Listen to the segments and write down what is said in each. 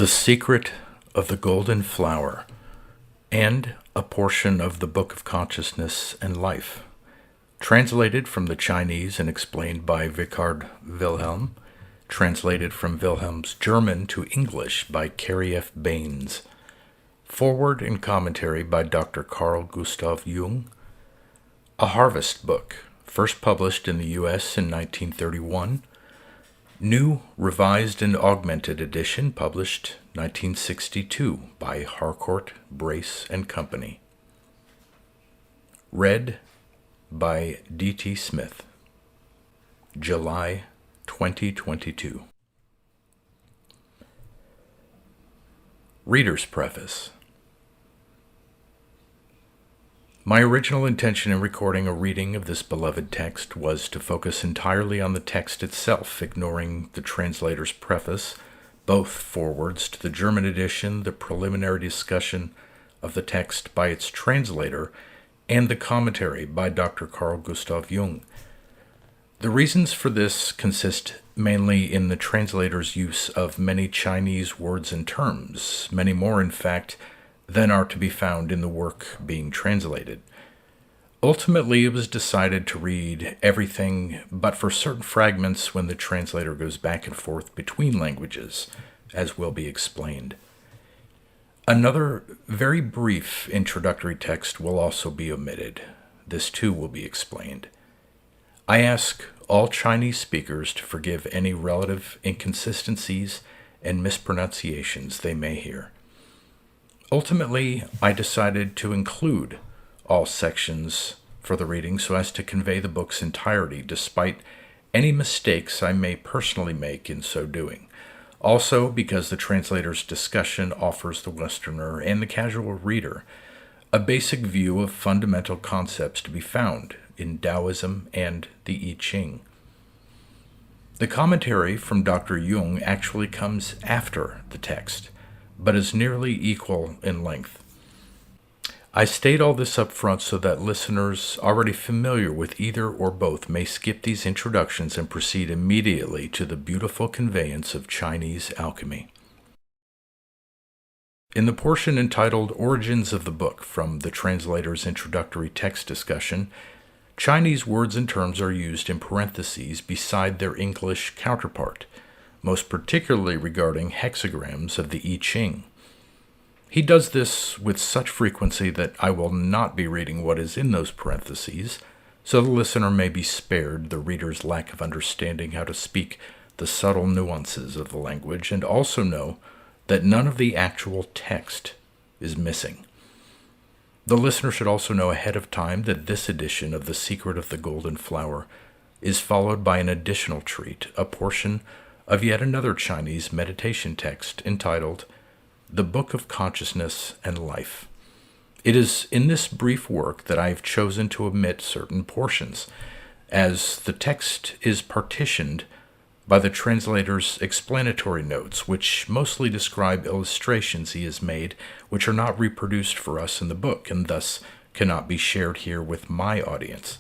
The Secret of the Golden Flower, and a portion of the Book of Consciousness and Life, translated from the Chinese and explained by Richard Wilhelm, translated from Wilhelm's German to English by Carrie F. Baines, foreword and commentary by Dr. Carl Jung, a Harvest book, first published in the U.S. in 1931, new, revised, and augmented edition published 1962 by Harcourt, Brace and Company. Read by D.T. Smith. July 2022. Reader's Preface. My original intention in recording a reading of this beloved text was to focus entirely on the text itself, ignoring the translator's preface, both forewords to the German edition, the preliminary discussion of the text by its translator, and the commentary by Dr. Carl Jung. The reasons for this consist mainly in the translator's use of many Chinese words and terms, many more, in fact, than are to be found in the work being translated. Ultimately, it was decided to read everything but for certain fragments when the translator goes back and forth between languages, as will be explained. Another very brief introductory text will also be omitted. This too will be explained. I ask all Chinese speakers to forgive any relative inconsistencies and mispronunciations they may hear. Ultimately, I decided to include all sections for the reading so as to convey the book's entirety, despite any mistakes I may personally make in so doing. Also, because the translator's discussion offers the Westerner and the casual reader a basic view of fundamental concepts to be found in Taoism and the I Ching. The commentary from Dr. Jung actually comes after the text, but is nearly equal in length. I state all this up front so that listeners already familiar with either or both may skip these introductions and proceed immediately to the beautiful conveyance of Chinese alchemy. In the portion entitled Origins of the Book from the translator's introductory text discussion, Chinese words and terms are used in parentheses beside their English counterpart, most particularly regarding hexagrams of the I Ching. He does this with such frequency that I will not be reading what is in those parentheses, so the listener may be spared the reader's lack of understanding how to speak the subtle nuances of the language, and also know that none of the actual text is missing. The listener should also know ahead of time that this edition of The Secret of the Golden Flower is followed by an additional treat, a portion of yet another Chinese meditation text entitled The Book of Consciousness and Life. It is in this brief work that I have chosen to omit certain portions, as the text is partitioned by the translator's explanatory notes, which mostly describe illustrations he has made, which are not reproduced for us in the book, and thus cannot be shared here with my audience.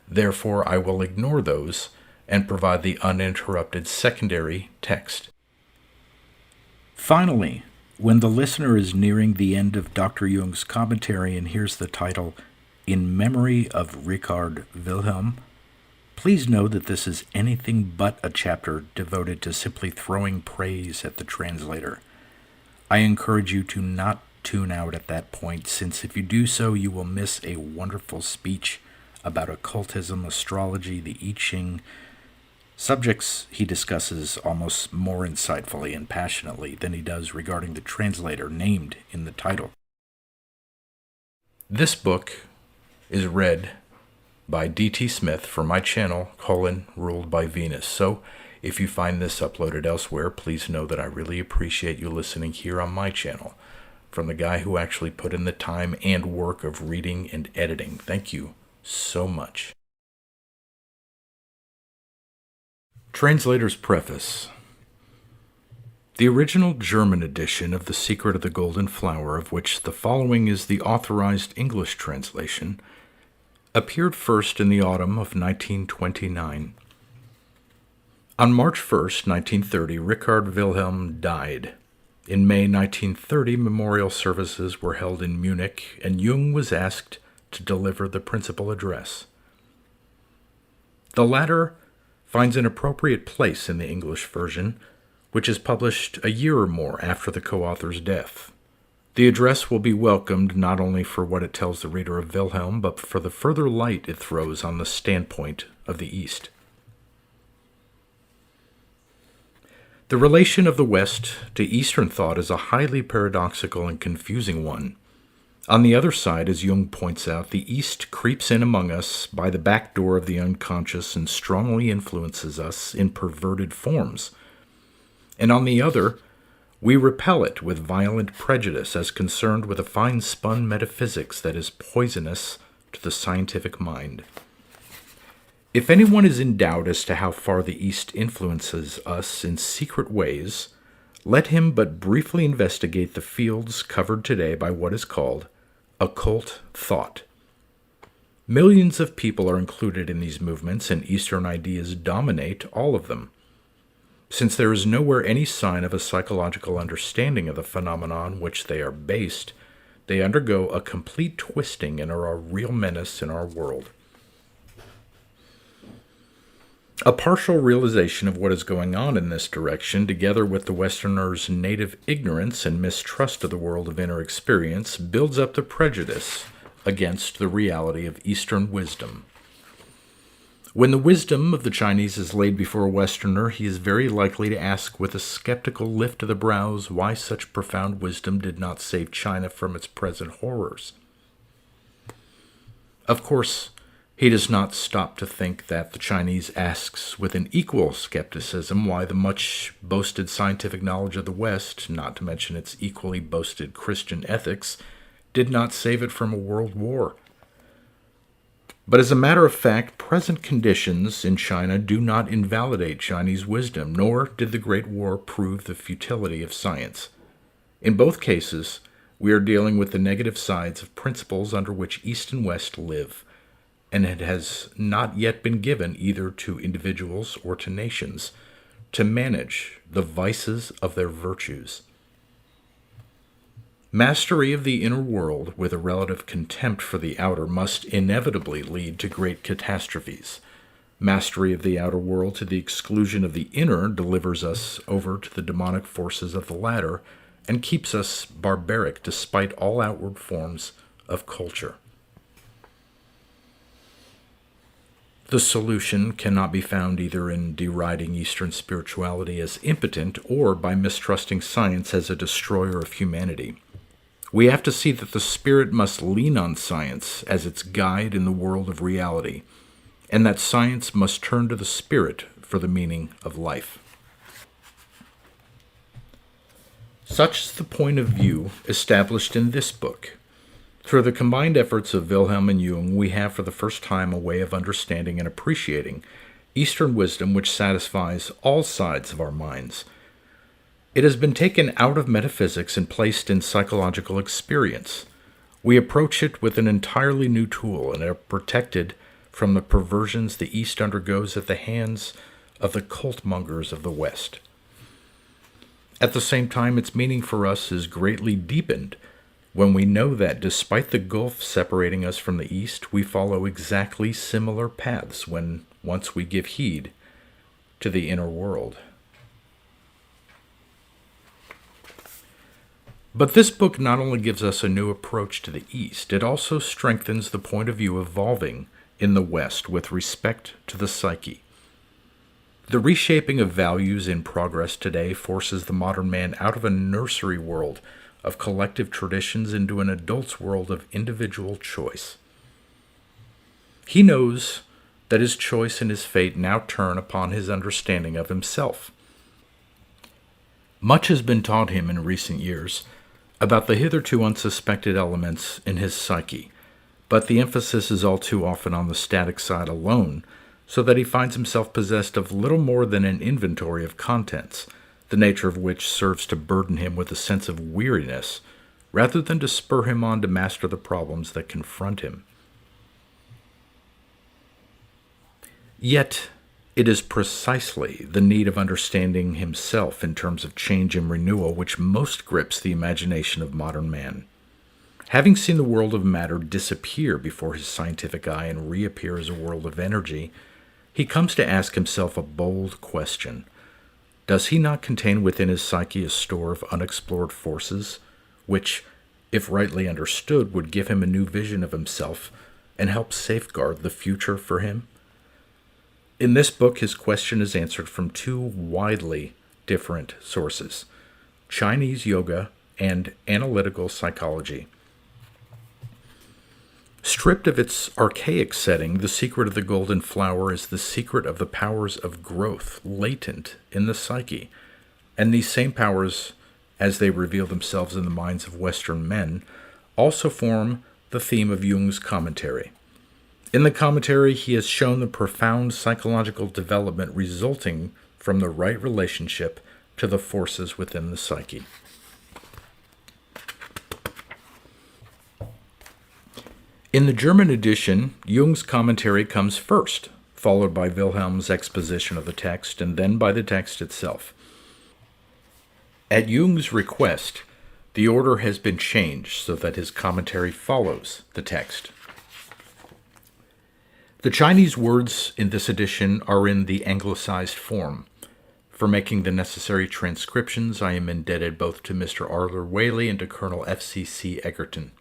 Therefore, I will ignore those and provide the uninterrupted secondary text. Finally, when the listener is nearing the end of Dr. Jung's commentary and hears the title, In Memory of Richard Wilhelm, please know that this is anything but a chapter devoted to simply throwing praise at the translator. I encourage you to not tune out at that point, since if you do so, you will miss a wonderful speech about occultism, astrology, the I Ching, subjects he discusses almost more insightfully and passionately than he does regarding the translator named in the title. This book is read by D.T. Smith for my channel, Ruled by Venus. So, if you find this uploaded elsewhere, please know that I really appreciate you listening here on my channel, from the guy who actually put in the time and work of reading and editing. Thank you so much. Translator's Preface. The original German edition of The Secret of the Golden Flower, of which the following is the authorized English translation, appeared first in the autumn of 1929. On March 1st, 1930, Richard Wilhelm died. In May 1930, memorial services were held in Munich, and Jung was asked to deliver the principal address. The latter finds an appropriate place in the English version, which is published a year or more after the co-author's death. The address will be welcomed not only for what it tells the reader of Wilhelm, but for the further light it throws on the standpoint of the East. The relation of the West to Eastern thought is a highly paradoxical and confusing one. On the other side, as Jung points out, the East creeps in among us by the back door of the unconscious and strongly influences us in perverted forms. And on the other, we repel it with violent prejudice as concerned with a fine-spun metaphysics that is poisonous to the scientific mind. If anyone is in doubt as to how far the East influences us in secret ways, let him but briefly investigate the fields covered today by what is called occult thought. Millions of people are included in these movements, and Eastern ideas dominate all of them. Since there is nowhere any sign of a psychological understanding of the phenomenon on which they are based, they undergo a complete twisting and are a real menace in our world. A partial realization of what is going on in this direction, together with the Westerner's native ignorance and mistrust of the world of inner experience, builds up the prejudice against the reality of Eastern wisdom. When the wisdom of the Chinese is laid before a Westerner, he is very likely to ask with a skeptical lift of the brows why such profound wisdom did not save China from its present horrors. Of course, he does not stop to think that the Chinese asks with an equal skepticism why the much boasted scientific knowledge of the West, not to mention its equally boasted Christian ethics, did not save it from a world war. But as a matter of fact, present conditions in China do not invalidate Chinese wisdom, nor did the Great War prove the futility of science. In both cases, we are dealing with the negative sides of principles under which East and West live, and it has not yet been given either to individuals or to nations to manage the vices of their virtues. Mastery of the inner world with a relative contempt for the outer must inevitably lead to great catastrophes. Mastery of the outer world to the exclusion of the inner delivers us over to the demonic forces of the latter and keeps us barbaric despite all outward forms of culture. The solution cannot be found either in deriding Eastern spirituality as impotent or by mistrusting science as a destroyer of humanity. We have to see that the spirit must lean on science as its guide in the world of reality, and that science must turn to the spirit for the meaning of life. Such is the point of view established in this book. Through the combined efforts of Wilhelm and Jung, we have for the first time a way of understanding and appreciating Eastern wisdom which satisfies all sides of our minds. It has been taken out of metaphysics and placed in psychological experience. We approach it with an entirely new tool and are protected from the perversions the East undergoes at the hands of the cult-mongers of the West. At the same time, its meaning for us is greatly deepened when we know that despite the gulf separating us from the East, we follow exactly similar paths when once we give heed to the inner world. But this book not only gives us a new approach to the East, it also strengthens the point of view evolving in the West with respect to the psyche. The reshaping of values in progress today forces the modern man out of a nursery world of collective traditions into an adult's world of individual choice. He knows that his choice and his fate now turn upon his understanding of himself. Much has been taught him in recent years about the hitherto unsuspected elements in his psyche, but the emphasis is all too often on the static side alone, so that he finds himself possessed of little more than an inventory of contents, the nature of which serves to burden him with a sense of weariness, rather than to spur him on to master the problems that confront him. Yet, It is precisely the need of understanding himself in terms of change and renewal which most grips the imagination of modern man. Having seen the world of matter disappear before his scientific eye and reappear as a world of energy, he comes to ask himself a bold question. Does he not contain within his psyche a store of unexplored forces, which, if rightly understood, would give him a new vision of himself and help safeguard the future for him? In this book, his question is answered from two widely different sources: Chinese yoga and analytical psychology. Stripped of its archaic setting, The Secret of the Golden Flower is the secret of the powers of growth latent in the psyche, and these same powers, as they reveal themselves in the minds of Western men, also form the theme of Jung's commentary. In the commentary, he has shown the profound psychological development resulting from the right relationship to the forces within the psyche. In the German edition, Jung's commentary comes first, followed by Wilhelm's exposition of the text, and then by the text itself. At Jung's request, the order has been changed so that his commentary follows the text. The Chinese words in this edition are in the anglicized form. For making the necessary transcriptions, I am indebted both to Mr. Arthur Whaley and to Colonel F.C.C. Egerton.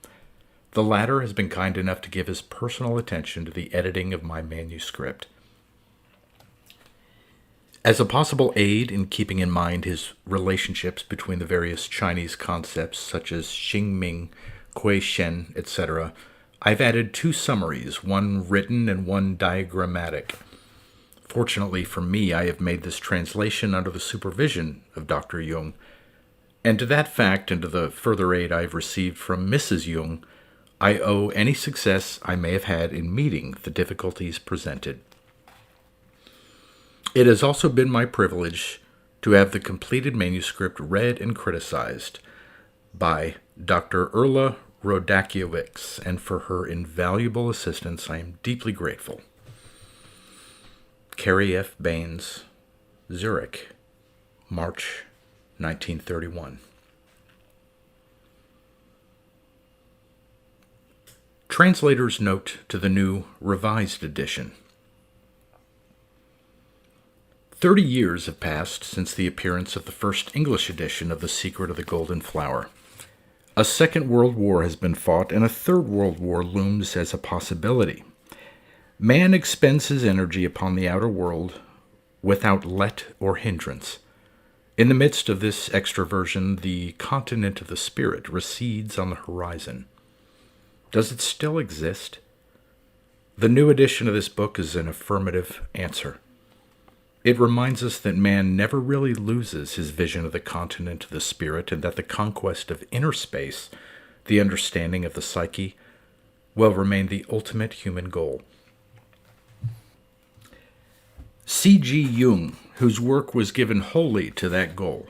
The latter has been kind enough to give his personal attention to the editing of my manuscript. As a possible aid in keeping in mind his relationships between the various Chinese concepts such as Xingming, Kui Shen, etc., I've added two summaries, one written and one diagrammatic. Fortunately for me, I have made this translation under the supervision of Dr. Jung, and to that fact and to the further aid I have received from Mrs. Jung, I owe any success I may have had in meeting the difficulties presented. It has also been my privilege to have the completed manuscript read and criticized by Dr. Erla Rodakiewicz, and for her invaluable assistance I am deeply grateful. Carrie F. Baines, Zurich, March 1931. Translator's note to the new revised edition. 30 years have passed since the appearance of the first English edition of The Secret of the Golden Flower. A second world war has been fought, and a third world war looms as a possibility. Man expends his energy upon the outer world without let or hindrance. In the midst of this extroversion, the continent of the spirit recedes on the horizon. Does it still exist? The new edition of this book is an affirmative answer. It reminds us that man never really loses his vision of the continent of the spirit, and that the conquest of inner space, the understanding of the psyche, will remain the ultimate human goal. C.G. Jung, whose work was given wholly to that goal,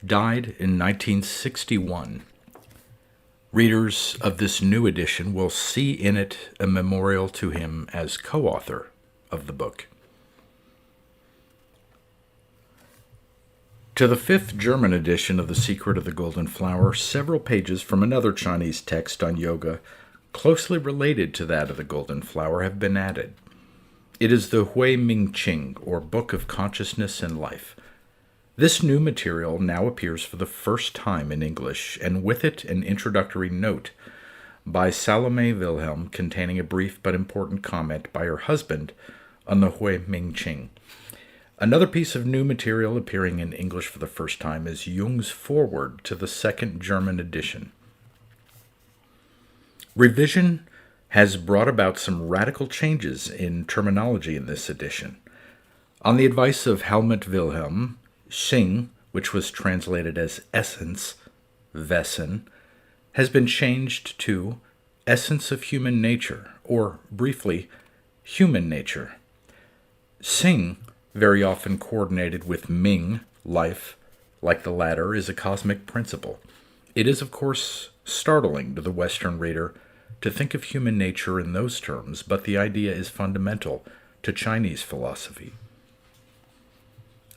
died in 1961. Readers of this new edition will see in it a memorial to him as co-author of the book. To the fifth German edition of The Secret of the Golden Flower, several pages from another Chinese text on yoga, closely related to that of the Golden Flower, have been added. It is the Hui Ming Qing, or Book of Consciousness and Life. This new material now appears for the first time in English, and with it an introductory note by Salome Wilhelm containing a brief but important comment by her husband on the Hui Ming Qing. Another piece of new material appearing in English for the first time is Jung's foreword to the second German edition. Revision has brought about some radical changes in terminology in this edition. On the advice of Helmut Wilhelm, Xing, which was translated as essence, Wesen, has been changed to essence of human nature, or briefly, human nature. Xing, very often coordinated with Ming, life, like the latter, is a cosmic principle. It is, of course, startling to the Western reader to think of human nature in those terms, but the idea is fundamental to Chinese philosophy.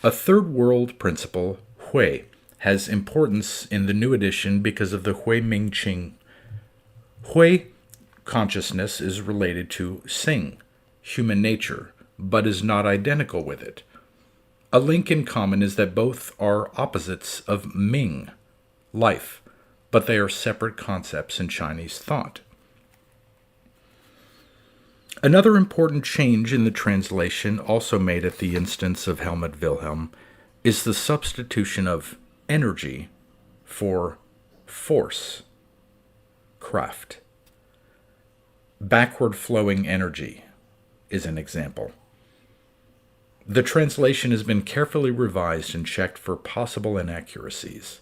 A third world principle, Hui, has importance in the new edition because of the Hui Ming Qing. Hui consciousness is related to Xing, human nature, but is not identical with it. A link in common is that both are opposites of Ming, life, but they are separate concepts in Chinese thought. Another important change in the translation, also made at the instance of Helmut Wilhelm, is the substitution of energy for force, Kraft. Backward flowing energy is an example. The translation has been carefully revised and checked for possible inaccuracies.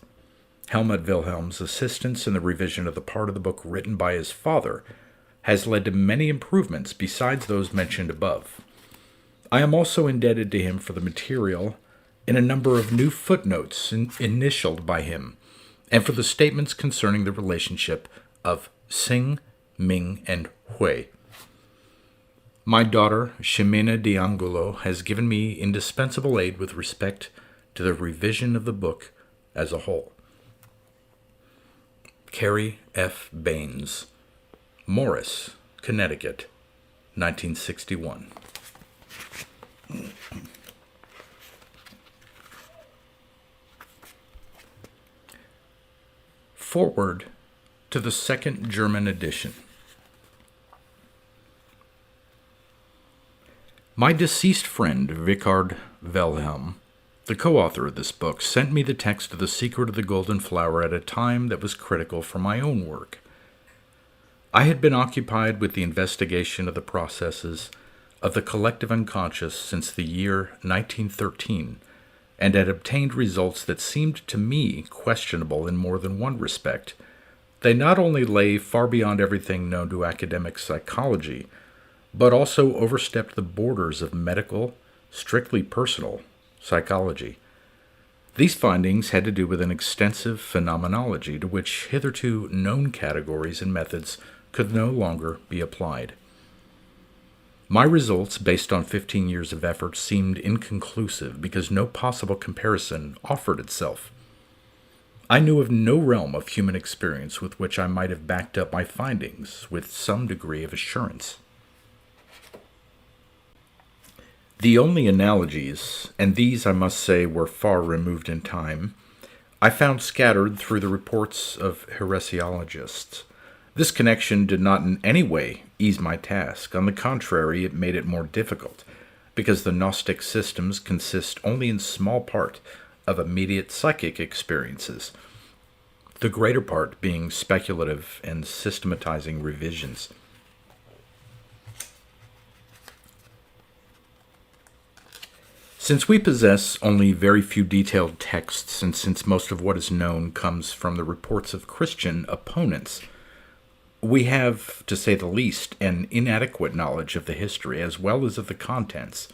Helmut Wilhelm's assistance in the revision of the part of the book written by his father has led to many improvements besides those mentioned above. I am also indebted to him for the material in a number of new footnotes initialed by him, and for the statements concerning the relationship of Xing, Ming, and Hui. My daughter, Ximena de Angulo, has given me indispensable aid with respect to the revision of the book as a whole. Carrie F. Baines, Morris, Connecticut, 1961. Forward to the second German edition. My deceased friend, Richard Wilhelm, the co-author of this book, sent me the text of The Secret of the Golden Flower at a time that was critical for my own work. I had been occupied with the investigation of the processes of the collective unconscious since the year 1913, and had obtained results that seemed to me questionable in more than one respect. They not only lay far beyond everything known to academic psychology, but also overstepped the borders of medical, strictly personal psychology. These findings had to do with an extensive phenomenology to which hitherto known categories and methods could no longer be applied. My results, based on 15 years of effort, seemed inconclusive because no possible comparison offered itself. I knew of no realm of human experience with which I might have backed up my findings with some degree of assurance. The only analogies, and these I must say were far removed in time, I found scattered through the reports of heresiologists. This connection did not in any way ease my task. On the contrary, it made it more difficult, because the Gnostic systems consist only in small part of immediate psychic experiences, the greater part being speculative and systematizing revisions. Since we possess only very few detailed texts, and since most of what is known comes from the reports of Christian opponents, we have, to say the least, an inadequate knowledge of the history as well as of the contents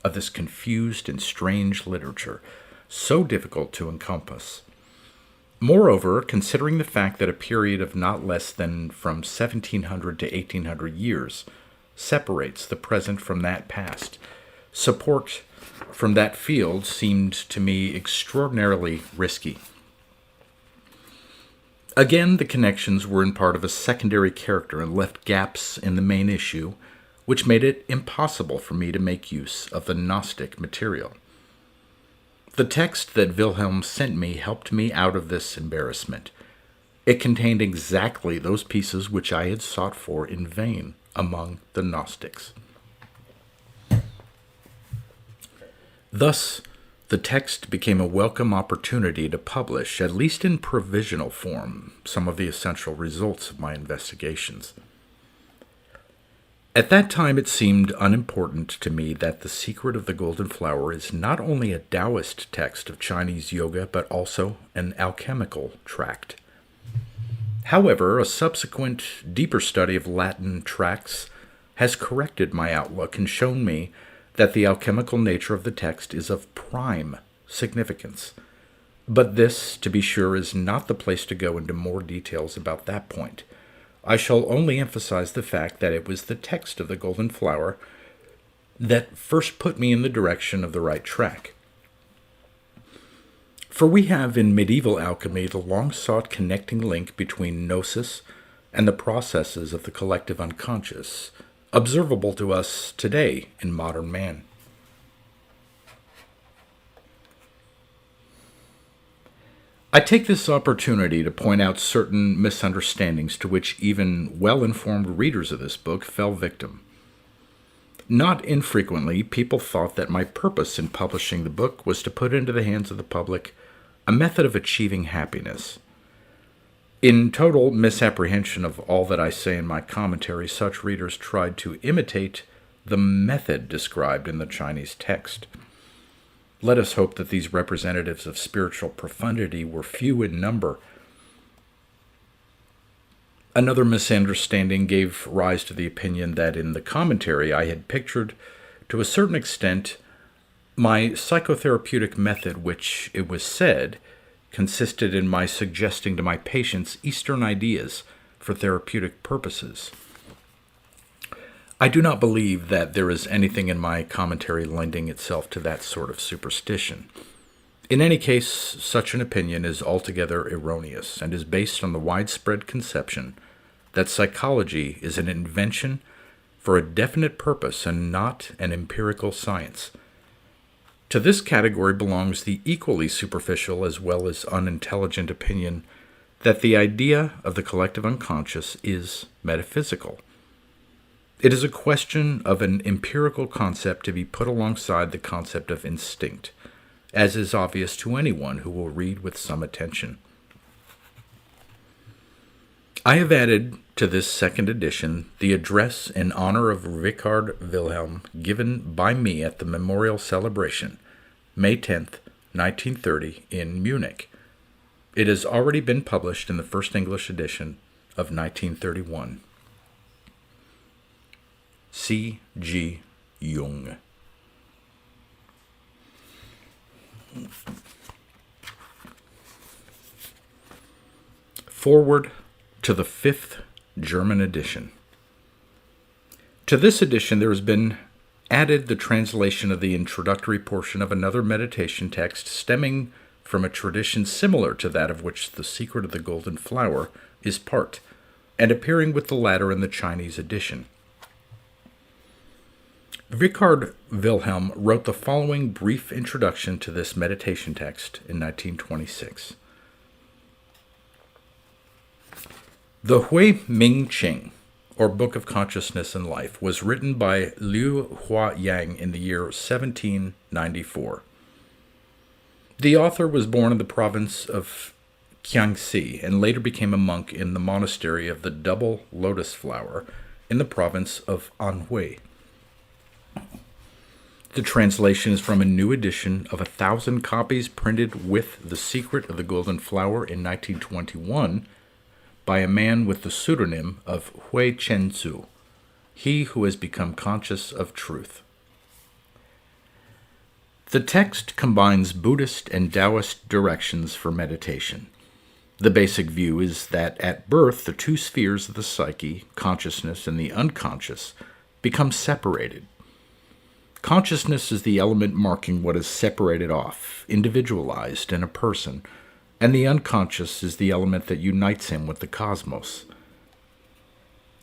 of this confused and strange literature, so difficult to encompass. Moreover, considering the fact that a period of not less than from 1700 to 1800 years separates the present from that past, support from that field seemed to me extraordinarily risky. Again, the connections were in part of a secondary character and left gaps in the main issue, which made it impossible for me to make use of the Gnostic material. The text that Wilhelm sent me helped me out of this embarrassment. It contained exactly those pieces which I had sought for in vain among the Gnostics. Thus, the text became a welcome opportunity to publish, at least in provisional form, some of the essential results of my investigations. At that time it seemed unimportant to me that The Secret of the Golden Flower is not only a Taoist text of Chinese yoga, but also an alchemical tract. However, a subsequent, deeper study of Latin tracts has corrected my outlook and shown me that the alchemical nature of the text is of prime significance. But this, to be sure, is not the place to go into more details about that point. I shall only emphasize the fact that it was the text of the Golden Flower that first put me in the direction of the right track. For we have in medieval alchemy the long-sought connecting link between gnosis and the processes of the collective unconscious, observable to us today in modern man. I take this opportunity to point out certain misunderstandings to which even well-informed readers of this book fell victim. Not infrequently, people thought that my purpose in publishing the book was to put into the hands of the public a method of achieving happiness. In total misapprehension of all that I say in my commentary, such readers tried to imitate the method described in the Chinese text. Let us hope that these representatives of spiritual profundity were few in number. Another misunderstanding gave rise to the opinion that in the commentary I had pictured, to a certain extent, my psychotherapeutic method, which, it was said, consisted in my suggesting to my patients Eastern ideas for therapeutic purposes. I do not believe that there is anything in my commentary lending itself to that sort of superstition. In any case, such an opinion is altogether erroneous and is based on the widespread conception that psychology is an invention for a definite purpose and not an empirical science. To this category belongs the equally superficial as well as unintelligent opinion that the idea of the collective unconscious is metaphysical. It is a question of an empirical concept to be put alongside the concept of instinct, as is obvious to anyone who will read with some attention. I have added to this second edition the address in honor of Richard Wilhelm given by me at the memorial celebration, May 10th, 1930, in Munich. It has already been published in the first English edition of 1931. C. G. Jung. Forward to the fifth German edition. To this edition there has been added the translation of the introductory portion of another meditation text stemming from a tradition similar to that of which The Secret of the Golden Flower is part, and appearing with the latter in the Chinese edition. Richard Wilhelm wrote the following brief introduction to this meditation text in 1926. The Hui Ming Ching, or Book of Consciousness and Life, was written by Lu Dongbin in the year 1794. The author was born in the province of Jiangxi and later became a monk in the monastery of the Double Lotus Flower in the province of Anhui. The translation is from a new edition of 1,000 copies printed with The Secret of the Golden Flower in 1921 by a man with the pseudonym of Hui Chenzu, he who has become conscious of truth. The text combines Buddhist and Taoist directions for meditation. The basic view is that at birth the two spheres of the psyche, consciousness and the unconscious, become separated. Consciousness is the element marking what is separated off, individualized in a person, and the unconscious is the element that unites him with the cosmos.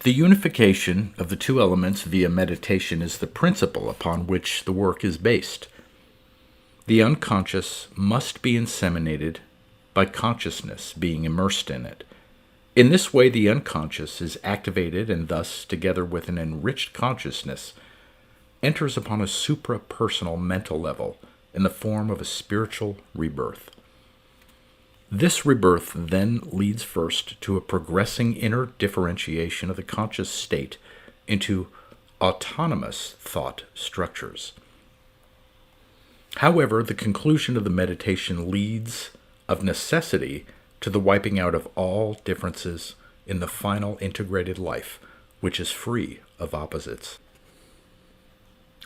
The unification of the two elements via meditation is the principle upon which the work is based. The unconscious must be inseminated by consciousness being immersed in it. In this way, the unconscious is activated and thus, together with an enriched consciousness, enters upon a supra-personal mental level in the form of a spiritual rebirth. This rebirth then leads first to a progressing inner differentiation of the conscious state into autonomous thought structures. However, the conclusion of the meditation leads, of necessity, to the wiping out of all differences in the final integrated life, which is free of opposites.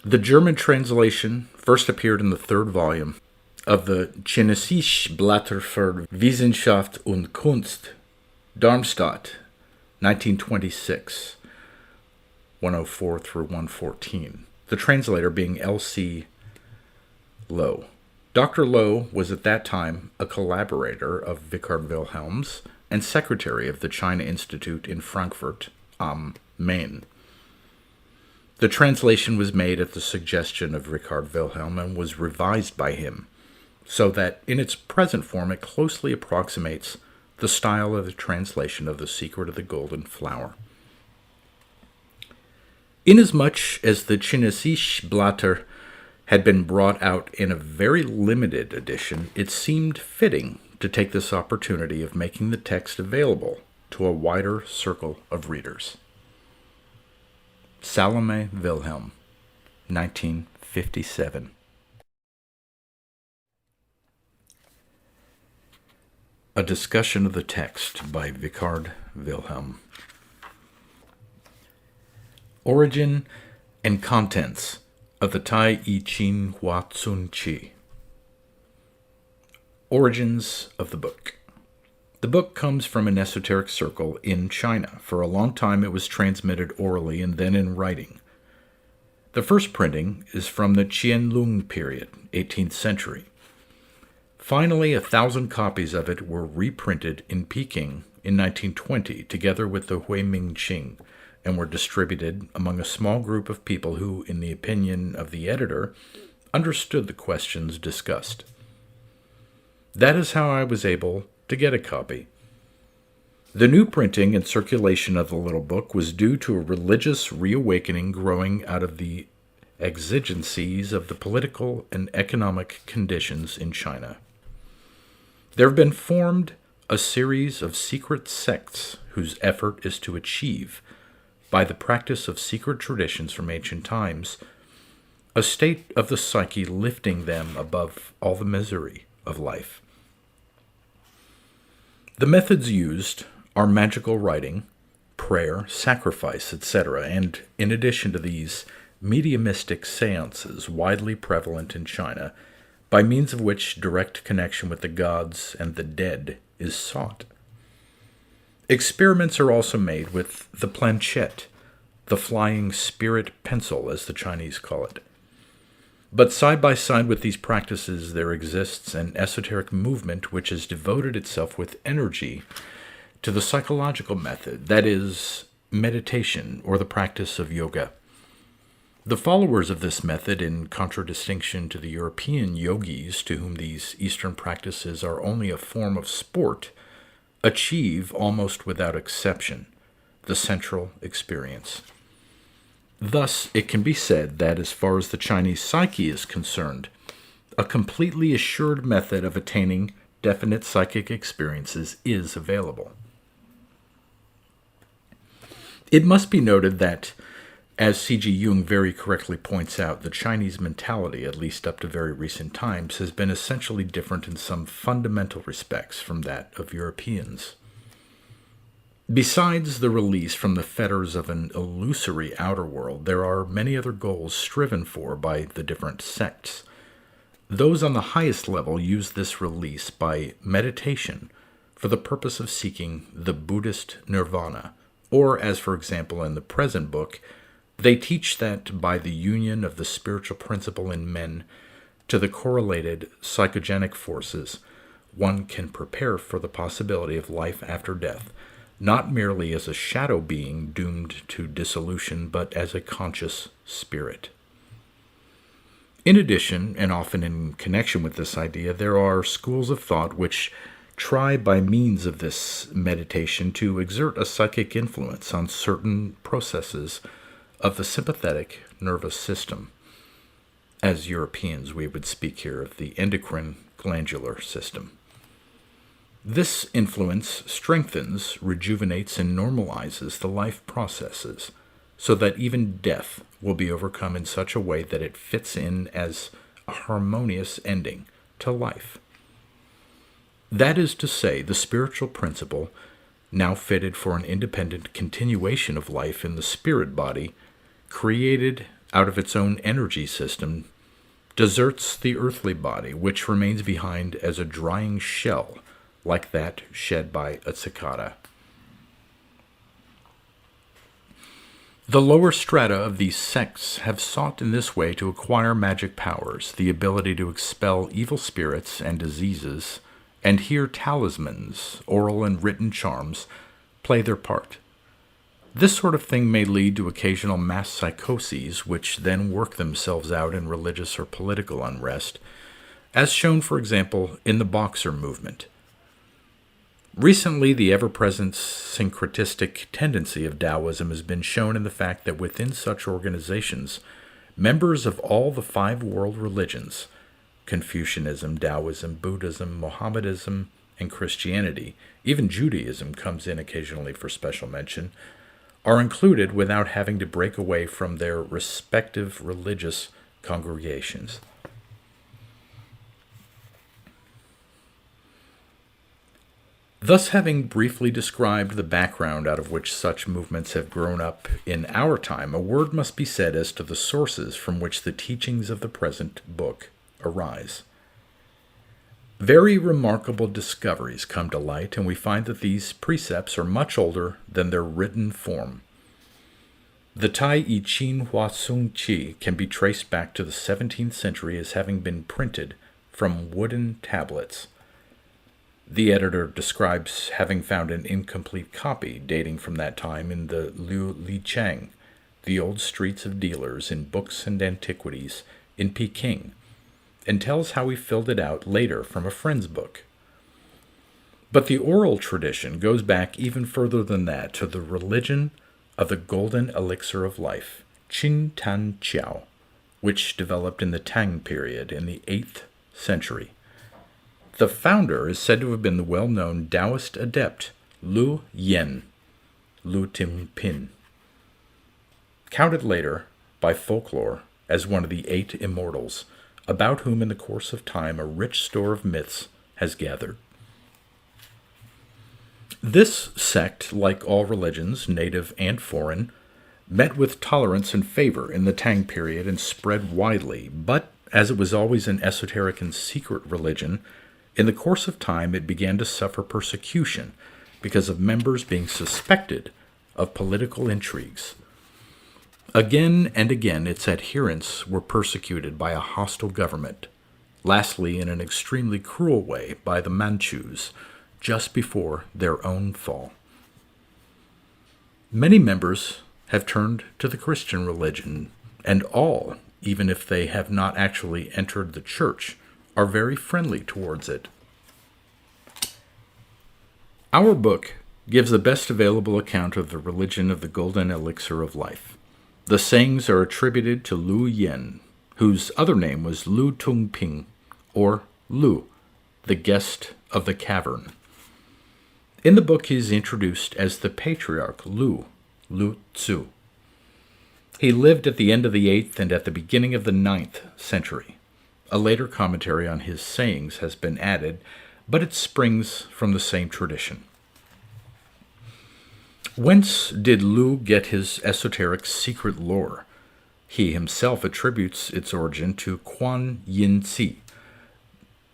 The German translation first appeared in the third volume of the Chinesische Blätter für Wissenschaft und Kunst, Darmstadt, 1926, 104 through 114. The translator being L.C. Lowe, Dr. Lowe was at that time a collaborator of Richard Wilhelm's and secretary of the China Institute in Frankfurt am Main. The translation was made at the suggestion of Richard Wilhelm and was revised by him, so that in its present form it closely approximates the style of the translation of The Secret of the Golden Flower. Inasmuch as the Chinesische Blatter had been brought out in a very limited edition, it seemed fitting to take this opportunity of making the text available to a wider circle of readers. Salome Wilhelm, 1957. A discussion of the text by Richard Wilhelm. Origin and contents of the Tai I Ching Hua Tsun Chi. Origins of the book. The book comes from an esoteric circle in China. For a long time it was transmitted orally and then in writing. The first printing is from the Qianlong period, 18th century. Finally, 1,000 copies of it were reprinted in Peking in 1920, together with the Huiming Qing, and were distributed among a small group of people who, in the opinion of the editor, understood the questions discussed. That is how I was able to get a copy. The new printing and circulation of the little book was due to a religious reawakening growing out of the exigencies of the political and economic conditions in China. There have been formed a series of secret sects whose effort is to achieve, by the practice of secret traditions from ancient times, a state of the psyche lifting them above all the misery of life. The methods used are magical writing, prayer, sacrifice, etc., and in addition to these, mediumistic seances widely prevalent in China, by means of which direct connection with the gods and the dead is sought. Experiments are also made with the planchette, the flying spirit pencil, as the Chinese call it. But side by side with these practices, there exists an esoteric movement which has devoted itself with energy to the psychological method, that is, meditation or the practice of yoga. The followers of this method, in contradistinction to the European yogis to whom these Eastern practices are only a form of sport, achieve, almost without exception, the central experience. Thus, it can be said that, as far as the Chinese psyche is concerned, a completely assured method of attaining definite psychic experiences is available. It must be noted that, as C.G. Jung very correctly points out, the Chinese mentality, at least up to very recent times, has been essentially different in some fundamental respects from that of Europeans. Besides the release from the fetters of an illusory outer world, there are many other goals striven for by the different sects. Those on the highest level use this release by meditation for the purpose of seeking the Buddhist nirvana, or, as for example in the present book, they teach that by the union of the spiritual principle in men to the correlated psychogenic forces, one can prepare for the possibility of life after death, not merely as a shadow being doomed to dissolution, but as a conscious spirit. In addition, and often in connection with this idea, there are schools of thought which try by means of this meditation to exert a psychic influence on certain processes of the sympathetic nervous system. As Europeans, we would speak here of the endocrine glandular system. This influence strengthens, rejuvenates, and normalizes the life processes, so that even death will be overcome in such a way that it fits in as a harmonious ending to life. That is to say, the spiritual principle, now fitted for an independent continuation of life in the spirit body, created out of its own energy system, deserts the earthly body, which remains behind as a drying shell, like that shed by a cicada. The lower strata of these sects have sought in this way to acquire magic powers, the ability to expel evil spirits and diseases, and here talismans, oral and written charms, play their part. This sort of thing may lead to occasional mass psychoses, which then work themselves out in religious or political unrest, as shown, for example, in the Boxer movement. Recently, the ever-present syncretistic tendency of Taoism has been shown in the fact that within such organizations, members of all the 5 world religions, Confucianism, Taoism, Buddhism, Mohammedanism, and Christianity, even Judaism comes in occasionally for special mention, are included without having to break away from their respective religious congregations. Thus, having briefly described the background out of which such movements have grown up in our time, a word must be said as to the sources from which the teachings of the present book arise. Very remarkable discoveries come to light, and we find that these precepts are much older than their written form. The Tai I Chin Hua Sung Chi can be traced back to the 17th century as having been printed from wooden tablets. The editor describes having found an incomplete copy dating from that time in the Liu Li Chang, the old streets of dealers in books and antiquities in Peking, and tells how he filled it out later from a friend's book. But the oral tradition goes back even further than that to the religion of the golden elixir of life, Qin Tan Qiao, which developed in the Tang period in the 8th century. The founder is said to have been the well-known Taoist adept Lu Dongbin, counted later by folklore as one of the 8 immortals, about whom in the course of time a rich store of myths has gathered. This sect, like all religions, native and foreign, met with tolerance and favor in the Tang period and spread widely, but as it was always an esoteric and secret religion, in the course of time it began to suffer persecution because of members being suspected of political intrigues. Again and again its adherents were persecuted by a hostile government, lastly in an extremely cruel way by the Manchus, just before their own fall. Many members have turned to the Christian religion, and all, even if they have not actually entered the church, are very friendly towards it. Our book gives the best available account of the religion of the golden elixir of life. The sayings are attributed to Lu Yen, whose other name was Lu Dongbin, or Lu, the guest of the cavern. In the book he is introduced as the patriarch Lu Tzu. He lived at the end of the 8th and at the beginning of the 9th century. A later commentary on his sayings has been added, but it springs from the same tradition. Whence did Lu get his esoteric secret lore? He himself attributes its origin to Quan Yin Si,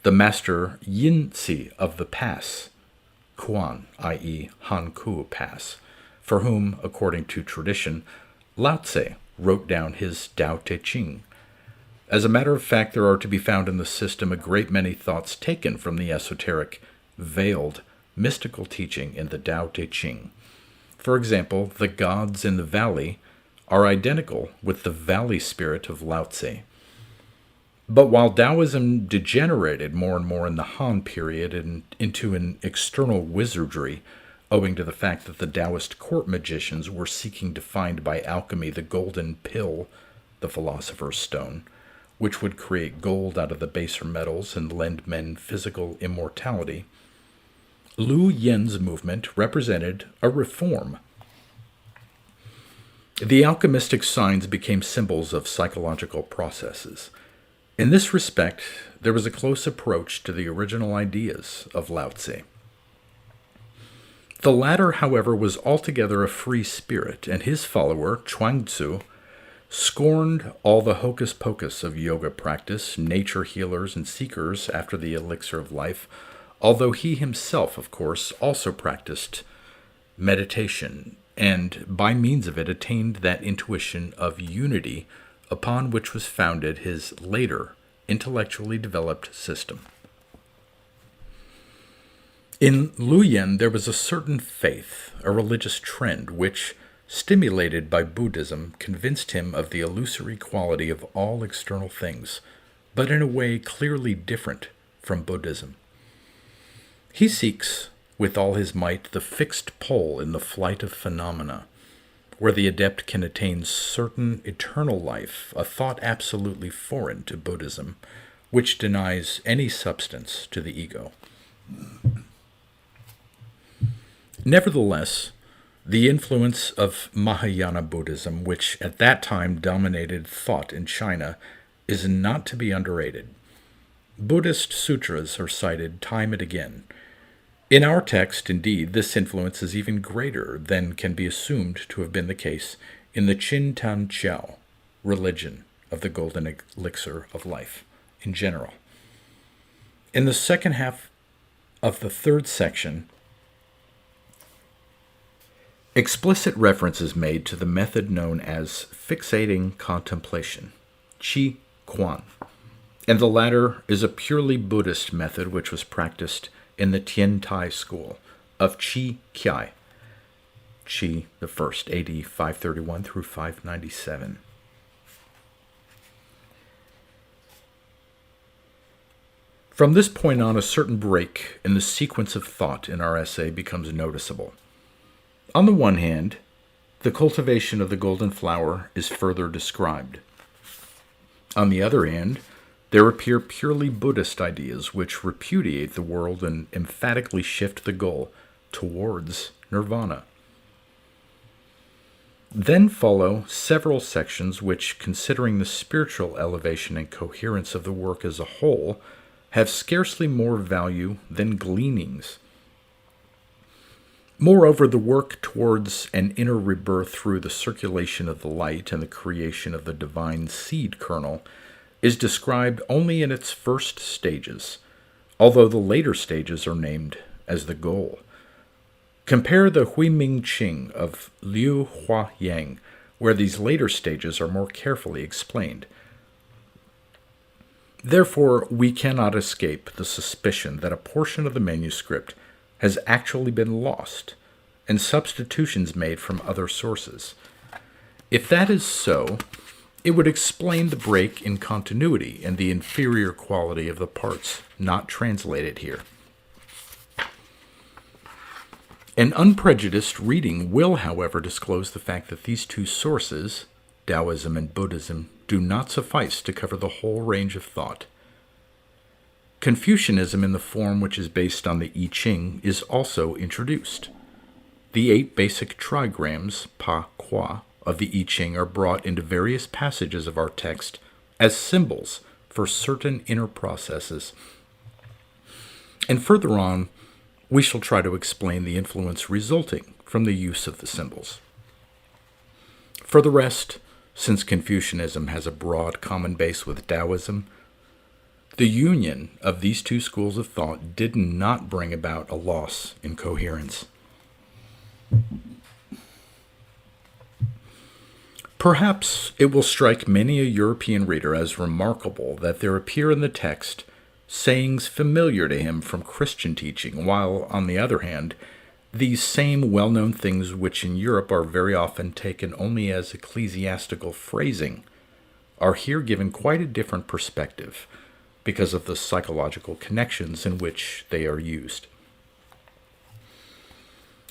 the master Yin Si of the Pass, Quan, i.e. Hankou Pass, for whom, according to tradition, Lao Tse wrote down his Tao Te Ching. As a matter of fact, there are to be found in the system a great many thoughts taken from the esoteric, veiled, mystical teaching in the Tao Te Ching. For example, the gods in the valley are identical with the valley spirit of Lao Tse. But while Taoism degenerated more and more in the Han period and into an external wizardry, owing to the fact that the Taoist court magicians were seeking to find by alchemy the golden pill, the philosopher's stone, which would create gold out of the baser metals and lend men physical immortality, Lu Yen's movement represented a reform. The alchemistic signs became symbols of psychological processes. In this respect, there was a close approach to the original ideas of Lao Tse. The latter, however, was altogether a free spirit, and his follower, Chuang Tzu, scorned all the hocus-pocus of yoga practice, nature healers, and seekers after the elixir of life, although he himself, of course, also practiced meditation, and by means of it attained that intuition of unity upon which was founded his later intellectually developed system. In Luoyan, there was a certain faith, a religious trend, which, stimulated by Buddhism, convinced him of the illusory quality of all external things, but in a way clearly different from Buddhism. He seeks, with all his might, the fixed pole in the flight of phenomena, where the adept can attain certain eternal life, a thought absolutely foreign to Buddhism, which denies any substance to the ego. Nevertheless, the influence of Mahayana Buddhism, which at that time dominated thought in China, is not to be underrated. Buddhist sutras are cited time and again. In our text, indeed, this influence is even greater than can be assumed to have been the case in the Qin Tan Jiao, religion of the golden elixir of life, in general. In the second half of the third section, explicit reference is made to the method known as fixating contemplation, Qi Quan, and the latter is a purely Buddhist method which was practiced in the Tian Tai school of Qi Kiai, Qi the First, AD 531 through 597. From this point on, a certain break in the sequence of thought in our essay becomes noticeable. On the one hand, the cultivation of the golden flower is further described. On the other hand, there appear purely Buddhist ideas which repudiate the world and emphatically shift the goal towards nirvana. Then follow several sections which, considering the spiritual elevation and coherence of the work as a whole, have scarcely more value than gleanings. Moreover, the work towards an inner rebirth through the circulation of the light and the creation of the divine seed kernel is described only in its first stages, although the later stages are named as the goal. Compare the Huiming Qing of Liu Huayang, where these later stages are more carefully explained. Therefore, we cannot escape the suspicion that a portion of the manuscript has actually been lost, and substitutions made from other sources. If that is so, it would explain the break in continuity and the inferior quality of the parts not translated here. An unprejudiced reading will, however, disclose the fact that these two sources, Taoism and Buddhism, do not suffice to cover the whole range of thought. Confucianism in the form which is based on the I Ching is also introduced. The 8 basic trigrams, Pa Qua, of the I Ching are brought into various passages of our text as symbols for certain inner processes. And further on, we shall try to explain the influence resulting from the use of the symbols. For the rest, since Confucianism has a broad common base with Taoism, the union of these two schools of thought did not bring about a loss in coherence. Perhaps it will strike many a European reader as remarkable that there appear in the text sayings familiar to him from Christian teaching, while, on the other hand, these same well-known things which in Europe are very often taken only as ecclesiastical phrasing are here given quite a different perspective, because of the psychological connections in which they are used.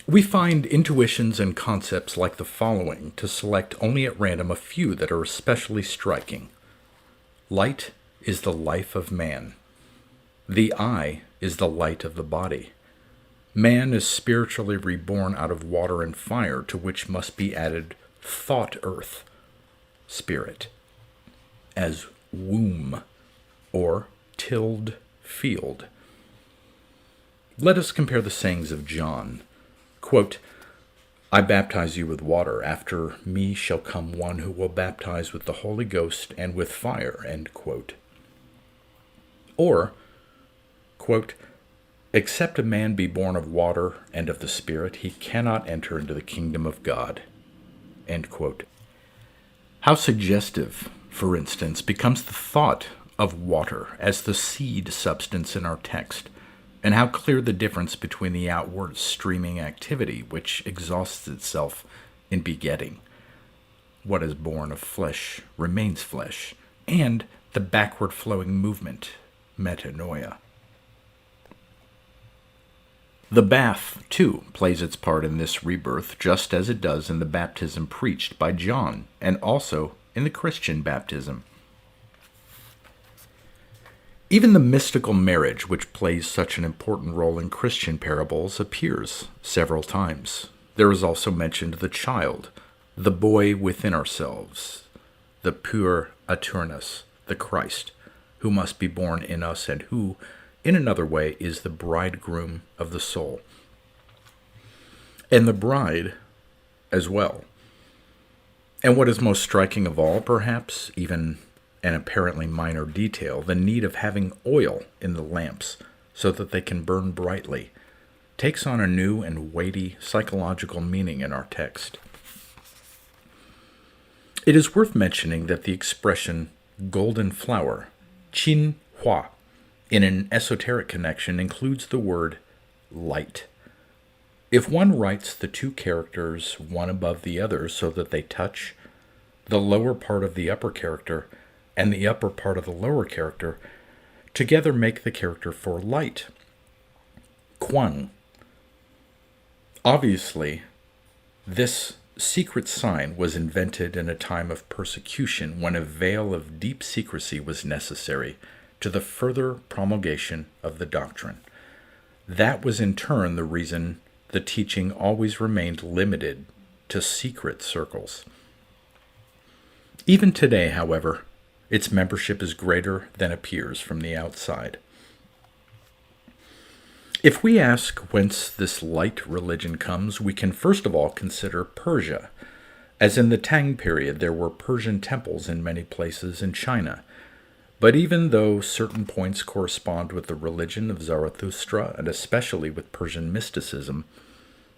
We find intuitions and concepts like the following, to select only at random a few that are especially striking. Light is the life of man. The eye is the light of the body. Man is spiritually reborn out of water and fire, to which must be added thought earth, spirit, as womb, or tilled field. Let us compare the sayings of John. Quote, I baptize you with water. After me shall come one who will baptize with the Holy Ghost and with fire. End quote. Or, quote, Except a man be born of water and of the Spirit, he cannot enter into the kingdom of God. End quote. How suggestive, for instance, becomes the thought of water as the seed substance in our text, and how clear the difference between the outward streaming activity, which exhausts itself in begetting. What is born of flesh remains flesh, and the backward flowing movement, metanoia. The bath, too, plays its part in this rebirth, just as it does in the baptism preached by John, and also in the Christian baptism. Even the mystical marriage, which plays such an important role in Christian parables, appears several times. There is also mentioned the child, the boy within ourselves, the puer aeternus, the Christ, who must be born in us and who, in another way, is the bridegroom of the soul. And the bride as well. And what is most striking of all, perhaps, even an apparently minor detail, the need of having oil in the lamps so that they can burn brightly, takes on a new and weighty psychological meaning in our text. It is worth mentioning that the expression golden flower, qin hua, in an esoteric connection includes the word light. If one writes the two characters one above the other so that they touch, the lower part of the upper character and the upper part of the lower character together make the character for light, Quan. Obviously, this secret sign was invented in a time of persecution when a veil of deep secrecy was necessary to the further promulgation of the doctrine. That was in turn the reason the teaching always remained limited to secret circles. Even today, however, its membership is greater than appears from the outside. If we ask whence this light religion comes, we can first of all consider Persia. As in the Tang period, there were Persian temples in many places in China. But even though certain points correspond with the religion of Zarathustra, and especially with Persian mysticism,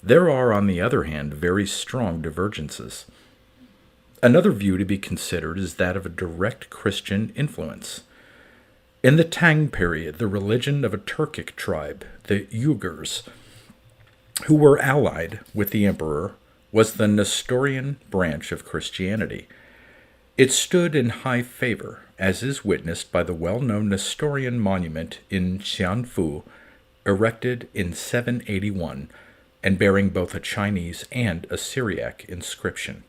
there are, on the other hand, very strong divergences. Another view to be considered is that of a direct Christian influence. In the Tang period, the religion of a Turkic tribe, the Uyghurs, who were allied with the emperor, was the Nestorian branch of Christianity. It stood in high favor, as is witnessed by the well-known Nestorian monument in Xianfu, erected in 781, and bearing both a Chinese and a Syriac inscription.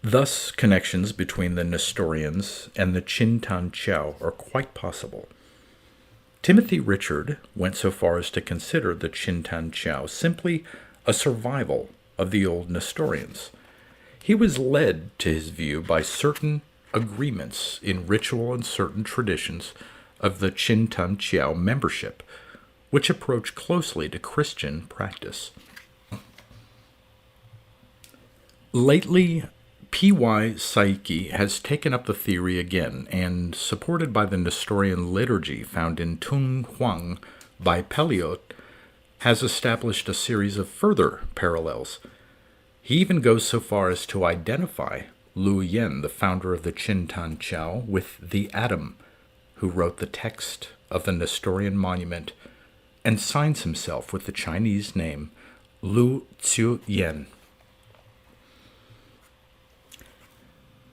Thus, connections between the Nestorians and the Chintan Chao are quite possible. Timothy Richard went so far as to consider the Chintan Chao simply a survival of the old Nestorians. He was led to his view by certain agreements in ritual and certain traditions of the Chintan Chao membership, which approach closely to Christian practice. Lately, P.Y. Saiki has taken up the theory again, and, supported by the Nestorian liturgy found in Tung Huang by Peliot, has established a series of further parallels. He even goes so far as to identify Lu Yen, the founder of the Chintan Chao, with the Adam, who wrote the text of the Nestorian monument, and signs himself with the Chinese name Lu Tzu Yen.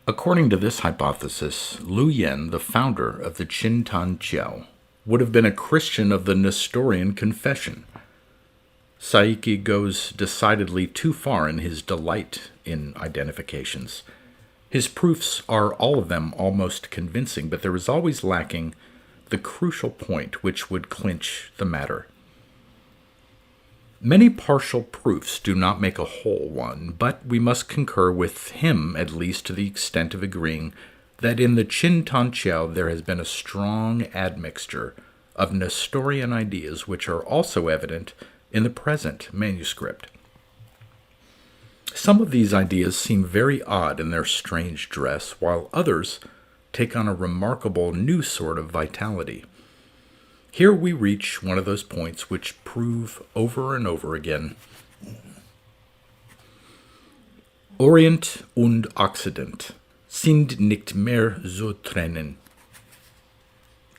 According to this hypothesis, Lu Yen, the founder of the Chintan Chao, would have been a Christian of the Nestorian confession. Saiki goes decidedly too far in his delight in identifications. His proofs are all of them almost convincing, but there is always lacking the crucial point which would clinch the matter. Many partial proofs do not make a whole one, but we must concur with him at least to the extent of agreeing that in the Chintan Chao there has been a strong admixture of Nestorian ideas which are also evident in the present manuscript. Some of these ideas seem very odd in their strange dress, while others take on a remarkable new sort of vitality. Here we reach one of those points which prove over and over again: Orient und Occident sind nicht mehr zu trennen.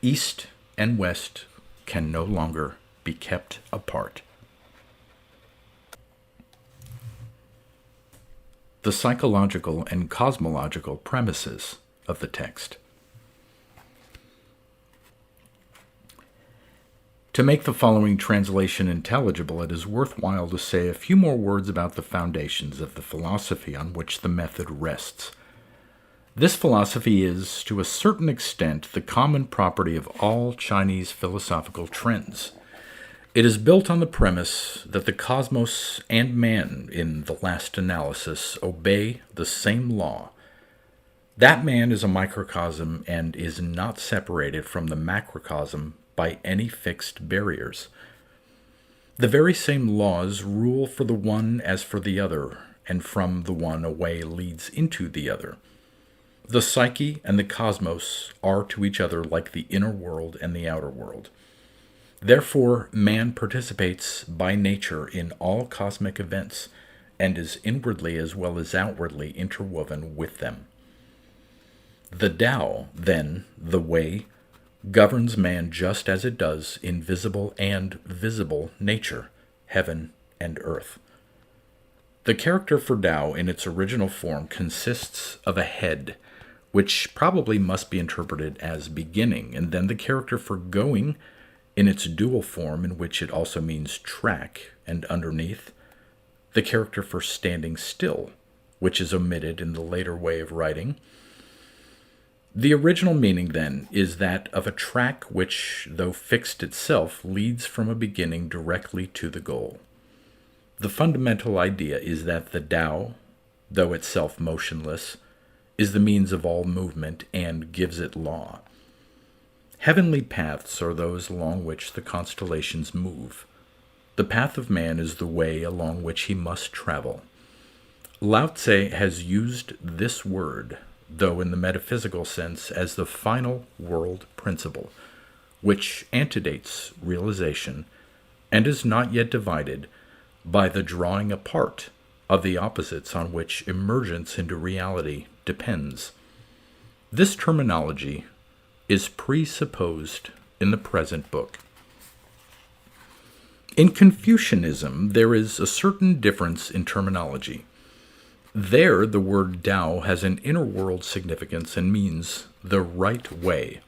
East and West can no longer be kept apart. The psychological and cosmological premises of the text. To make the following translation intelligible, it is worthwhile to say a few more words about the foundations of the philosophy on which the method rests. This philosophy is, to a certain extent, the common property of all Chinese philosophical trends. It is built on the premise that the cosmos and man, in the last analysis, obey the same law. That man is a microcosm and is not separated from the macrocosm by any fixed barriers. The very same laws rule for the one as for the other, and from the one a way leads into the other. The psyche and the cosmos are to each other like the inner world and the outer world. Therefore, man participates by nature in all cosmic events, and is inwardly as well as outwardly interwoven with them. The Tao, then, the way, governs man just as it does in visible and visible nature, heaven and earth. The character for Tao in its original form consists of a head, which probably must be interpreted as beginning, and then the character for going in its dual form, in which it also means track, and underneath, the character for standing still, which is omitted in the later way of writing. The original meaning, then, is that of a track which, though fixed itself, leads from a beginning directly to the goal. The fundamental idea is that the Tao, though itself motionless, is the means of all movement and gives it law. Heavenly paths are those along which the constellations move. The path of man is the way along which he must travel. Lao Tse has used this word, though in the metaphysical sense, as the final world principle, which antedates realization and is not yet divided by the drawing apart of the opposites on which emergence into reality depends. This terminology is presupposed in the present book. In Confucianism, there is a certain difference in terminology. There, the word Tao has an inner world significance and means the right way.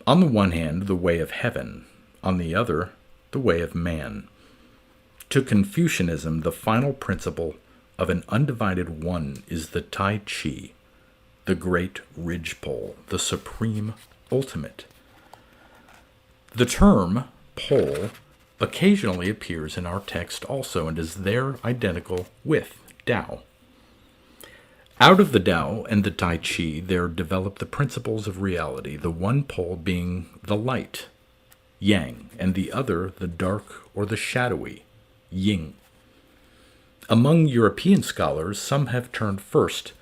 On the one hand, the way of heaven. On the other, the way of man. To Confucianism, the final principle of an undivided one is the Tai Chi, the great ridgepole, the supreme ultimate. The term pole occasionally appears in our text also, and is there identical with Tao. Out of the Tao and the Tai Chi there develop the principles of reality, the one pole being the light, yang, and the other the dark or the shadowy, yin. Among European scholars, some have turned first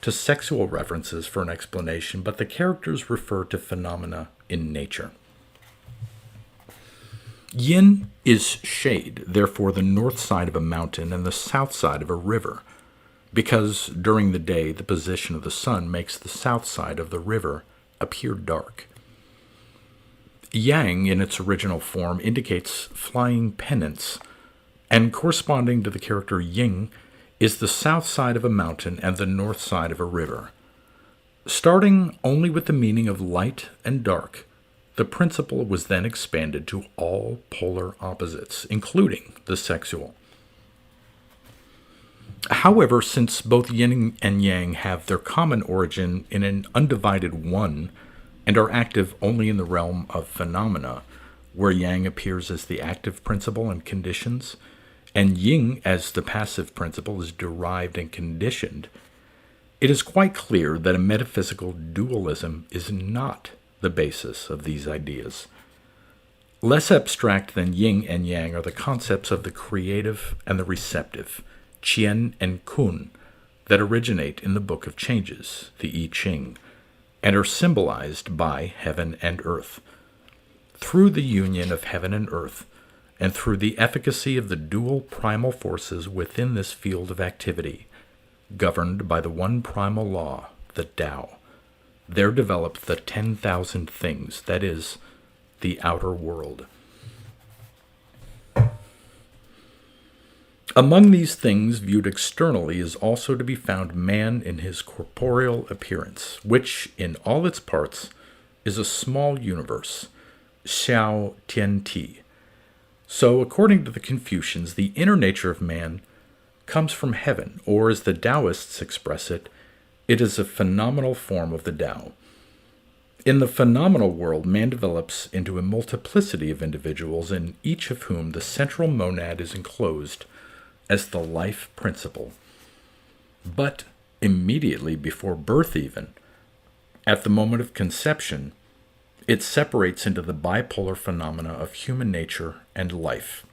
to sexual references for an explanation, but the characters refer to phenomena in nature. Yin is shade, therefore the north side of a mountain and the south side of a river, because during the day the position of the sun makes the south side of the river appear dark. Yang, in its original form, indicates flying pennants, and corresponding to the character yin is the south side of a mountain and the north side of a river. Starting only with the meaning of light and dark, the principle was then expanded to all polar opposites, including the sexual. However, since both yin and yang have their common origin in an undivided one and are active only in the realm of phenomena, where yang appears as the active principle and conditions, and yin as the passive principle is derived and conditioned, it is quite clear that a metaphysical dualism is not the basis of these ideas. Less abstract than yin and yang are the concepts of the creative and the receptive, Qian and Kun, that originate in the Book of Changes, the I Ching, and are symbolized by heaven and earth. through the union of heaven and earth, and through the efficacy of the dual primal forces within this field of activity, governed by the one primal law, the Tao, there developed the 10,000 things, that is, the outer world. Among these things viewed externally is also to be found man in his corporeal appearance, which, in all its parts, is a small universe, Xiao Tian Ti. So, according to the Confucians, the inner nature of man comes from heaven, or as the Taoists express it, it is a phenomenal form of the Tao. In the phenomenal world, man develops into a multiplicity of individuals, in each of whom the central monad is enclosed as the life principle. But immediately before birth even, at the moment of conception, it separates into the bipolar phenomena of human nature and life.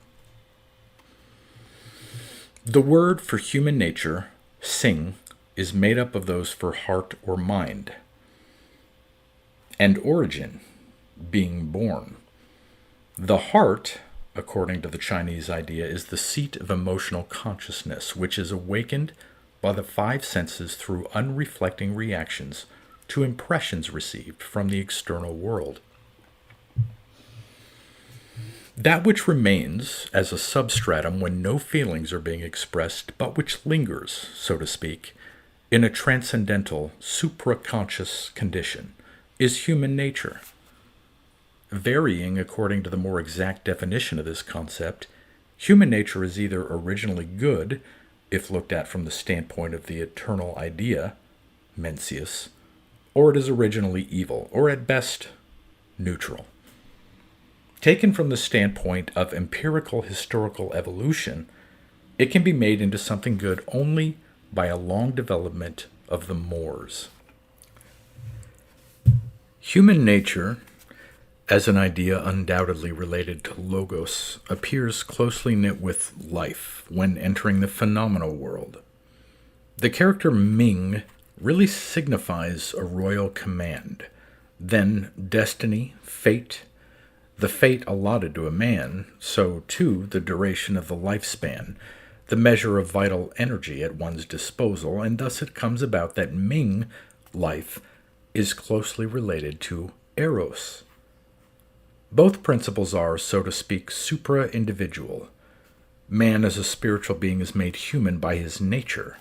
The word for human nature, Sing, is made up of those for heart or mind, and origin, being born. The heart, according to the Chinese idea, is the seat of emotional consciousness, which is awakened by the five senses through unreflecting reactions to impressions received from the external world. That which remains as a substratum when no feelings are being expressed, but which lingers, so to speak, in a transcendental, supraconscious condition, is human nature. Varying according to the more exact definition of this concept, human nature is either originally good, if looked at from the standpoint of the eternal idea, Mencius, or it is originally evil, or at best, neutral. Taken from the standpoint of empirical historical evolution, it can be made into something good only by a long development of the mores. Human nature, as an idea undoubtedly related to logos, appears closely knit with life when entering the phenomenal world. The character Ming really signifies a royal command, then destiny, fate, the fate allotted to a man, so too the duration of the lifespan, the measure of vital energy at one's disposal, and thus it comes about that Ming life is closely related to Eros. Both principles are, so to speak, supra-individual. Man as a spiritual being is made human by his nature.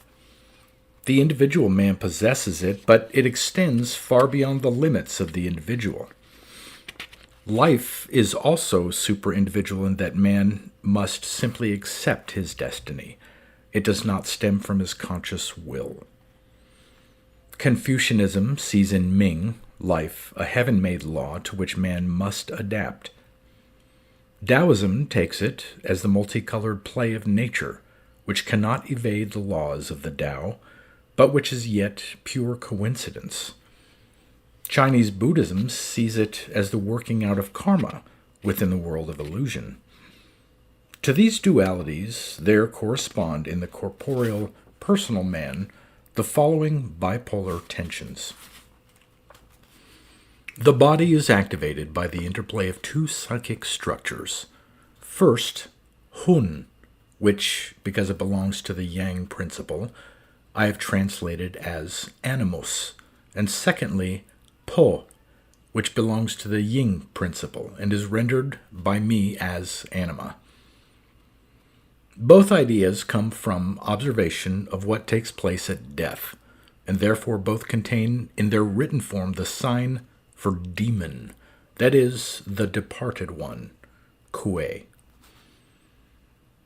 The individual man possesses it, but it extends far beyond the limits of the individual. Life is also supra-individual in that man must simply accept his destiny. It does not stem from his conscious will. Confucianism sees in Ming, life, a heaven-made law to which man must adapt. Taoism takes it as the multicolored play of nature, which cannot evade the laws of the Tao, but which is yet pure coincidence. Chinese Buddhism sees it as the working out of karma within the world of illusion. To these dualities there correspond in the corporeal, personal man the following bipolar tensions. The body is activated by the interplay of two psychic structures. First, Hun, which, because it belongs to the Yang principle, I have translated as animus, and secondly, Po, which belongs to the Yin principle and is rendered by me as anima. Both ideas come from observation of what takes place at death, and therefore both contain in their written form the sign for demon, that is, the departed one, Kue.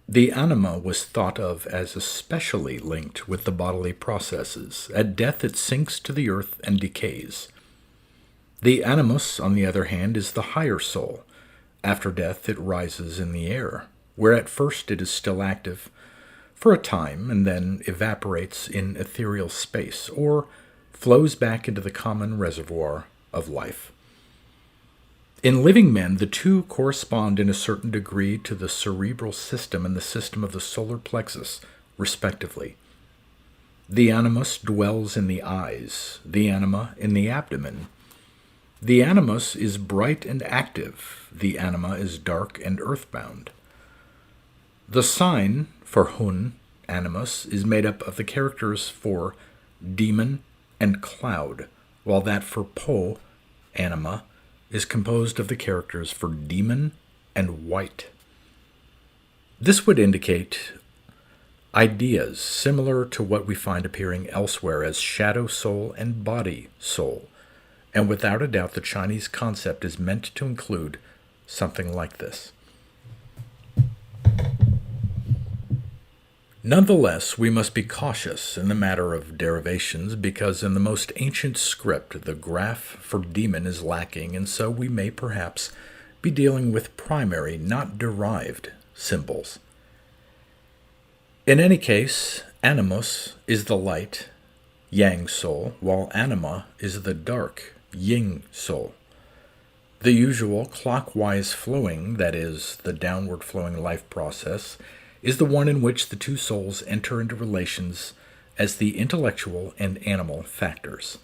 The anima was thought of as especially linked with the bodily processes. At death it sinks to the earth and decays. The animus, on the other hand, is the higher soul. After death it rises in the air, where at first it is still active for a time and then evaporates in ethereal space, or flows back into the common reservoir of life. In living men, the two correspond in a certain degree to the cerebral system and the system of the solar plexus, respectively. The animus dwells in the eyes, the anima in the abdomen. The animus is bright and active. The anima is dark and earthbound. The sign for Hun, animus, is made up of the characters for demon and cloud, while that for Po, anima, is composed of the characters for demon and white. This would indicate ideas similar to what we find appearing elsewhere as shadow soul and body soul, and without a doubt the Chinese concept is meant to include something like this. Nonetheless, we must be cautious in the matter of derivations because in the most ancient script the graph for demon is lacking, and so we may perhaps be dealing with primary, not derived, symbols. In any case, animus is the light, yang soul, while anima is the dark, yin soul. The usual clockwise flowing, that is, the downward flowing life process, is the one in which the two souls enter into relations as the intellectual and animal factors.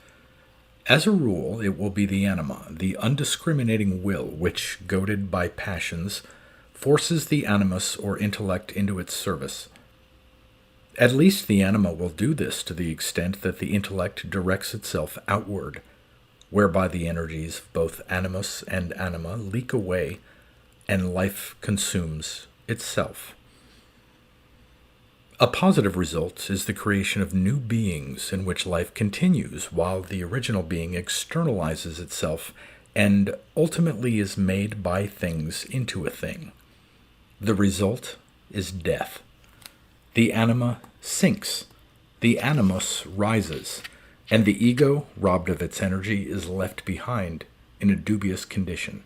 As a rule, it will be the anima, the undiscriminating will, which, goaded by passions, forces the animus or intellect into its service. At least the anima will do this to the extent that the intellect directs itself outward, whereby the energies of both animus and anima leak away and life consumes itself. A positive result is the creation of new beings in which life continues while the original being externalizes itself and ultimately is made by things into a thing. The result is death. The anima sinks, the animus rises, and the ego, robbed of its energy, is left behind in a dubious condition.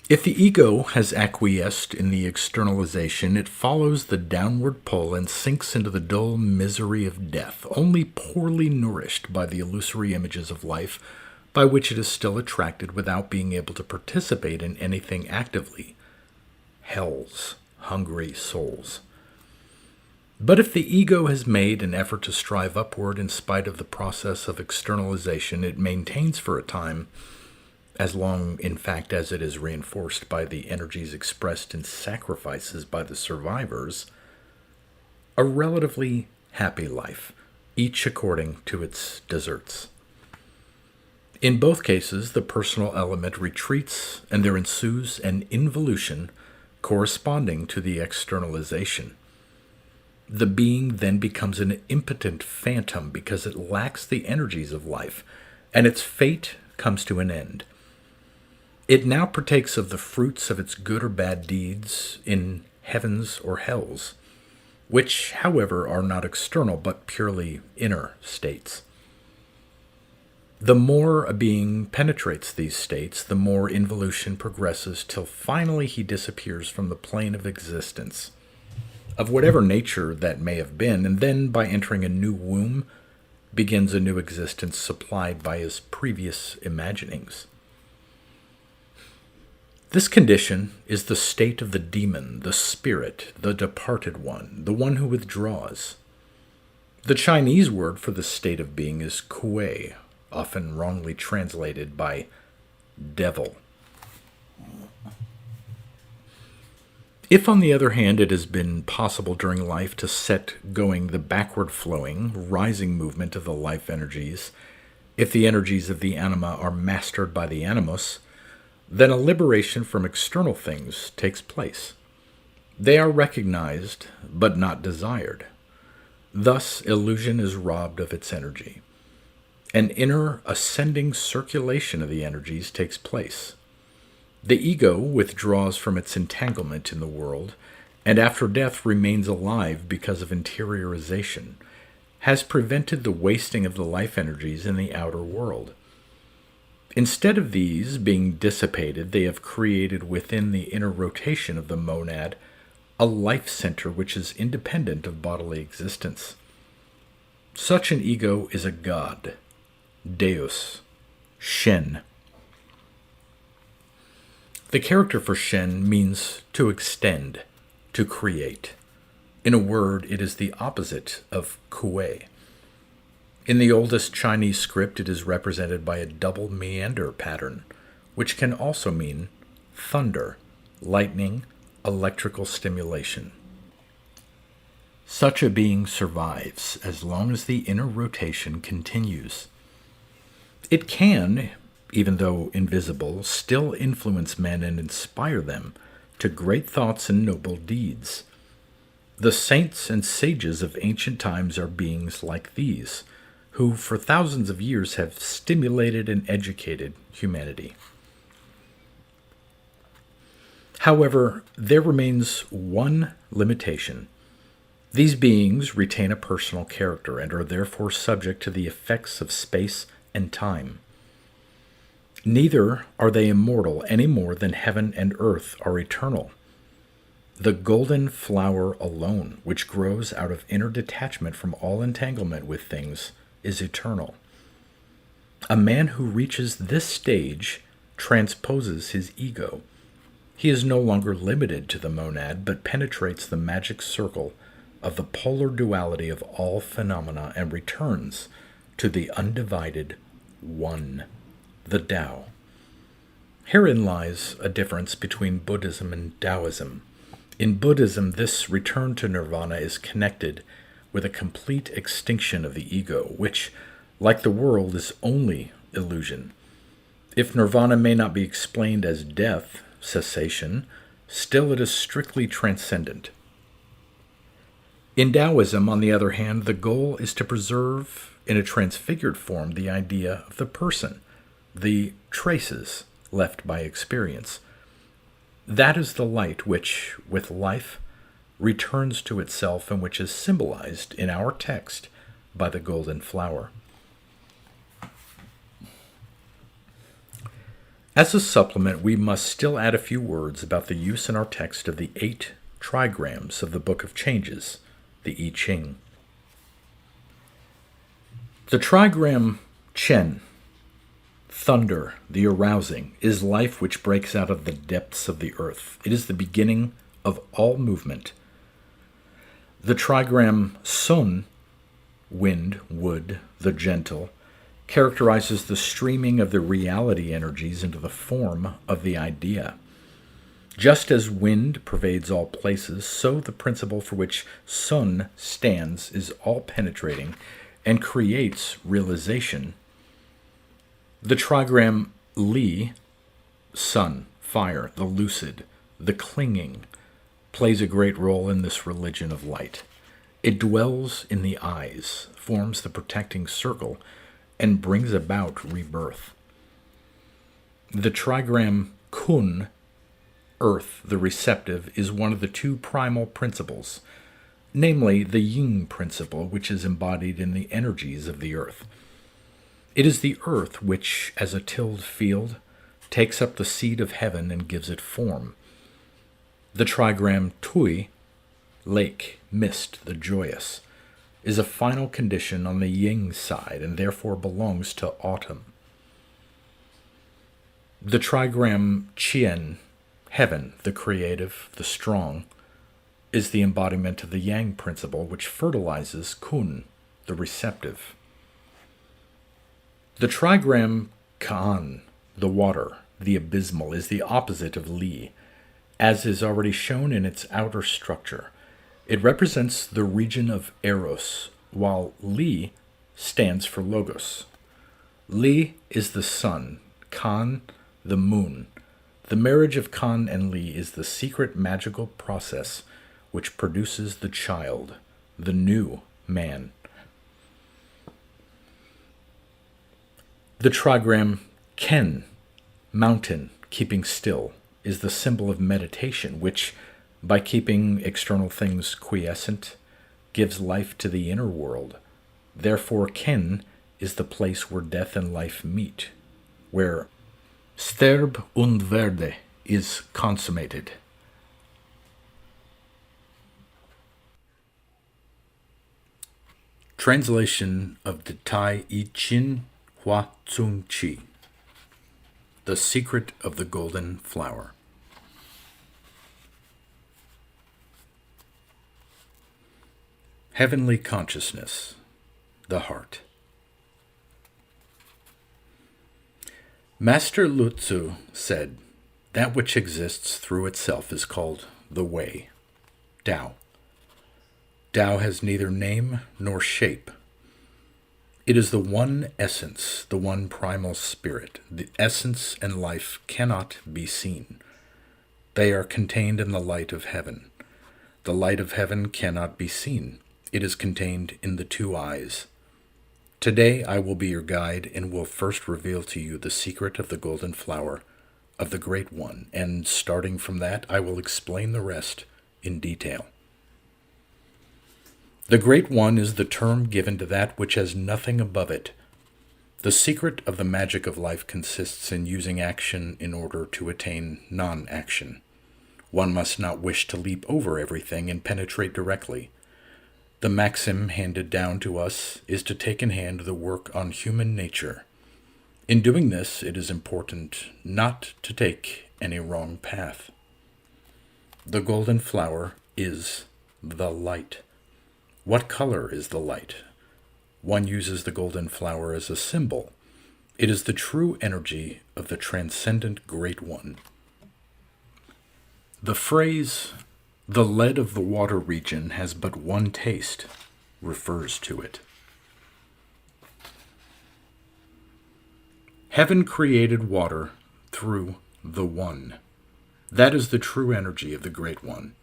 If the ego has acquiesced in the externalization, it follows the downward pull and sinks into the dull misery of death, only poorly nourished by the illusory images of life by which it is still attracted without being able to participate in anything actively. Hells, hungry souls. But if the ego has made an effort to strive upward in spite of the process of externalization, it maintains for a time, as long, in fact, as it is reinforced by the energies expressed in sacrifices by the survivors, a relatively happy life, each according to its deserts. In both cases, the personal element retreats, and there ensues an involution corresponding to the externalization. The being then becomes an impotent phantom because it lacks the energies of life, and its fate comes to an end. It now partakes of the fruits of its good or bad deeds in heavens or hells, which, however, are not external but purely inner states. The more a being penetrates these states, the more involution progresses till finally he disappears from the plane of existence, of whatever nature that may have been, and then, by entering a new womb, begins a new existence supplied by his previous imaginings. This condition is the state of the demon, the spirit, the departed one, the one who withdraws. The Chinese word for this state of being is kuei, often wrongly translated by devil. If, on the other hand, it has been possible during life to set going the backward-flowing, rising movement of the life energies, if the energies of the anima are mastered by the animus, then a liberation from external things takes place. They are recognized, but not desired. Thus, illusion is robbed of its energy. An inner ascending circulation of the energies takes place. The ego withdraws from its entanglement in the world, and after death remains alive because of interiorization, has prevented the wasting of the life energies in the outer world. Instead of these being dissipated, they have created within the inner rotation of the monad a life center which is independent of bodily existence. Such an ego is a god, Deus, Shen. The character for Shen means to extend, to create. In a word, it is the opposite of Kuei. In the oldest Chinese script, it is represented by a double meander pattern, which can also mean thunder, lightning, electrical stimulation. Such a being survives as long as the inner rotation continues. It can, even though invisible, still influence men and inspire them to great thoughts and noble deeds. The saints and sages of ancient times are beings like these, who for thousands of years have stimulated and educated humanity. However, there remains one limitation. These beings retain a personal character and are therefore subject to the effects of space and time. Neither are they immortal any more than heaven and earth are eternal. The golden flower alone, which grows out of inner detachment from all entanglement with things, is eternal. A man who reaches this stage transposes his ego. He is no longer limited to the monad, but penetrates the magic circle of the polar duality of all phenomena and returns to the undivided One, the Tao. Herein lies a difference between Buddhism and Taoism. In Buddhism, this return to nirvana is connected with a complete extinction of the ego, which, like the world, is only illusion. If nirvana may not be explained as death, cessation, still it is strictly transcendent. In Taoism, on the other hand, the goal is to preserve in a transfigured form the idea of the person, the traces left by experience. That is the light which, with life, returns to itself and which is symbolized in our text by the golden flower. As a supplement, we must still add a few words about the use in our text of the 8 trigrams of the Book of Changes, the I Ching. The trigram Chen, thunder, the arousing, is life which breaks out of the depths of the earth. It is the beginning of all movement. The trigram Sun, wind, wood, the gentle, characterizes the streaming of the reality energies into the form of the idea. Just as wind pervades all places, so the principle for which Sun stands is all-penetrating and creates realization. The trigram Li, sun, fire, the lucid, the clinging, plays a great role in this religion of light. It dwells in the eyes, forms the protecting circle, and brings about rebirth. The trigram Kun, earth, the receptive, is one of the 2 primal principles, namely the yin principle, which is embodied in the energies of the earth. It is the earth which, as a tilled field, takes up the seed of heaven and gives it form. The trigram Tui, lake, mist, the joyous, is a final condition on the yin side and therefore belongs to autumn. The trigram Qian, heaven, the creative, the strong, is the embodiment of the yang principle which fertilizes Kun, the receptive. The trigram Kaan, the water, the abysmal, is the opposite of Li, as is already shown in its outer structure. It represents the region of Eros, while Li stands for Logos. Li is the sun, Kan the moon. The marriage of Kan and Li is the secret magical process which produces the child, the new man. The trigram Ken, mountain, keeping still, is the symbol of meditation, which, by keeping external things quiescent, gives life to the inner world. Therefore, Ken is the place where death and life meet, where sterb und werde is consummated. Translation of the Tai I Ching Hua Tsung Chi, The Secret of the Golden Flower. Heavenly consciousness, the heart. Master Lu Tzu said, "That which exists through itself is called the Way, Tao. Tao has neither name nor shape. It is the one essence, the one primal spirit. The essence and life cannot be seen. They are contained in the light of heaven. The light of heaven cannot be seen. It is contained in the two eyes. Today I will be your guide and will first reveal to you the secret of the golden flower of the Great One, and starting from that I will explain the rest in detail." The Great One is the term given to that which has nothing above it. The secret of the magic of life consists in using action in order to attain non-action. One must not wish to leap over everything and penetrate directly. The maxim handed down to us is to take in hand the work on human nature. In doing this, it is important not to take any wrong path. The golden flower is the light. What color is the light? One uses the golden flower as a symbol. It is the true energy of the transcendent Great One. The phrase, "the lead of the water region has but one taste," refers to it. Heaven created water through the One. That is the true energy of the Great One.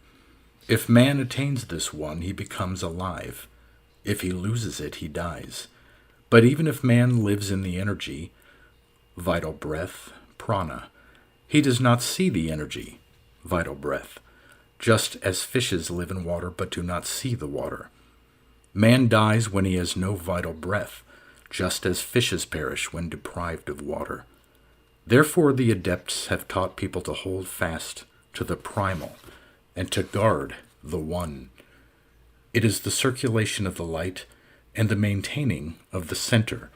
If man attains this one, he becomes alive. If he loses it, he dies. But even if man lives in the energy, vital breath, prana, he does not see the energy, vital breath, just as fishes live in water but do not see the water. Man dies when he has no vital breath, just as fishes perish when deprived of water. Therefore the adepts have taught people to hold fast to the primal and to guard the One. It is the circulation of the light and the maintaining of the center.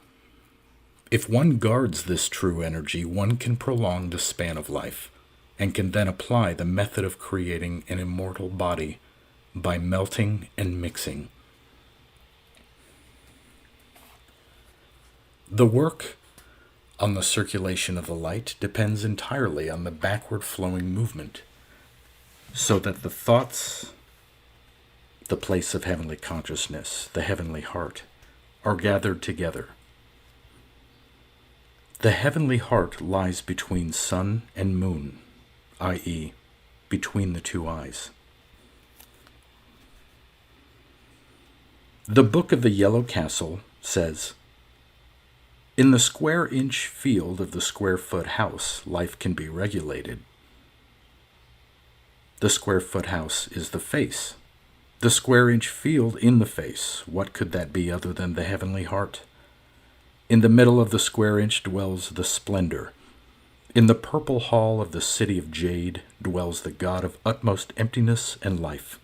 If one guards this true energy, one can prolong the span of life and can then apply the method of creating an immortal body by melting and mixing. The work on the circulation of the light depends entirely on the backward flowing movement, so that the thoughts, the place of heavenly consciousness, the heavenly heart, are gathered together. The heavenly heart lies between sun and moon, i.e., between the two eyes. The Book of the Yellow Castle says, "In the square-inch field of the square-foot house, life can be regulated. The square-foot house is the face. The square-inch field in the face, what could that be other than the heavenly heart? In the middle of the square-inch dwells the splendor. In the purple hall of the city of jade dwells the God of utmost emptiness and life."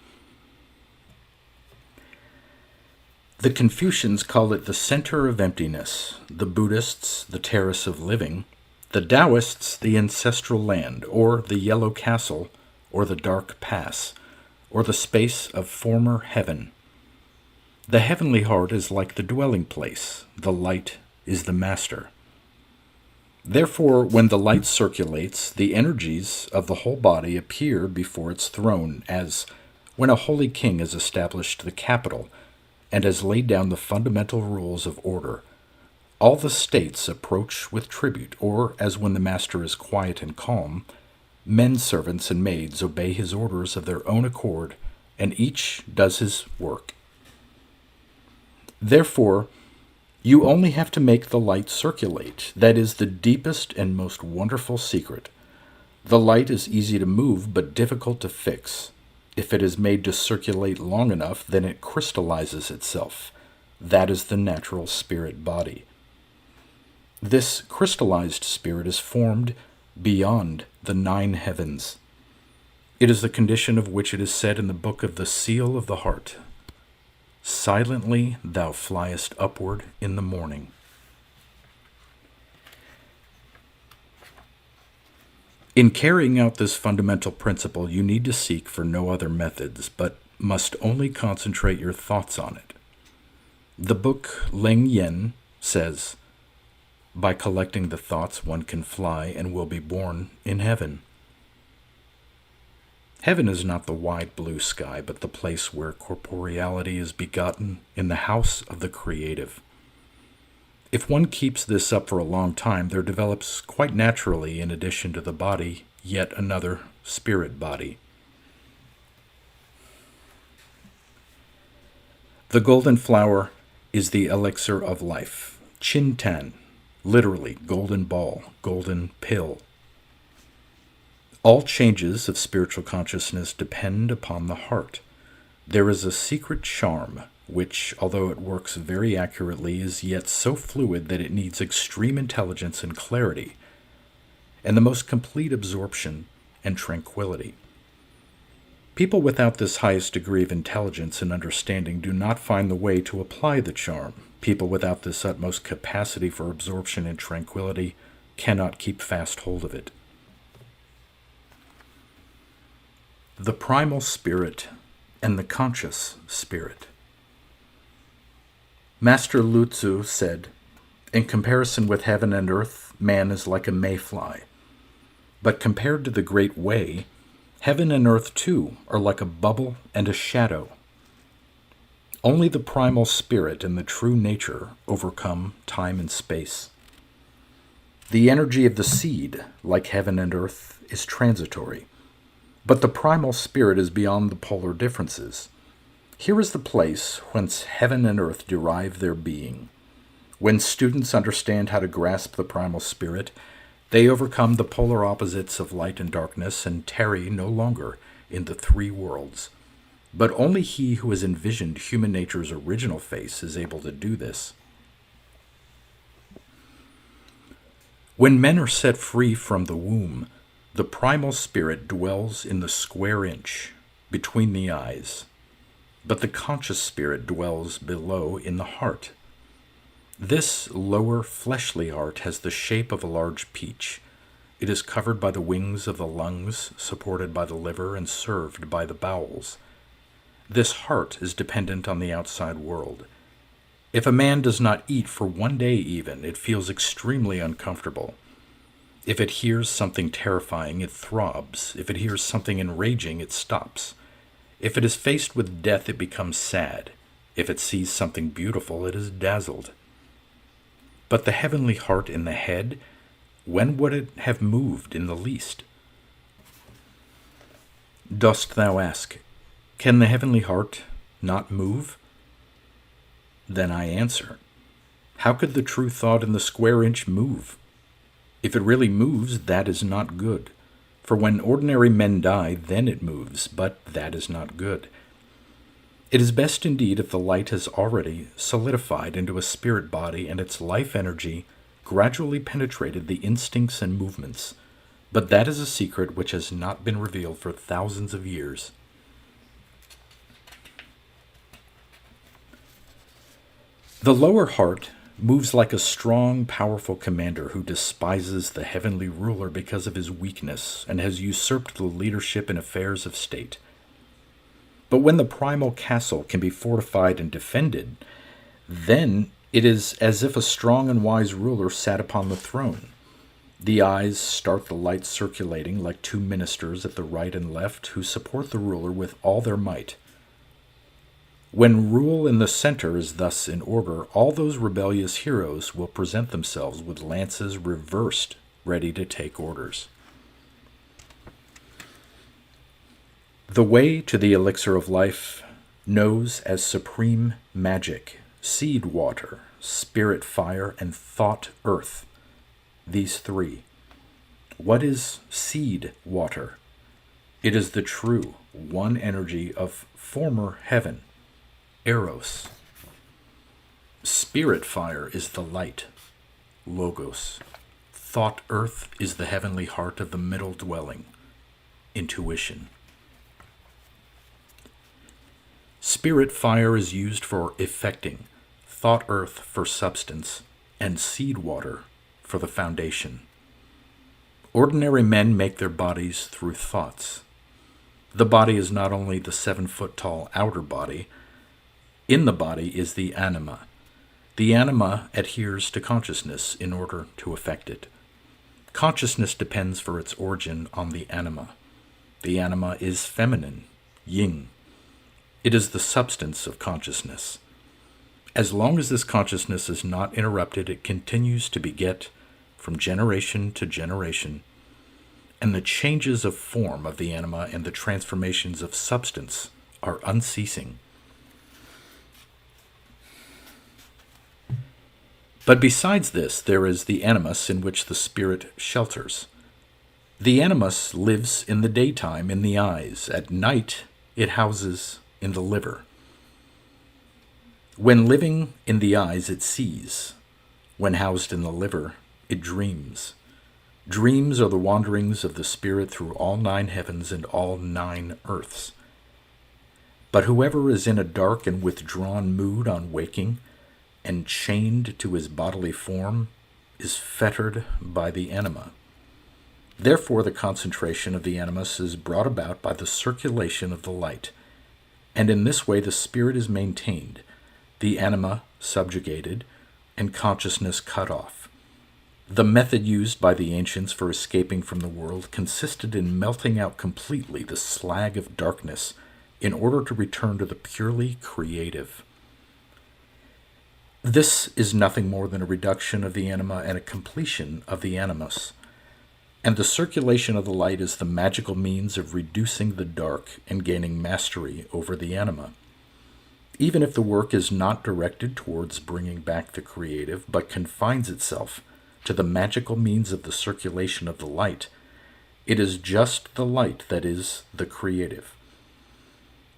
The Confucians call it the center of emptiness, the Buddhists the terrace of living, the Taoists the ancestral land, or the yellow castle, or the dark pass, or the space of former heaven. The heavenly heart is like the dwelling place, the light is the master. Therefore, when the light circulates, the energies of the whole body appear before its throne, as when a holy king has established the capital and has laid down the fundamental rules of order. All the states approach with tribute, or as when the master is quiet and calm, men servants and maids obey his orders of their own accord, and each does his work. Therefore, you only have to make the light circulate. That is the deepest and most wonderful secret. The light is easy to move, but difficult to fix. If it is made to circulate long enough, then it crystallizes itself. That is the natural spirit body. This crystallized spirit is formed beyond the 9 heavens. It is the condition of which it is said in the book of the Seal of the Heart, "Silently thou fliest upward in the morning." In carrying out this fundamental principle, you need to seek for no other methods, but must only concentrate your thoughts on it. The book Leng Yen says, By collecting the thoughts, one can fly and will be born in heaven. Heaven is not the wide blue sky, but the place where corporeality is begotten in the house of the creative. If one keeps this up for a long time, there develops quite naturally, in addition to the body, yet another spirit body. The golden flower is the elixir of life. Chin Tan, literally golden ball, golden pill. All changes of spiritual consciousness depend upon the heart. There is a secret charm, which, although it works very accurately, is yet so fluid that it needs extreme intelligence and clarity, and the most complete absorption and tranquility. People without this highest degree of intelligence and understanding do not find the way to apply the charm. People without this utmost capacity for absorption and tranquility cannot keep fast hold of it. The primal spirit and the conscious spirit. Master Lu Tzu said, "In comparison with heaven and earth, man is like a mayfly. But compared to the great way, heaven and earth too are like a bubble and a shadow. Only the primal spirit and the true nature overcome time and space. The energy of the seed, like heaven and earth, is transitory. But the primal spirit is beyond the polar differences. Here is the place whence heaven and earth derive their being. When students understand how to grasp the primal spirit, they overcome the polar opposites of light and darkness and tarry no longer in the three worlds. But only he who has envisioned human nature's original face is able to do this. When men are set free from the womb, the primal spirit dwells in the square inch between the eyes, but the conscious spirit dwells below in the heart. This lower fleshly heart has the shape of a large peach. It is covered by the wings of the lungs, supported by the liver, and served by the bowels. This heart is dependent on the outside world. If a man does not eat for one day even, it feels extremely uncomfortable. If it hears something terrifying, it throbs. If it hears something enraging, it stops. If it is faced with death, it becomes sad. If it sees something beautiful, it is dazzled. But the heavenly heart in the head, when would it have moved in the least? Dost thou ask, can the heavenly heart not move? Then I answer, how could the true thought in the square inch move? If it really moves, that is not good. For when ordinary men die, then it moves, but that is not good. It is best indeed if the light has already solidified into a spirit body and its life energy gradually penetrated the instincts and movements. But that is a secret which has not been revealed for thousands of years. The lower heart moves like a strong, powerful commander who despises the heavenly ruler because of his weakness and has usurped the leadership in affairs of state. But when the primal castle can be fortified and defended, then it is as if a strong and wise ruler sat upon the throne. The eyes start the light circulating like two ministers at the right and left who support the ruler with all their might. When rule in the center is thus in order, all those rebellious heroes will present themselves with lances reversed, ready to take orders. The way to the elixir of life knows as supreme magic, seed water, spirit fire, and thought earth. These three. What is seed water? It is the true one energy of former heaven, Eros. Spirit fire is the light, Logos. Thought earth is the heavenly heart of the middle dwelling, intuition. Spirit fire is used for effecting, thought earth for substance, and seed water for the foundation. Ordinary men make their bodies through thoughts. The body is not only the 7-foot tall outer body. In the body is the anima. The anima adheres to consciousness in order to affect it. Consciousness depends for its origin on the anima. The anima is feminine, yin. It is the substance of consciousness. As long as this consciousness is not interrupted, it continues to beget from generation to generation, and the changes of form of the anima and the transformations of substance are unceasing. But besides this, there is the animus in which the spirit shelters. The animus lives in the daytime in the eyes. At night, it houses in the liver. When living in the eyes, it sees. When housed in the liver, it dreams. Dreams are the wanderings of the spirit through all 9 heavens and all 9 earths. But whoever is in a dark and withdrawn mood on waking, and chained to his bodily form, is fettered by the anima. Therefore, the concentration of the animus is brought about by the circulation of the light, and in this way the spirit is maintained, the anima subjugated, and consciousness cut off. The method used by the ancients for escaping from the world consisted in melting out completely the slag of darkness in order to return to the purely creative. This is nothing more than a reduction of the anima and a completion of the animus. And the circulation of the light is the magical means of reducing the dark and gaining mastery over the anima. Even if the work is not directed towards bringing back the creative, but confines itself to the magical means of the circulation of the light, it is just the light that is the creative.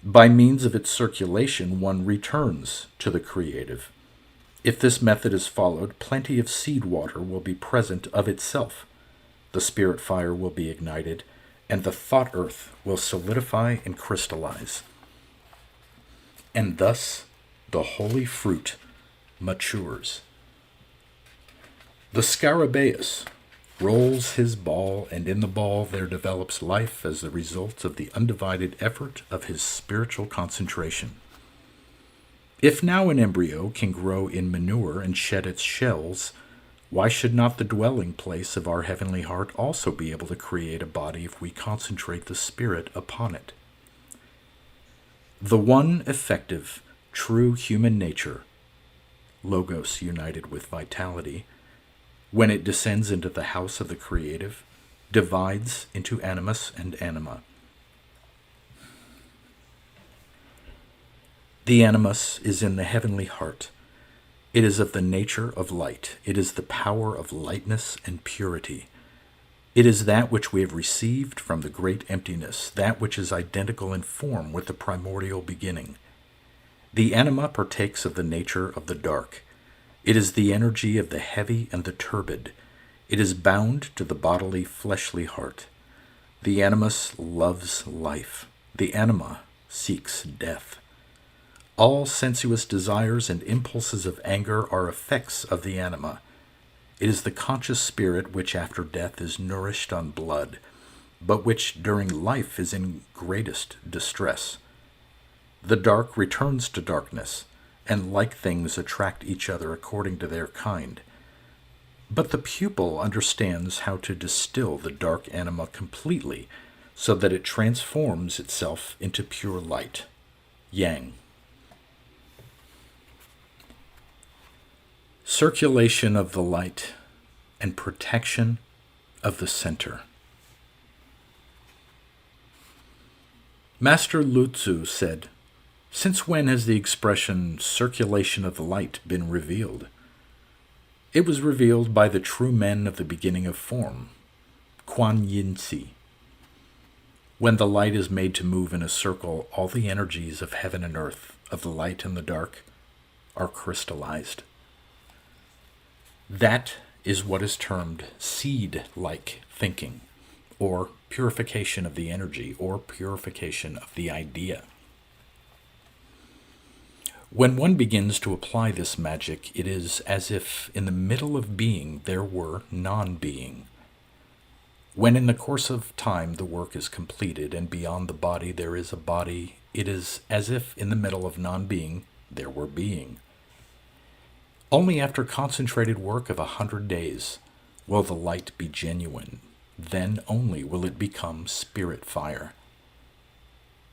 By means of its circulation, one returns to the creative. If this method is followed, plenty of seed water will be present of itself. The spirit fire will be ignited, and the thought earth will solidify and crystallize. And thus the holy fruit matures. The scarabaeus rolls his ball, and in the ball there develops life as the result of the undivided effort of his spiritual concentration. If now an embryo can grow in manure and shed its shells, why should not the dwelling place of our heavenly heart also be able to create a body if we concentrate the spirit upon it? The one effective, true human nature, logos united with vitality, when it descends into the house of the creative, divides into animus and anima. The animus is in the heavenly heart. It is of the nature of light. It is the power of lightness and purity. It is that which we have received from the great emptiness, that which is identical in form with the primordial beginning. The anima partakes of the nature of the dark. It is the energy of the heavy and the turbid. It is bound to the bodily, fleshly heart. The animus loves life. The anima seeks death. All sensuous desires and impulses of anger are effects of the anima. It is the conscious spirit which after death is nourished on blood, but which during life is in greatest distress. The dark returns to darkness, and like things attract each other according to their kind. But the pupil understands how to distill the dark anima completely, so that it transforms itself into pure light, yang. Circulation of the light and protection of the center. Master Lu Tzu said, "Since when has the expression circulation of the light been revealed? It was revealed by the true men of the beginning of form, Kuan Yin Si. When the light is made to move in a circle, all the energies of heaven and earth, of the light and the dark, are crystallized. That is what is termed seed-like thinking, or purification of the energy, or purification of the idea. When one begins to apply this magic, it is as if in the middle of being there were non-being. When in the course of time the work is completed and beyond the body there is a body, it is as if in the middle of non-being there were being. Only after concentrated work of 100 days will the light be genuine. Then only will it become spirit fire.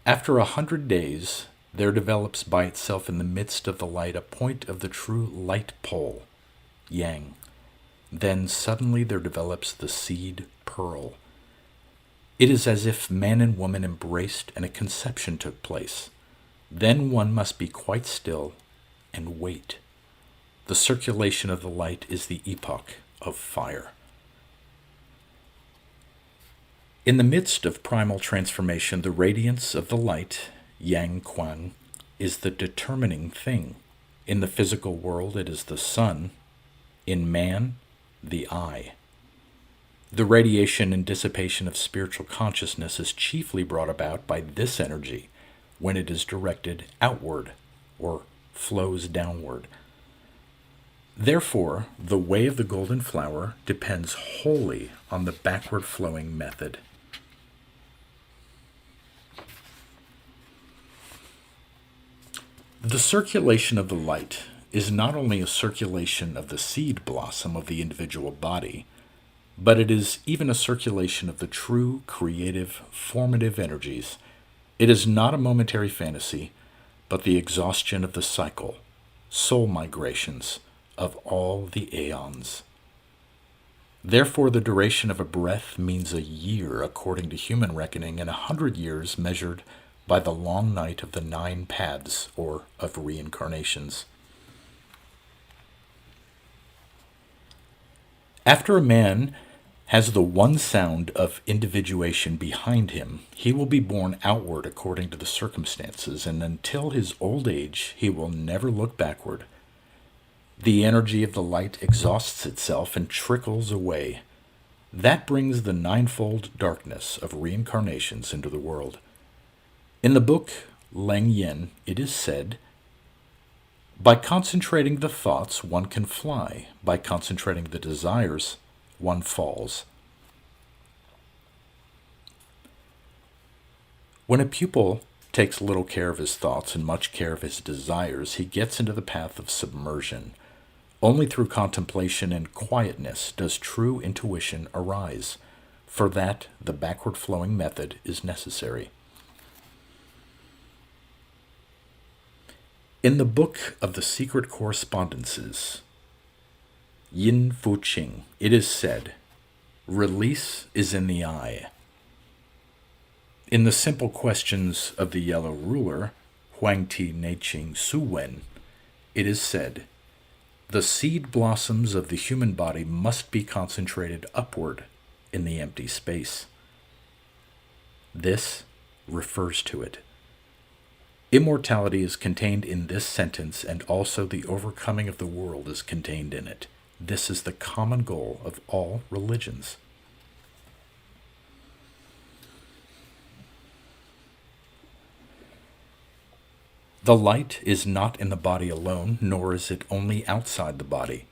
After 100 days, there develops by itself in the midst of the light a point of the true light pole, yang. Then suddenly there develops the seed pearl. It is as if man and woman embraced and a conception took place. Then one must be quite still and wait. The circulation of the light is the epoch of fire. In the midst of primal transformation, the radiance of the light, yang quang, is the determining thing. In the physical world, it is the sun. In man, the eye. The radiation and dissipation of spiritual consciousness is chiefly brought about by this energy when it is directed outward or flows downward. Therefore, the way of the golden flower depends wholly on the backward flowing method. The circulation of the light is not only a circulation of the seed blossom of the individual body, but it is even a circulation of the true, creative, formative energies. It is not a momentary fantasy, but the exhaustion of the cycle, soul migrations of all the aeons. Therefore, the duration of a breath means a year according to human reckoning, and 100 years measured by the long night of the 9 paths, or of reincarnations. After a man has the one sound of individuation behind him, he will be born outward according to the circumstances, and until his old age he will never look backward. The energy of the light exhausts itself and trickles away. That brings the ninefold darkness of reincarnations into the world. In the book Lang Yin, it is said, by concentrating the thoughts, one can fly. By concentrating the desires, one falls. When a pupil takes little care of his thoughts and much care of his desires, he gets into the path of submersion. Only through contemplation and quietness does true intuition arise. For that, the backward flowing method is necessary. In the Book of the Secret Correspondences, Yin Fu Qing, it is said, release is in the eye. In the Simple Questions of the Yellow Ruler, Huang Ti Neiqing Su Wen, it is said, the seed blossoms of the human body must be concentrated upward in the empty space. This refers to it. Immortality is contained in this sentence, and also the overcoming of the world is contained in it. This is the common goal of all religions. The light is not in the body alone, nor is it only outside the body.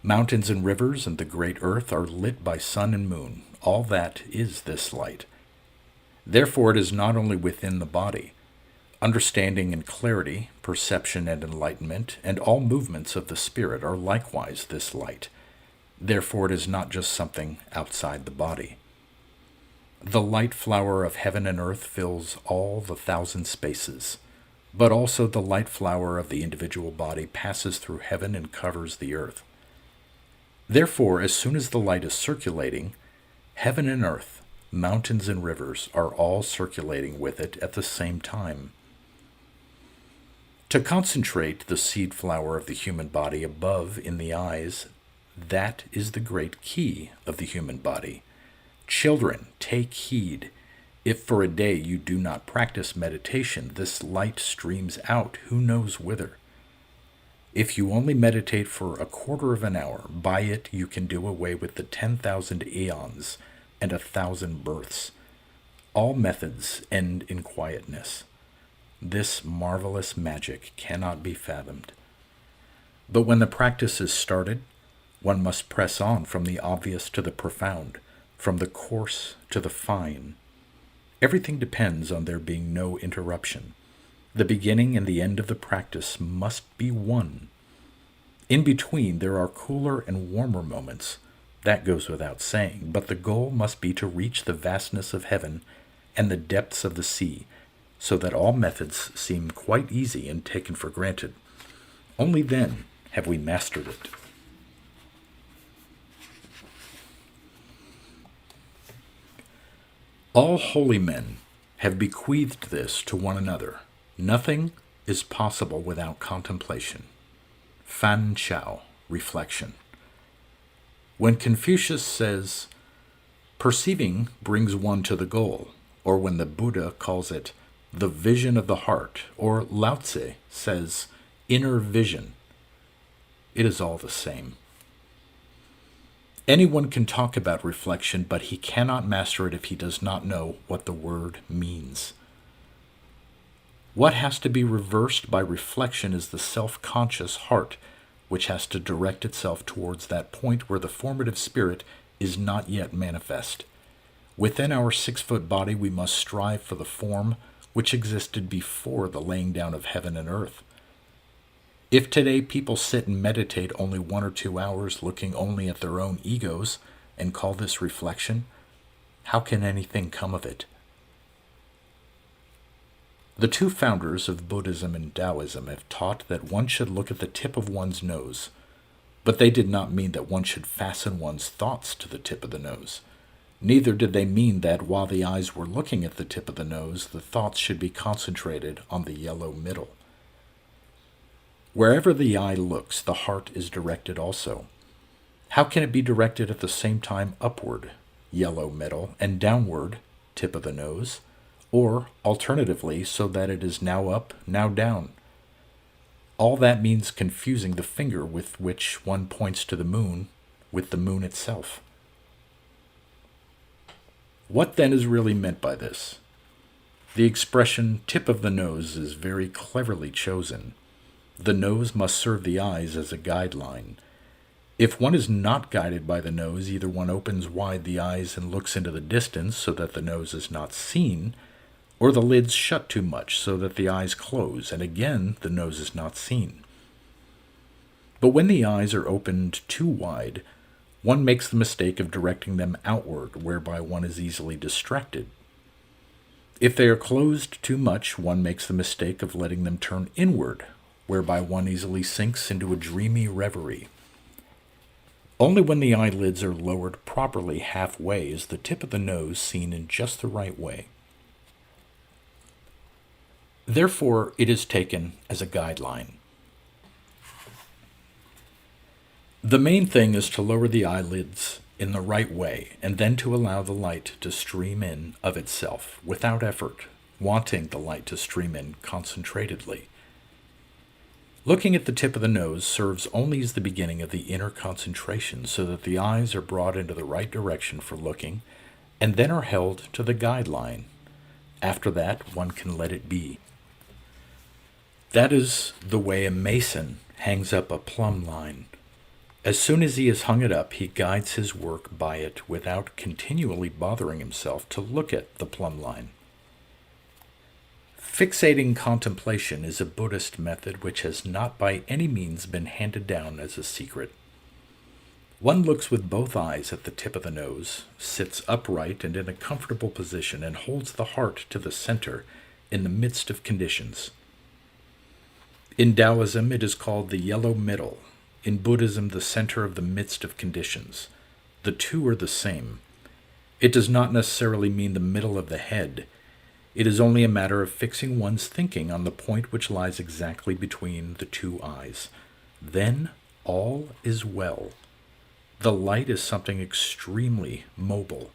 Mountains and rivers and the great earth are lit by sun and moon. All that is this light. Therefore, it is not only within the body. Understanding and clarity, perception and enlightenment, and all movements of the spirit are likewise this light. Therefore, it is not just something outside the body. The light flower of heaven and earth fills all the 1,000 spaces, but also the light flower of the individual body passes through heaven and covers the earth. Therefore, as soon as the light is circulating, heaven and earth, mountains and rivers are all circulating with it at the same time. To concentrate the seed flower of the human body above in the eyes, that is the great key of the human body. Children, take heed. If for a day you do not practice meditation, this light streams out who knows whither. If you only meditate for a quarter of an hour, by it you can do away with the 10,000 aeons and 1,000 births. All methods end in quietness. This marvelous magic cannot be fathomed. But when the practice is started, one must press on from the obvious to the profound, from the coarse to the fine. Everything depends on there being no interruption. The beginning and the end of the practice must be one. In between, there are cooler and warmer moments. That goes without saying, but the goal must be to reach the vastness of heaven and the depths of the sea, so that all methods seem quite easy and taken for granted. Only then have we mastered it. All holy men have bequeathed this to one another. Nothing is possible without contemplation. Fan Chao, reflection. When Confucius says, perceiving brings one to the goal, or when the Buddha calls it the vision of the heart, or Lao Tse says inner vision, it is all the same. Anyone can talk about reflection, but he cannot master it if he does not know what the word means. What has to be reversed by reflection is the self-conscious heart, which has to direct itself towards that point where the formative spirit is not yet manifest. Within our 6-foot body, we must strive for the form which existed before the laying down of heaven and earth. If today people sit and meditate only 1 or 2 hours looking only at their own egos and call this reflection, how can anything come of it? The two founders of Buddhism and Taoism have taught that one should look at the tip of one's nose, but they did not mean that one should fasten one's thoughts to the tip of the nose. Neither did they mean that while the eyes were looking at the tip of the nose, the thoughts should be concentrated on the yellow middle. Wherever the eye looks, the heart is directed also. How can it be directed at the same time upward, yellow middle, and downward, tip of the nose, or alternatively so that it is now up, now down? All that means confusing the finger with which one points to the moon with the moon itself. What then is really meant by this? The expression tip of the nose is very cleverly chosen. The nose must serve the eyes as a guideline. If one is not guided by the nose, either one opens wide the eyes and looks into the distance so that the nose is not seen, or the lids shut too much so that the eyes close, and again the nose is not seen. But when the eyes are opened too wide, one makes the mistake of directing them outward, whereby one is easily distracted. If they are closed too much, one makes the mistake of letting them turn inward, whereby one easily sinks into a dreamy reverie. Only when the eyelids are lowered properly halfway is the tip of the nose seen in just the right way. Therefore, it is taken as a guideline. The main thing is to lower the eyelids in the right way, and then to allow the light to stream in of itself, without effort, wanting the light to stream in concentratedly. Looking at the tip of the nose serves only as the beginning of the inner concentration, so that the eyes are brought into the right direction for looking, and then are held to the guideline. After that, one can let it be. That is the way a mason hangs up a plumb line. As soon as he has hung it up, he guides his work by it without continually bothering himself to look at the plumb line. Fixating contemplation is a Buddhist method which has not by any means been handed down as a secret. One looks with both eyes at the tip of the nose, sits upright and in a comfortable position, and holds the heart to the center in the midst of conditions. In Taoism, it is called the yellow middle. In Buddhism, the center of the midst of conditions. The two are the same. It does not necessarily mean the middle of the head. It is only a matter of fixing one's thinking on the point which lies exactly between the two eyes. Then all is well. The light is something extremely mobile.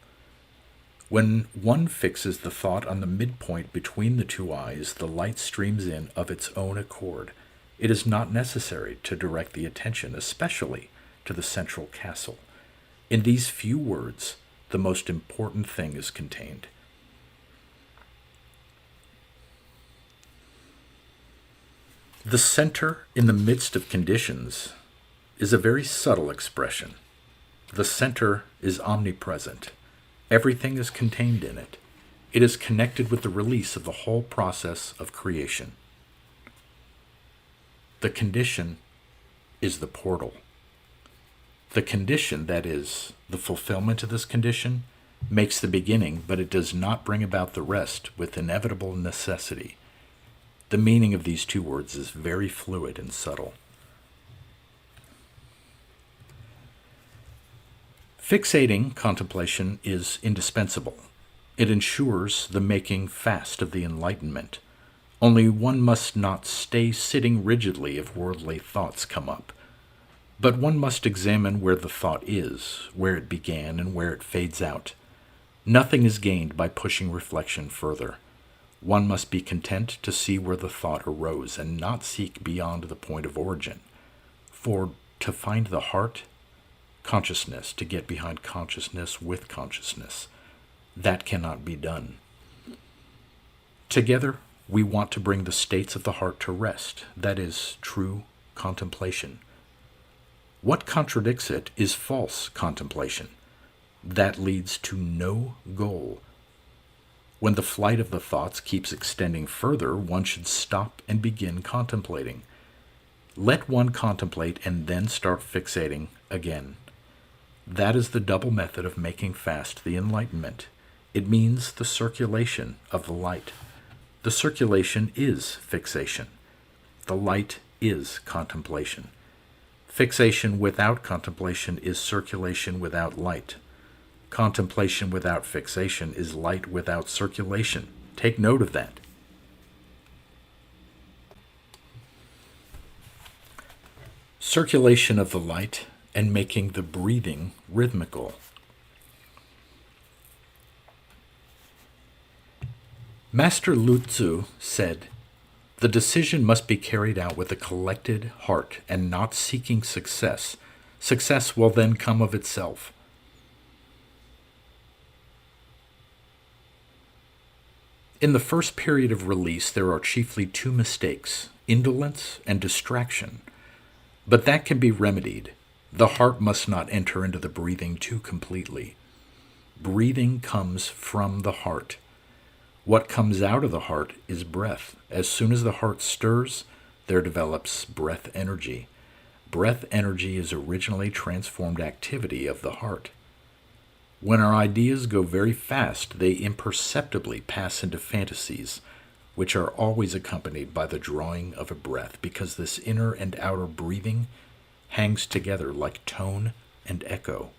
When one fixes the thought on the midpoint between the two eyes, the light streams in of its own accord. It is not necessary to direct the attention, especially to the central castle. In these few words, the most important thing is contained. The center in the midst of conditions is a very subtle expression. The center is omnipresent. Everything is contained in it. It is connected with the release of the whole process of creation. The condition is the portal. The condition, that is, the fulfillment of this condition, makes the beginning, but it does not bring about the rest with inevitable necessity. The meaning of these two words is very fluid and subtle. Fixating contemplation is indispensable. It ensures the making fast of the enlightenment. Only one must not stay sitting rigidly if worldly thoughts come up. But one must examine where the thought is, where it began, and where it fades out. Nothing is gained by pushing reflection further. One must be content to see where the thought arose and not seek beyond the point of origin. For to find the heart, consciousness, to get behind consciousness with consciousness, that cannot be done. Together, we want to bring the states of the heart to rest, that is, true contemplation. What contradicts it is false contemplation. That leads to no goal. When the flight of the thoughts keeps extending further, one should stop and begin contemplating. Let one contemplate and then start fixating again. That is the double method of making fast the enlightenment. It means the circulation of the light. The circulation is fixation. The light is contemplation. Fixation without contemplation is circulation without light. Contemplation without fixation is light without circulation. Take note of that. Circulation of the light and making the breathing rhythmical. Master Lu Tzu said, "The decision must be carried out with a collected heart and not seeking success. Success will then come of itself." In the first period of release, there are chiefly two mistakes, indolence and distraction. But that can be remedied. The heart must not enter into the breathing too completely. Breathing comes from the heart. What comes out of the heart is breath. As soon as the heart stirs, there develops breath energy. Breath energy is originally transformed activity of the heart. When our ideas go very fast, they imperceptibly pass into fantasies, which are always accompanied by the drawing of a breath, because this inner and outer breathing hangs together like tone and echo.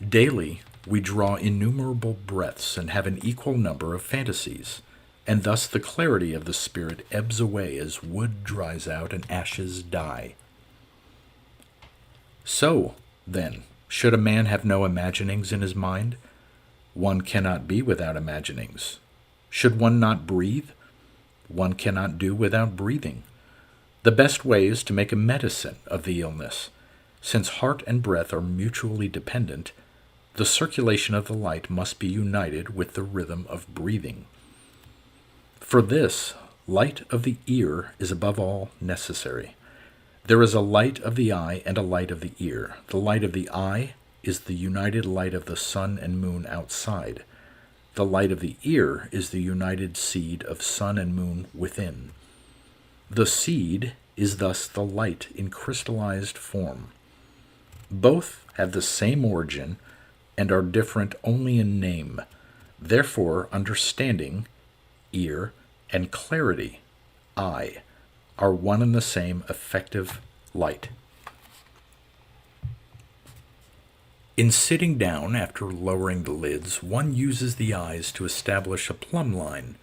Daily, we draw innumerable breaths and have an equal number of fantasies, and thus the clarity of the spirit ebbs away as wood dries out and ashes die. So, then, should a man have no imaginings in his mind? One cannot be without imaginings. Should one not breathe? One cannot do without breathing. The best way is to make a medicine of the illness. Since heart and breath are mutually dependent, the circulation of the light must be united with the rhythm of breathing. For this, light of the ear is above all necessary. There is a light of the eye and a light of the ear. The light of the eye is the united light of the sun and moon outside. The light of the ear is the united seed of sun and moon within. The seed is thus the light in crystallized form. Both have the same origin and are different only in name. Therefore, understanding, ear, and clarity, eye, are one and the same effective light. In sitting down after lowering the lids, one uses the eyes to establish a plumb line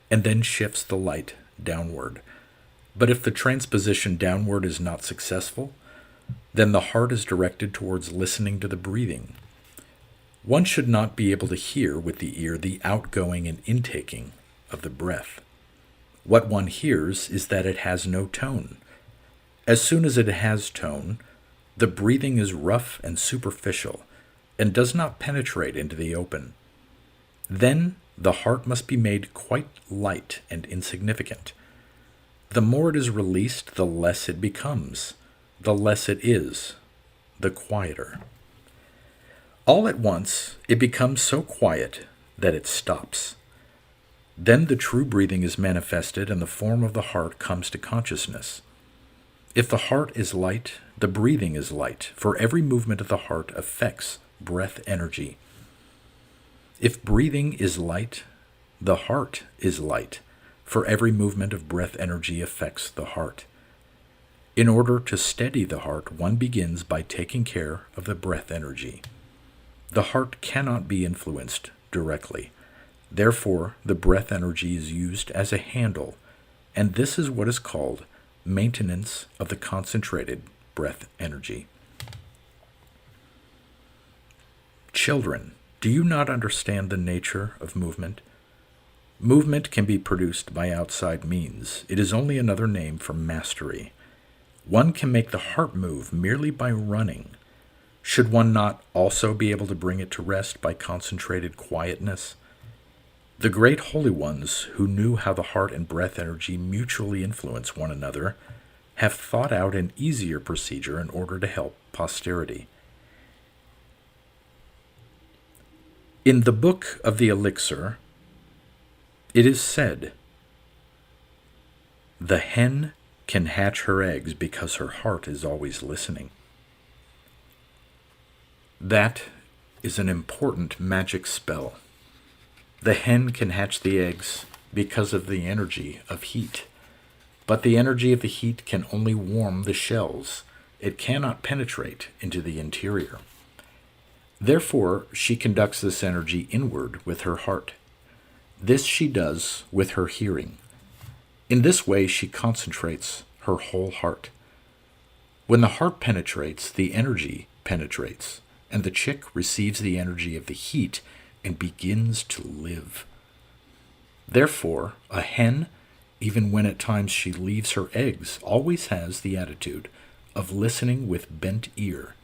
and then shifts the light downward. But if the transposition downward is not successful, then the heart is directed towards listening to the breathing. One should not be able to hear with the ear the outgoing and intaking of the breath. What one hears is that it has no tone. As soon as it has tone, the breathing is rough and superficial and does not penetrate into the open. Then the heart must be made quite light and insignificant. The more it is released, the less it becomes. The less it is, the quieter. All at once, it becomes so quiet that it stops. Then the true breathing is manifested and the form of the heart comes to consciousness. If the heart is light, the breathing is light, for every movement of the heart affects breath energy. If breathing is light, the heart is light, for every movement of breath energy affects the heart. In order to steady the heart, one begins by taking care of the breath energy. The heart cannot be influenced directly. Therefore, the breath energy is used as a handle, and this is what is called maintenance of the concentrated breath energy. Children, do you not understand the nature of movement? Movement can be produced by outside means. It is only another name for mastery. One can make the heart move merely by running. Should one not also be able to bring it to rest by concentrated quietness? The great holy ones who knew how the heart and breath energy mutually influence one another have thought out an easier procedure in order to help posterity. In the book of the Elixir, it is said, "The hen can hatch her eggs because her heart is always listening." That is an important magic spell. The hen can hatch the eggs because of the energy of heat. But the energy of the heat can only warm the shells. It cannot penetrate into the interior. Therefore, she conducts this energy inward with her heart. This she does with her hearing. In this way, she concentrates her whole heart. When the heart penetrates, the energy penetrates, and the chick receives the energy of the heat and begins to live. Therefore, a hen, even when at times she leaves her eggs, always has the attitude of listening with bent ear.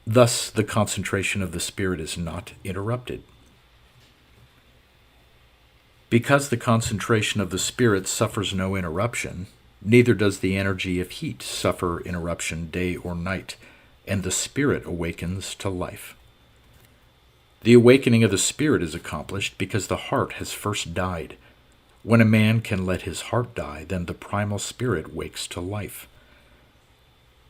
Thus, the concentration of the spirit is not interrupted. Because the concentration of the spirit suffers no interruption, neither does the energy of heat suffer interruption day or night, and the spirit awakens to life. The awakening of the spirit is accomplished because the heart has first died. When a man can let his heart die, then the primal spirit wakes to life.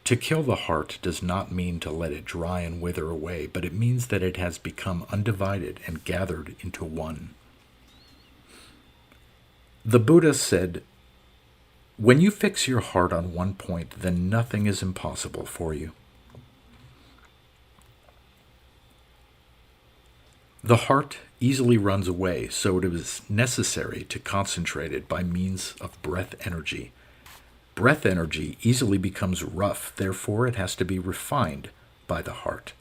To kill the heart does not mean to let it dry and wither away, but it means that it has become undivided and gathered into one. The Buddha said, "When you fix your heart on one point, then nothing is impossible for you." The heart easily runs away, so it is necessary to concentrate it by means of breath energy. Breath energy easily becomes rough, therefore it has to be refined by the heart.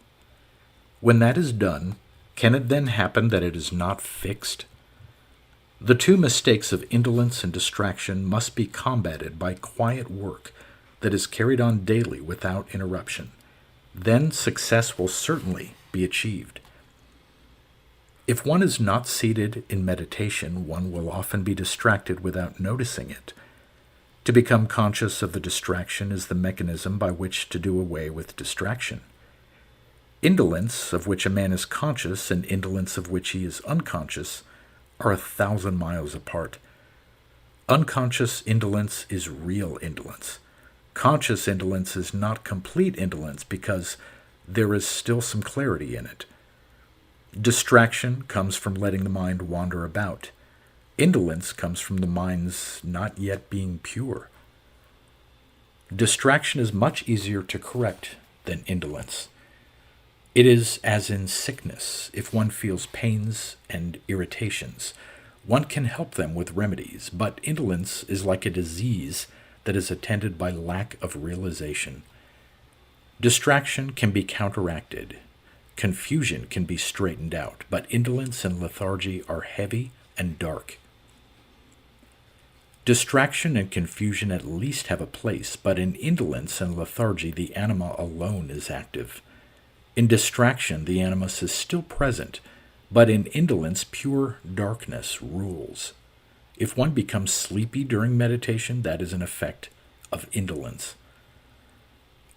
When that is done, can it then happen that it is not fixed? The two mistakes of indolence and distraction must be combated by quiet work that is carried on daily without interruption. Then success will certainly be achieved. If one is not seated in meditation, one will often be distracted without noticing it. To become conscious of the distraction is the mechanism by which to do away with distraction. Indolence, of which a man is conscious, and indolence of which he is unconscious, are 1,000 miles apart. Unconscious indolence is real indolence. Conscious indolence is not complete indolence because there is still some clarity in it. Distraction comes from letting the mind wander about. Indolence comes from the mind's not yet being pure. Distraction is much easier to correct than indolence. It is as in sickness. If one feels pains and irritations, one can help them with remedies, but indolence is like a disease that is attended by lack of realization. Distraction can be counteracted. Confusion can be straightened out, but indolence and lethargy are heavy and dark. Distraction and confusion at least have a place, but in indolence and lethargy the anima alone is active. In distraction the animus is still present, but in indolence pure darkness rules. If one becomes sleepy during meditation, that is an effect of indolence.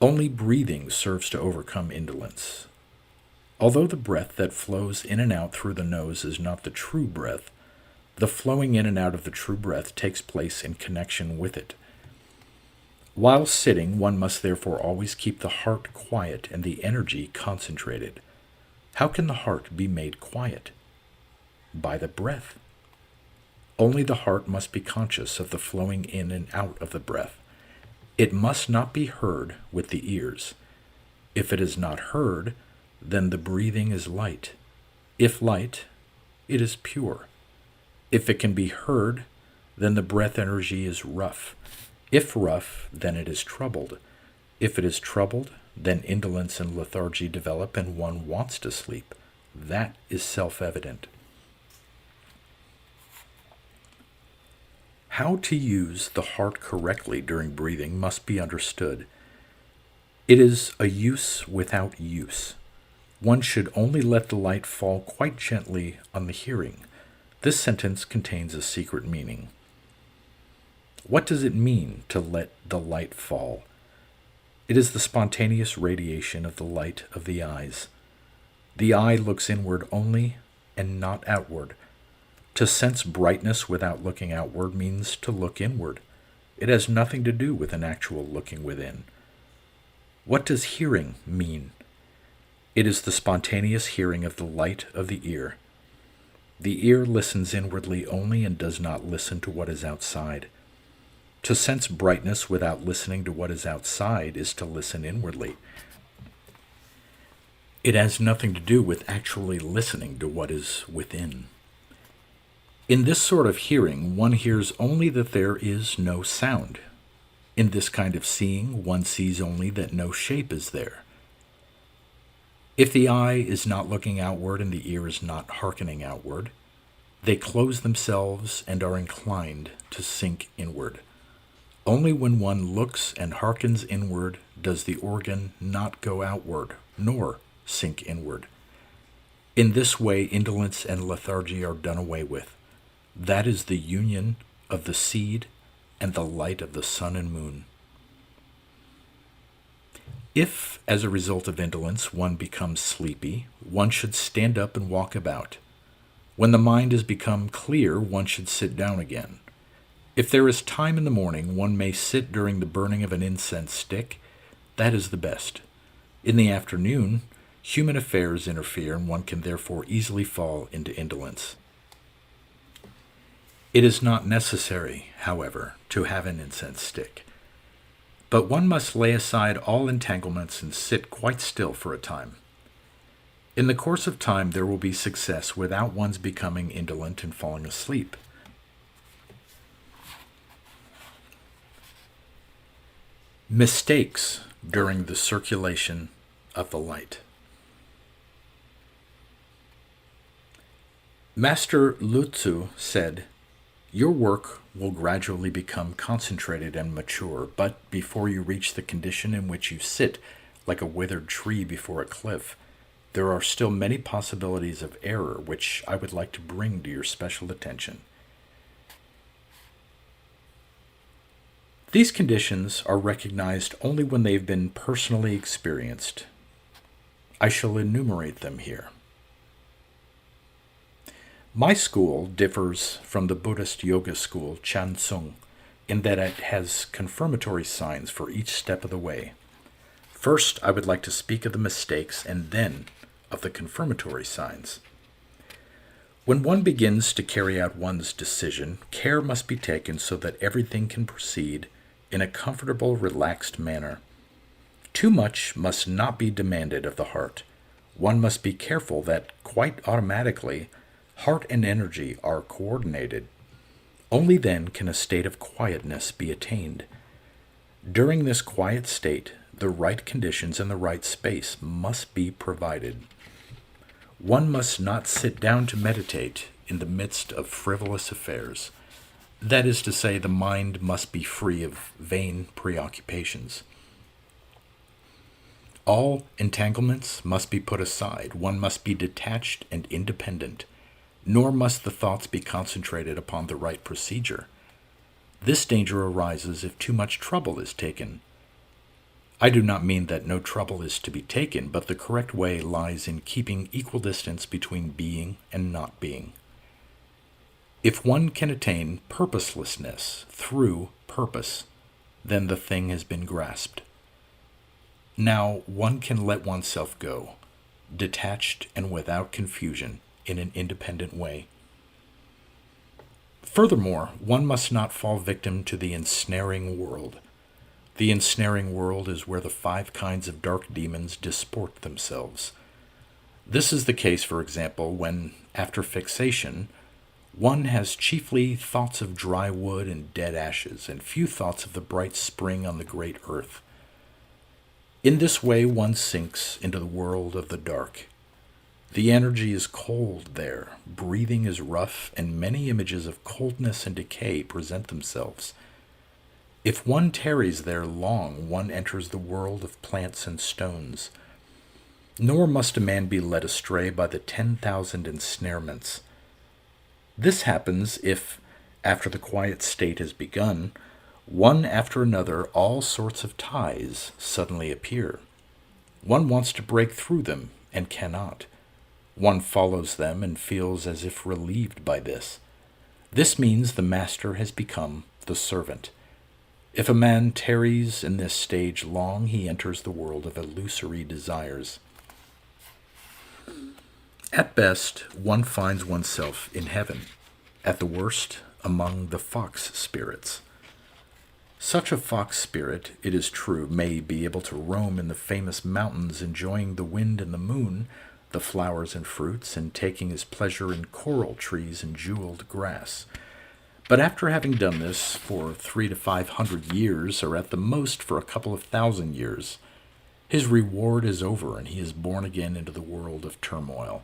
Only breathing serves to overcome indolence. Although the breath that flows in and out through the nose is not the true breath, the flowing in and out of the true breath takes place in connection with it. While sitting, one must therefore always keep the heart quiet and the energy concentrated. How can the heart be made quiet? By the breath. Only the heart must be conscious of the flowing in and out of the breath. It must not be heard with the ears. If it is not heard, then the breathing is light. If light, it is pure. If it can be heard, then the breath energy is rough. If rough, then it is troubled. If it is troubled, then indolence and lethargy develop and one wants to sleep. That is self-evident. How to use the heart correctly during breathing must be understood. It is a use without use. One should only let the light fall quite gently on the hearing. This sentence contains a secret meaning. What does it mean to let the light fall? It is the spontaneous radiation of the light of the eyes. The eye looks inward only and not outward. To sense brightness without looking outward means to look inward. It has nothing to do with an actual looking within. What does hearing mean? It is the spontaneous hearing of the light of the ear. The ear listens inwardly only and does not listen to what is outside. To sense brightness without listening to what is outside is to listen inwardly. It has nothing to do with actually listening to what is within. In this sort of hearing, one hears only that there is no sound. In this kind of seeing, one sees only that no shape is there. If the eye is not looking outward and the ear is not hearkening outward, they close themselves and are inclined to sink inward. Only when one looks and hearkens inward does the organ not go outward, nor sink inward. In this way, indolence and lethargy are done away with. That is the union of the seed and the light of the sun and moon. If, as a result of indolence, one becomes sleepy, one should stand up and walk about. When the mind has become clear, one should sit down again. If there is time in the morning, one may sit during the burning of an incense stick. That is the best. In the afternoon, human affairs interfere, and one can therefore easily fall into indolence. It is not necessary, however, to have an incense stick. But one must lay aside all entanglements and sit quite still for a time. In the course of time, there will be success without one's becoming indolent and falling asleep. Mistakes during the circulation of the light. Master Lu Tzu said, "Your work will gradually become concentrated and mature, but before you reach the condition in which you sit like a withered tree before a cliff, there are still many possibilities of error which I would like to bring to your special attention. These conditions are recognized only when they've been personally experienced. I shall enumerate them here. My school differs from the Buddhist yoga school Chan Tsung in that it has confirmatory signs for each step of the way. First, I would like to speak of the mistakes and then of the confirmatory signs. When one begins to carry out one's decision, care must be taken so that everything can proceed in a comfortable, relaxed manner. Too much must not be demanded of the heart. One must be careful that, quite automatically, heart and energy are coordinated. Only then can a state of quietness be attained. During this quiet state, the right conditions and the right space must be provided. One must not sit down to meditate in the midst of frivolous affairs. That is to say, the mind must be free of vain preoccupations. All entanglements must be put aside. One must be detached and independent. Nor must the thoughts be concentrated upon the right procedure. This danger arises if too much trouble is taken. I do not mean that no trouble is to be taken, but the correct way lies in keeping equal distance between being and not being. If one can attain purposelessness through purpose, then the thing has been grasped. Now one can let oneself go, detached and without confusion, in an independent way. Furthermore, one must not fall victim to the ensnaring world. The ensnaring world is where the 5 kinds of dark demons disport themselves. This is the case, for example, when, after fixation, one has chiefly thoughts of dry wood and dead ashes, and few thoughts of the bright spring on the great earth. In this way one sinks into the world of the dark. The energy is cold there, breathing is rough, and many images of coldness and decay present themselves. If one tarries there long, one enters the world of plants and stones. Nor must a man be led astray by the 10,000 ensnarements. This happens if, after the quiet state has begun, one after another all sorts of ties suddenly appear. One wants to break through them and cannot. One follows them and feels as if relieved by this. This means the master has become the servant. If a man tarries in this stage long, he enters the world of illusory desires. At best, one finds oneself in heaven. At the worst, among the fox spirits. Such a fox spirit, it is true, may be able to roam in the famous mountains, enjoying the wind and the moon, the flowers and fruits, and taking his pleasure in coral trees and jeweled grass. But after having done this for 300 to 500 years, or at the most for a couple of thousand years, his reward is over and he is born again into the world of turmoil.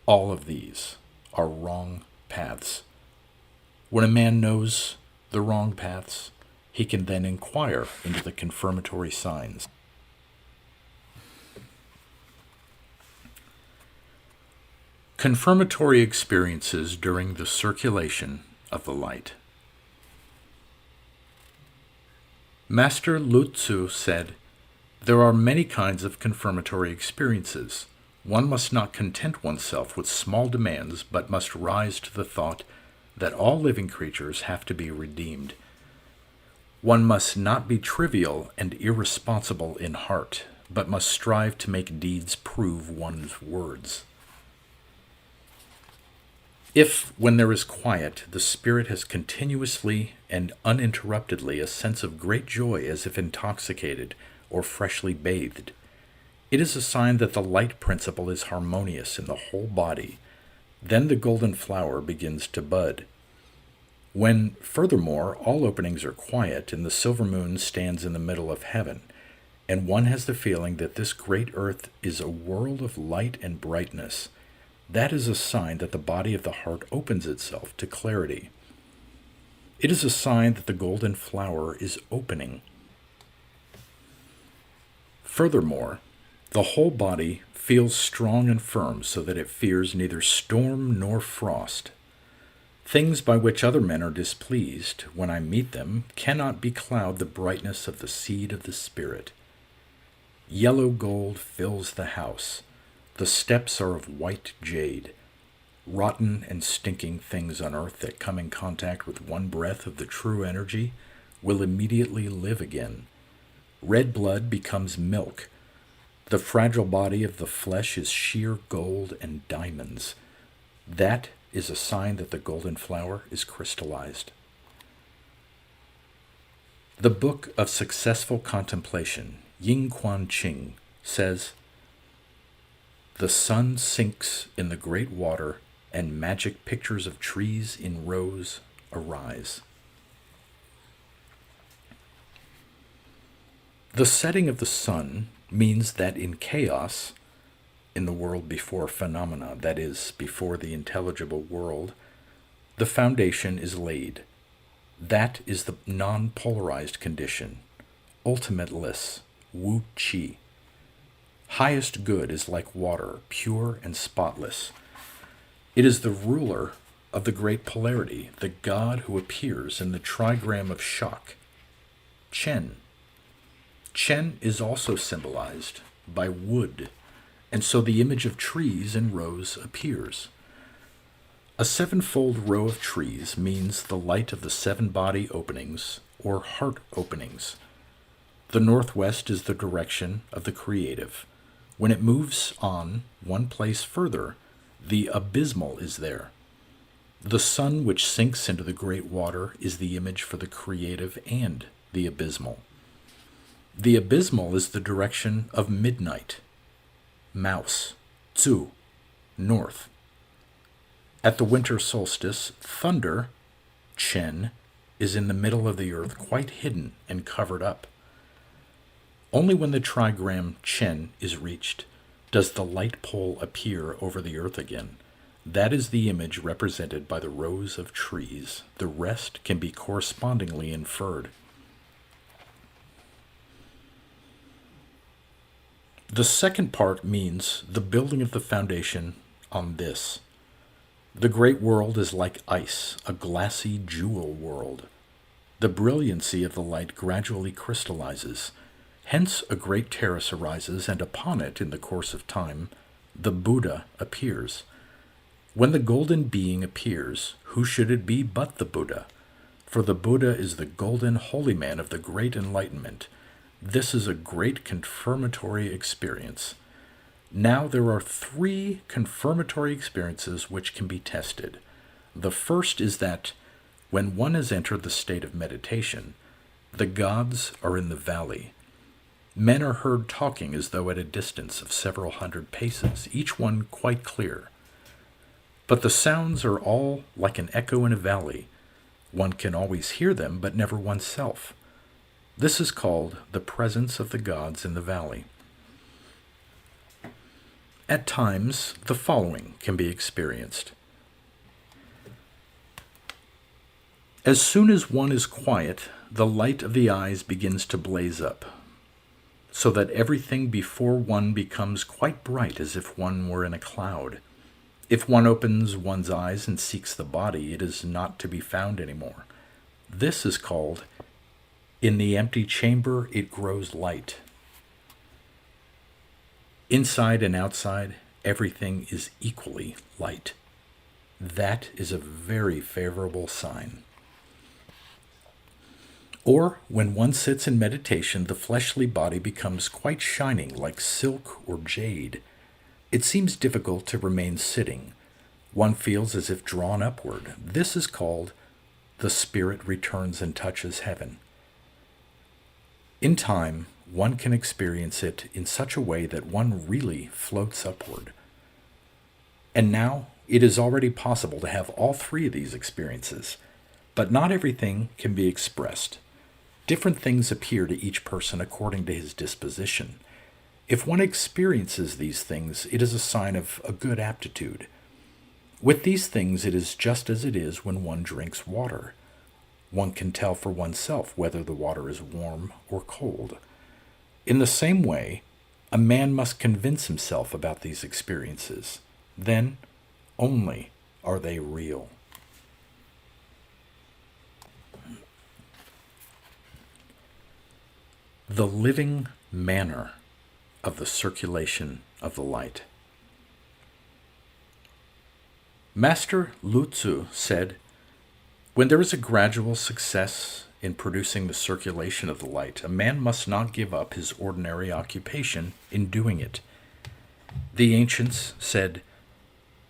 All of these are wrong paths. When a man knows the wrong paths, he can then inquire into the confirmatory signs. Confirmatory experiences during the circulation of the light. Master Lu Tzu said, "There are many kinds of confirmatory experiences. One must not content oneself with small demands, but must rise to the thought that all living creatures have to be redeemed. One must not be trivial and irresponsible in heart, but must strive to make deeds prove one's words. If, when there is quiet, the spirit has continuously and uninterruptedly a sense of great joy as if intoxicated or freshly bathed, it is a sign that the light principle is harmonious in the whole body. Then the golden flower begins to bud. When, furthermore, all openings are quiet and the silver moon stands in the middle of heaven, and one has the feeling that this great earth is a world of light and brightness, that is a sign that the body of the heart opens itself to clarity. It is a sign that the golden flower is opening. Furthermore, the whole body feels strong and firm so that it fears neither storm nor frost. Things by which other men are displeased, when I meet them, cannot becloud the brightness of the seed of the Spirit. Yellow gold fills the house. The steps are of white jade. Rotten and stinking things on earth that come in contact with one breath of the true energy will immediately live again. Red blood becomes milk. The fragile body of the flesh is sheer gold and diamonds. That is a sign that the golden flower is crystallized. The Book of Successful Contemplation, Ying Quan Ching, says, "The sun sinks in the great water, and magic pictures of trees in rows arise." The setting of the sun means that in chaos, in the world before phenomena, that is, before the intelligible world, the foundation is laid. That is the non-polarized condition, ultimateless, Wu Qi. Highest good is like water, pure and spotless. It is the ruler of the great polarity, the God who appears in the trigram of shock, Chen. Chen is also symbolized by wood, and so the image of trees in rows appears. A sevenfold row of trees means the light of the seven body openings, or heart openings. The northwest is the direction of the creative. When it moves on one place further, the abysmal is there. The sun which sinks into the great water is the image for the creative and the abysmal. The abysmal is the direction of midnight. Mouse, Zu, north. At the winter solstice, thunder, Chen, is in the middle of the earth, quite hidden and covered up. Only when the trigram Chen is reached does the light pole appear over the earth again. That is the image represented by the rows of trees. The rest can be correspondingly inferred. The second part means the building of the foundation on this. The great world is like ice, a glassy jewel world. The brilliancy of the light gradually crystallizes. Hence a great terrace arises, and upon it, in the course of time, the Buddha appears. When the golden being appears, who should it be but the Buddha? For the Buddha is the golden holy man of the great enlightenment. This is a great confirmatory experience. Now there are 3 confirmatory experiences which can be tested. The first is that when one has entered the state of meditation, the gods are in the valley. Men are heard talking as though at a distance of several hundred paces, each one quite clear. But the sounds are all like an echo in a valley. One can always hear them, but never oneself. This is called the presence of the gods in the valley. At times, the following can be experienced. As soon as one is quiet, the light of the eyes begins to blaze up, so that everything before one becomes quite bright as if one were in a cloud. If one opens one's eyes and seeks the body, it is not to be found anymore. This is called, in the empty chamber it grows light. Inside and outside, everything is equally light. That is a very favorable sign. Or, when one sits in meditation, the fleshly body becomes quite shining like silk or jade. It seems difficult to remain sitting. One feels as if drawn upward. This is called the spirit returns and touches heaven. In time, one can experience it in such a way that one really floats upward. And now, it is already possible to have all 3 of these experiences, but not everything can be expressed. Different things appear to each person according to his disposition. If one experiences these things, it is a sign of a good aptitude. With these things, it is just as it is when one drinks water. One can tell for oneself whether the water is warm or cold. In the same way, a man must convince himself about these experiences. Then only are they real. The living manner of the circulation of the light. Master Lu Tzu said, "When there is a gradual success in producing the circulation of the light, a man must not give up his ordinary occupation in doing it." The ancients said,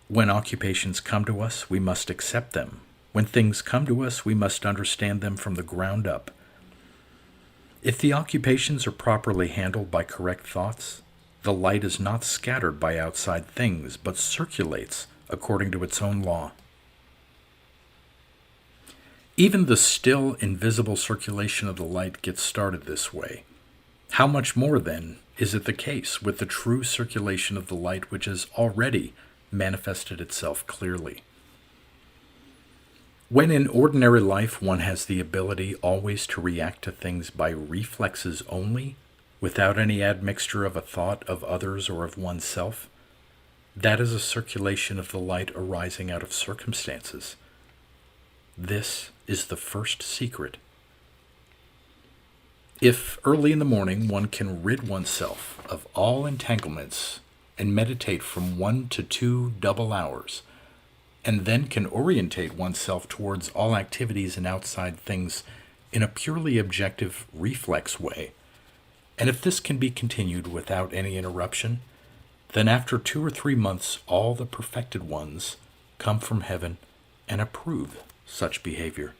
"When occupations come to us, we must accept them. When things come to us, we must understand them from the ground up. If the occupations are properly handled by correct thoughts, the light is not scattered by outside things, but circulates according to its own law." Even the still invisible circulation of the light gets started this way. How much more, then, is it the case with the true circulation of the light which has already manifested itself clearly? When in ordinary life one has the ability always to react to things by reflexes only, without any admixture of a thought of others or of oneself, that is a circulation of the light arising out of circumstances. This is the first secret. If early in the morning one can rid oneself of all entanglements and meditate from 1 to 2 double hours, and then can orientate oneself towards all activities and outside things in a purely objective reflex way. And if this can be continued without any interruption, then after 2 or 3 months all the perfected ones come from heaven and approve such behavior.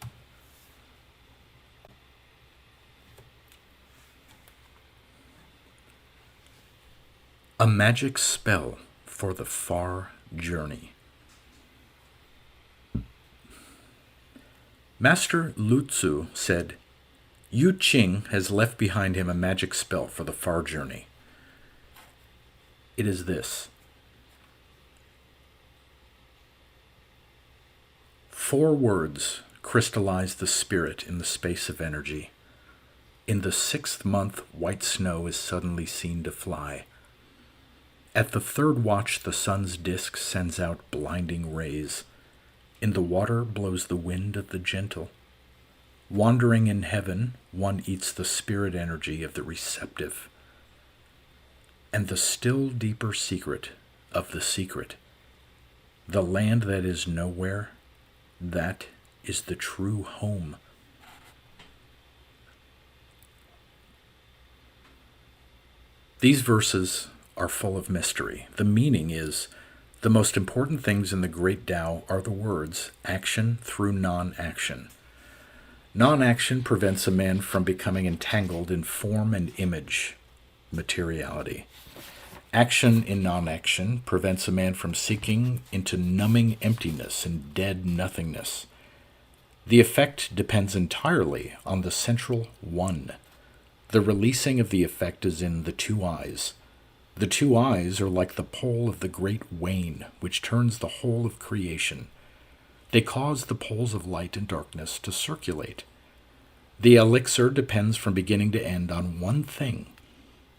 A magic spell for the far journey. Master Lu Tzu said, Yu Qing has left behind him a magic spell for the far journey. It is this. 4 words crystallize the spirit in the space of energy. In the 6th month, white snow is suddenly seen to fly. At the 3rd watch, the sun's disk sends out blinding rays. In the water blows the wind of the gentle. Wandering in heaven, one eats the spirit energy of the receptive. And the still deeper secret of the secret, the land that is nowhere, that is the true home. These verses are full of mystery. The meaning is, the most important things in the great Tao are the words, action through non-action. Non-action prevents a man from becoming entangled in form and image, materiality. Action in non-action prevents a man from sinking into numbing emptiness and dead nothingness. The effect depends entirely on the central one. The releasing of the effect is in the 2 eyes. The 2 eyes are like the pole of the great wane, which turns the whole of creation. They cause the poles of light and darkness to circulate. The elixir depends from beginning to end on one thing,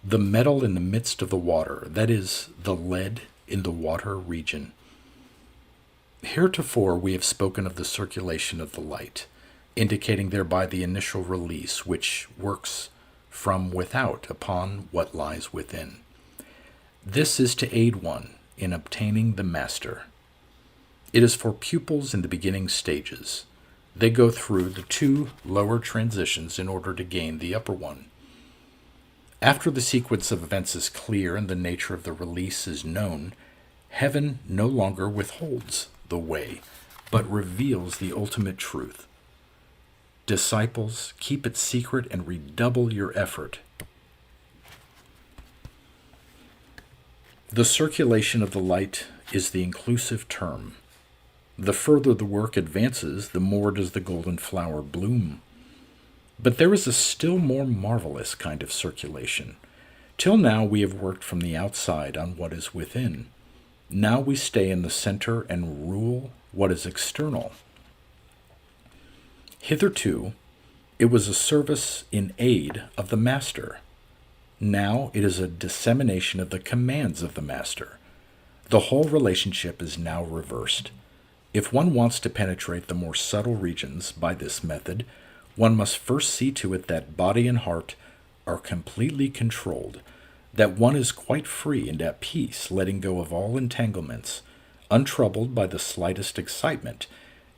the metal in the midst of the water, that is, the lead in the water region. Heretofore we have spoken of the circulation of the light, indicating thereby the initial release which works from without upon what lies within. This is to aid one in obtaining the master. It is for pupils in the beginning stages. They go through the 2 lower transitions in order to gain the upper one. After the sequence of events is clear and the nature of the release is known, heaven no longer withholds the way, but reveals the ultimate truth. Disciples, keep it secret and redouble your effort. The circulation of the light is the inclusive term. The further the work advances, the more does the golden flower bloom. But there is a still more marvelous kind of circulation. Till now we have worked from the outside on what is within. Now we stay in the center and rule what is external. Hitherto, it was a service in aid of the master. Now it is a dissemination of the commands of the master. The whole relationship is now reversed. If one wants to penetrate the more subtle regions by this method, one must first see to it that body and heart are completely controlled, that one is quite free and at peace, letting go of all entanglements, untroubled by the slightest excitement,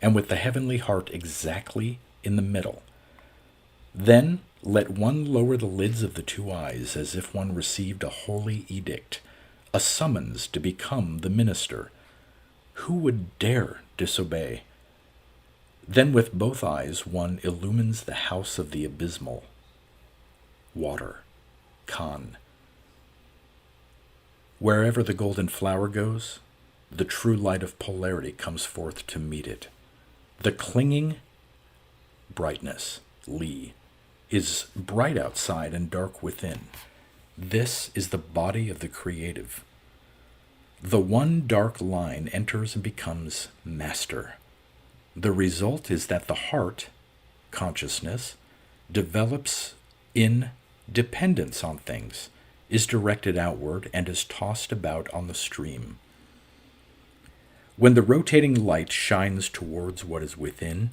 and with the heavenly heart exactly in the middle. Then let one lower the lids of the 2 eyes as if one received a holy edict, a summons to become the minister. Who would dare disobey? Then with both eyes one illumines the house of the abysmal. Water. Khan. Wherever the golden flower goes, the true light of polarity comes forth to meet it. The clinging brightness, Li, is bright outside and dark within. This is the body of the creative. The one dark line enters and becomes master. The result is that the heart, consciousness, develops in dependence on things, is directed outward, and is tossed about on the stream. When the rotating light shines towards what is within,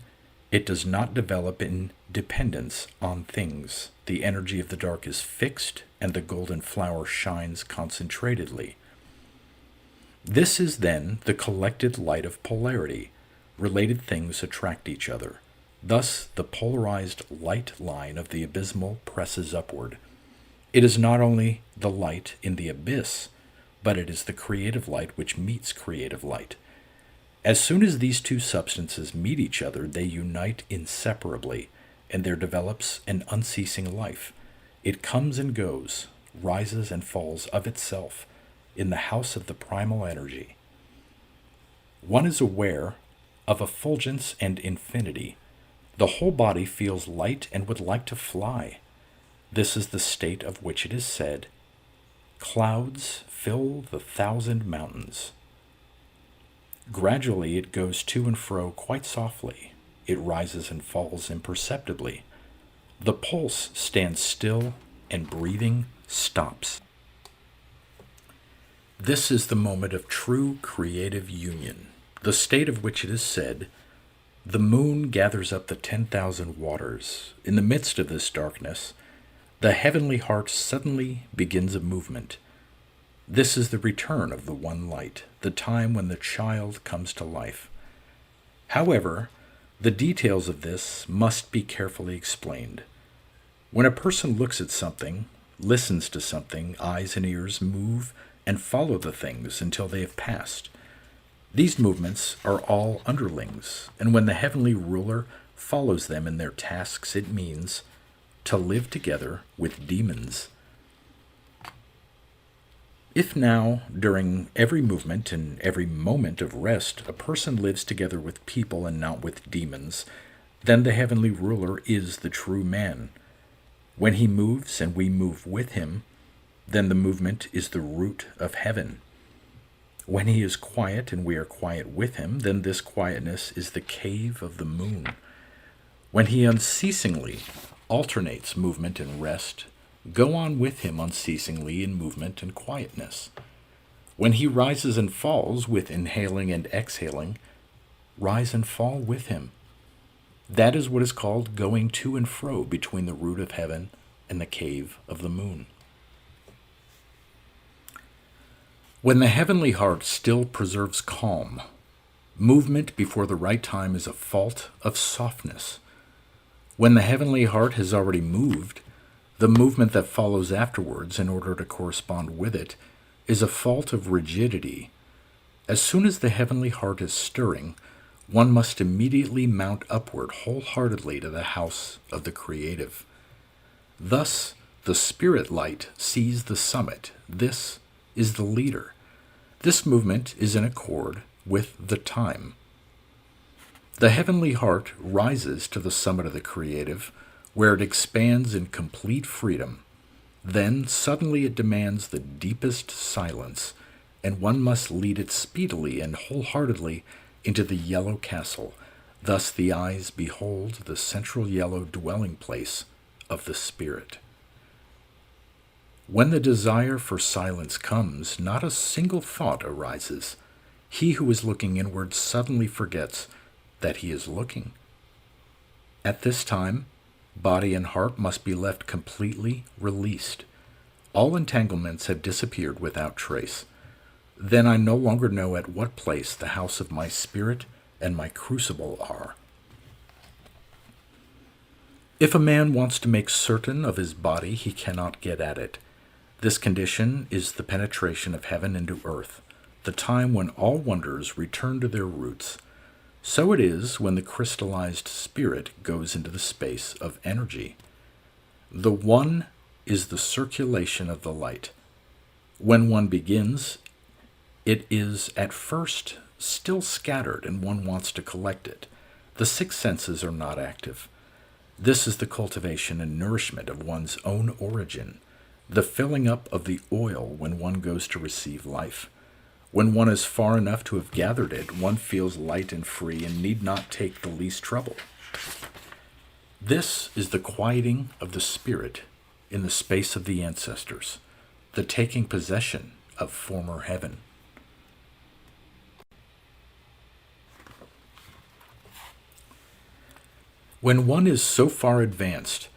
it does not develop in dependence on things. The energy of the dark is fixed, and the golden flower shines concentratedly. This is then the collected light of polarity. Related things attract each other. Thus, the polarized light line of the abysmal presses upward. It is not only the light in the abyss, but it is the creative light which meets creative light. As soon as these two substances meet each other, they unite inseparably, and there develops an unceasing life. It comes and goes, rises and falls of itself, in the house of the primal energy. One is aware of effulgence and infinity. The whole body feels light and would like to fly. This is the state of which it is said, "Clouds fill the 1,000 mountains." Gradually it goes to and fro quite softly. It rises and falls imperceptibly. The pulse stands still and breathing stops. This is the moment of true creative union, the state of which it is said, "The moon gathers up the 10,000 waters." In the midst of this darkness, the heavenly heart suddenly begins a movement. This is the return of the one light, the time when the child comes to life. However, the details of this must be carefully explained. When a person looks at something, listens to something, eyes and ears move and follow the things until they have passed. These movements are all underlings, and when the heavenly ruler follows them in their tasks, it means to live together with demons. If now, during every movement and every moment of rest, a person lives together with people and not with demons, then the heavenly ruler is the true man. When he moves and we move with him, then the movement is the root of heaven. When he is quiet and we are quiet with him, then this quietness is the cave of the moon. When he unceasingly alternates movement and rest, go on with him unceasingly in movement and quietness. When he rises and falls with inhaling and exhaling, rise and fall with him. That is what is called going to and fro between the root of heaven and the cave of the moon. When the heavenly heart still preserves calm, movement before the right time is a fault of softness. When the heavenly heart has already moved, the movement that follows afterwards in order to correspond with it is a fault of rigidity. As soon as the heavenly heart is stirring, one must immediately mount upward wholeheartedly to the house of the creative. Thus, the spirit light sees the summit. This is the leader. This movement is in accord with the time. The heavenly heart rises to the summit of the creative, where it expands in complete freedom. Then suddenly it demands the deepest silence, and one must lead it speedily and wholeheartedly into the yellow castle. Thus the eyes behold the central yellow dwelling place of the spirit. When the desire for silence comes, not a single thought arises. He who is looking inward suddenly forgets that he is looking. At this time, body and heart must be left completely released. All entanglements have disappeared without trace. Then I no longer know at what place the house of my spirit and my crucible are. If a man wants to make certain of his body, he cannot get at it. This condition is the penetration of heaven into earth, the time when all wonders return to their roots. So it is when the crystallized spirit goes into the space of energy. The one is the circulation of the light. When one begins, it is at first still scattered and one wants to collect it. The six senses are not active. This is the cultivation and nourishment of one's own origin, the filling up of the oil when one goes to receive life. When one is far enough to have gathered it, one feels light and free and need not take the least trouble. This is the quieting of the spirit in the space of the ancestors, the taking possession of former heaven. When one is so far advanced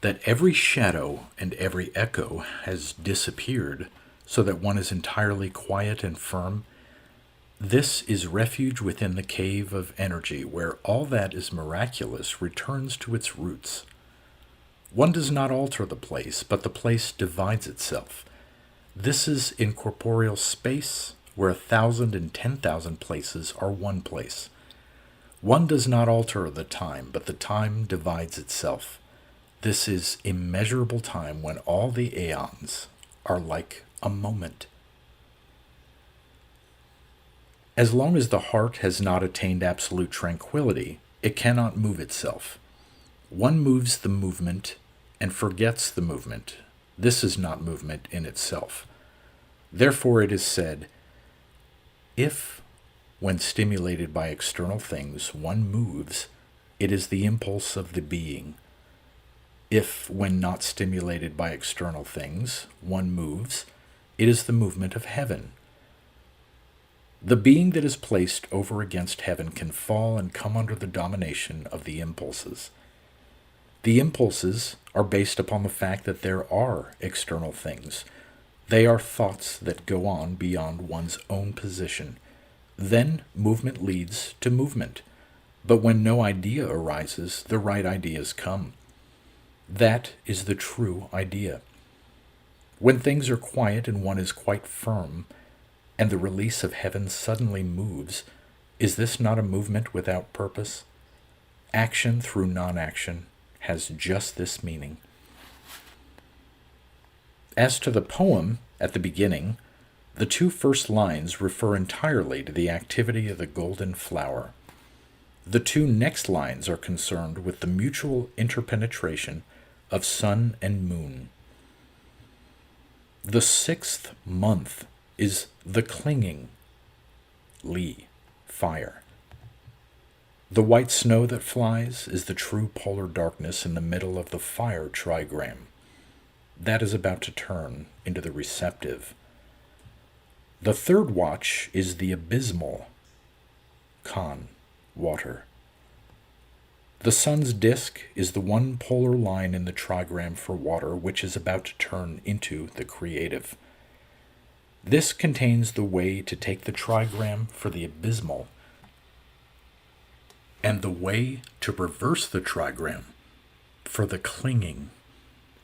that every shadow and every echo has disappeared, so that one is entirely quiet and firm, This is refuge within the cave of energy, where all that is miraculous returns to its roots. One does not alter the place, but the place divides itself. This is incorporeal space, where 1,000 and 10,000 places are one place. One does not alter the time, but the time divides itself. This is immeasurable time when all the aeons are like a moment. As long as the heart has not attained absolute tranquility, it cannot move itself. One moves the movement and forgets the movement. This is not movement in itself. Therefore it is said, if, when stimulated by external things, one moves, it is the impulse of the being. If, when not stimulated by external things, one moves, it is the movement of heaven. The being that is placed over against heaven can fall and come under the domination of the impulses. The impulses are based upon the fact that there are external things. They are thoughts that go on beyond one's own position. Then movement leads to movement. But when no idea arises, the right ideas come. That is the true idea. When things are quiet and one is quite firm, and the release of heaven suddenly moves, is this not a movement without purpose? Action through non-action has just this meaning. As to the poem at the beginning, the two first lines refer entirely to the activity of the golden flower. The two next lines are concerned with the mutual interpenetration of sun and moon. The 6th month is the clinging, Li, fire. The white snow that flies is the true polar darkness in the middle of the fire trigram. That is about to turn into the receptive. The third watch is the abysmal, Kan, water. The sun's disk is the one polar line in the trigram for water, which is about to turn into the creative. This contains the way to take the trigram for the abysmal and the way to reverse the trigram for the clinging,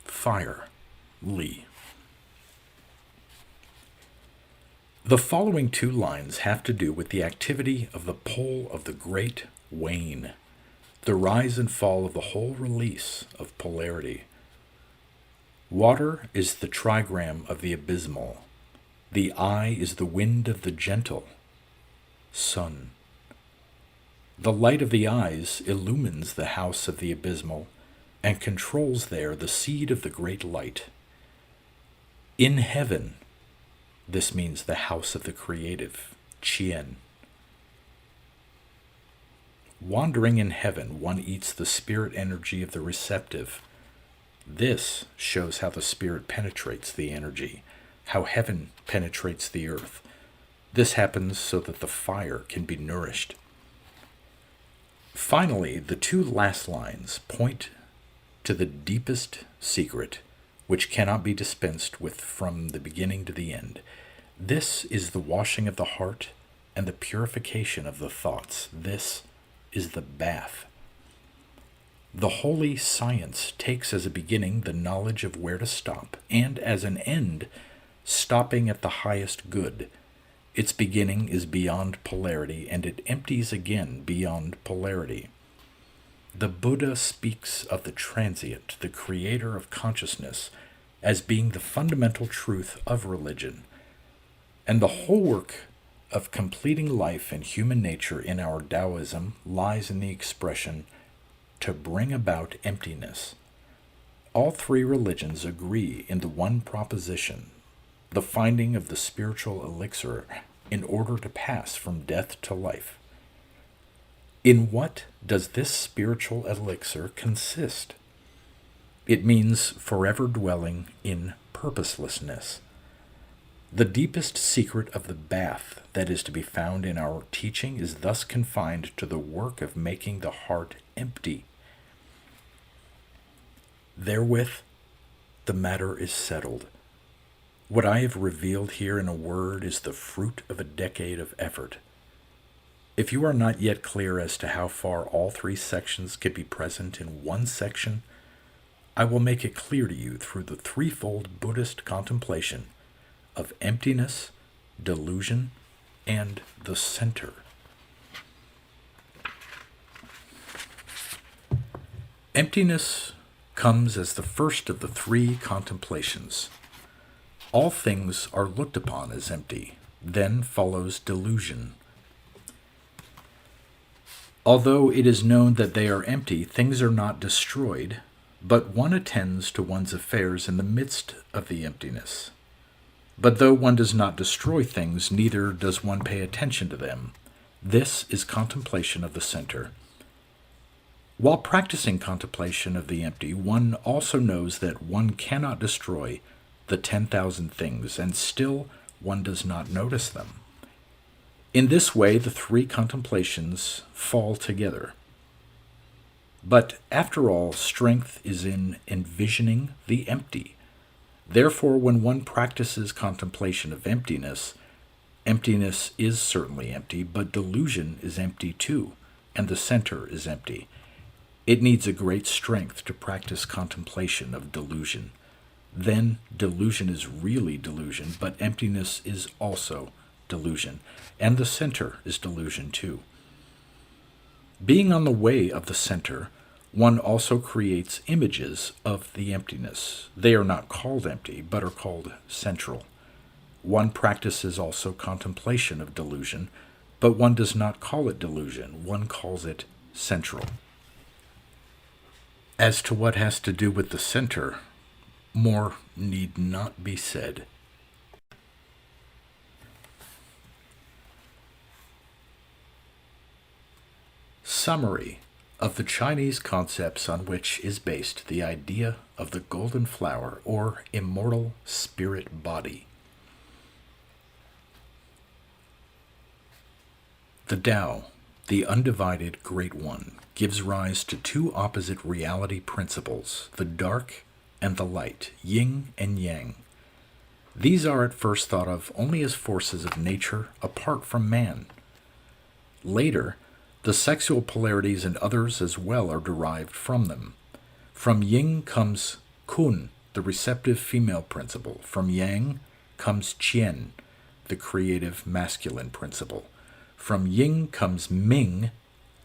fire, Li. The following two lines have to do with the activity of the pole of the great wane, the rise and fall of the whole release of polarity. Water is the trigram of the abysmal. The eye is the wind of the gentle, sun. The light of the eyes illumines the house of the abysmal and controls there the seed of the great light. In heaven, this means the house of the creative, Qian. Wandering in heaven, one eats the spirit energy of the receptive. This shows how the spirit penetrates the energy, how heaven penetrates the earth. This happens so that the fire can be nourished. Finally, the two last lines point to the deepest secret, which cannot be dispensed with from the beginning to the end. This is the washing of the heart and the purification of the thoughts. This is the bath. The holy science takes as a beginning the knowledge of where to stop, and as an end, stopping at the highest good. Its beginning is beyond polarity, and it empties again beyond polarity. The Buddha speaks of the transient, the creator of consciousness, as being the fundamental truth of religion. And the whole work of completing life and human nature in our Taoism lies in the expression, to bring about emptiness. All three religions agree in the one proposition, the finding of the spiritual elixir in order to pass from death to life. In what does this spiritual elixir consist? It means forever dwelling in purposelessness. The deepest secret of the bath that is to be found in our teaching is thus confined to the work of making the heart empty. Therewith, the matter is settled. What I have revealed here in a word is the fruit of a decade of effort. If you are not yet clear as to how far all three sections can be present in one section, I will make it clear to you through the threefold Buddhist contemplation of emptiness, delusion, and the center. Emptiness comes as the first of the three contemplations. All things are looked upon as empty. Then follows delusion. Although it is known that they are empty, things are not destroyed, but one attends to one's affairs in the midst of the emptiness. But though one does not destroy things, neither does one pay attention to them. This is contemplation of the center. While practicing contemplation of the empty, one also knows that one cannot destroy the 10,000 things, and still one does not notice them. In this way, the three contemplations fall together. But after all, strength is in envisioning the empty. Therefore, when one practices contemplation of emptiness, emptiness is certainly empty, but delusion is empty too, and the center is empty. It needs a great strength to practice contemplation of delusion. Then delusion is really delusion, but emptiness is also delusion, and the center is delusion too. Being on the way of the center, one also creates images of the emptiness. They are not called empty, but are called central. One practices also contemplation of delusion, but one does not call it delusion. One calls it central. As to what has to do with the center, more need not be said. Summary of the Chinese concepts on which is based the idea of the golden flower or immortal spirit body. The Tao, the undivided Great One, gives rise to two opposite reality principles, the dark and the light, yin and yang. These are at first thought of only as forces of nature apart from man. Later, the sexual polarities and others as well are derived from them. From yin comes kun, the receptive female principle. From yang comes qian, the creative masculine principle. From yin comes ming,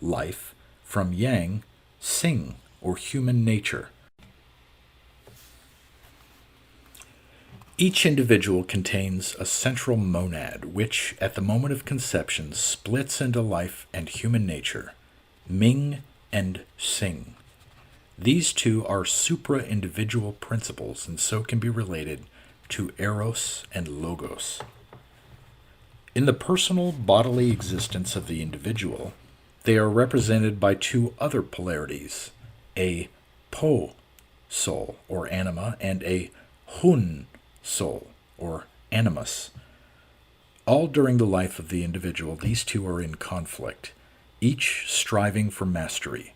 life. From yang, xing, or human nature. Each individual contains a central monad, which, at the moment of conception, splits into life and human nature, Ming and Xing. These two are supra-individual principles, and so can be related to Eros and Logos. In the personal bodily existence of the individual, they are represented by two other polarities, a Po soul, or anima, and a Hun soul, or animus. All during the life of the individual, these two are in conflict, each striving for mastery.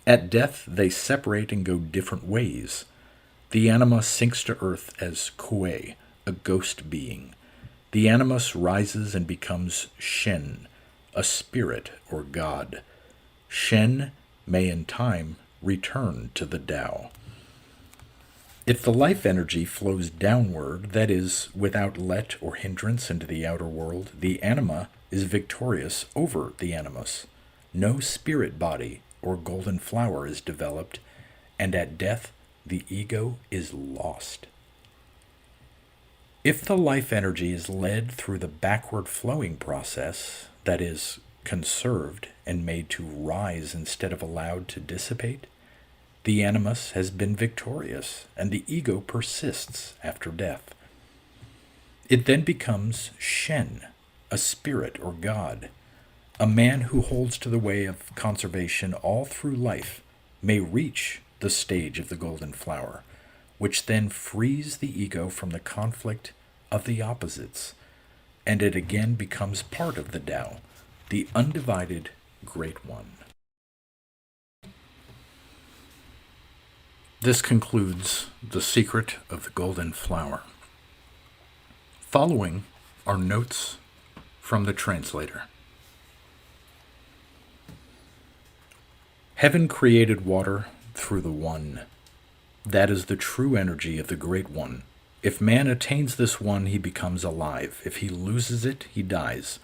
At death, they separate and go different ways. The anima sinks to earth as Kue, a ghost being. The animus rises and becomes Shen, a spirit or god. Shen may in time return to the Tao. If the life energy flows downward, that is, without let or hindrance into the outer world, the anima is victorious over the animus. No spirit body or golden flower is developed, and at death the ego is lost. If the life energy is led through the backward flowing process, that is, conserved and made to rise instead of allowed to dissipate, the animus has been victorious, and the ego persists after death. It then becomes Shen, a spirit or god. A man who holds to the way of conservation all through life may reach the stage of the golden flower, which then frees the ego from the conflict of the opposites, and it again becomes part of the Tao, the undivided Great One. This concludes The Secret of the Golden Flower. Following are notes from the translator. Heaven created water through the One. That is the true energy of the Great One. If man attains this one, he becomes alive. If he loses it, he dies.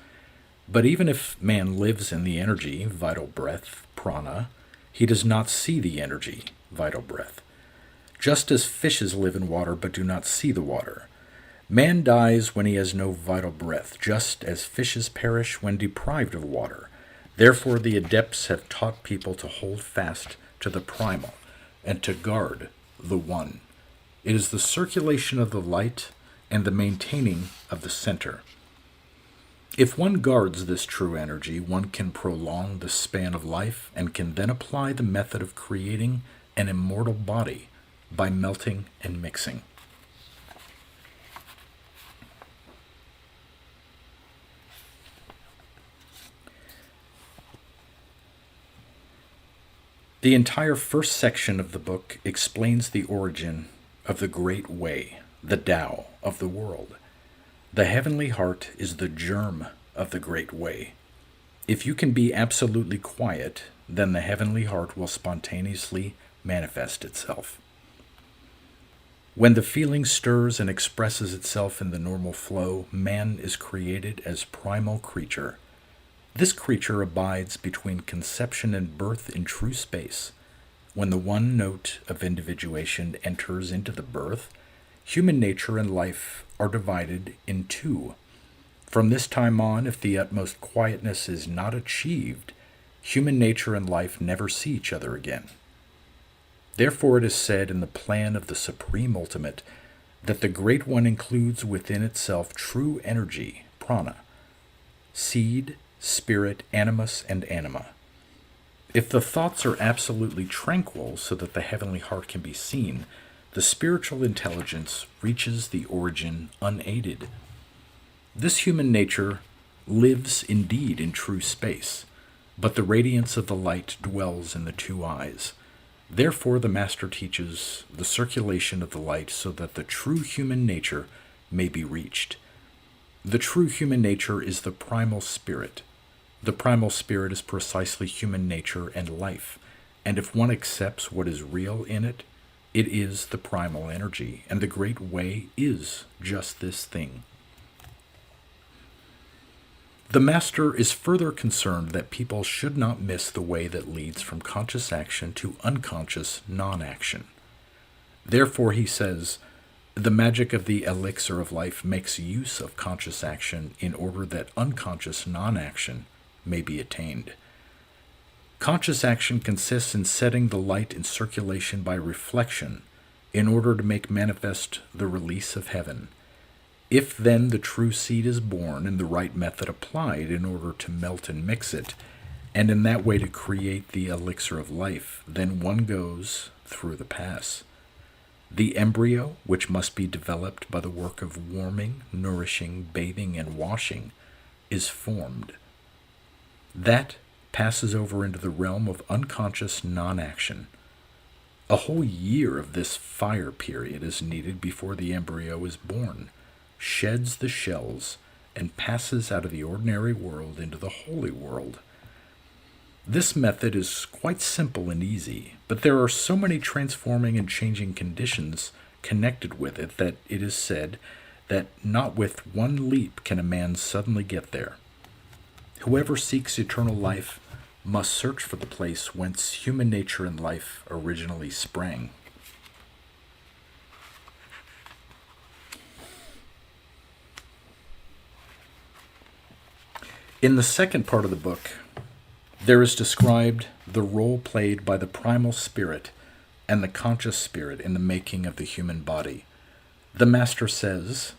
But even if man lives in the energy, vital breath, prana, he does not see the energy, vital breath. Just as fishes live in water but do not see the water. Man dies when he has no vital breath, just as fishes perish when deprived of water. Therefore the adepts have taught people to hold fast to the primal and to guard the One. It is the circulation of the light and the maintaining of the center. If one guards this true energy, one can prolong the span of life and can then apply the method of creating an immortal body by melting and mixing. The entire first section of the book explains the origin of the Great Way, the Tao of the world. The heavenly heart is the germ of the Great Way. If you can be absolutely quiet, then the heavenly heart will spontaneously manifest itself. When the feeling stirs and expresses itself in the normal flow, man is created as primal creature. This creature abides between conception and birth in true space. When the one note of individuation enters into the birth, human nature and life are divided in two. From this time on, if the utmost quietness is not achieved, human nature and life never see each other again. Therefore it is said in the plan of the Supreme Ultimate that the Great One includes within itself true energy, prana, seed, spirit, animus, and anima. If the thoughts are absolutely tranquil so that the heavenly heart can be seen, the spiritual intelligence reaches the origin unaided. This human nature lives indeed in true space, but the radiance of the light dwells in the two eyes. Therefore the Master teaches the circulation of the light so that the true human nature may be reached. The true human nature is the primal spirit. The primal spirit is precisely human nature and life, and if one accepts what is real in it, it is the primal energy, and the Great Way is just this thing. The Master is further concerned that people should not miss the way that leads from conscious action to unconscious non-action. Therefore, he says, the magic of the elixir of life makes use of conscious action in order that unconscious non-action may be attained. Conscious action consists in setting the light in circulation by reflection in order to make manifest the release of heaven. If then the true seed is born and the right method applied in order to melt and mix it, and in that way to create the elixir of life, then one goes through the pass. The embryo, which must be developed by the work of warming, nourishing, bathing, and washing, is formed. That passes over into the realm of unconscious non-action. A whole year of this fire period is needed before the embryo is born, sheds the shells, and passes out of the ordinary world into the holy world. This method is quite simple and easy, but there are so many transforming and changing conditions connected with it that it is said that not with one leap can a man suddenly get there. Whoever seeks eternal life must search for the place whence human nature and life originally sprang. In the second part of the book, there is described the role played by the primal spirit and the conscious spirit in the making of the human body. The Master says,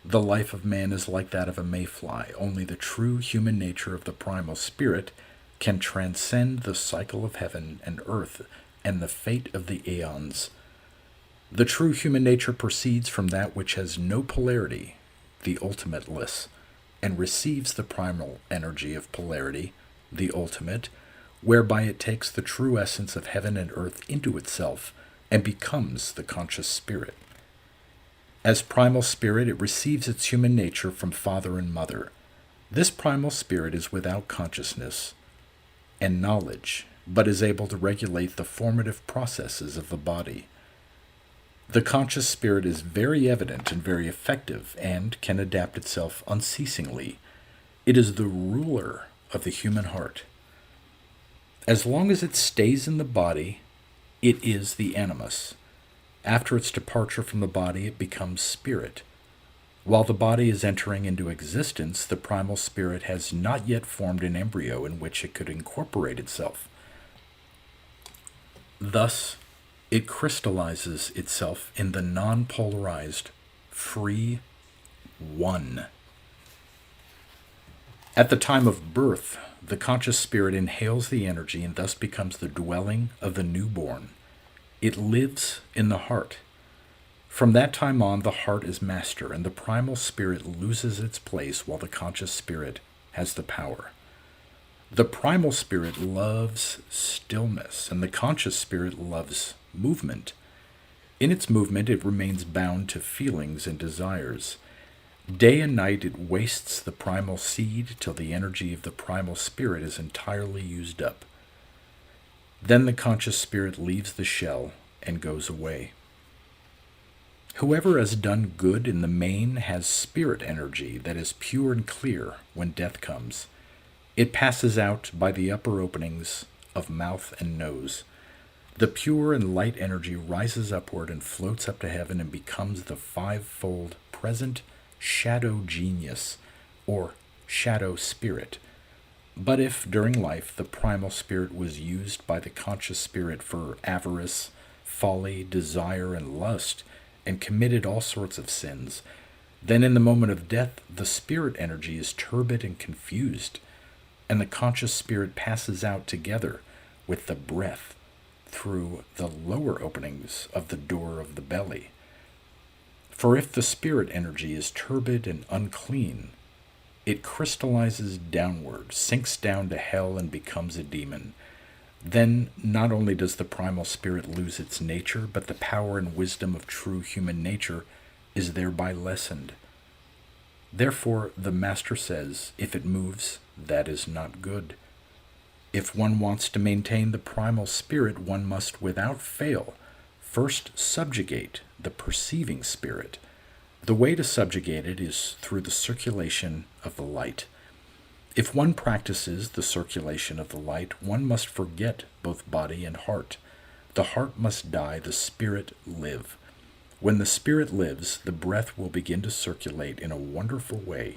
the life of man is like that of a mayfly. Only the true human nature of the primal spirit can transcend the cycle of heaven and earth and the fate of the aeons. The true human nature proceeds from that which has no polarity, the ultimateless, and receives the primal energy of polarity, the ultimate, whereby it takes the true essence of heaven and earth into itself and becomes the conscious spirit. As primal spirit, it receives its human nature from father and mother. This primal spirit is without consciousness and knowledge, but is able to regulate the formative processes of the body. The conscious spirit is very evident and very effective and can adapt itself unceasingly. It is the ruler of the human heart. As long as it stays in the body, it is the animus. After its departure from the body, it becomes spirit. While the body is entering into existence, the primal spirit has not yet formed an embryo in which it could incorporate itself. Thus, it crystallizes itself in the non-polarized, free one. At the time of birth, the conscious spirit inhales the energy and thus becomes the dwelling of the newborn. It lives in the heart. From that time on, the heart is master, and the primal spirit loses its place while the conscious spirit has the power. The primal spirit loves stillness, and the conscious spirit loves movement. In its movement, it remains bound to feelings and desires. Day and night, it wastes the primal seed till the energy of the primal spirit is entirely used up. Then the conscious spirit leaves the shell and goes away. Whoever has done good in the main has spirit energy that is pure and clear when death comes. It passes out by the upper openings of mouth and nose. The pure and light energy rises upward and floats up to heaven and becomes the fivefold present shadow genius, or shadow spirit. But if, during life, the primal spirit was used by the conscious spirit for avarice, folly, desire, and lust, and committed all sorts of sins, then in the moment of death, the spirit energy is turbid and confused, and the conscious spirit passes out together with the breath through the lower openings of the door of the belly. For if the spirit energy is turbid and unclean, it crystallizes downward, sinks down to hell, and becomes a demon. Then not only does the primal spirit lose its nature, but the power and wisdom of true human nature is thereby lessened. Therefore, the Master says, if it moves, that is not good. If one wants to maintain the primal spirit, one must, without fail, first subjugate the perceiving spirit. The way to subjugate it is through the circulation of the light. If one practices the circulation of the light, one must forget both body and heart. The heart must die, the spirit live. When the spirit lives, the breath will begin to circulate in a wonderful way.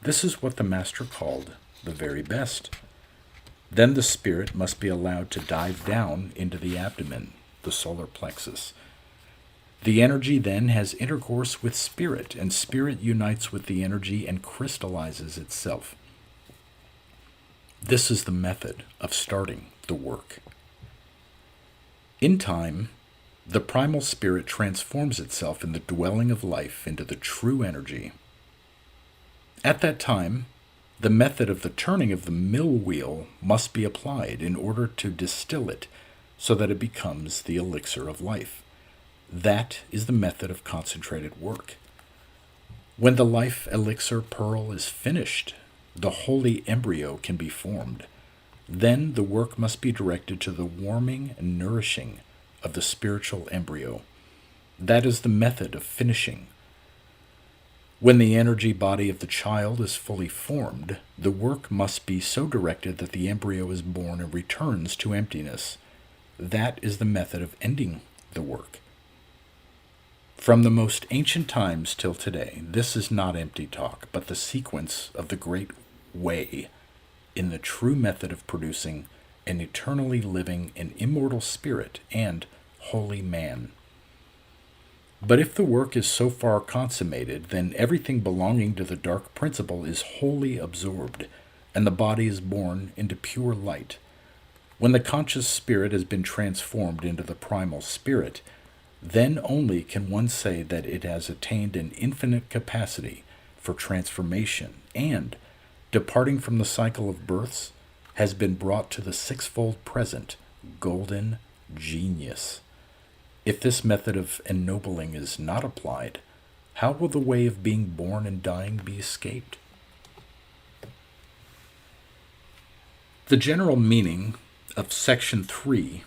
This is what the Master called the very best. Then the spirit must be allowed to dive down into the abdomen, the solar plexus. The energy then has intercourse with spirit, and spirit unites with the energy and crystallizes itself. This is the method of starting the work. In time, the primal spirit transforms itself in the dwelling of life into the true energy. At that time, the method of the turning of the mill wheel must be applied in order to distill it so that it becomes the elixir of life. That is the method of concentrated work. When the life elixir pearl is finished, the holy embryo can be formed. Then the work must be directed to the warming and nourishing of the spiritual embryo. That is the method of finishing. When the energy body of the child is fully formed, the work must be so directed that the embryo is born and returns to emptiness. That is the method of ending the work. From the most ancient times till today, this is not empty talk, but the sequence of the great way in the true method of producing an eternally living and immortal spirit and holy man. But if the work is so far consummated, then everything belonging to the dark principle is wholly absorbed, and the body is born into pure light. When the conscious spirit has been transformed into the primal spirit, then only can one say that it has attained an infinite capacity for transformation and, departing from the cycle of births, has been brought to the sixfold present, golden genius. If this method of ennobling is not applied, how will the way of being born and dying be escaped? The general meaning of Section 3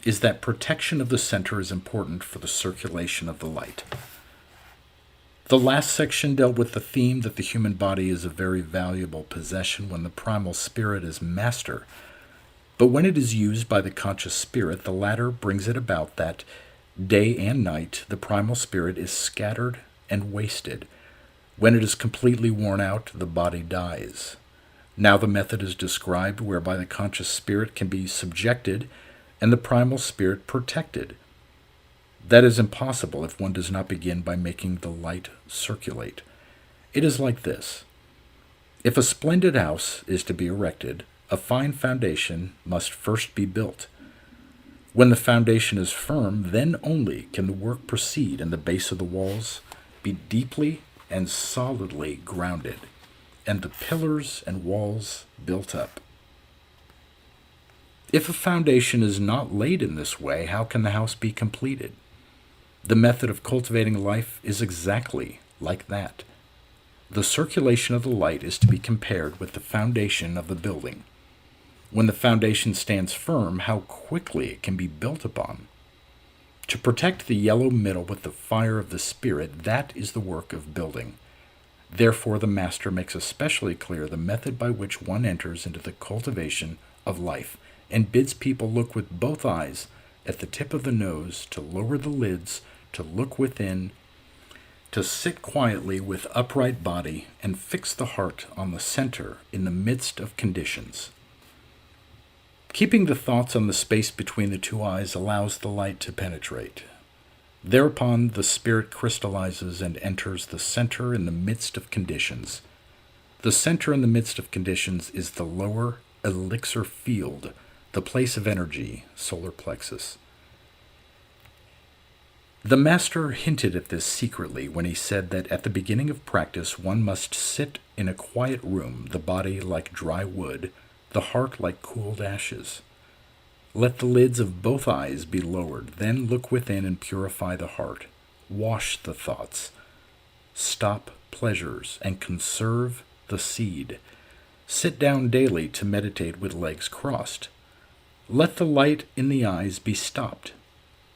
is that protection of the center is important for the circulation of the light. The last section dealt with the theme that the human body is a very valuable possession when the primal spirit is master. But when it is used by the conscious spirit, the latter brings it about that day and night the primal spirit is scattered and wasted. When it is completely worn out, the body dies. Now the method is described whereby the conscious spirit can be subjected and the primal spirit protected. That is impossible if one does not begin by making the light circulate. It is like this. If a splendid house is to be erected, a fine foundation must first be built. When the foundation is firm, then only can the work proceed and the base of the walls be deeply and solidly grounded, and the pillars and walls built up. If a foundation is not laid in this way, how can the house be completed? The method of cultivating life is exactly like that. The circulation of the light is to be compared with the foundation of the building. When the foundation stands firm, how quickly it can be built upon. To protect the yellow middle with the fire of the Spirit, that is the work of building. Therefore, the Master makes especially clear the method by which one enters into the cultivation of life, and bids people look with both eyes at the tip of the nose, to lower the lids, to look within, to sit quietly with upright body, and fix the heart on the center in the midst of conditions. Keeping the thoughts on the space between the two eyes allows the light to penetrate. Thereupon the spirit crystallizes and enters the center in the midst of conditions. The center in the midst of conditions is the lower elixir field, the place of energy, solar plexus. The Master hinted at this secretly when he said that at the beginning of practice one must sit in a quiet room, the body like dry wood, the heart like cooled ashes. Let the lids of both eyes be lowered, then look within and purify the heart. Wash the thoughts. Stop pleasures and conserve the seed. Sit down daily to meditate with legs crossed. Let the light in the eyes be stopped.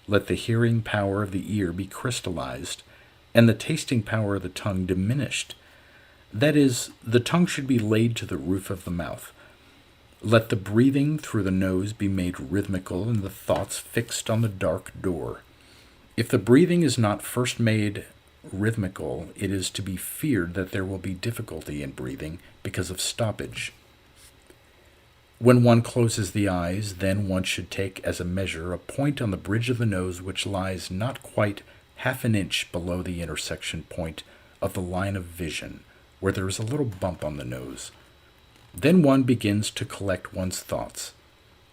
Let the hearing power of the ear be crystallized, and the tasting power of the tongue diminished. That is, the tongue should be laid to the roof of the mouth. Let the breathing through the nose be made rhythmical, and the thoughts fixed on the dark door. If the breathing is not first made rhythmical, it is to be feared that there will be difficulty in breathing because of stoppage. When one closes the eyes, then one should take as a measure a point on the bridge of the nose which lies not quite half an inch below the intersection point of the line of vision, where there is a little bump on the nose. Then one begins to collect one's thoughts.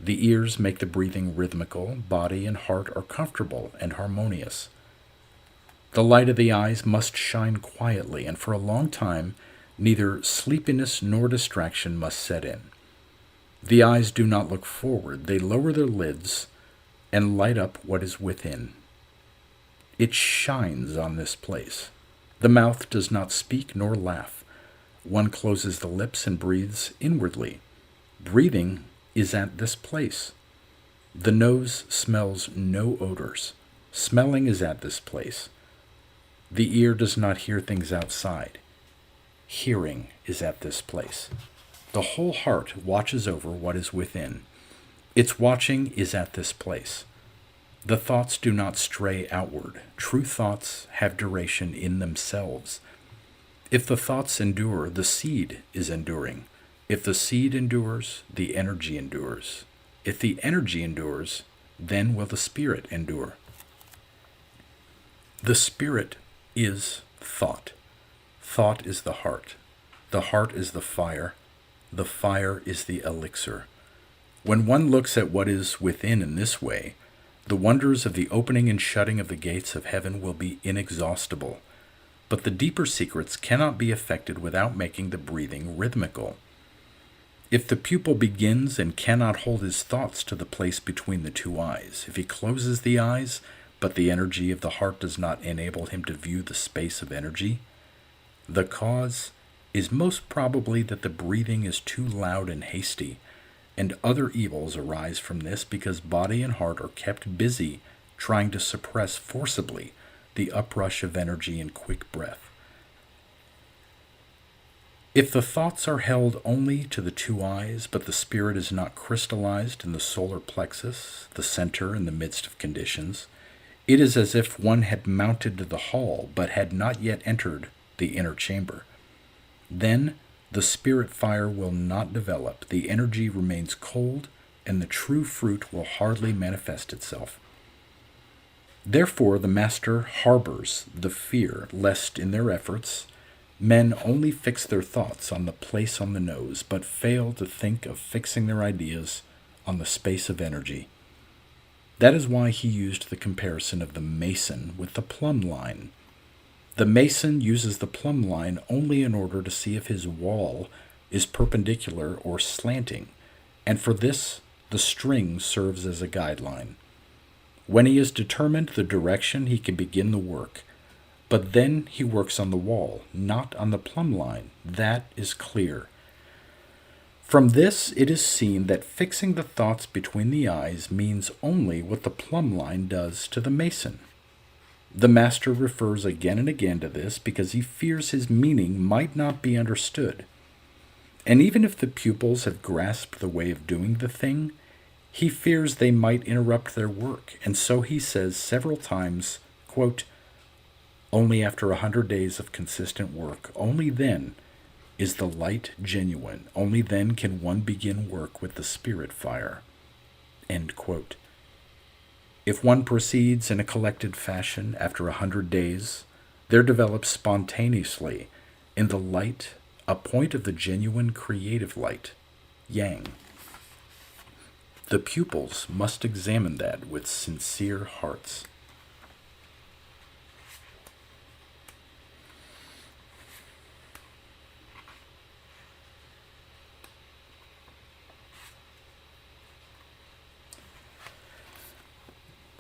The ears make the breathing rhythmical, body and heart are comfortable and harmonious. The light of the eyes must shine quietly, and for a long time neither sleepiness nor distraction must set in. The eyes do not look forward, they lower their lids and light up what is within. It shines on this place. The mouth does not speak nor laugh. One closes the lips and breathes inwardly. Breathing is at this place. The nose smells no odors. Smelling is at this place. The ear does not hear things outside. Hearing is at this place. The whole heart watches over what is within. Its watching is at this place. The thoughts do not stray outward. True thoughts have duration in themselves. If the thoughts endure, the seed is enduring. If the seed endures, the energy endures. If the energy endures, then will the spirit endure. The spirit is thought. Thought is the heart. The heart is the fire. The fire is the elixir. When one looks at what is within in this way, the wonders of the opening and shutting of the gates of heaven will be inexhaustible. But the deeper secrets cannot be effected without making the breathing rhythmical. If the pupil begins and cannot hold his thoughts to the place between the two eyes, if he closes the eyes, but the energy of the heart does not enable him to view the space of energy? The cause is most probably that the breathing is too loud and hasty, and other evils arise from this because body and heart are kept busy trying to suppress forcibly the uprush of energy in quick breath. If the thoughts are held only to the two eyes, but the spirit is not crystallized in the solar plexus, the center in the midst of conditions, it is as if one had mounted to the hall, but had not yet entered the inner chamber. Then the spirit fire will not develop, the energy remains cold, and the true fruit will hardly manifest itself. Therefore, the master harbors the fear lest in their efforts men only fix their thoughts on the place on the nose, but fail to think of fixing their ideas on the space of energy. That is why he used the comparison of the mason with the plumb line. The mason uses the plumb line only in order to see if his wall is perpendicular or slanting, and for this the string serves as a guideline. When he has determined the direction, he can begin the work. But then he works on the wall, not on the plumb line. That is clear. From this it is seen that fixing the thoughts between the eyes means only what the plumb line does to the mason. The master refers again and again to this because he fears his meaning might not be understood. And even if the pupils have grasped the way of doing the thing, he fears they might interrupt their work, and so he says several times, quote, "Only after 100 days of consistent work, only then is the light genuine, only then can one begin work with the spirit fire." End quote. If one proceeds in a collected fashion after 100 days, there develops spontaneously in the light a point of the genuine creative light, Yang. The pupils must examine that with sincere hearts.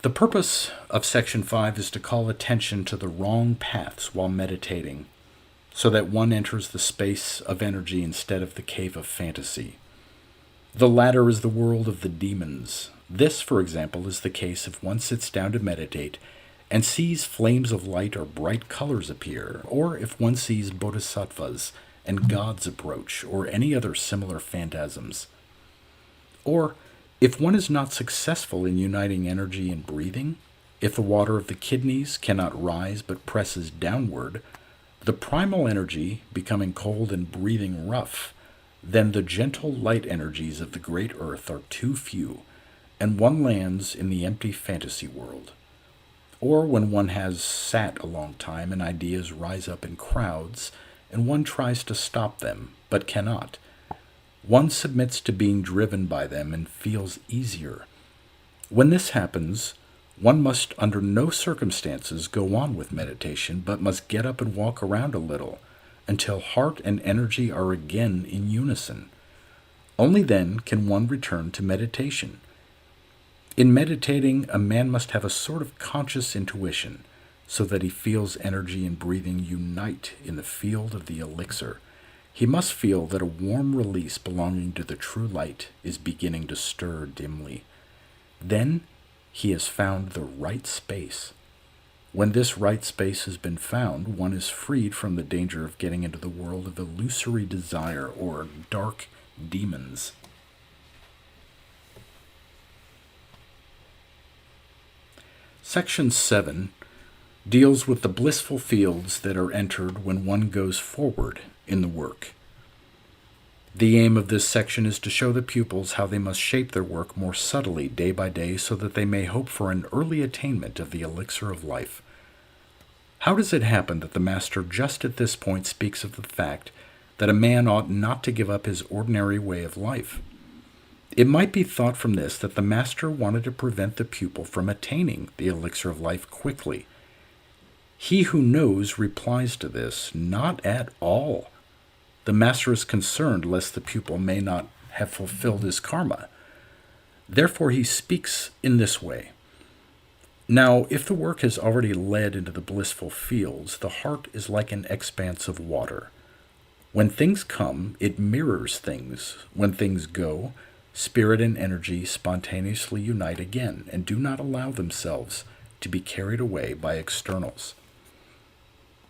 The purpose of Section 5 is to call attention to the wrong paths while meditating, so that one enters the space of energy instead of the cave of fantasy. The latter is the world of the demons. This, for example, is the case if one sits down to meditate and sees flames of light or bright colors appear, or if one sees bodhisattvas and gods approach, or any other similar phantasms. Or if one is not successful in uniting energy and breathing, if the water of the kidneys cannot rise but presses downward, the primal energy becoming cold and breathing rough, then the gentle light energies of the great earth are too few, and one lands in the empty fantasy world. Or when one has sat a long time and ideas rise up in crowds, and one tries to stop them, but cannot. One submits to being driven by them and feels easier. When this happens, one must under no circumstances go on with meditation, but must get up and walk around a little, until heart and energy are again in unison. Only then can one return to meditation. In meditating, a man must have a sort of conscious intuition, so that he feels energy and breathing unite in the field of the elixir. He must feel that a warm release belonging to the true light is beginning to stir dimly. Then he has found the right space. When this right space has been found, one is freed from the danger of getting into the world of illusory desire or dark demons. Section 7 deals with the blissful fields that are entered when one goes forward in the work. The aim of this section is to show the pupils how they must shape their work more subtly day by day so that they may hope for an early attainment of the elixir of life. How does it happen that the master just at this point speaks of the fact that a man ought not to give up his ordinary way of life? It might be thought from this that the master wanted to prevent the pupil from attaining the elixir of life quickly. He who knows replies to this, not at all. The master is concerned lest the pupil may not have fulfilled his karma. Therefore he speaks in this way. Now, if the work has already led into the blissful fields, the heart is like an expanse of water. When things come, it mirrors things. When things go, spirit and energy spontaneously unite again and do not allow themselves to be carried away by externals.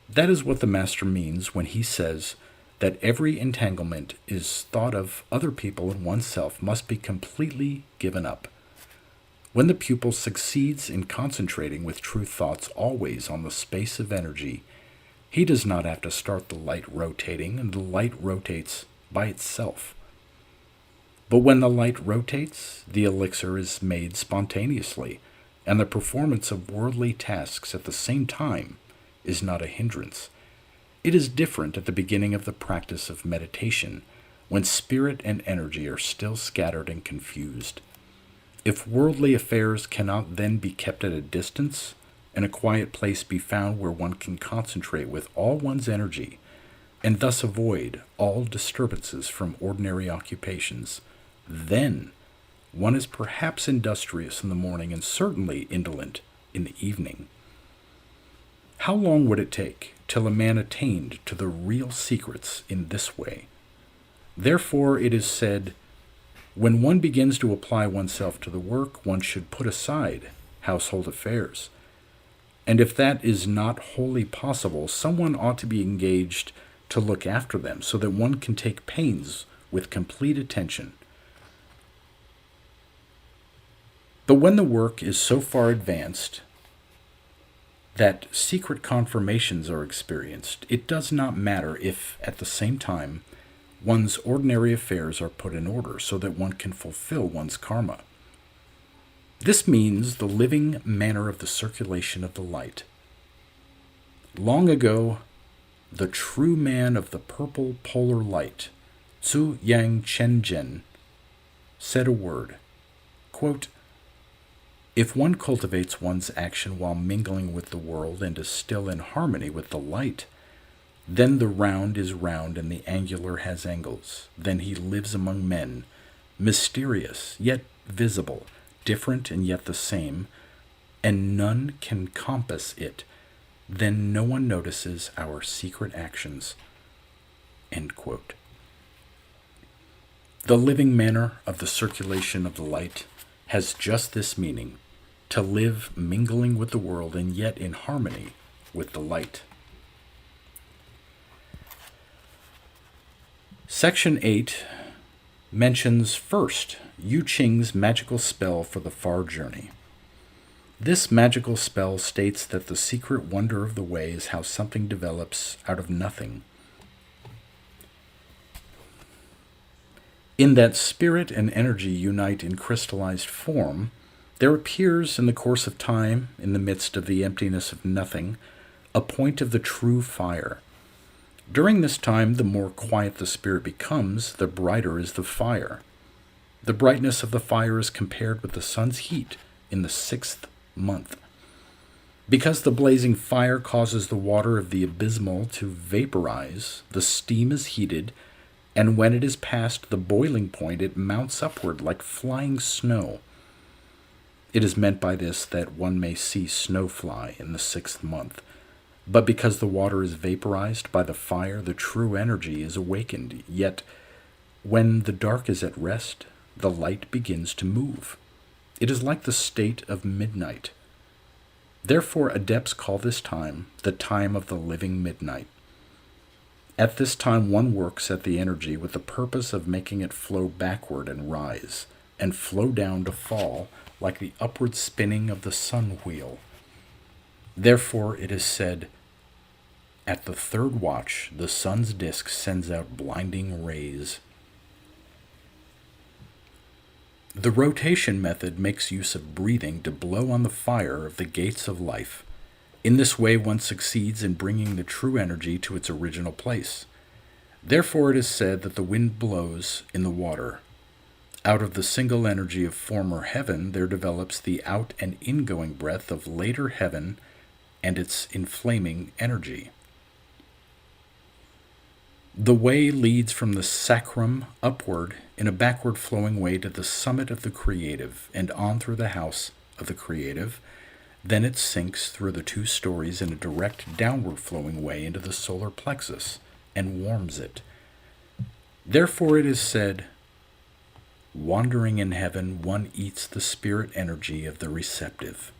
That is what the Master means when he says that every entanglement is thought of other people and oneself must be completely given up. When the pupil succeeds in concentrating with true thoughts always on the space of energy, he does not have to start the light rotating, and the light rotates by itself. But when the light rotates, the elixir is made spontaneously, and the performance of worldly tasks at the same time is not a hindrance. It is different at the beginning of the practice of meditation, when spirit and energy are still scattered and confused. If worldly affairs cannot then be kept at a distance, and a quiet place be found where one can concentrate with all one's energy, and thus avoid all disturbances from ordinary occupations, then one is perhaps industrious in the morning and certainly indolent in the evening. How long would it take till a man attained to the real secrets in this way? Therefore it is said, when one begins to apply oneself to the work, one should put aside household affairs. And if that is not wholly possible, someone ought to be engaged to look after them so that one can take pains with complete attention. But when the work is so far advanced that secret confirmations are experienced, it does not matter if, at the same time, one's ordinary affairs are put in order so that one can fulfill one's karma. This means the living manner of the circulation of the light. Long ago, the true man of the purple polar light, Wang Chongyang, said a word, quote, "If one cultivates one's action while mingling with the world and is still in harmony with the light, then the round is round and the angular has angles. Then he lives among men, mysterious yet visible, different and yet the same, and none can compass it. Then no one notices our secret actions." End quote. The living manner of the circulation of the light has just this meaning, to live mingling with the world and yet in harmony with the light. Section 8 mentions first Yu Qing's magical spell for the far journey. This magical spell states that the secret wonder of the way is how something develops out of nothing. In that spirit and energy unite in crystallized form, there appears in the course of time, in the midst of the emptiness of nothing, a point of the true fire. During this time, the more quiet the spirit becomes, the brighter is the fire. The brightness of the fire is compared with the sun's heat in the 6th month. Because the blazing fire causes the water of the abysmal to vaporize, the steam is heated, and when it is past the boiling point, it mounts upward like flying snow. It is meant by this that one may see snow fly in the 6th month. But because the water is vaporized by the fire, the true energy is awakened. Yet, when the dark is at rest, the light begins to move. It is like the state of midnight. Therefore, adepts call this time the time of the living midnight. At this time, one works at the energy with the purpose of making it flow backward and rise, and flow down to fall like the upward spinning of the sun wheel. Therefore, it is said, at the 3rd watch, the sun's disk sends out blinding rays. The rotation method makes use of breathing to blow on the fire of the gates of life. In this way, one succeeds in bringing the true energy to its original place. Therefore, it is said that the wind blows in the water. Out of the single energy of former heaven, there develops the out and ingoing breath of later heaven and its inflaming energy. The way leads from the sacrum upward in a backward flowing way to the summit of the creative and on through the house of the creative, Then it sinks through the 2 stories in a direct downward flowing way into the solar plexus and warms it. Therefore it is said, wandering in heaven, one eats the spirit energy of the receptive.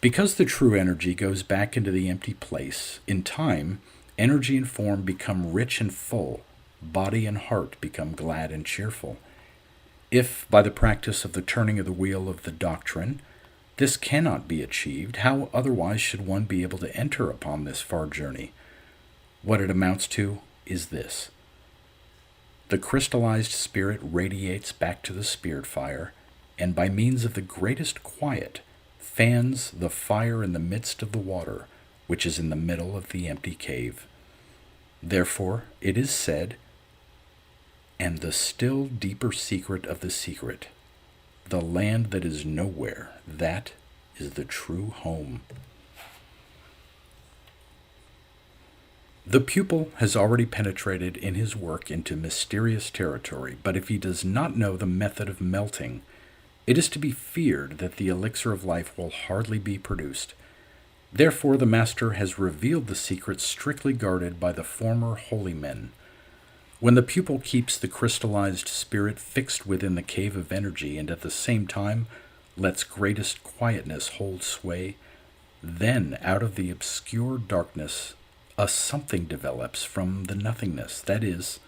Because the true energy goes back into the empty place, in time, energy and form become rich and full, body and heart become glad and cheerful. If, by the practice of the turning of the wheel of the doctrine, this cannot be achieved, how otherwise should one be able to enter upon this far journey? What it amounts to is this. The crystallized spirit radiates back to the spirit fire, and by means of the greatest quiet, fans the fire in the midst of the water, which is in the middle of the empty cave. Therefore, it is said, and the still deeper secret of the secret, the land that is nowhere, that is the true home. The pupil has already penetrated in his work into mysterious territory, but if he does not know the method of melting, it is to be feared that the elixir of life will hardly be produced. Therefore the Master has revealed the secret strictly guarded by the former holy men. When the pupil keeps the crystallized spirit fixed within the cave of energy and at the same time lets greatest quietness hold sway, then out of the obscure darkness a something develops from the nothingness, that is,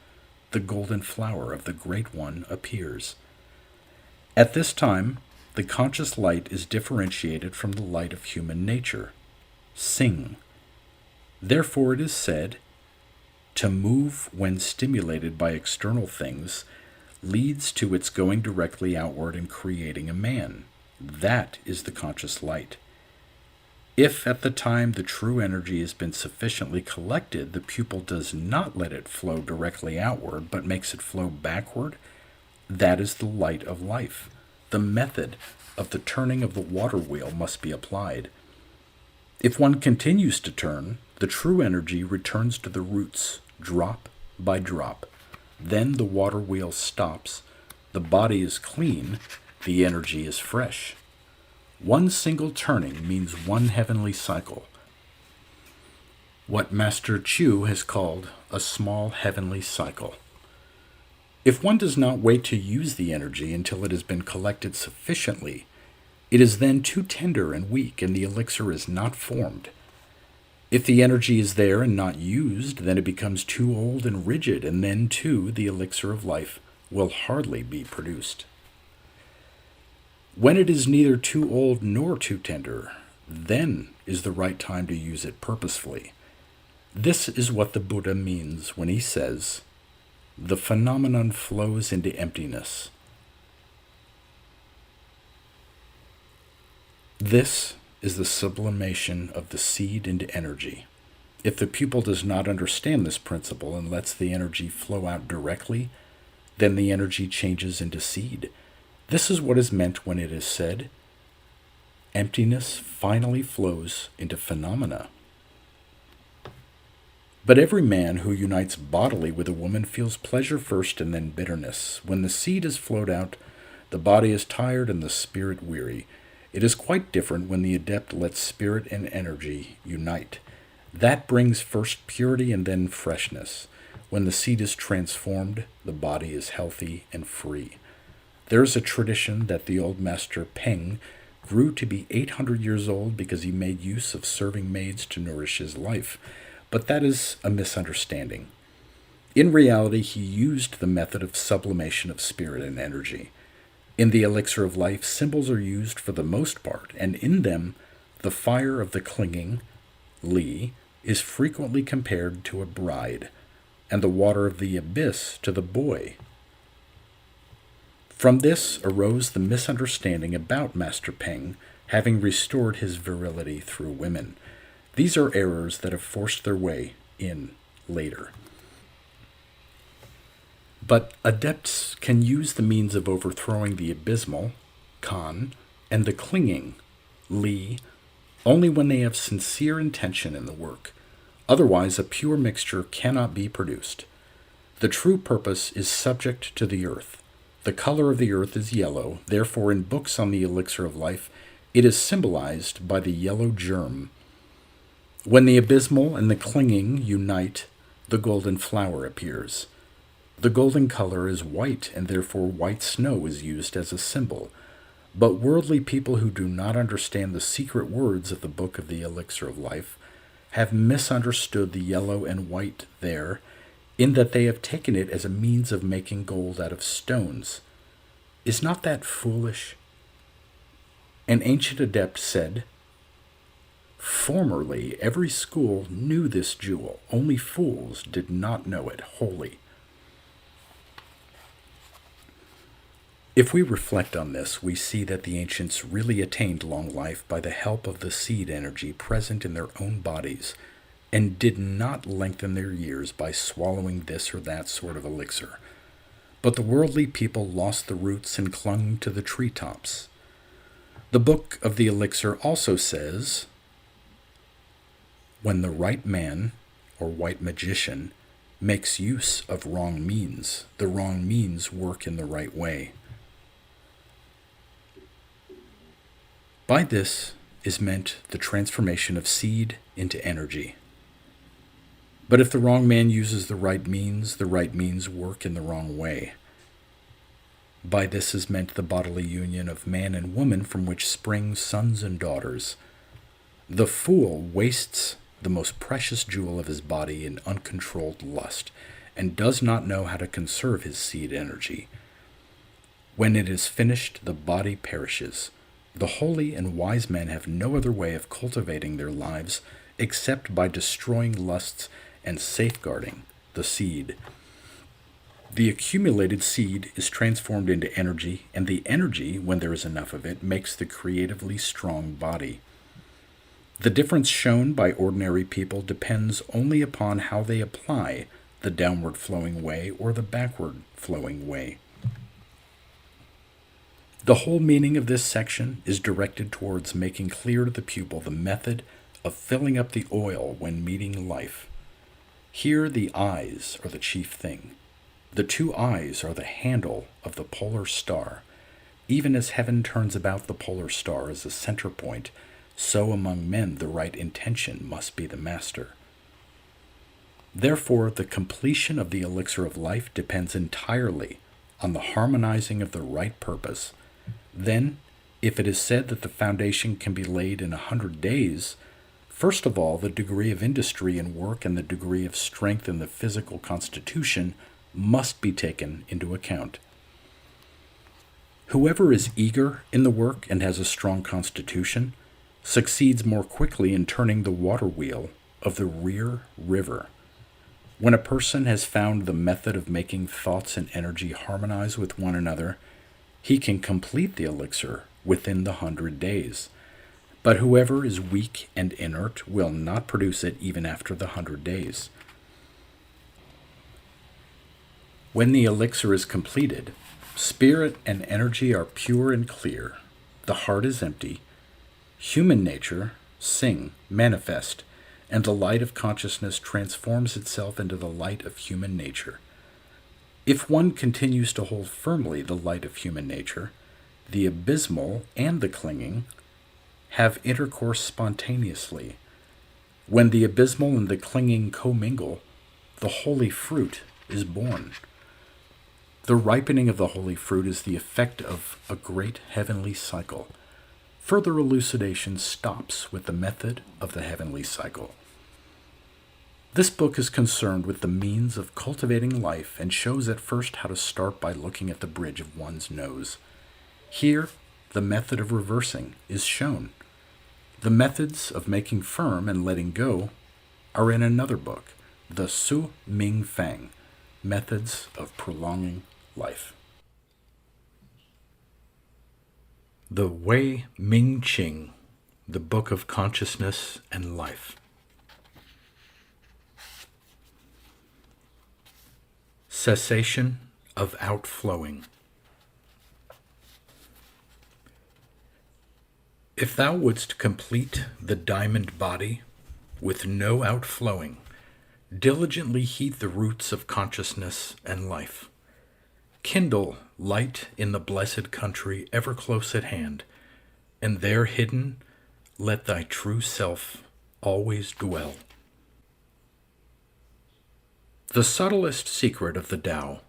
the golden flower of the Great One appears. At this time, the conscious light is differentiated from the light of human nature. Sing. Therefore it is said, to move when stimulated by external things leads to its going directly outward and creating a man. That is the conscious light. If at the time the true energy has been sufficiently collected, the pupil does not let it flow directly outward, but makes it flow backward, that is the light of life. The method of the turning of the water wheel must be applied. If one continues to turn, the true energy returns to the roots, drop by drop. Then the water wheel stops, the body is clean, the energy is fresh. One single turning means one heavenly cycle, what Master Chu has called a small heavenly cycle. If one does not wait to use the energy until it has been collected sufficiently, it is then too tender and weak, and the elixir is not formed. If the energy is there and not used, then it becomes too old and rigid, and then, too, the elixir of life will hardly be produced. When it is neither too old nor too tender, then is the right time to use it purposefully. This is what the Buddha means when he says, the phenomenon flows into emptiness. This is the sublimation of the seed into energy. If the pupil does not understand this principle and lets the energy flow out directly, then the energy changes into seed. This is what is meant when it is said, emptiness finally flows into phenomena. But every man who unites bodily with a woman feels pleasure first and then bitterness. When the seed has flowed out, the body is tired and the spirit weary. It is quite different when the adept lets spirit and energy unite. That brings first purity and then freshness. When the seed is transformed, the body is healthy and free. There is a tradition that the old master Peng grew to be 800 years old because he made use of serving maids to nourish his life, but that is a misunderstanding. In reality, he used the method of sublimation of spirit and energy. In the elixir of life, symbols are used for the most part, and in them, the fire of the clinging, Li, is frequently compared to a bride, and the water of the abyss to the boy. From this arose the misunderstanding about Master Peng having restored his virility through women. These are errors that have forced their way in later. But adepts can use the means of overthrowing the abysmal, Kan, and the clinging, Li, only when they have sincere intention in the work. Otherwise, a pure mixture cannot be produced. The true purpose is subject to the earth. The color of the earth is yellow, therefore in books on the elixir of life, it is symbolized by the yellow germ. When the abysmal and the clinging unite, the golden flower appears. The golden color is white, and therefore white snow is used as a symbol. But worldly people who do not understand the secret words of the book of the elixir of life have misunderstood the yellow and white there, in that they have taken it as a means of making gold out of stones. Is not that foolish? An ancient adept said, "Formerly every school knew this jewel, only fools did not know it wholly." If we reflect on this, we see that the ancients really attained long life by the help of the seed energy present in their own bodies, and did not lengthen their years by swallowing this or that sort of elixir. But the worldly people lost the roots and clung to the treetops. The book of the elixir also says, when the right man, or white magician, makes use of wrong means, the wrong means work in the right way. By this is meant the transformation of seed into energy. But if the wrong man uses the right means work in the wrong way. By this is meant the bodily union of man and woman from which spring sons and daughters. The fool wastes the most precious jewel of his body in uncontrolled lust, and does not know how to conserve his seed energy. When it is finished, the body perishes. The holy and wise men have no other way of cultivating their lives except by destroying lusts and safeguarding the seed. The accumulated seed is transformed into energy, and the energy, when there is enough of it, makes the creatively strong body. The difference shown by ordinary people depends only upon how they apply the downward flowing way or the backward flowing way. The whole meaning of this section is directed towards making clear to the pupil the method of filling up the oil when meeting life. Here the eyes are the chief thing. The two eyes are the handle of the polar star. Even as heaven turns about the polar star as a center point, so among men the right intention must be the master. Therefore, the completion of the elixir of life depends entirely on the harmonizing of the right purpose. Then, if it is said that the foundation can be laid in 100 days, first of all, the degree of industry and work and the degree of strength in the physical constitution must be taken into account. Whoever is eager in the work and has a strong constitution succeeds more quickly in turning the water wheel of the rear river. When a person has found the method of making thoughts and energy harmonize with one another, he can complete the elixir within the 100 days. But whoever is weak and inert will not produce it even after the 100 days. When the elixir is completed, spirit and energy are pure and clear. The heart is empty. Human nature, sing, manifest, and the light of consciousness transforms itself into the light of human nature. If one continues to hold firmly the light of human nature, the abysmal and the clinging have intercourse spontaneously. When the abysmal and the clinging commingle, the holy fruit is born. The ripening of the holy fruit is the effect of a great heavenly cycle. Further elucidation stops with the method of the heavenly cycle. This book is concerned with the means of cultivating life and shows at first how to start by looking at the bridge of one's nose. Here, the method of reversing is shown. The methods of making firm and letting go are in another book, the Su Ming Fang, Methods of Prolonging Life. The Wei Ming Qing, the Book of Consciousness and Life. Cessation of outflowing. If thou wouldst complete the diamond body with no outflowing, diligently heed the roots of consciousness and life. Kindle light in the blessed country ever close at hand, and there hidden let thy true self always dwell. The subtlest secret of the Tao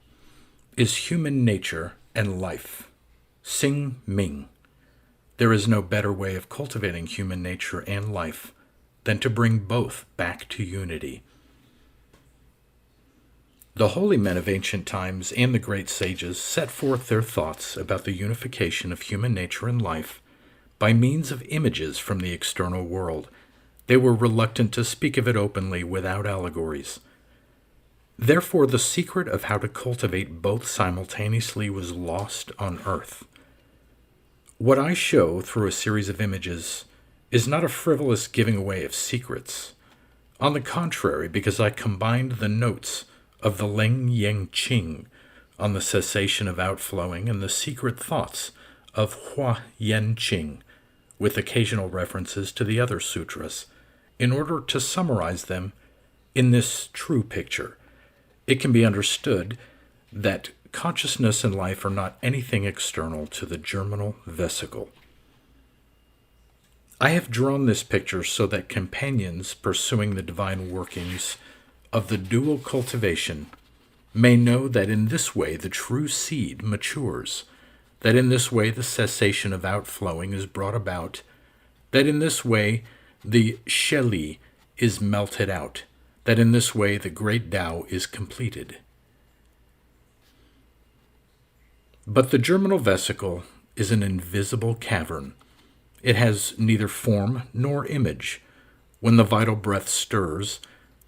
is human nature and life. Sing Ming. There is no better way of cultivating human nature and life than to bring both back to unity. The holy men of ancient times and the great sages set forth their thoughts about the unification of human nature and life by means of images from the external world. They were reluctant to speak of it openly without allegories. Therefore, the secret of how to cultivate both simultaneously was lost on earth. What I show through a series of images is not a frivolous giving away of secrets. On the contrary, because I combined the notes of the Leng Yang Qing on the cessation of outflowing and the secret thoughts of Hua Yan Qing, with occasional references to the other sutras, in order to summarize them in this true picture. It can be understood that consciousness and life are not anything external to the germinal vesicle. I have drawn this picture so that companions pursuing the divine workings of the dual cultivation may know that in this way the true seed matures, that in this way the cessation of outflowing is brought about, that in this way the Sheli is melted out, that in this way the great Tao is completed. But the germinal vesicle is an invisible cavern. It has neither form nor image. When the vital breath stirs,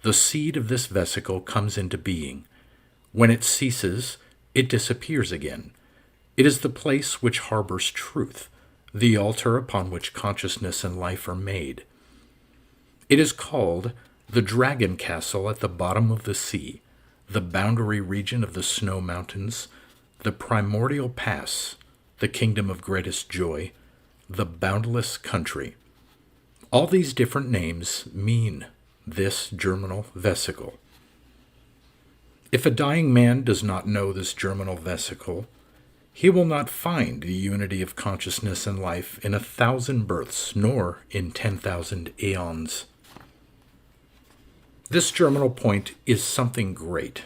the seed of this vesicle comes into being. When it ceases, it disappears again. It is the place which harbors truth, the altar upon which consciousness and life are made. It is called the dragon castle at the bottom of the sea, the boundary region of the snow mountains, the primordial pass, the kingdom of greatest joy, the boundless country. All these different names mean this germinal vesicle. If a dying man does not know this germinal vesicle, he will not find the unity of consciousness and life in 1,000 births, nor in 10,000 aeons. This germinal point is something great.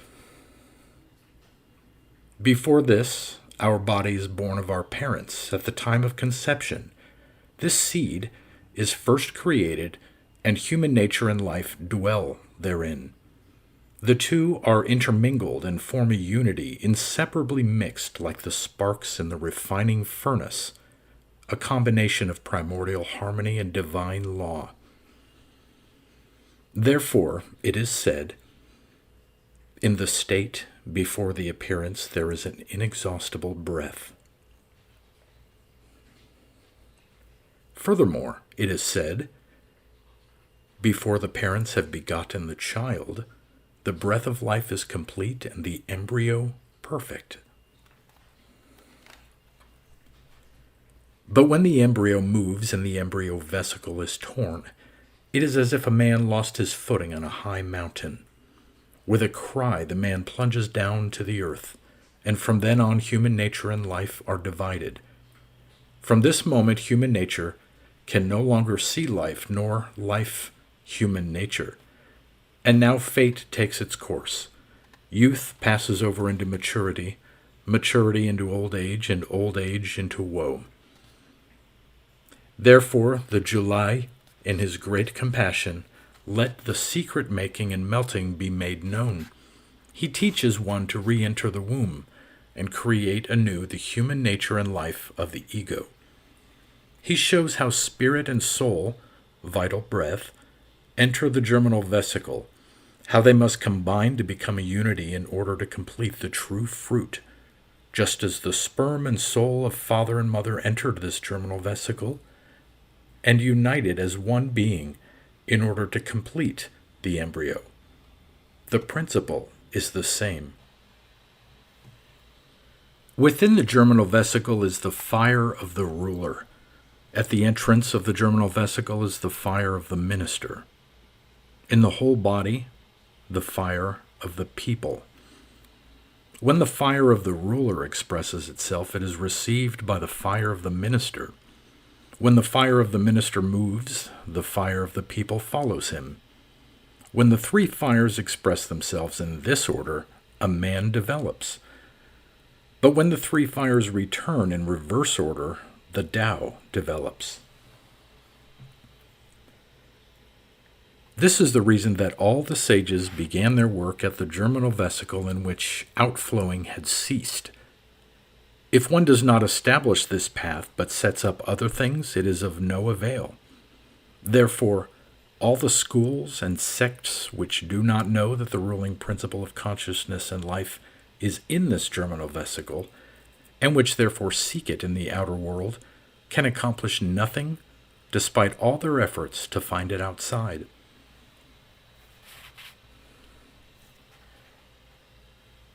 Before this, our body is born of our parents at the time of conception. This seed is first created, and human nature and life dwell therein. The two are intermingled and form a unity inseparably mixed like the sparks in the refining furnace, a combination of primordial harmony and divine law. Therefore, it is said, in the state before the appearance there is an inexhaustible breath. Furthermore, it is said, before the parents have begotten the child, the breath of life is complete and the embryo perfect. But when the embryo moves and the embryo vesicle is torn, it is as if a man lost his footing on a high mountain. With a cry, the man plunges down to the earth, and from then on human nature and life are divided. From this moment, human nature can no longer see life, nor life human nature. And now fate takes its course. Youth passes over into maturity, maturity into old age, and old age into woe. Therefore, the Julai, in his great compassion, let the secret making and melting be made known. He teaches one to re-enter the womb and create anew the human nature and life of the ego. He shows how spirit and soul, vital breath, enter the germinal vesicle, how they must combine to become a unity in order to complete the true fruit, just as the sperm and soul of father and mother entered this germinal vesicle and united as one being in order to complete the embryo. The principle is the same. Within the germinal vesicle is the fire of the ruler. At the entrance of the germinal vesicle is the fire of the minister. In the whole body, the fire of the people. When the fire of the ruler expresses itself, it is received by the fire of the minister. When the fire of the minister moves, the fire of the people follows him. When the three fires express themselves in this order, a man develops. But when the three fires return in reverse order, the Tao develops. This is the reason that all the sages began their work at the germinal vesicle in which outflowing had ceased. If one does not establish this path but sets up other things, it is of no avail. Therefore, all the schools and sects which do not know that the ruling principle of consciousness and life is in this germinal vesicle, and which therefore seek it in the outer world, can accomplish nothing despite all their efforts to find it outside.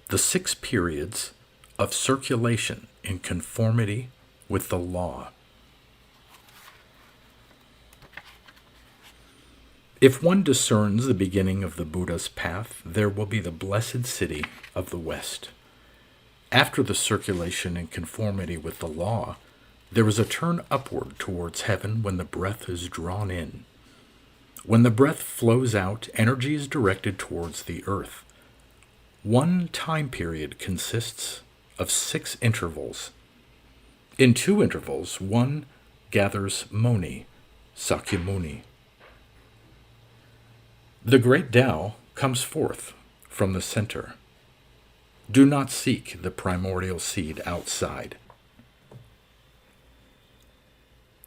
The 6 periods of circulation in conformity with the law. If one discerns the beginning of the Buddha's path, there will be the blessed city of the West. After the circulation in conformity with the law, there is a turn upward towards heaven when the breath is drawn in. When the breath flows out, energy is directed towards the earth. One time period consists of 6 intervals. In 2 intervals, one gathers Moni, Sakyamuni. The great Tao comes forth from the center. Do not seek the primordial seed outside.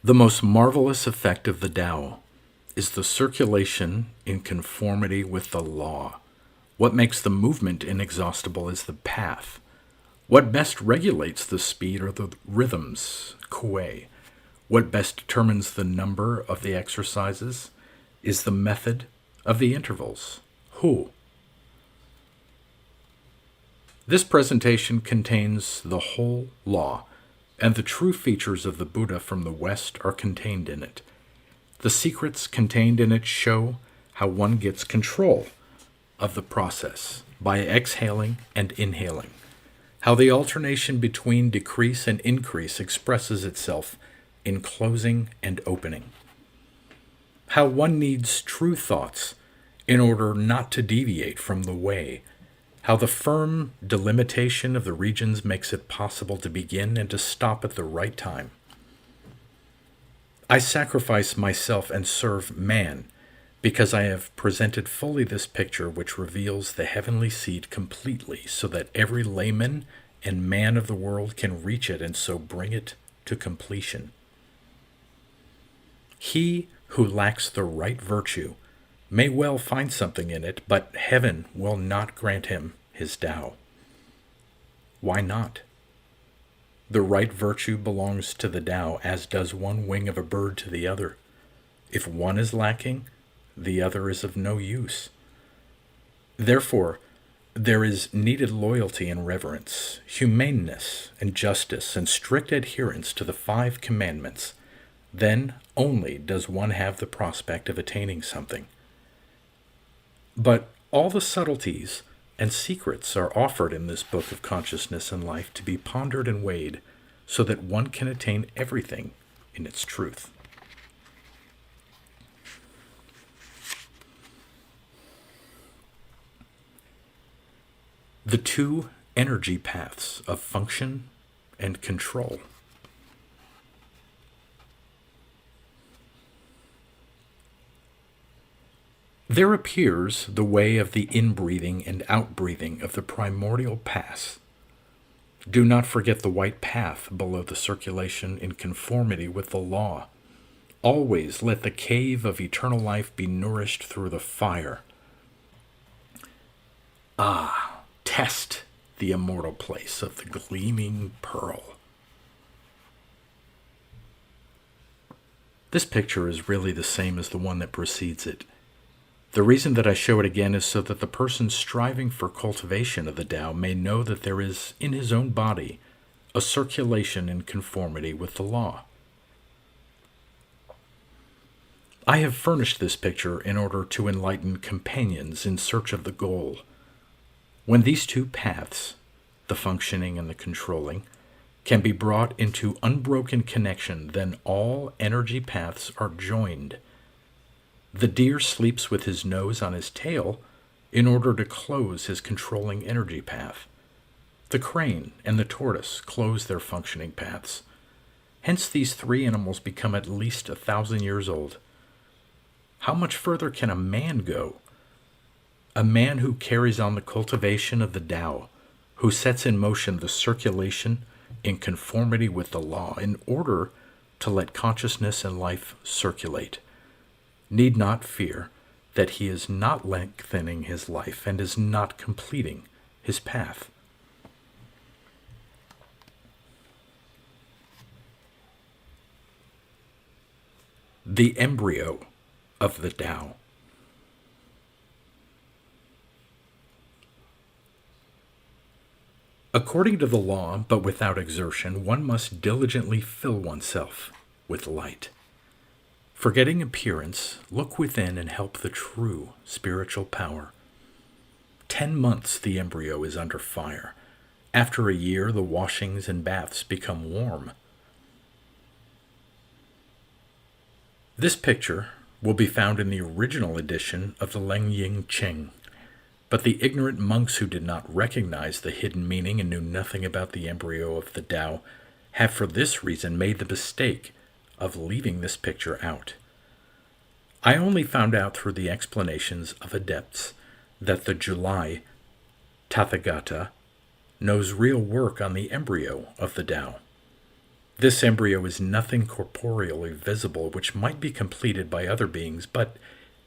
The most marvelous effect of the Tao is the circulation in conformity with the law. What makes the movement inexhaustible is the path. What best regulates the speed are the rhythms, kuei. What best determines the number of the exercises is the method of the intervals, hu. This presentation contains the whole law, and the true features of the Buddha from the West are contained in it. The secrets contained in it show how one gets control of the process by exhaling and inhaling, how the alternation between decrease and increase expresses itself in closing and opening, how one needs true thoughts in order not to deviate from the way, how the firm delimitation of the regions makes it possible to begin and to stop at the right time. I sacrifice myself and serve man because I have presented fully this picture which reveals the heavenly seed completely so that every layman and man of the world can reach it and so bring it to completion. He who lacks the right virtue may well find something in it, but heaven will not grant him his Tao. Why not? The right virtue belongs to the Tao, as does one wing of a bird to the other. If one is lacking, the other is of no use. Therefore, there is needed loyalty and reverence, humaneness and justice, and strict adherence to the 5 commandments. Then only does one have the prospect of attaining something. But all the subtleties and secrets are offered in this book of consciousness and life to be pondered and weighed so that one can attain everything in its truth. The 2 energy paths of function and control. There appears the way of the inbreathing and outbreathing of the primordial paths. Do not forget the white path below the circulation in conformity with the law. Always let the cave of eternal life be nourished through the fire. Test the immortal place of the gleaming pearl. This picture is really the same as the one that precedes it. The reason that I show it again is so that the person striving for cultivation of the Tao may know that there is in his own body a circulation in conformity with the law. I have furnished this picture in order to enlighten companions in search of the goal. When these 2 paths the functioning and the controlling, can be brought into unbroken connection, then all energy paths are joined. The deer sleeps with his nose on his tail in order to close his controlling energy path. The crane and the tortoise close their functioning paths. Hence these three animals become at least 1,000 years old. How much further can a man go? A man who carries on the cultivation of the Tao, who sets in motion the circulation in conformity with the law in order to let consciousness and life circulate, need not fear that he is not lengthening his life and is not completing his path. The embryo of the Tao. According to the law, but without exertion, one must diligently fill oneself with light. Forgetting appearance, look within and help the true spiritual power. 10 months the embryo is under fire. After a year, the washings and baths become warm. This picture will be found in the original edition of the Leng Ying Ching, but the ignorant monks who did not recognize the hidden meaning and knew nothing about the embryo of the Tao have for this reason made the mistake of leaving this picture out. I only found out through the explanations of adepts that the July Tathagata knows real work on the embryo of the Tao. This embryo is nothing corporeally visible which might be completed by other beings, but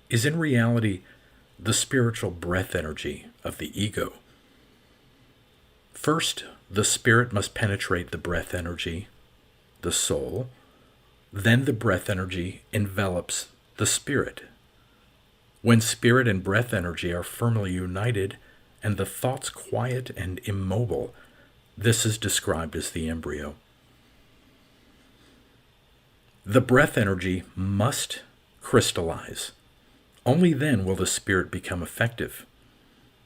is in reality the spiritual breath energy of the ego. First, the spirit must penetrate the breath energy, the soul. Then the breath energy envelops the spirit. When spirit and breath energy are firmly united and the thoughts quiet and immobile, this is described as the embryo. The breath energy must crystallize. Only then will the spirit become effective.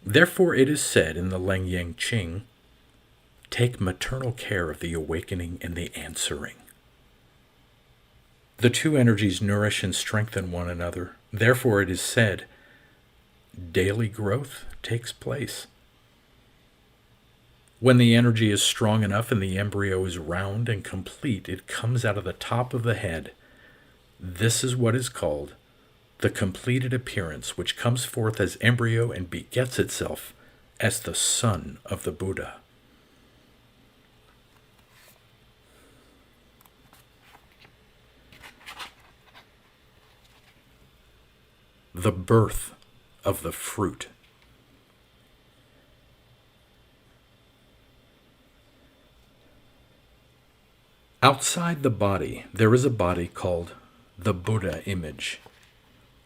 Therefore it is said in the Leng Ying Ching, take maternal care of the awakening and the answering. The two energies nourish and strengthen one another. Therefore it is said, daily growth takes place. When the energy is strong enough and the embryo is round and complete, it comes out of the top of the head. This is what is called the completed appearance, which comes forth as embryo and begets itself as the son of the Buddha. The birth of the fruit. Outside the body, there is a body called the Buddha image.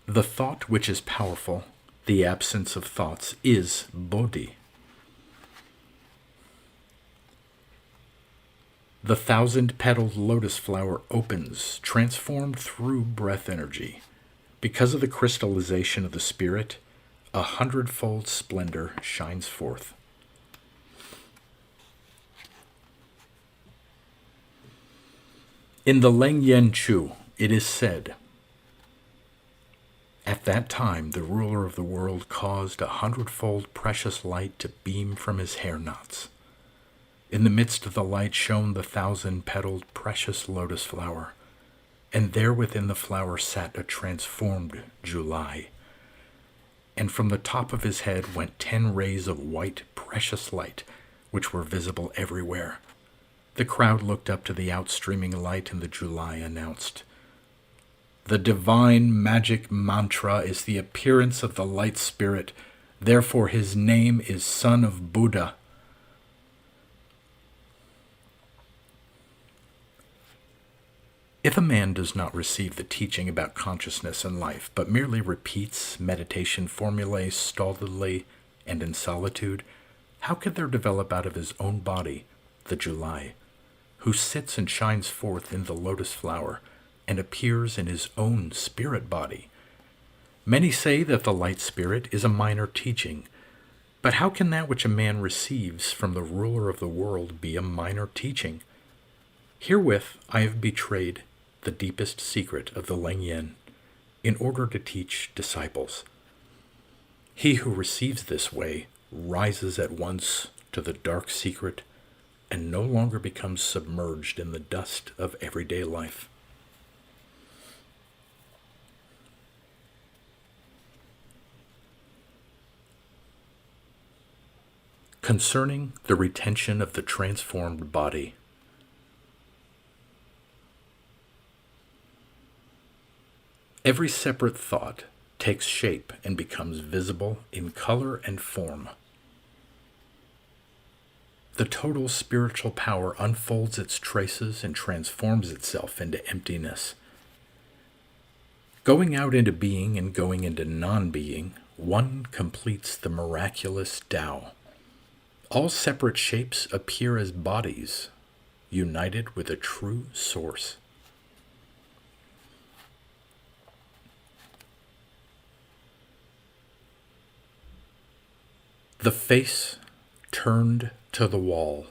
The thought which is powerful, the absence of thoughts, is Bodhi. The 1,000-petaled lotus flower opens, transformed through breath energy. Because of the crystallization of the spirit, 100-fold splendor shines forth. In the Leng Yen Chu, it is said, at that time the ruler of the world caused 100-fold precious light to beam from his hair knots. In the midst of the light shone the 1,000-petaled precious lotus flower, and there within the flower sat a transformed July. And from the top of his head went 10 rays of white precious light, which were visible everywhere. The crowd looked up to the outstreaming light, and the July announced, the divine magic mantra is the appearance of the light spirit. Therefore his name is Son of Buddha. If a man does not receive the teaching about consciousness and life, but merely repeats meditation formulae stolidly and in solitude, how could there develop out of his own body the July, who sits and shines forth in the lotus flower and appears in his own spirit body? Many say that the light spirit is a minor teaching, But how can that which a man receives from the ruler of the world be a minor teaching? Herewith I have betrayed the deepest secret of the Leng Yen in order to teach disciples. He who receives this way rises at once to the dark secret and no longer becomes submerged in the dust of everyday life. Concerning the retention of the transformed body. Every separate thought takes shape and becomes visible in color and form. The total spiritual power unfolds its traces and transforms itself into emptiness. Going out into being and going into non-being, one completes the miraculous Tao. All separate shapes appear as bodies, united with a true source. The face turned to the wall.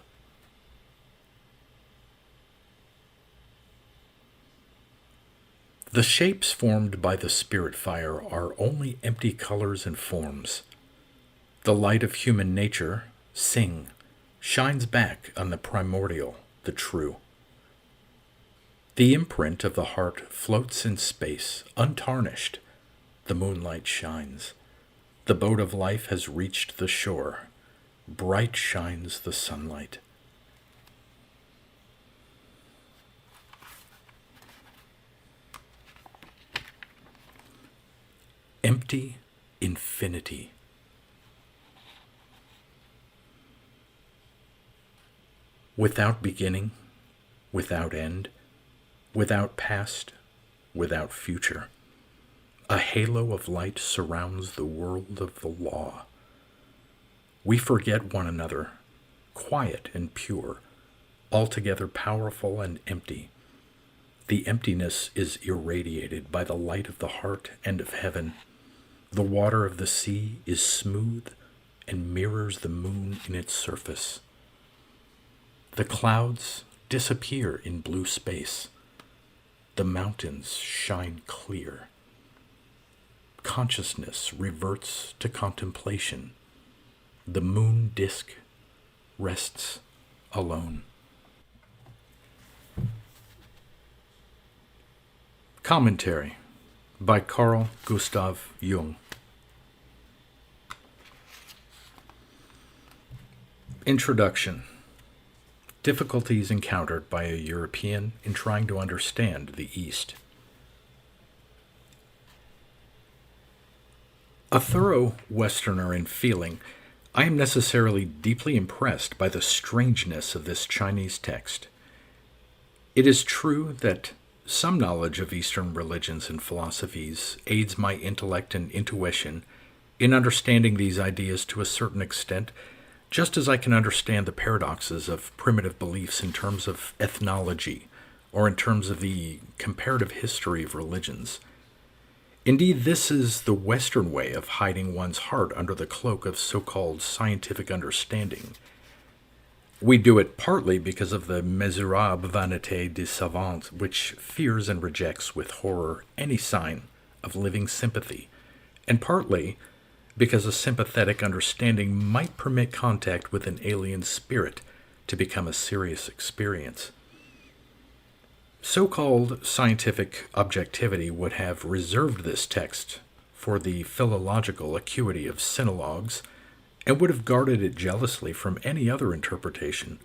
The shapes formed by the spirit fire are only empty colors and forms. The light of human nature, Sing, shines back on the primordial, the true. The imprint of the heart floats in space, untarnished. The moonlight shines. The boat of life has reached the shore. Bright shines the sunlight. Empty infinity. Without beginning, without end, without past, without future. A halo of light surrounds the world of the law. We forget one another, quiet and pure, altogether powerful and empty. The emptiness is irradiated by the light of the heart and of heaven. The water of the sea is smooth and mirrors the moon in its surface. The clouds disappear in blue space. The mountains shine clear. Consciousness reverts to contemplation. The moon disk rests alone. Commentary by Carl Jung. Introduction. Difficulties encountered by a European in trying to understand the East. A thorough Westerner in feeling, I am necessarily deeply impressed by the strangeness of this Chinese text. It is true that some knowledge of Eastern religions and philosophies aids my intellect and intuition in understanding these ideas to a certain extent, just as I can understand the paradoxes of primitive beliefs in terms of ethnology or in terms of the comparative history of religions. Indeed, this is the Western way of hiding one's heart under the cloak of so-called scientific understanding. We do it partly because of the miserable vanité des savants, which fears and rejects with horror any sign of living sympathy, and partly because a sympathetic understanding might permit contact with an alien spirit to become a serious experience. So-called scientific objectivity would have reserved this text for the philological acuity of sinologues and would have guarded it jealously from any other interpretation.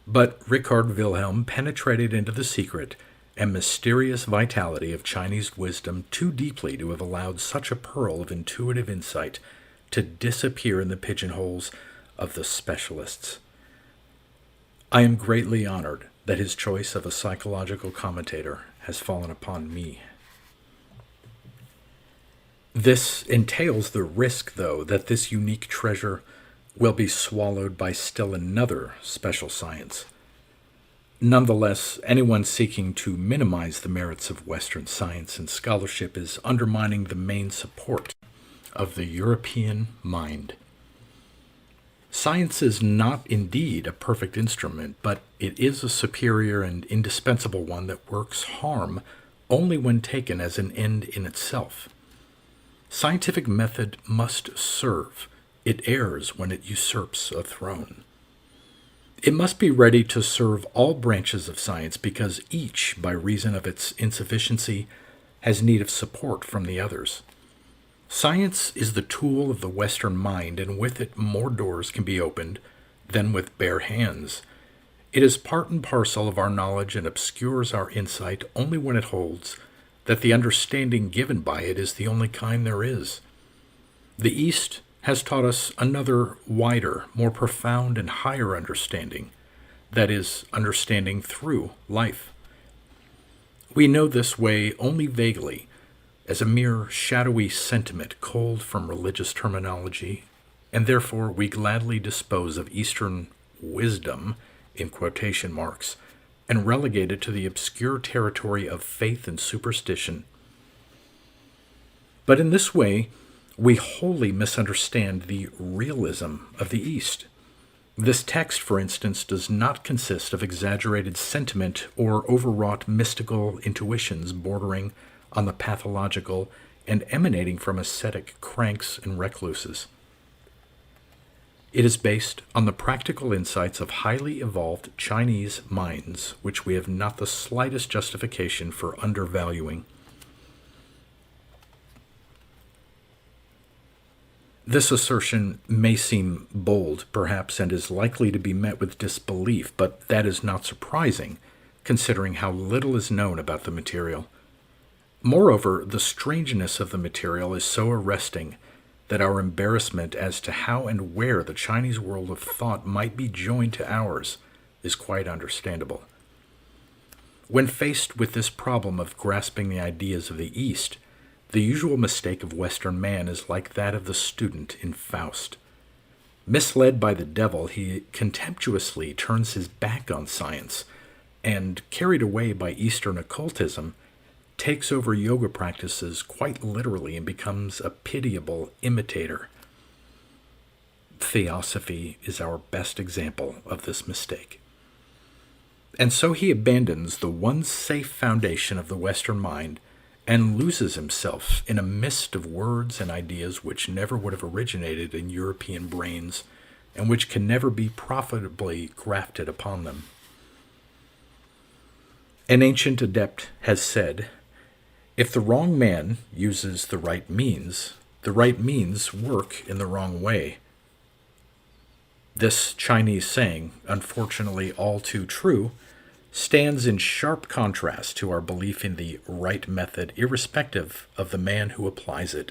But Richard Wilhelm penetrated into the secret and mysterious vitality of Chinese wisdom too deeply to have allowed such a pearl of intuitive insight to disappear in the pigeonholes of the specialists. I am greatly honored that his choice of a psychological commentator has fallen upon me. This entails the risk, though, that this unique treasure will be swallowed by still another special science. Nonetheless, anyone seeking to minimize the merits of Western science and scholarship is undermining the main support of the European mind. Science is not indeed a perfect instrument, but it is a superior and indispensable one that works harm only when taken as an end in itself. Scientific method must serve. It errs when it usurps a throne. It must be ready to serve all branches of science because each, by reason of its insufficiency, has need of support from the others. Science is the tool of the Western mind, and with it more doors can be opened than with bare hands. It is part and parcel of our knowledge and obscures our insight only when it holds that the understanding given by it is the only kind there is. The East has taught us another wider, more profound and higher understanding, that is, understanding through life. We know this way only vaguely, as a mere shadowy sentiment culled from religious terminology, and therefore we gladly dispose of Eastern wisdom, in quotation marks, and relegate it to the obscure territory of faith and superstition. But in this way, we wholly misunderstand the realism of the East. This text, for instance, does not consist of exaggerated sentiment or overwrought mystical intuitions bordering on the pathological and emanating from ascetic cranks and recluses. It is based on the practical insights of highly evolved Chinese minds, which we have not the slightest justification for undervaluing. This assertion may seem bold, perhaps, and is likely to be met with disbelief, but that is not surprising, considering how little is known about the material. Moreover, the strangeness of the material is so arresting that our embarrassment as to how and where the Chinese world of thought might be joined to ours is quite understandable. When faced with this problem of grasping the ideas of the East, the usual mistake of Western man is like that of the student in Faust. Misled by the devil, he contemptuously turns his back on science, and, carried away by Eastern occultism, takes over yoga practices quite literally and becomes a pitiable imitator. Theosophy is our best example of this mistake. And so he abandons the one safe foundation of the Western mind and loses himself in a mist of words and ideas which never would have originated in European brains and which can never be profitably grafted upon them. An ancient adept has said, "If the wrong man uses the right means work in the wrong way." This Chinese saying, unfortunately all too true, stands in sharp contrast to our belief in the right method, irrespective of the man who applies it.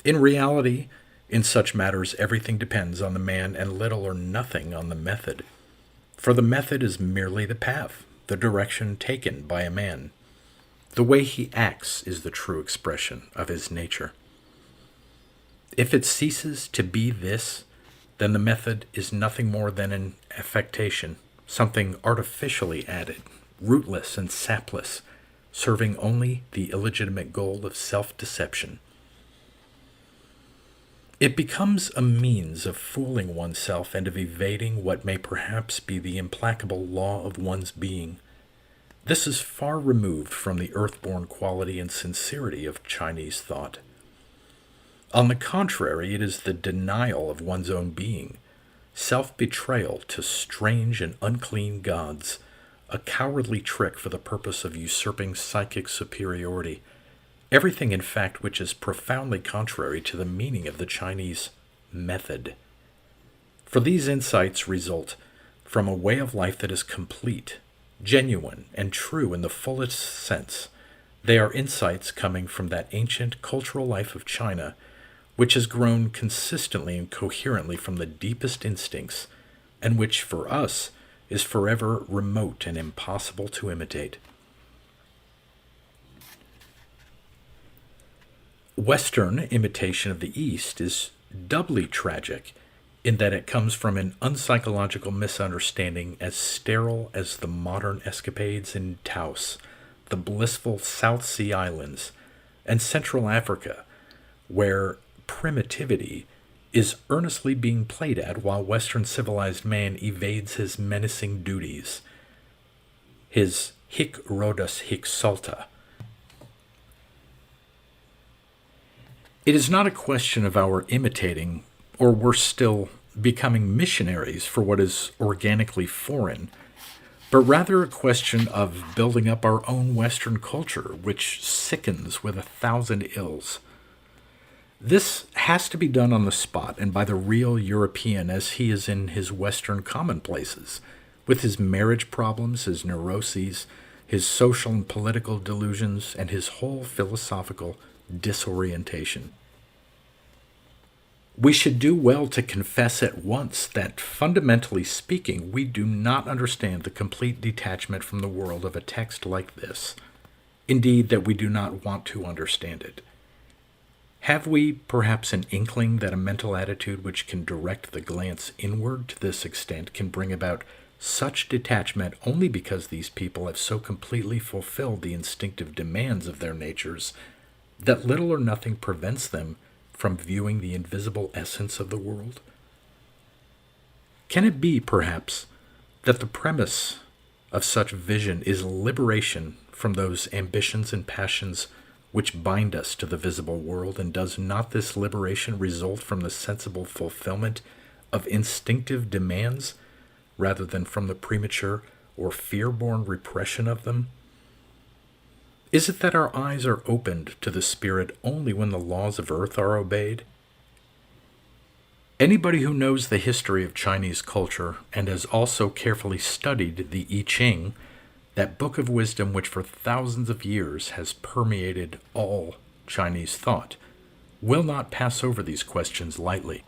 In reality, in such matters, everything depends on the man and little or nothing on the method. For the method is merely the path, the direction taken by a man. The way he acts is the true expression of his nature. If it ceases to be this, then the method is nothing more than an affectation, something artificially added, rootless and sapless, serving only the illegitimate goal of self-deception. It becomes a means of fooling oneself and of evading what may perhaps be the implacable law of one's being. This is far removed from the earth-born quality and sincerity of Chinese thought. On the contrary, it is the denial of one's own being, self-betrayal to strange and unclean gods, a cowardly trick for the purpose of usurping psychic superiority, everything in fact which is profoundly contrary to the meaning of the Chinese method. For these insights result from a way of life that is complete, genuine, and true in the fullest sense. They are insights coming from that ancient cultural life of China, which has grown consistently and coherently from the deepest instincts, and which for us is forever remote and impossible to imitate. Western imitation of the East is doubly tragic in that it comes from an unpsychological misunderstanding as sterile as the modern escapades in Taos, the blissful South Sea Islands, and Central Africa, where primitivity is earnestly being played at while Western civilized man evades his menacing duties, his hic Rhodus hic salta. It is not a question of our imitating, or worse still, becoming missionaries for what is organically foreign, but rather a question of building up our own Western culture, which sickens with 1,000 ills. This has to be done on the spot and by the real European as he is in his Western commonplaces, with his marriage problems, his neuroses, his social and political delusions, and his whole philosophical disorientation. We should do well to confess at once that, fundamentally speaking, we do not understand the complete detachment from the world of a text like this. Indeed, that we do not want to understand it. Have we perhaps an inkling that a mental attitude which can direct the glance inward to this extent can bring about such detachment only because these people have so completely fulfilled the instinctive demands of their natures that little or nothing prevents them from viewing the invisible essence of the world? Can it be, perhaps, that the premise of such vision is liberation from those ambitions and passions which bind us to the visible world, and does not this liberation result from the sensible fulfillment of instinctive demands rather than from the premature or fear-born repression of them? Is it that our eyes are opened to the spirit only when the laws of earth are obeyed? Anybody who knows the history of Chinese culture and has also carefully studied the I Ching, that book of wisdom which for thousands of years has permeated all Chinese thought, will not pass over these questions lightly.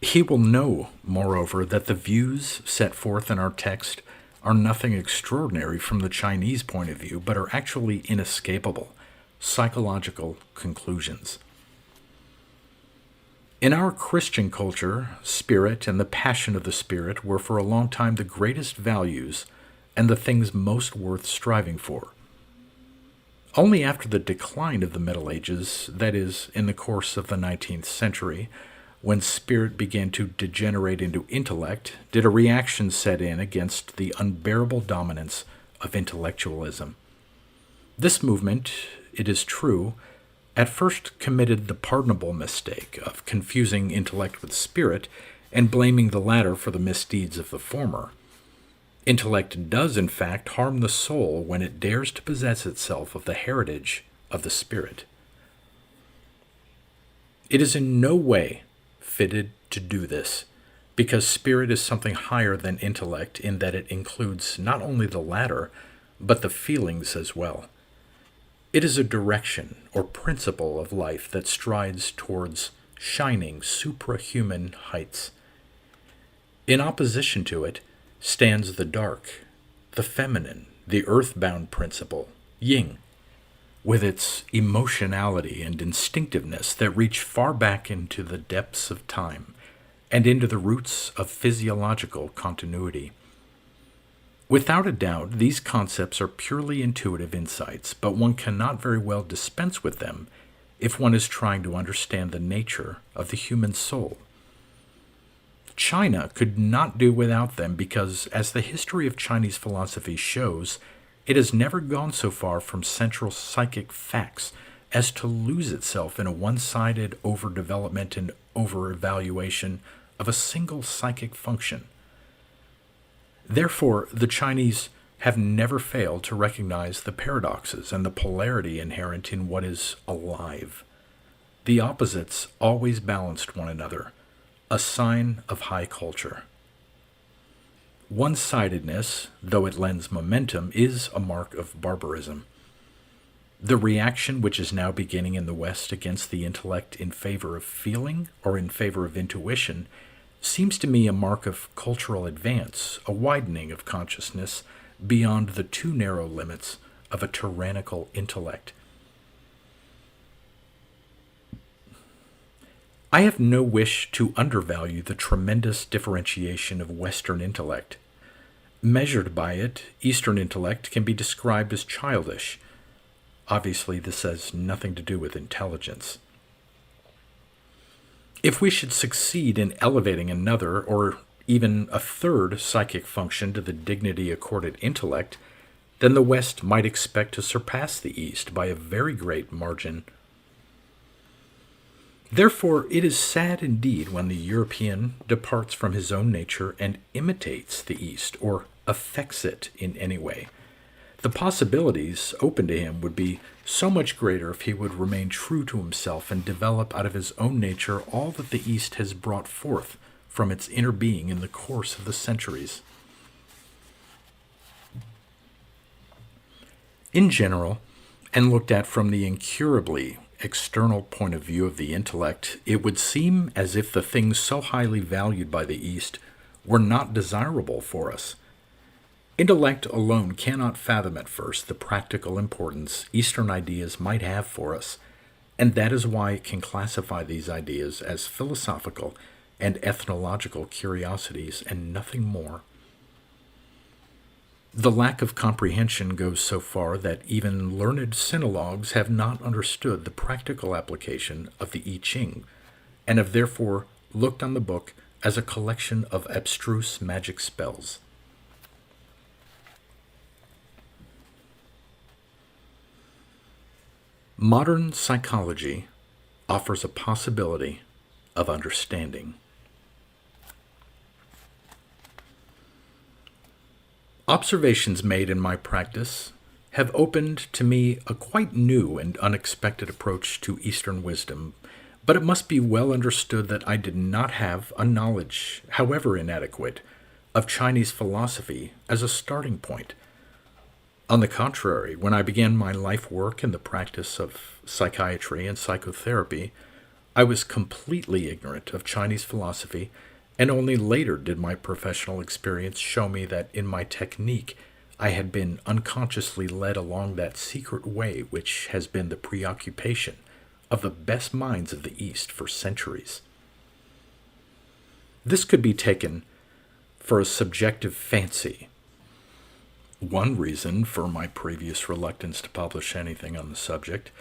He will know, moreover, that the views set forth in our text are nothing extraordinary from the Chinese point of view, but are actually inescapable, psychological conclusions. In our Christian culture, spirit and the passion of the spirit were for a long time the greatest values and the things most worth striving for. Only after the decline of the Middle Ages, that is, in the course of the 19th century, when spirit began to degenerate into intellect, did a reaction set in against the unbearable dominance of intellectualism. This movement, it is true, at first committed the pardonable mistake of confusing intellect with spirit and blaming the latter for the misdeeds of the former. Intellect does, in fact, harm the soul when it dares to possess itself of the heritage of the spirit. It is in no way fitted to do this, because spirit is something higher than intellect in that it includes not only the latter, but the feelings as well. It is a direction or principle of life that strides towards shining suprahuman heights. In opposition to it stands the dark, the feminine, the earthbound principle, yin, with its emotionality and instinctiveness that reach far back into the depths of time and into the roots of physiological continuity. Without a doubt, these concepts are purely intuitive insights, but one cannot very well dispense with them if one is trying to understand the nature of the human soul. China could not do without them because, as the history of Chinese philosophy shows, it has never gone so far from central psychic facts as to lose itself in a one-sided overdevelopment and over-evaluation of a single psychic function. Therefore, the Chinese have never failed to recognize the paradoxes and the polarity inherent in what is alive. The opposites always balanced one another, a sign of high culture. One-sidedness, though it lends momentum, is a mark of barbarism. The reaction which is now beginning in the West against the intellect in favor of feeling or in favor of intuition seems to me a mark of cultural advance, a widening of consciousness beyond the too narrow limits of a tyrannical intellect. I have no wish to undervalue the tremendous differentiation of Western intellect. Measured by it, Eastern intellect can be described as childish. Obviously, this has nothing to do with intelligence. If we should succeed in elevating another or even a third psychic function to the dignity accorded intellect, then the West might expect to surpass the East by a very great margin. Therefore, it is sad indeed when the European departs from his own nature and imitates the East or affects it in any way. The possibilities open to him would be so much greater if he would remain true to himself and develop out of his own nature all that the East has brought forth from its inner being in the course of the centuries. In general, and looked at from the incurably external point of view of the intellect, it would seem as if the things so highly valued by the East were not desirable for us. Intellect alone cannot fathom at first the practical importance Eastern ideas might have for us, and that is why it can classify these ideas as philosophical and ethnological curiosities and nothing more. The lack of comprehension goes so far that even learned sinologues have not understood the practical application of the I Ching, and have therefore looked on the book as a collection of abstruse magic spells. Modern psychology offers a possibility of understanding. Observations made in my practice have opened to me a quite new and unexpected approach to Eastern wisdom, but it must be well understood that I did not have a knowledge, however inadequate, of Chinese philosophy as a starting point. On the contrary, when I began my life work in the practice of psychiatry and psychotherapy, I was completely ignorant of Chinese philosophy, and only later did my professional experience show me that in my technique I had been unconsciously led along that secret way which has been the preoccupation of the best minds of the East for centuries. This could be taken for a subjective fancy. One reason for my previous reluctance to publish anything on the subject,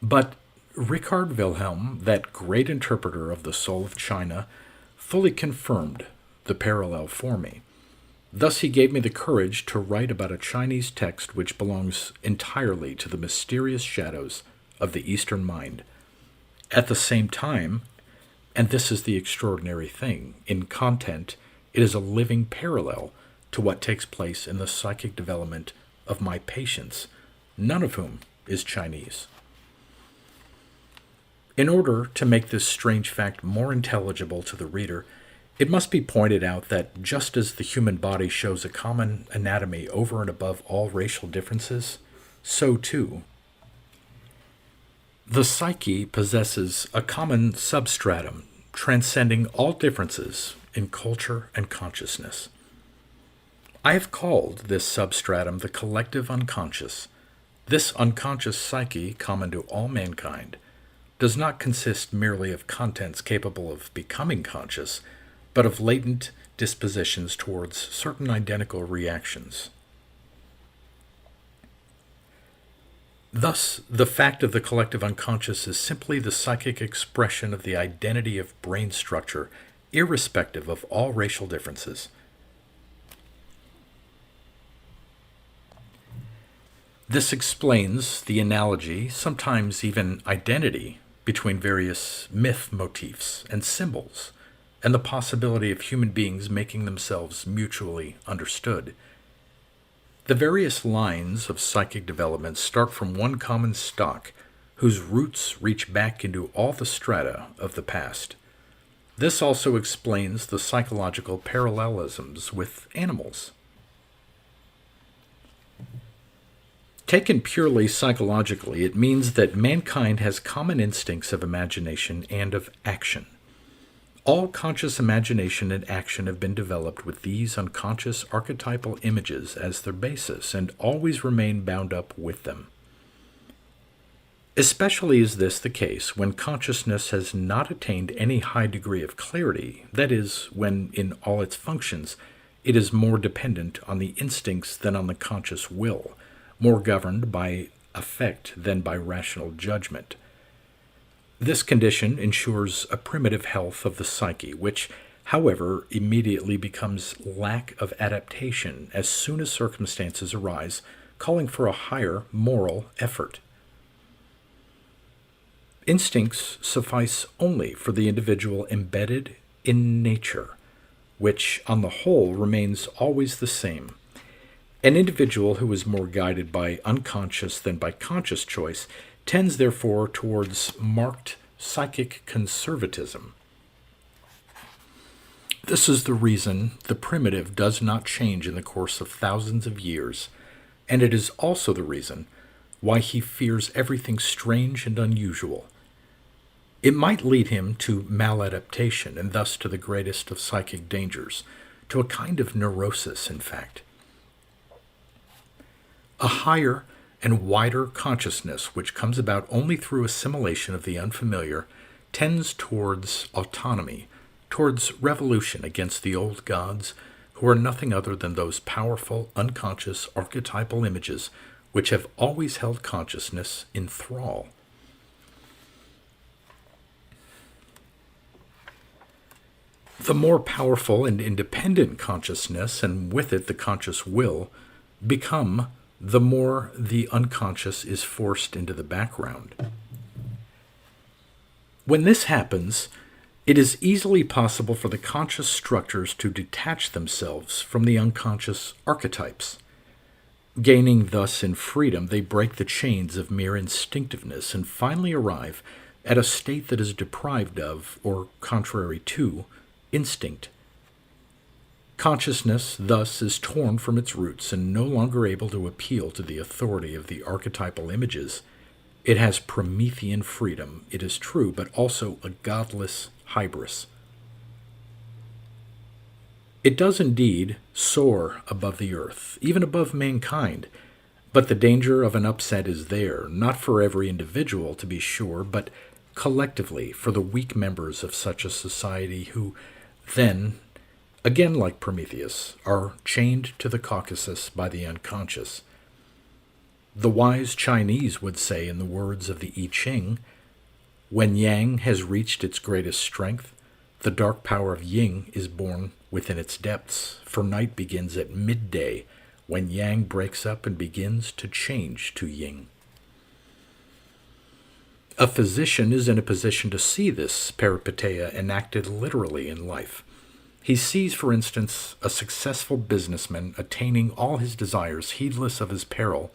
but Richard Wilhelm, that great interpreter of the soul of China, fully confirmed the parallel for me. Thus he gave me the courage to write about a Chinese text which belongs entirely to the mysterious shadows of the Eastern mind. At the same time, and this is the extraordinary thing, in content it is a living parallel to what takes place in the psychic development of my patients, none of whom is Chinese. In order to make this strange fact more intelligible to the reader, it must be pointed out that just as the human body shows a common anatomy over and above all racial differences, so too the psyche possesses a common substratum transcending all differences in culture and consciousness. I have called this substratum the collective unconscious. This unconscious psyche, common to all mankind, does not consist merely of contents capable of becoming conscious, but of latent dispositions towards certain identical reactions. Thus, the fact of the collective unconscious is simply the psychic expression of the identity of brain structure, irrespective of all racial differences. This explains the analogy, sometimes even identity, between various myth motifs and symbols, and the possibility of human beings making themselves mutually understood. The various lines of psychic development start from one common stock, whose roots reach back into all the strata of the past. This also explains the psychological parallelisms with animals. Taken purely psychologically, it means that mankind has common instincts of imagination and of action. All conscious imagination and action have been developed with these unconscious archetypal images as their basis and always remain bound up with them. Especially is this the case when consciousness has not attained any high degree of clarity, that is, when in all its functions it is more dependent on the instincts than on the conscious will, more governed by affect than by rational judgment. This condition ensures a primitive health of the psyche, which, however, immediately becomes lack of adaptation as soon as circumstances arise, calling for a higher moral effort. Instincts suffice only for the individual embedded in nature, which, on the whole, remains always the same. An individual who is more guided by unconscious than by conscious choice tends, therefore, towards marked psychic conservatism. This is the reason the primitive does not change in the course of thousands of years, and it is also the reason why he fears everything strange and unusual. It might lead him to maladaptation, and thus to the greatest of psychic dangers, to a kind of neurosis, in fact. A higher and wider consciousness, which comes about only through assimilation of the unfamiliar, tends towards autonomy, towards revolution against the old gods, who are nothing other than those powerful, unconscious, archetypal images which have always held consciousness in thrall. The more powerful and independent consciousness, and with it the conscious will, become, the more the unconscious is forced into the background. When this happens, it is easily possible for the conscious structures to detach themselves from the unconscious archetypes. Gaining thus in freedom, they break the chains of mere instinctiveness and finally arrive at a state that is deprived of, or contrary to, instinct. Consciousness thus is torn from its roots and no longer able to appeal to the authority of the archetypal images. It has Promethean freedom, it is true, but also a godless hybris. It does indeed soar above the earth, even above mankind, but the danger of an upset is there, not for every individual, to be sure, but collectively for the weak members of such a society who then, again like Prometheus, are chained to the Caucasus by the unconscious. The wise Chinese would say, in the words of the I Ching, when Yang has reached its greatest strength, the dark power of Yin is born within its depths, for night begins at midday, when Yang breaks up and begins to change to Yin. A physician is in a position to see this peripeteia enacted literally in life. He sees, for instance, a successful businessman attaining all his desires, heedless of his peril,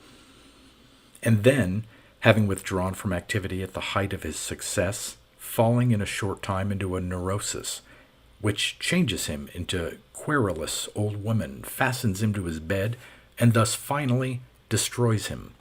and then, having withdrawn from activity at the height of his success, falling in a short time into a neurosis, which changes him into a querulous old woman, fastens him to his bed, and thus finally destroys him.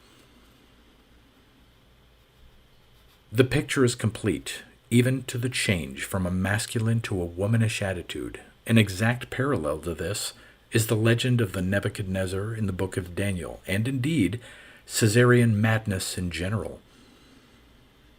The picture is complete, even to the change from a masculine to a womanish attitude. An exact parallel to this is the legend of the Nebuchadnezzar in the book of Daniel, and indeed, Caesarean madness in general.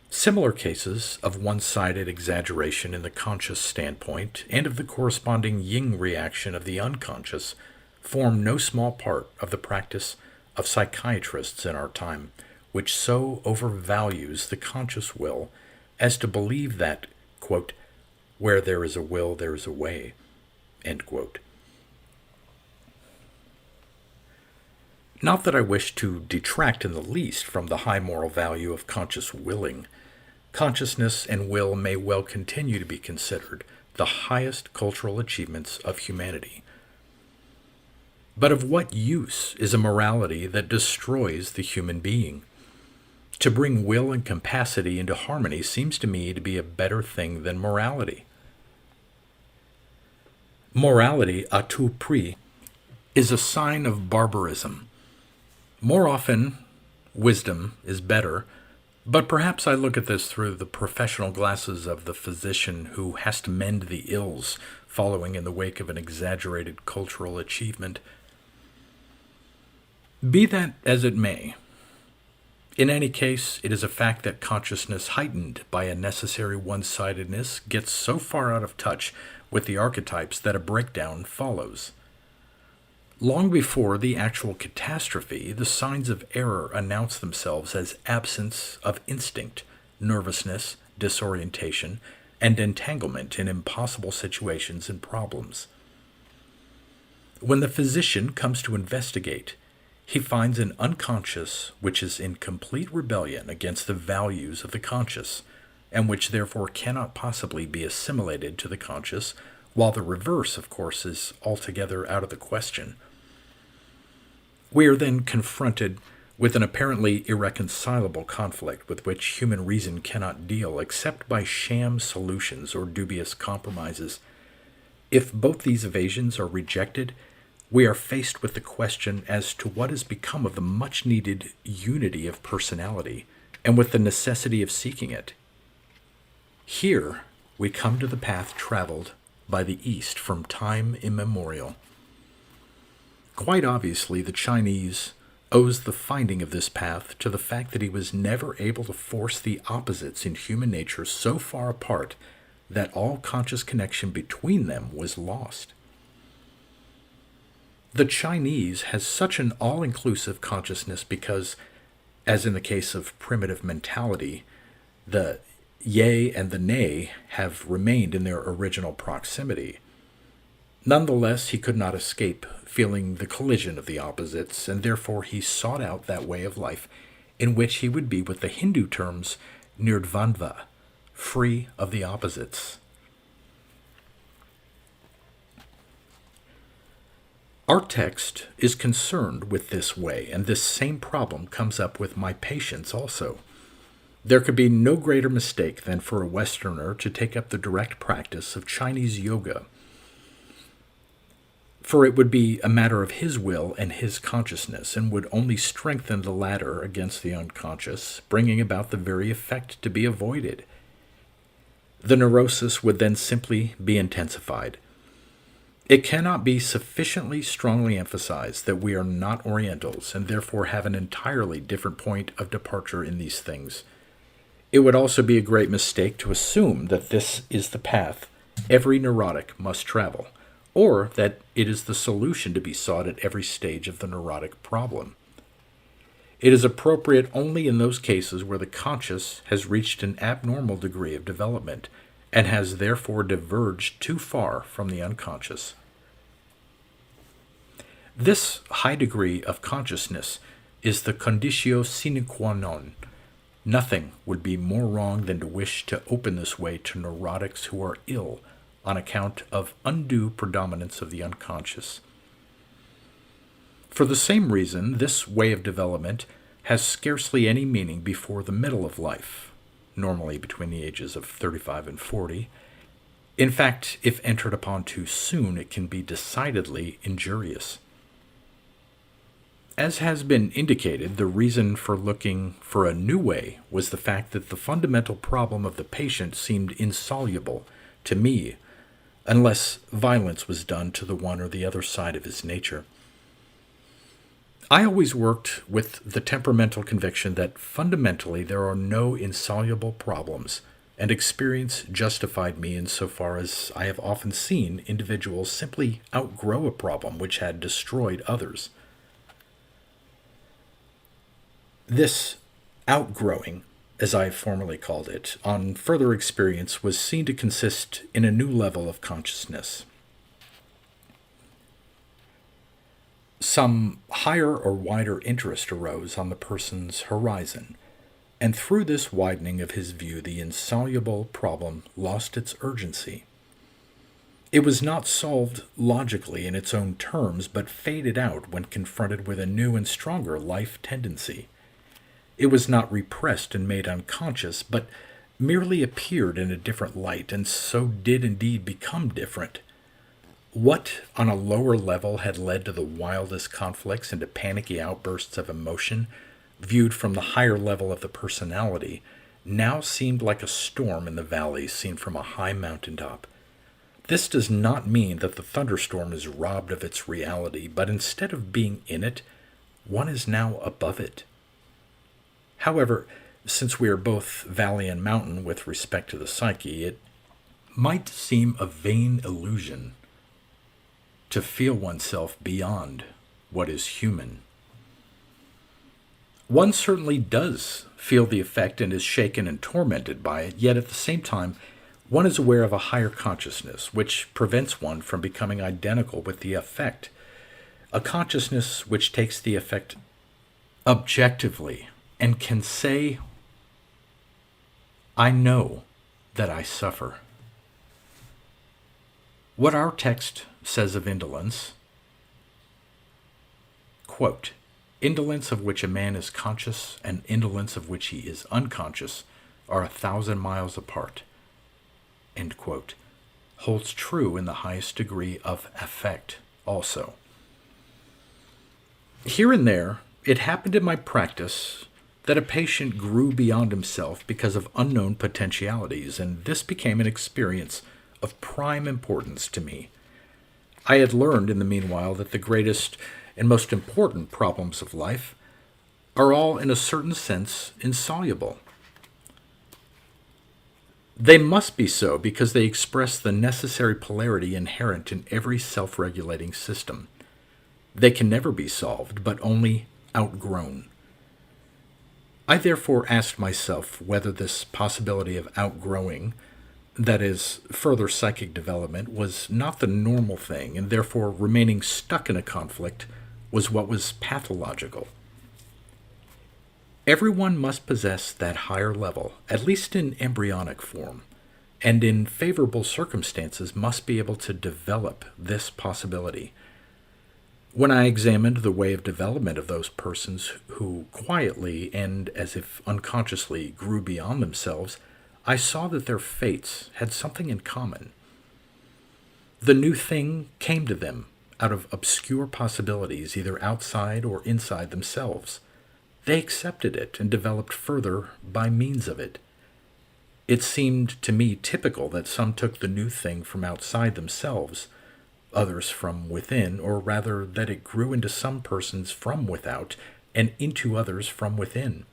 Similar cases of one-sided exaggeration in the conscious standpoint and of the corresponding yin reaction of the unconscious form no small part of the practice of psychiatrists in our time, which so overvalues the conscious will as to believe that, quote, where there is a will, there is a way, end quote. Not that I wish to detract in the least from the high moral value of conscious willing. Consciousness and will may well continue to be considered the highest cultural achievements of humanity. But of what use is a morality that destroys the human being? To bring will and capacity into harmony seems to me to be a better thing than morality. Morality, à tout prix, is a sign of barbarism. More often, wisdom is better, but perhaps I look at this through the professional glasses of the physician who has to mend the ills following in the wake of an exaggerated cultural achievement. Be that as it may, in any case, it is a fact that consciousness heightened by a necessary one-sidedness gets so far out of touch with the archetypes that a breakdown follows. Long before the actual catastrophe, the signs of error announce themselves as absence of instinct, nervousness, disorientation, and entanglement in impossible situations and problems. When the physician comes to investigate, he finds an unconscious which is in complete rebellion against the values of the conscious, and which therefore cannot possibly be assimilated to the conscious, while the reverse, of course, is altogether out of the question. We are then confronted with an apparently irreconcilable conflict with which human reason cannot deal except by sham solutions or dubious compromises. If both these evasions are rejected, we are faced with the question as to what has become of the much-needed unity of personality, and with the necessity of seeking it. Here we come to the path traveled by the East from time immemorial. Quite obviously, the Chinese owes the finding of this path to the fact that he was never able to force the opposites in human nature so far apart that all conscious connection between them was lost. The Chinese has such an all-inclusive consciousness because, as in the case of primitive mentality, the yea and the nay have remained in their original proximity. Nonetheless, he could not escape feeling the collision of the opposites, and therefore he sought out that way of life in which he would be what the Hindu terms nirdvandva, free of the opposites. Our text is concerned with this way, and this same problem comes up with my patients also. There could be no greater mistake than for a Westerner to take up the direct practice of Chinese yoga, for it would be a matter of his will and his consciousness, and would only strengthen the latter against the unconscious, bringing about the very effect to be avoided. The neurosis would then simply be intensified. It cannot be sufficiently strongly emphasized that we are not Orientals, and therefore have an entirely different point of departure in these things. It would also be a great mistake to assume that this is the path every neurotic must travel, or that it is the solution to be sought at every stage of the neurotic problem. It is appropriate only in those cases where the conscious has reached an abnormal degree of development, and has therefore diverged too far from the unconscious. This high degree of consciousness is the conditio sine qua non. Nothing would be more wrong than to wish to open this way to neurotics who are ill on account of undue predominance of the unconscious. For the same reason, this way of development has scarcely any meaning before the middle of life, normally between the ages of 35 and 40. In fact, if entered upon too soon, it can be decidedly injurious. As has been indicated, the reason for looking for a new way was the fact that the fundamental problem of the patient seemed insoluble to me, unless violence was done to the one or the other side of his nature. I always worked with the temperamental conviction that fundamentally there are no insoluble problems, and experience justified me insofar as I have often seen individuals simply outgrow a problem which had destroyed others. This outgrowing, as I formerly called it, on further experience was seen to consist in a new level of consciousness. Some higher or wider interest arose on the person's horizon, and through this widening of his view the insoluble problem lost its urgency. It was not solved logically in its own terms, but faded out when confronted with a new and stronger life tendency. It was not repressed and made unconscious, but merely appeared in a different light, and so did indeed become different. What on a lower level had led to the wildest conflicts and to panicky outbursts of emotion, viewed from the higher level of the personality, now seemed like a storm in the valley seen from a high mountaintop. This does not mean that the thunderstorm is robbed of its reality, but instead of being in it, one is now above it. However, since we are both valley and mountain with respect to the psyche, it might seem a vain illusion to feel oneself beyond what is human. One certainly does feel the effect and is shaken and tormented by it, yet at the same time, one is aware of a higher consciousness, which prevents one from becoming identical with the effect. A consciousness which takes the effect objectively and can say, I know that I suffer. What our text says of indolence, quote, indolence of which a man is conscious and indolence of which he is unconscious are 1,000 miles apart, end quote, holds true in the highest degree of effect also. Here and there, it happened in my practice that a patient grew beyond himself because of unknown potentialities, and this became an experience of prime importance to me. I had learned in the meanwhile that the greatest and most important problems of life are all, in a certain sense, insoluble. They must be so because they express the necessary polarity inherent in every self-regulating system. They can never be solved, but only outgrown. I therefore asked myself whether this possibility of outgrowing, that is, further psychic development, was not the normal thing, and therefore remaining stuck in a conflict was what was pathological. Everyone must possess that higher level, at least in embryonic form, and in favorable circumstances must be able to develop this possibility. When I examined the way of development of those persons who quietly and as if unconsciously grew beyond themselves, I saw that their fates had something in common. The new thing came to them out of obscure possibilities, either outside or inside themselves. They accepted it and developed further by means of it. It seemed to me typical that some took the new thing from outside themselves, others from within, or rather that it grew into some persons from without and into others from within.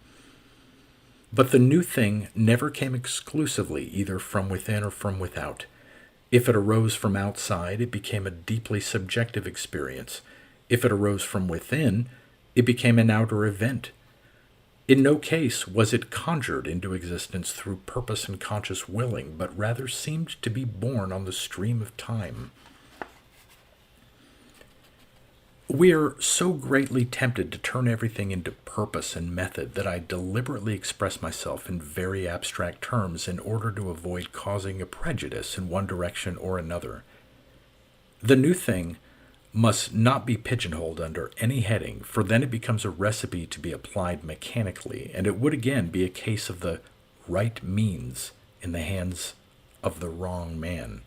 But the new thing never came exclusively either from within or from without. If it arose from outside, it became a deeply subjective experience. If it arose from within, it became an outer event. In no case was it conjured into existence through purpose and conscious willing, but rather seemed to be born on the stream of time. We are so greatly tempted to turn everything into purpose and method that I deliberately express myself in very abstract terms in order to avoid causing a prejudice in one direction or another. The new thing must not be pigeonholed under any heading, for then it becomes a recipe to be applied mechanically, and it would again be a case of the right means in the hands of the wrong man.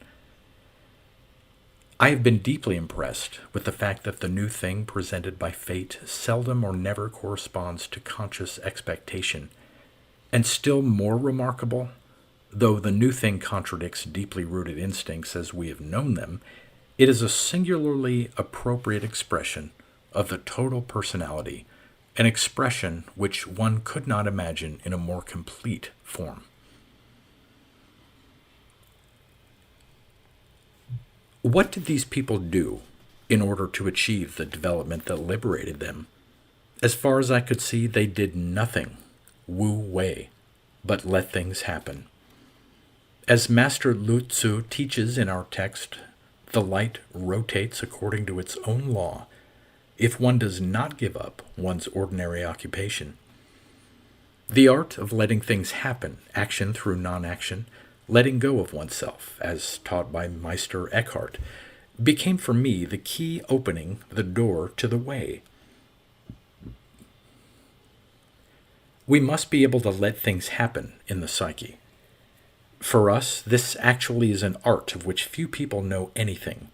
I have been deeply impressed with the fact that the new thing presented by fate seldom or never corresponds to conscious expectation, and still more remarkable, though the new thing contradicts deeply rooted instincts as we have known them, it is a singularly appropriate expression of the total personality, an expression which one could not imagine in a more complete form. What did these people do in order to achieve the development that liberated them? As far as I could see, they did nothing wu wei, but let things happen. As Master Lu Tzu teaches in our text, the light rotates according to its own law if one does not give up one's ordinary occupation. The art of letting things happen, action through non-action, letting go of oneself, as taught by Meister Eckhart, became for me the key opening the door to the way. We must be able to let things happen in the psyche. For us, this actually is an art of which few people know anything.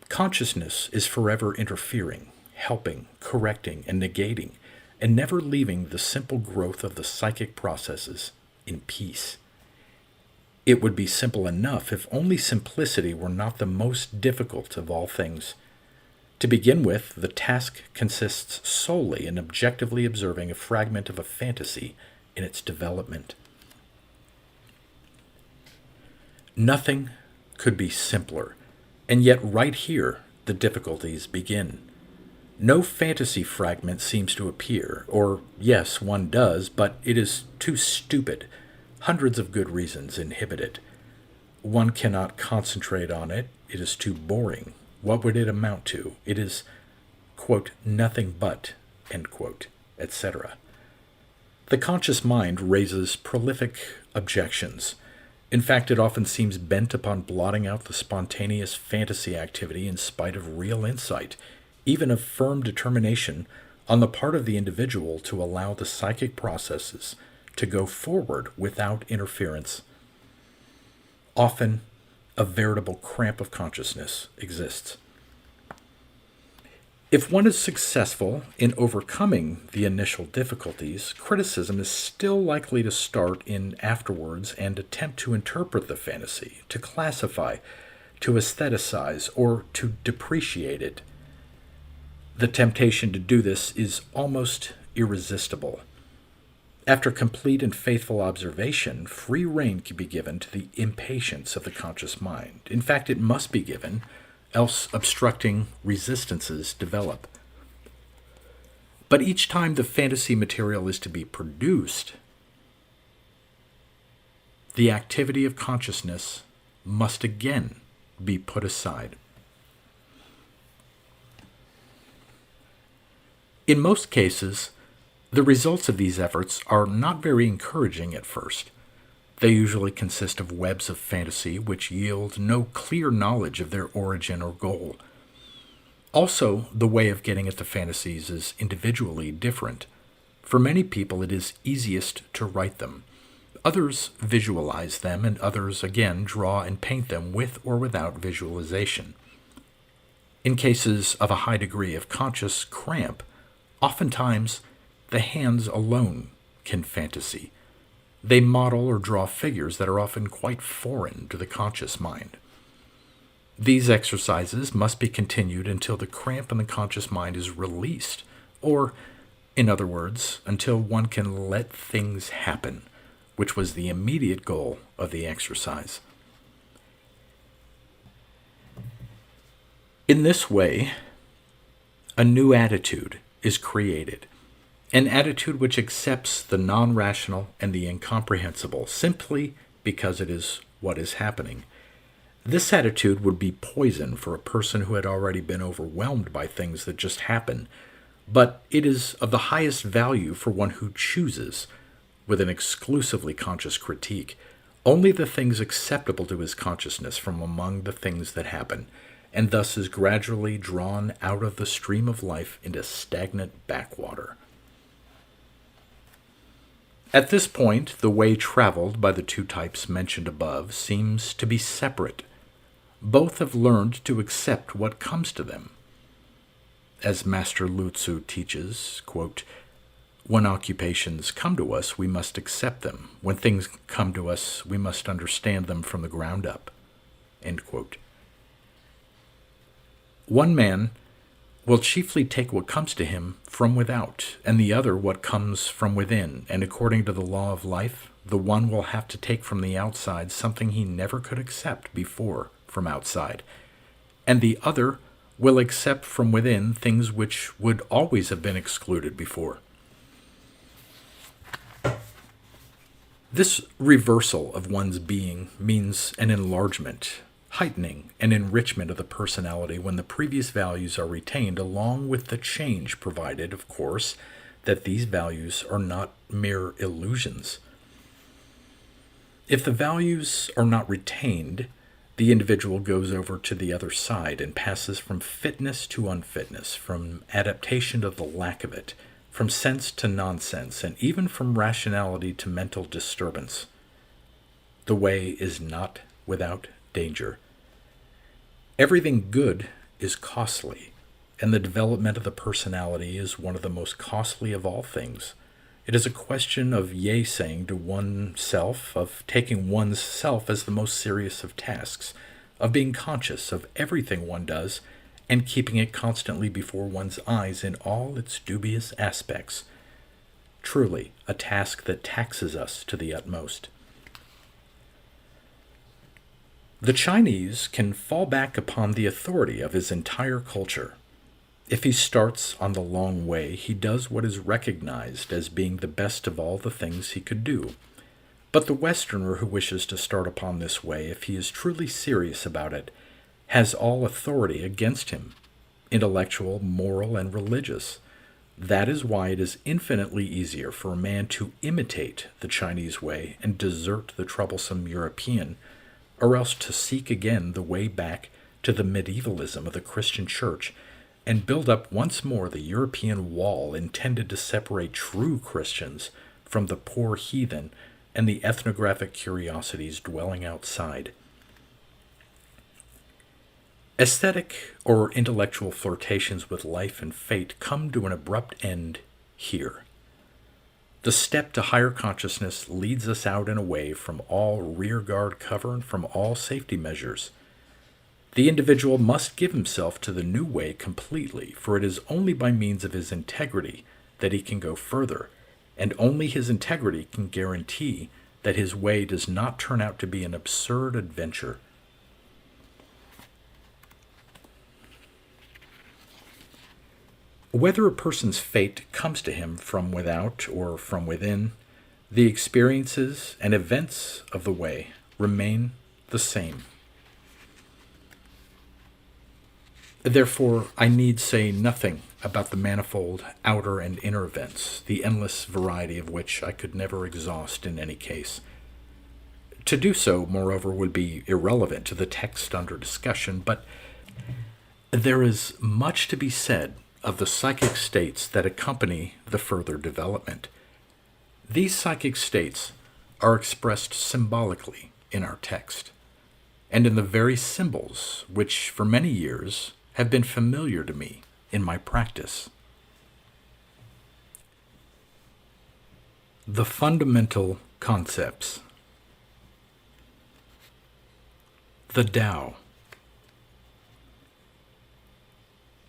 Consciousness is forever interfering, helping, correcting, and negating, and never leaving the simple growth of the psychic processes in peace. It would be simple enough if only simplicity were not the most difficult of all things. To begin with, the task consists solely in objectively observing a fragment of a fantasy in its development. Nothing could be simpler, and yet right here the difficulties begin. No fantasy fragment seems to appear, or yes, one does, but it is too stupid. Hundreds of good reasons inhibit it. One cannot concentrate on it. It is too boring. What would it amount to? It is, quote, nothing but, end quote, etc. The conscious mind raises prolific objections. In fact, it often seems bent upon blotting out the spontaneous fantasy activity in spite of real insight, even of firm determination on the part of the individual to allow the psychic processes to go forward without interference. Often, a veritable cramp of consciousness exists. If one is successful in overcoming the initial difficulties, criticism is still likely to start in afterwards and attempt to interpret the fantasy, to classify, to aestheticize, or to depreciate it. The temptation to do this is almost irresistible. After complete and faithful observation, free rein can be given to the impatience of the conscious mind. In fact, it must be given, else obstructing resistances develop. But each time the fantasy material is to be produced, the activity of consciousness must again be put aside. In most cases, the results of these efforts are not very encouraging at first. They usually consist of webs of fantasy which yield no clear knowledge of their origin or goal. Also, the way of getting at the fantasies is individually different. For many people, it is easiest to write them. Others visualize them, and others, again, draw and paint them with or without visualization. In cases of a high degree of conscious cramp, oftentimes the hands alone can fantasy. They model or draw figures that are often quite foreign to the conscious mind. These exercises must be continued until the cramp in the conscious mind is released, or, in other words, until one can let things happen, which was the immediate goal of the exercise. In this way, a new attitude is created. An attitude which accepts the non-rational and the incomprehensible simply because it is what is happening. This attitude would be poison for a person who had already been overwhelmed by things that just happen, but it is of the highest value for one who chooses, with an exclusively conscious critique, only the things acceptable to his consciousness from among the things that happen, and thus is gradually drawn out of the stream of life into stagnant backwater. At this point, the way traveled by the two types mentioned above seems to be separate. Both have learned to accept what comes to them. As Master Lu Tzu teaches, quote, when occupations come to us, we must accept them. When things come to us, we must understand them from the ground up. End quote. One man will chiefly take what comes to him from without, and the other what comes from within, and according to the law of life, the one will have to take from the outside something he never could accept before from outside, and the other will accept from within things which would always have been excluded before. This reversal of one's being means an enlargement, heightening and enrichment of the personality when the previous values are retained, along with the change provided, of course, that these values are not mere illusions. If the values are not retained, the individual goes over to the other side and passes from fitness to unfitness, from adaptation to the lack of it, from sense to nonsense, and even from rationality to mental disturbance. The way is not without danger. Everything good is costly, and the development of the personality is one of the most costly of all things. It is a question of yea saying to oneself, of taking one's self as the most serious of tasks, of being conscious of everything one does, and keeping it constantly before one's eyes in all its dubious aspects. Truly, a task that taxes us to the utmost. The Chinese can fall back upon the authority of his entire culture. If he starts on the long way, he does what is recognized as being the best of all the things he could do. But the Westerner who wishes to start upon this way, if he is truly serious about it, has all authority against him, intellectual, moral, and religious. That is why it is infinitely easier for a man to imitate the Chinese way and desert the troublesome European, or else to seek again the way back to the medievalism of the Christian Church and build up once more the European wall intended to separate true Christians from the poor heathen and the ethnographic curiosities dwelling outside. Aesthetic or intellectual flirtations with life and fate come to an abrupt end here. The step to higher consciousness leads us out and away from all rearguard cover and from all safety measures. The individual must give himself to the new way completely, for it is only by means of his integrity that he can go further, and only his integrity can guarantee that his way does not turn out to be an absurd adventure. Whether a person's fate comes to him from without or from within, the experiences and events of the way remain the same. Therefore, I need say nothing about the manifold outer and inner events, the endless variety of which I could never exhaust in any case. To do so, moreover, would be irrelevant to the text under discussion, but there is much to be said of the psychic states that accompany the further development. These psychic states are expressed symbolically in our text, and in the very symbols which for many years have been familiar to me in my practice. The fundamental concepts. The Tao.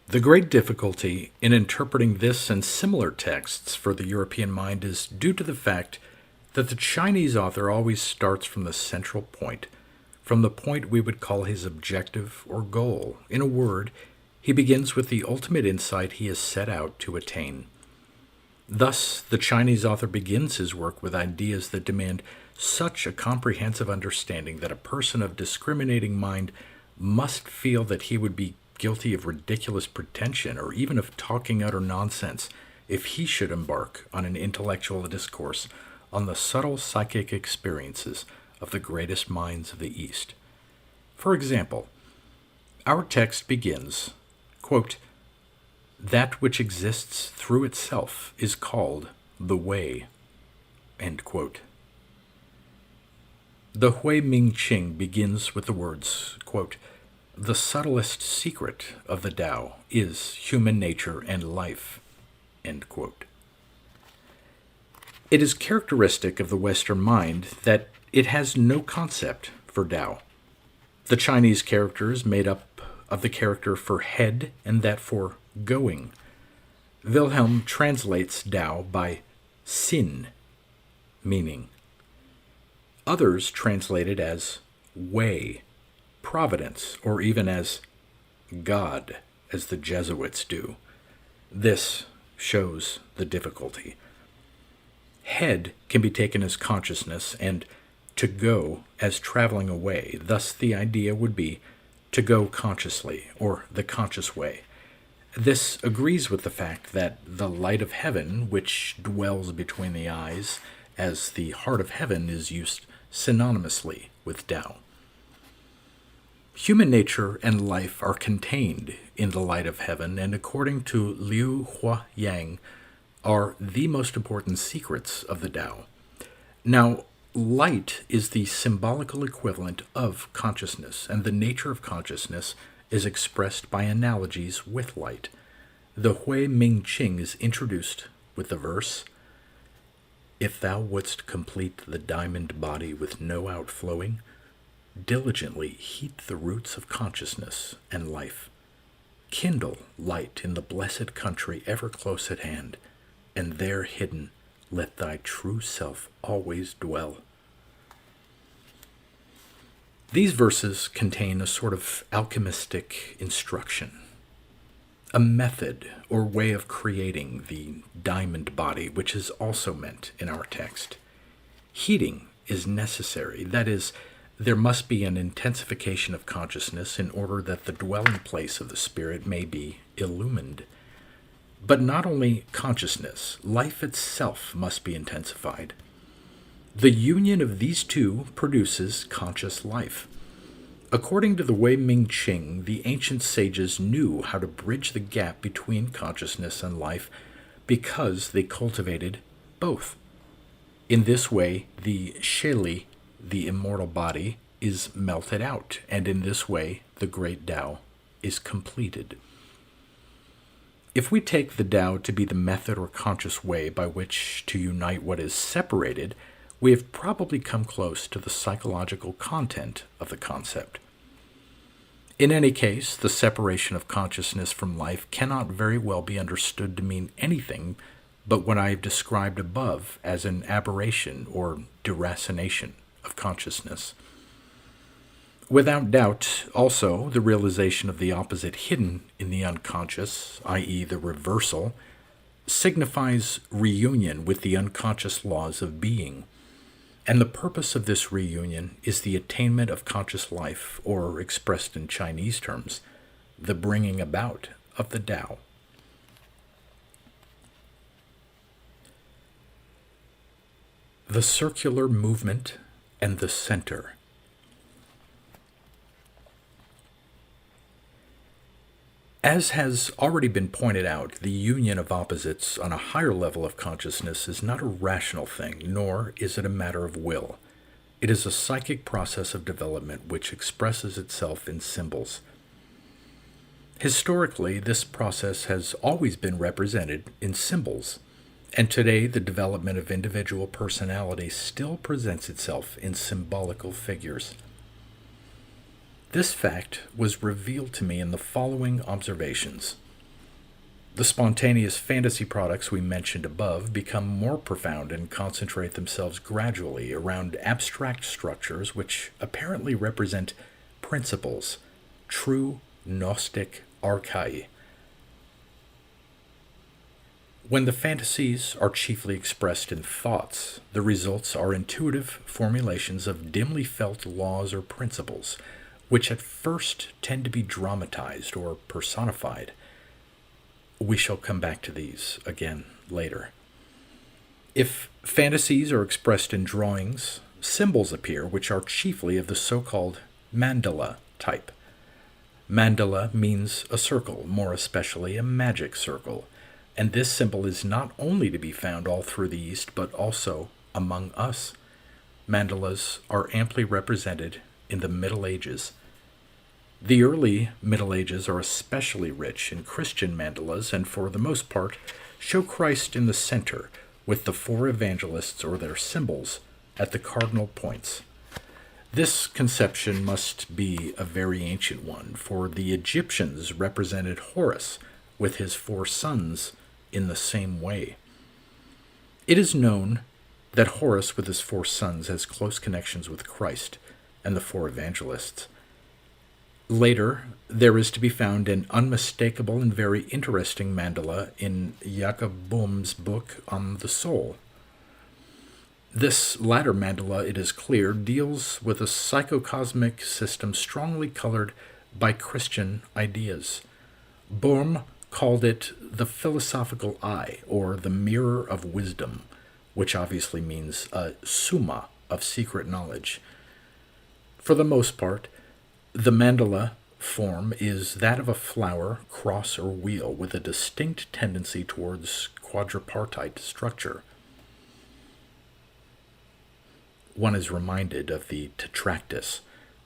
The great difficulty in interpreting this and similar texts for the European mind is due to the fact that the Chinese author always starts from the central point, from the point we would call his objective or goal. In a word, he begins with the ultimate insight he has set out to attain. Thus, the Chinese author begins his work with ideas that demand such a comprehensive understanding that a person of discriminating mind must feel that he would be guilty of ridiculous pretension or even of talking utter nonsense if he should embark on an intellectual discourse on the subtle psychic experiences of the greatest minds of the East. For example, our text begins, quote, "That which exists through itself is called the way," end quote. The Hui Ming Qing begins with the words, quote, "The subtlest secret of the Tao is human nature and life," end quote. It is characteristic of the Western mind that it has no concept for Tao. The Chinese character is made up of the character for head and that for going. Wilhelm translates Tao by Sin, meaning. Others translate it as way, providence, or even as God, as the Jesuits do. This shows the difficulty. Head can be taken as consciousness and to go as traveling away. Thus, the idea would be to go consciously, or the conscious way. This agrees with the fact that the light of heaven, which dwells between the eyes, as the heart of heaven, is used synonymously with Tao. Human nature and life are contained in the light of heaven, and according to Lu Dongbin, are the most important secrets of the Tao. Now, light is the symbolical equivalent of consciousness, and the nature of consciousness is expressed by analogies with light. The Hui Ming Qing is introduced with the verse, "If thou wouldst complete the diamond body with no outflowing, diligently heat the roots of consciousness and life. Kindle light in the blessed country ever close at hand, and there hidden let thy true self always dwell." These verses contain a sort of alchemistic instruction. a method or way of creating the diamond body, which is also meant in our text. Heating is necessary. That is, there must be an intensification of consciousness in order that the dwelling place of the spirit may be illumined. But not only consciousness, life itself must be intensified. The union of these two produces conscious life. According to the Wei Ming Qing, the ancient sages knew how to bridge the gap between consciousness and life because they cultivated both. In this way, the Sheli, the immortal body, is melted out, and in this way, the great Tao is completed. If we take the Tao to be the method or conscious way by which to unite what is separated, we have probably come close to the psychological content of the concept. In any case, the separation of consciousness from life cannot very well be understood to mean anything but what I have described above as an aberration or deracination of consciousness. Without doubt, also, the realization of the opposite hidden in the unconscious, i.e., the reversal, signifies reunion with the unconscious laws of being. And the purpose of this reunion is the attainment of conscious life, or expressed in Chinese terms, the bringing about of the Tao. The circular movement and the center. As has already been pointed out, the union of opposites on a higher level of consciousness is not a rational thing, nor is it a matter of will. It is a psychic process of development which expresses itself in symbols. Historically, this process has always been represented in symbols, and today the development of individual personality still presents itself in symbolical figures. This fact was revealed to me in the following observations. The spontaneous fantasy products we mentioned above become more profound and concentrate themselves gradually around abstract structures which apparently represent principles, true Gnostic archai. When the fantasies are chiefly expressed in thoughts, the results are intuitive formulations of dimly felt laws or principles, which at first tend to be dramatized or personified. We shall come back to these again later. If fantasies are expressed in drawings, symbols appear which are chiefly of the so-called mandala type. Mandala means a circle, more especially a magic circle, and this symbol is not only to be found all through the East, but also among us. Mandalas are amply represented in the Middle Ages. The early Middle Ages are especially rich in Christian mandalas and for the most part show Christ in the center with the four evangelists or their symbols at the cardinal points. This conception must be a very ancient one, for the Egyptians represented Horus with his four sons in the same way. It is known that Horus with his four sons has close connections with Christ and the four evangelists. Later, there is to be found an unmistakable and very interesting mandala in Jacob Boehm's book on the soul. This latter mandala, it is clear, deals with a psychocosmic system strongly colored by Christian ideas. Boehm called it the philosophical eye, or the mirror of wisdom, which obviously means a summa of secret knowledge. For the most part, the mandala form is that of a flower, cross, or wheel with a distinct tendency towards quadripartite structure. One is reminded of the tetractys,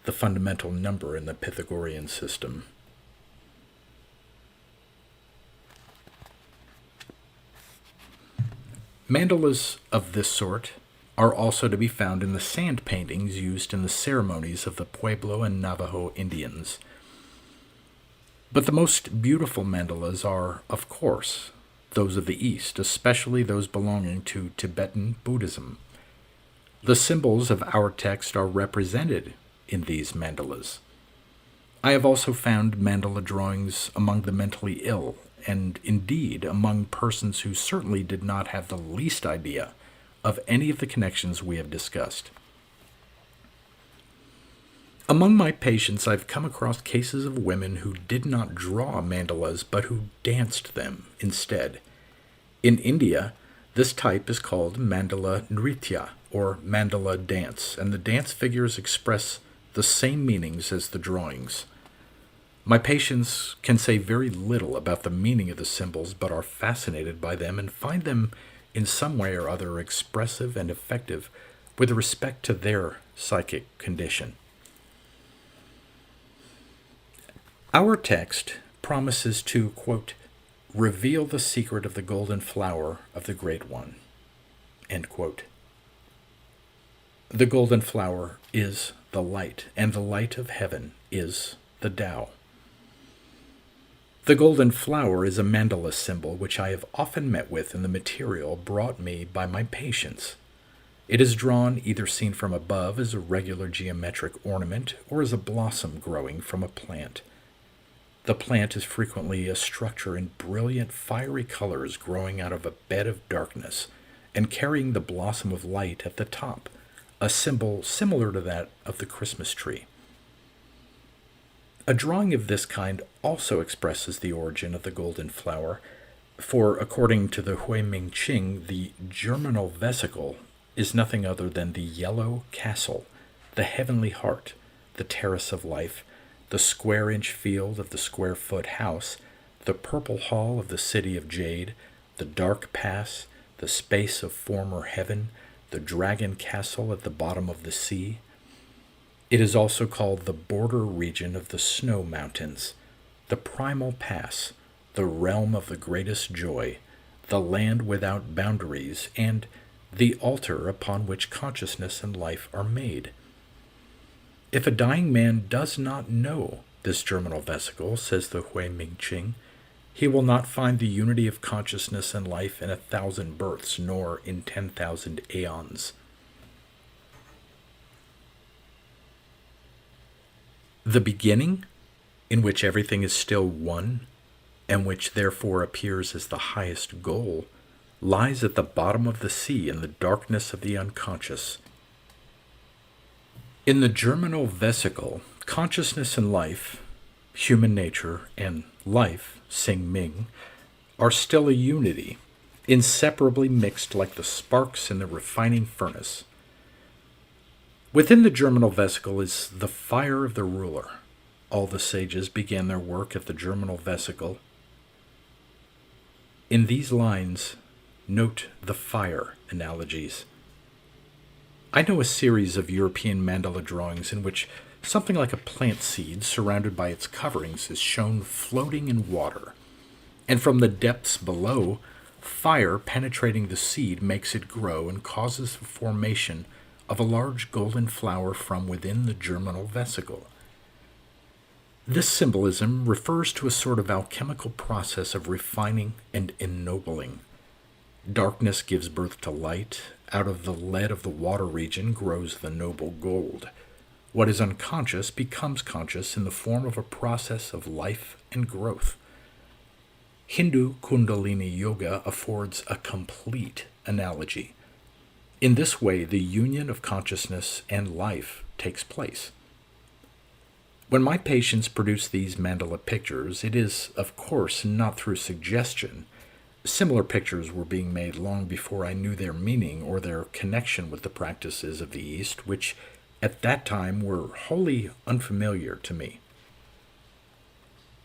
the fundamental number in the Pythagorean system. Mandalas of this sort are also to be found in the sand paintings used in the ceremonies of the Pueblo and Navajo Indians. But the most beautiful mandalas are, of course, those of the East, especially those belonging to Tibetan Buddhism. The symbols of our text are represented in these mandalas. I have also found mandala drawings among the mentally ill, and indeed among persons who certainly did not have the least idea of any of the connections we have discussed. Among my patients, I've come across cases of women who did not draw mandalas, but who danced them instead. In India, this type is called mandala nritya, or mandala dance, and the dance figures express the same meanings as the drawings. My patients can say very little about the meaning of the symbols, but are fascinated by them and find them in some way or other expressive and effective with respect to their psychic condition. Our text promises to, quote, reveal the secret of the golden flower of the Great One, end quote. The golden flower is the light, and the light of heaven is the Tao. The golden flower is a mandala symbol which I have often met with in the material brought me by my patients. It is drawn either seen from above as a regular geometric ornament or as a blossom growing from a plant. The plant is frequently a structure in brilliant fiery colors growing out of a bed of darkness and carrying the blossom of light at the top, a symbol similar to that of the Christmas tree. A drawing of this kind also expresses the origin of the golden flower, for according to the Huiming Qing, the germinal vesicle is nothing other than the yellow castle, the heavenly heart, the terrace of life, the square-inch field of the square-foot house, the purple hall of the city of jade, the dark pass, the space of former heaven, the dragon castle at the bottom of the sea. It is also called the border region of the snow mountains, the primal pass, the realm of the greatest joy, the land without boundaries, and the altar upon which consciousness and life are made. If a dying man does not know this germinal vesicle, says the Huiming Qing, he will not find the unity of consciousness and life in 1,000 births, nor in 10,000 aeons. The beginning, in which everything is still one, and which therefore appears as the highest goal, lies at the bottom of the sea in the darkness of the unconscious. In the germinal vesicle, consciousness and life, human nature, and life, Sing Ming, are still a unity, inseparably mixed like the sparks in the refining furnace. Within the germinal vesicle is the fire of the ruler. All the sages began their work at the germinal vesicle. In these lines, note the fire analogies. I know a series of European mandala drawings in which something like a plant seed surrounded by its coverings is shown floating in water, and from the depths below, fire penetrating the seed makes it grow and causes the formation of a large golden flower from within the germinal vesicle. This symbolism refers to a sort of alchemical process of refining and ennobling. Darkness gives birth to light. Out of the lead of the water region grows the noble gold. What is unconscious becomes conscious in the form of a process of life and growth. Hindu Kundalini Yoga affords a complete analogy. In this way, the union of consciousness and life takes place. When my patients produce these mandala pictures, it is, of course, not through suggestion. Similar pictures were being made long before I knew their meaning or their connection with the practices of the East, which at that time were wholly unfamiliar to me.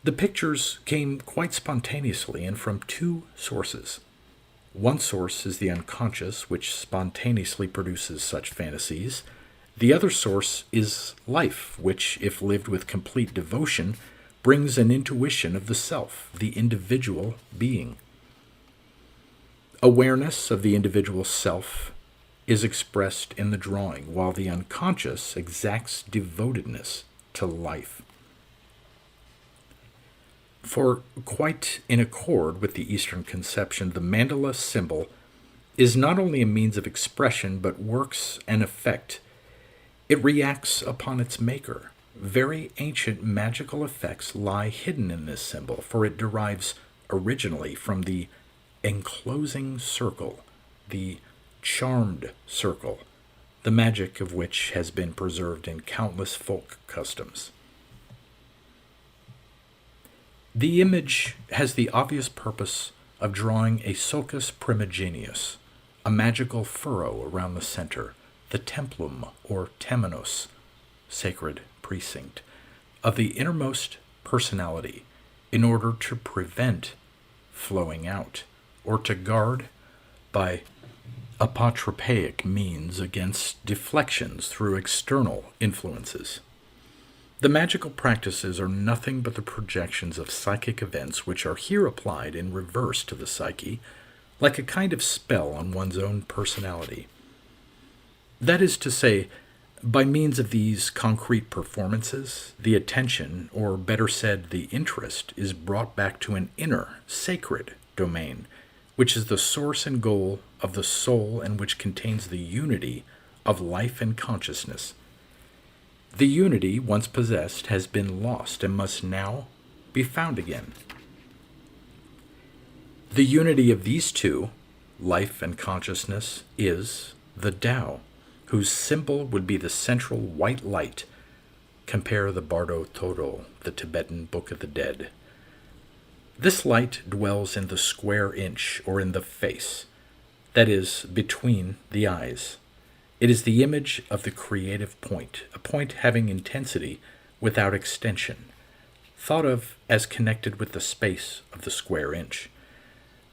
The pictures came quite spontaneously and from two sources. One source is the unconscious, which spontaneously produces such fantasies. The other source is life, which, if lived with complete devotion, brings an intuition of the self, the individual being. Awareness of the individual self is expressed in the drawing, while the unconscious exacts devotedness to life. For quite in accord with the Eastern conception, the mandala symbol is not only a means of expression, but works an effect. It reacts upon its maker, Very ancient magical effects lie hidden in this symbol, for it derives originally from the enclosing circle, the charmed circle, the magic of which has been preserved in countless folk customs. The image has the obvious purpose of drawing a sulcus primigenius, a magical furrow around the center, the templum or temenos, sacred precinct, of the innermost personality, in order to prevent flowing out, or to guard by apotropaic means against deflections through external influences. The magical practices are nothing but the projections of psychic events which are here applied in reverse to the psyche, like a kind of spell on one's own personality. That is to say, by means of these concrete performances, the attention, or better said, the interest, is brought back to an inner, sacred domain, which is the source and goal of the soul and which contains the unity of life and consciousness. The unity, once possessed, has been lost and must now be found again. The unity of these two, life and consciousness, is the Tao, whose symbol would be the central white light. Compare the Bardo Toro, the Tibetan Book of the Dead. This light dwells in the square inch, or in the face, that is, between the eyes. It is the image of the creative point, a point having intensity without extension, thought of as connected with the space of the square inch,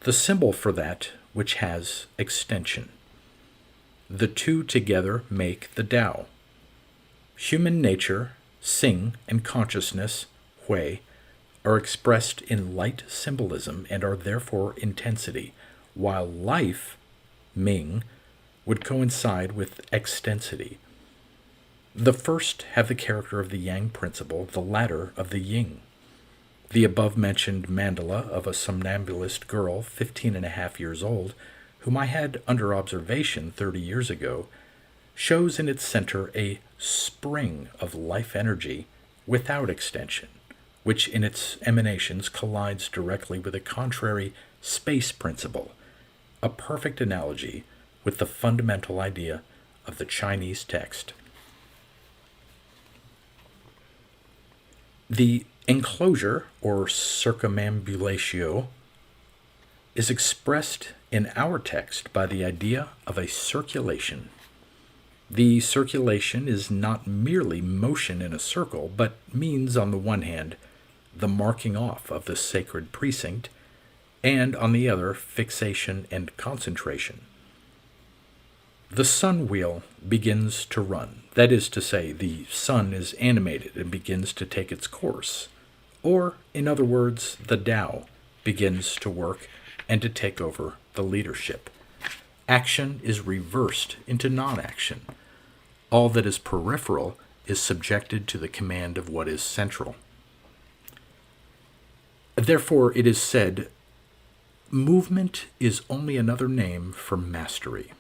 the symbol for that which has extension. The two together make the Tao. Human nature, Xing, and consciousness, Hui, are expressed in light symbolism and are therefore intensity, while life, Ming, would coincide with extensity. The first have the character of the Yang principle, the latter of the Yin. The above-mentioned mandala of a somnambulist girl, 15.5 years old, whom I had under observation 30 years ago, shows in its center a spring of life energy without extension, which in its emanations collides directly with a contrary space principle, a perfect analogy with the fundamental idea of the Chinese text. The enclosure, or circumambulatio, is expressed in our text by the idea of a circulation. The circulation is not merely motion in a circle, but means, on the one hand, the marking off of the sacred precinct, and on the other, fixation and concentration. The sun wheel begins to run. That is to say, the sun is animated and begins to take its course. Or, in other words, the Tao begins to work and to take over the leadership. Action is reversed into non-action. All that is peripheral is subjected to the command of what is central. Therefore, it is said, movement is only another name for mastery.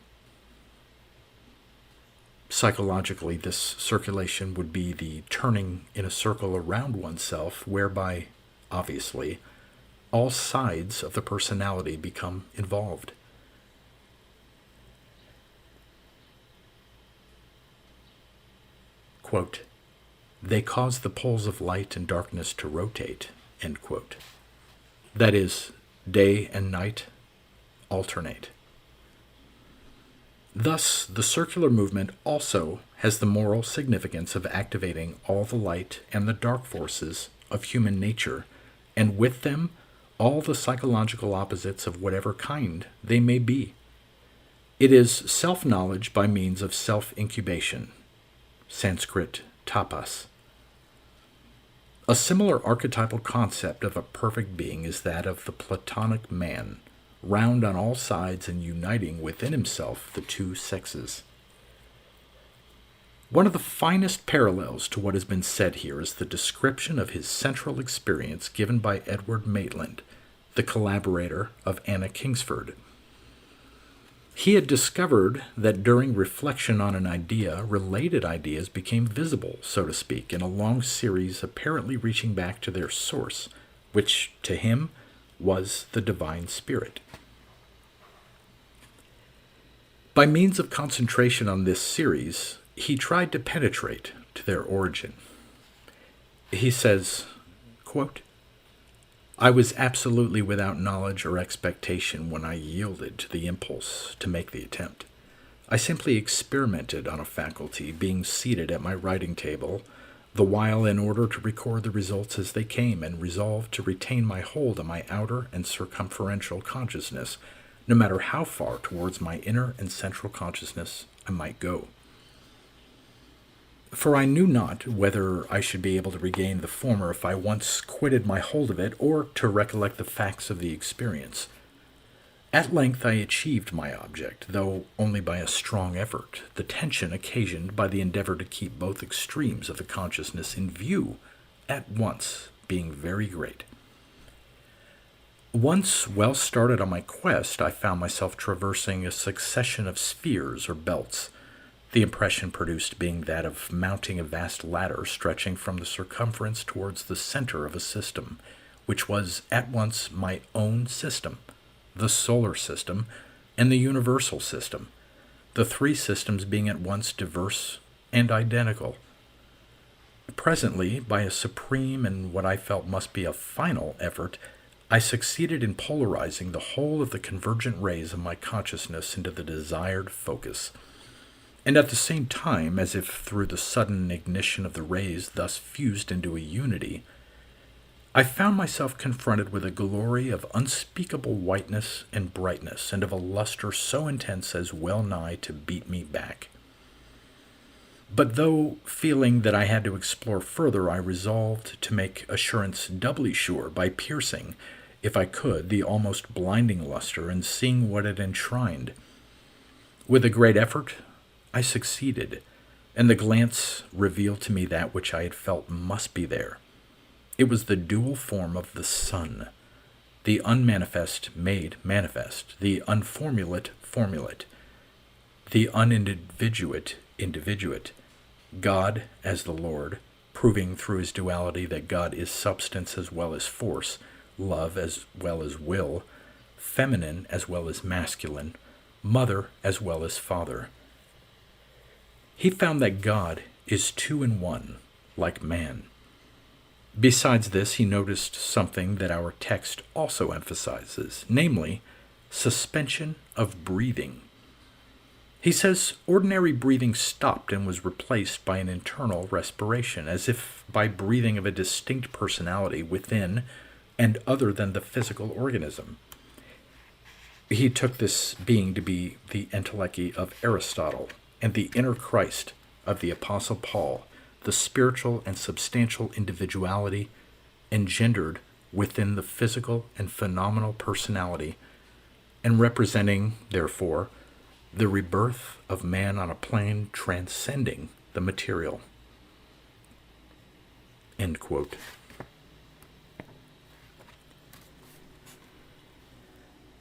Psychologically, this circulation would be the turning in a circle around oneself, whereby, obviously, all sides of the personality become involved. Quote, they cause the poles of light and darkness to rotate, end quote. That is, day and night alternate. Thus, the circular movement also has the moral significance of activating all the light and the dark forces of human nature, and with them, all the psychological opposites of whatever kind they may be. It is self-knowledge by means of self-incubation, Sanskrit tapas. A similar archetypal concept of a perfect being is that of the Platonic man, round on all sides and uniting within himself the two sexes. One of the finest parallels to what has been said here is the description of his central experience given by Edward Maitland, the collaborator of Anna Kingsford. He had discovered that during reflection on an idea, related ideas became visible, so to speak, in a long series apparently reaching back to their source, which to him was the divine spirit. By means of concentration on this series, he tried to penetrate to their origin. He says, quote, I was absolutely without knowledge or expectation when I yielded to the impulse to make the attempt. I simply experimented on a faculty, being seated at my writing table, the while in order to record the results as they came, and resolved to retain my hold on my outer and circumferential consciousness, no matter how far towards my inner and central consciousness I might go. For I knew not whether I should be able to regain the former if I once quitted my hold of it, or to recollect the facts of the experience. At length I achieved my object, though only by a strong effort, the tension occasioned by the endeavor to keep both extremes of the consciousness in view at once being very great. Once well started on my quest, I found myself traversing a succession of spheres or belts, the impression produced being that of mounting a vast ladder stretching from the circumference towards the center of a system, which was at once my own system, the solar system, and the universal system, the three systems being at once diverse and identical. Presently, by a supreme and what I felt must be a final effort, I succeeded in polarizing the whole of the convergent rays of my consciousness into the desired focus. And at the same time, as if through the sudden ignition of the rays thus fused into a unity, I found myself confronted with a glory of unspeakable whiteness and brightness, and of a luster so intense as well nigh to beat me back. But though feeling that I had to explore further, I resolved to make assurance doubly sure by piercing, if I could, the almost blinding luster and seeing what it enshrined. With a great effort, I succeeded, and the glance revealed to me that which I had felt must be there. It was the dual form of the sun, the unmanifest made manifest, the unformulate formulate, the unindividuate individuate, God as the Lord, proving through his duality that God is substance as well as force, love as well as will, feminine as well as masculine, mother as well as father. He found that God is two in one, like man. Besides this, he noticed something that our text also emphasizes, namely, suspension of breathing. He says ordinary breathing stopped and was replaced by an internal respiration, as if by breathing of a distinct personality within and other than the physical organism. He took this being to be the entelechy of Aristotle, and the inner Christ of the Apostle Paul, the spiritual and substantial individuality engendered within the physical and phenomenal personality, and representing, therefore, the rebirth of man on a plane transcending the material. End quote.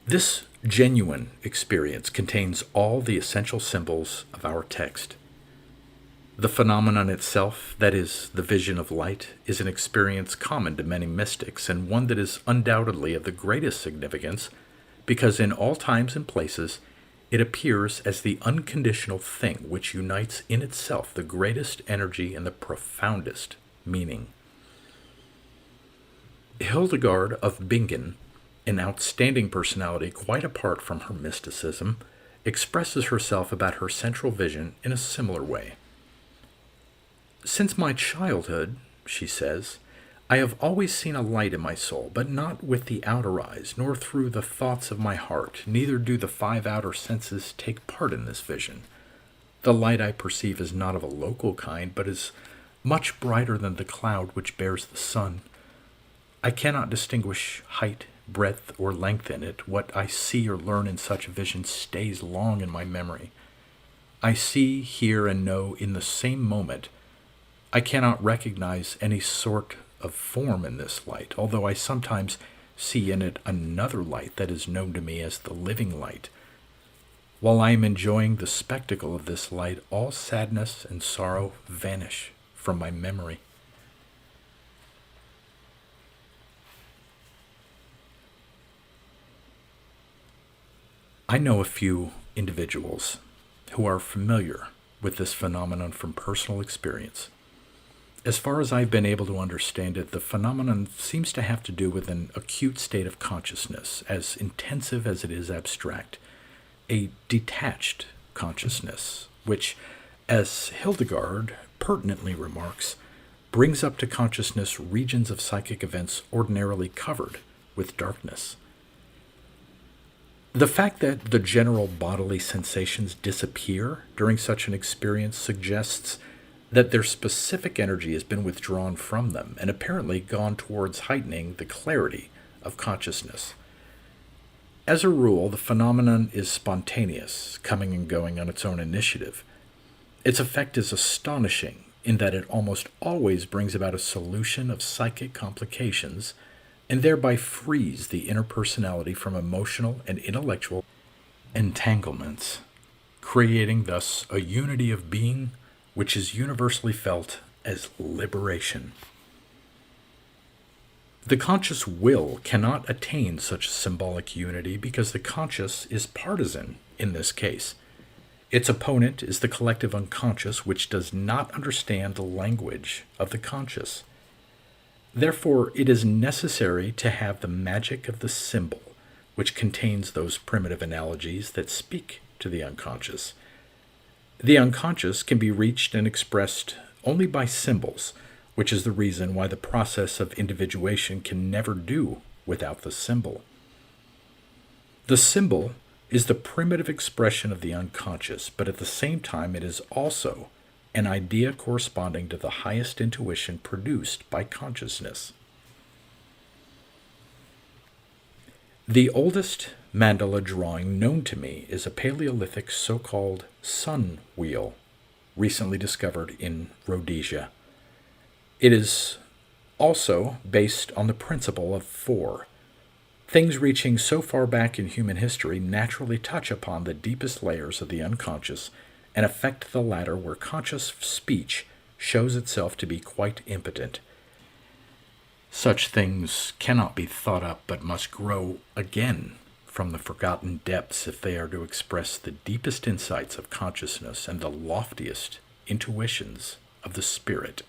This genuine experience contains all the essential symbols of our text. The phenomenon itself, that is, the vision of light, is an experience common to many mystics, and one that is undoubtedly of the greatest significance, because in all times and places it appears as the unconditional thing which unites in itself the greatest energy and the profoundest meaning. Hildegard of Bingen, an outstanding personality quite apart from her mysticism, expresses herself about her central vision in a similar way. Since my childhood, she says, I have always seen a light in my soul, but not with the outer eyes, nor through the thoughts of my heart, neither do the five outer senses take part in this vision. The light I perceive is not of a local kind, but is much brighter than the cloud which bears the sun. I cannot distinguish height, breadth, or length in it. What I see or learn in such a vision stays long in my memory. I see, hear, and know in the same moment. I cannot recognize any sort of form in this light, although I sometimes see in it another light that is known to me as the living light. While I am enjoying the spectacle of this light, all sadness and sorrow vanish from my memory. I know a few individuals who are familiar with this phenomenon from personal experience. As far as I've been able to understand it, the phenomenon seems to have to do with an acute state of consciousness, as intensive as it is abstract, a detached consciousness, which, as Hildegard pertinently remarks, brings up to consciousness regions of psychic events ordinarily covered with darkness. The fact that the general bodily sensations disappear during such an experience suggests that their specific energy has been withdrawn from them and apparently gone towards heightening the clarity of consciousness. As a rule, the phenomenon is spontaneous, coming and going on its own initiative. Its effect is astonishing in that it almost always brings about a solution of psychic complications and thereby frees the inner personality from emotional and intellectual entanglements, creating thus a unity of being which is universally felt as liberation. The conscious will cannot attain such symbolic unity because the conscious is partisan in this case. Its opponent is the collective unconscious, which does not understand the language of the conscious. Therefore, it is necessary to have the magic of the symbol, which contains those primitive analogies that speak to the unconscious. The unconscious can be reached and expressed only by symbols, which is the reason why the process of individuation can never do without the symbol. The symbol is the primitive expression of the unconscious, but at the same time it is also an idea corresponding to the highest intuition produced by consciousness. The oldest mandala drawing known to me is a Paleolithic so-called sun wheel, recently discovered in Rhodesia. It is also based on the principle of four. Things reaching so far back in human history naturally touch upon the deepest layers of the unconscious and affect the latter, where conscious speech shows itself to be quite impotent. Such things cannot be thought up, but must grow again from the forgotten depths if they are to express the deepest insights of consciousness and the loftiest intuitions of the spirit.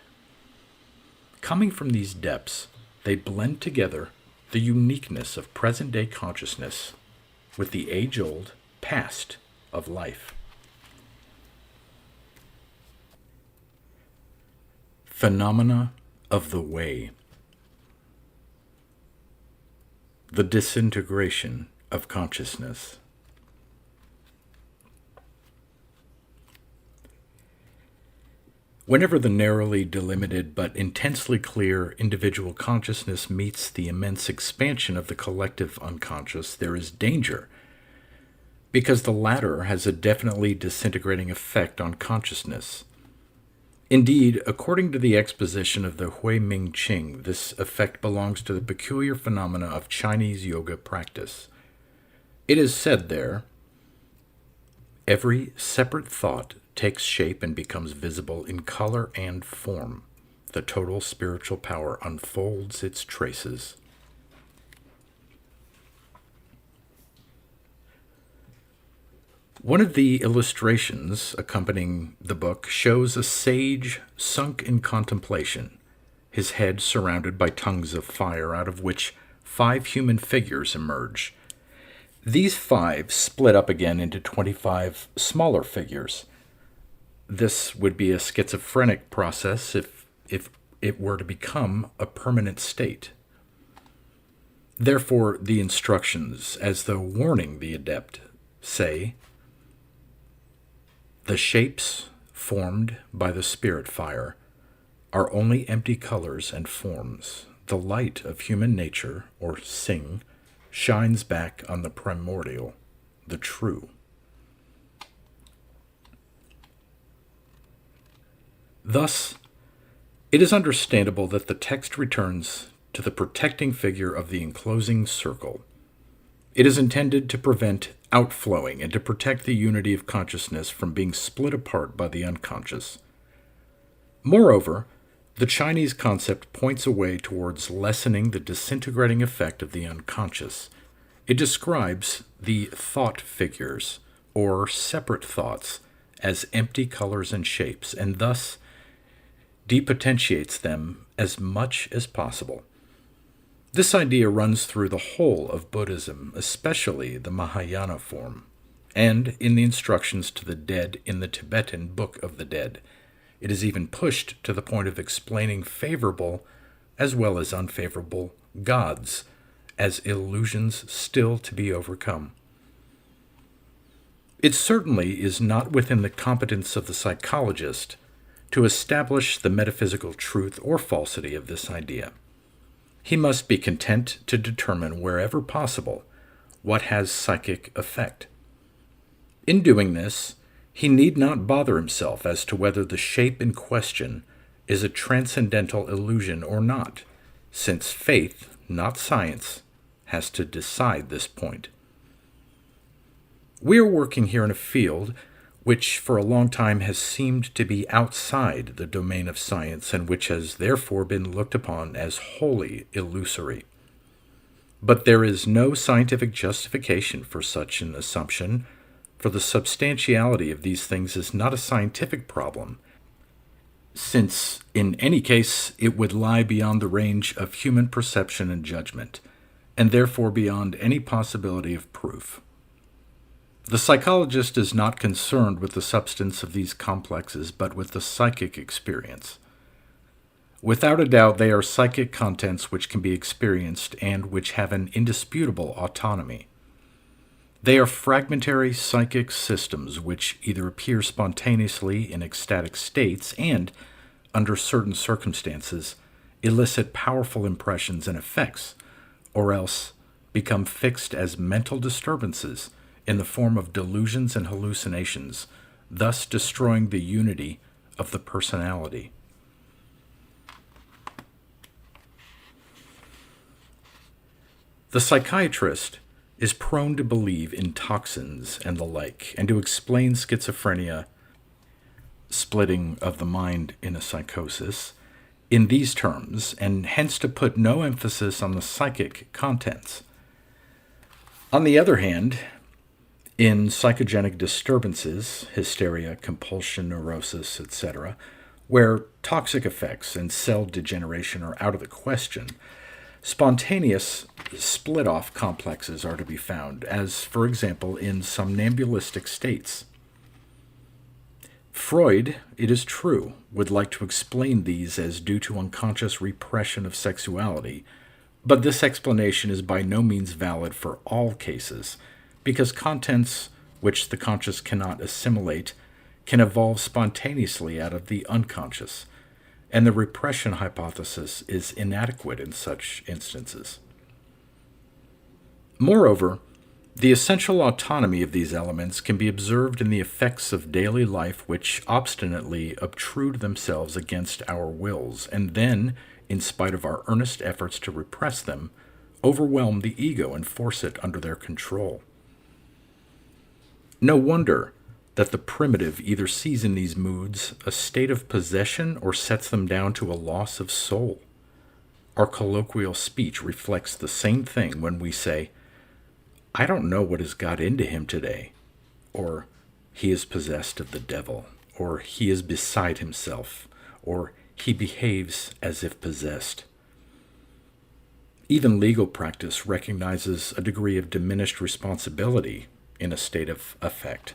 Coming from these depths, they blend together the uniqueness of present-day consciousness with the age-old past of life. Phenomena of the way. The disintegration of consciousness. Whenever the narrowly delimited but intensely clear individual consciousness meets the immense expansion of the collective unconscious, there is danger, because the latter has a definitely disintegrating effect on consciousness. Indeed, according to the exposition of the Hui Ming Qing, this effect belongs to the peculiar phenomena of Chinese yoga practice. It is said there, every separate thought takes shape and becomes visible in color and form. The total spiritual power unfolds its traces. One of the illustrations accompanying the book shows a sage sunk in contemplation, his head surrounded by tongues of fire, out of which 5 human figures emerge. These 5 split up again into 25 smaller figures. This would be a schizophrenic process if it were to become a permanent state. Therefore, the instructions, as though warning the adept, say, "The shapes formed by the spirit fire are only empty colors and forms. The light of human nature, or Sing, shines back on the primordial, the true." Thus, it is understandable that the text returns to the protecting figure of the enclosing circle. It is intended to prevent outflowing and to protect the unity of consciousness from being split apart by the unconscious. Moreover, the Chinese concept points a way towards lessening the disintegrating effect of the unconscious. It describes the thought figures, or separate thoughts, as empty colors and shapes, and thus depotentiates them as much as possible. This idea runs through the whole of Buddhism, especially the Mahayana form, and in the instructions to the dead in the Tibetan Book of the Dead. It is even pushed to the point of explaining favorable as well as unfavorable gods as illusions still to be overcome. It certainly is not within the competence of the psychologist to establish the metaphysical truth or falsity of this idea. He must be content to determine wherever possible what has psychic effect. In doing this, he need not bother himself as to whether the shape in question is a transcendental illusion or not, since faith, not science, has to decide this point. We are working here in a field which for a long time has seemed to be outside the domain of science and which has therefore been looked upon as wholly illusory. But there is no scientific justification for such an assumption, for the substantiality of these things is not a scientific problem, since in any case it would lie beyond the range of human perception and judgment, and therefore beyond any possibility of proof. The psychologist is not concerned with the substance of these complexes, but with the psychic experience. Without a doubt, they are psychic contents which can be experienced and which have an indisputable autonomy. They are fragmentary psychic systems which either appear spontaneously in ecstatic states and, under certain circumstances, elicit powerful impressions and effects, or else become fixed as mental disturbances in the form of delusions and hallucinations, thus destroying the unity of the personality. The psychiatrist is prone to believe in toxins and the like, and to explain schizophrenia, splitting of the mind in a psychosis, in these terms, and hence to put no emphasis on the psychic contents. On the other hand, in psychogenic disturbances, hysteria, compulsion, neurosis, etc., where toxic effects and cell degeneration are out of the question, spontaneous split-off complexes are to be found, as, for example, in somnambulistic states. Freud, it is true, would like to explain these as due to unconscious repression of sexuality, but this explanation is by no means valid for all cases, because contents which the conscious cannot assimilate can evolve spontaneously out of the unconscious, and the repression hypothesis is inadequate in such instances. Moreover, the essential autonomy of these elements can be observed in the effects of daily life which obstinately obtrude themselves against our wills, and then, in spite of our earnest efforts to repress them, overwhelm the ego and force it under their control. No wonder that the primitive either sees in these moods a state of possession or sets them down to a loss of soul. Our colloquial speech reflects the same thing when we say, "I don't know what has got into him today," or "he is possessed of the devil," or "he is beside himself," or "he behaves as if possessed." Even legal practice recognizes a degree of diminished responsibility in a state of affect.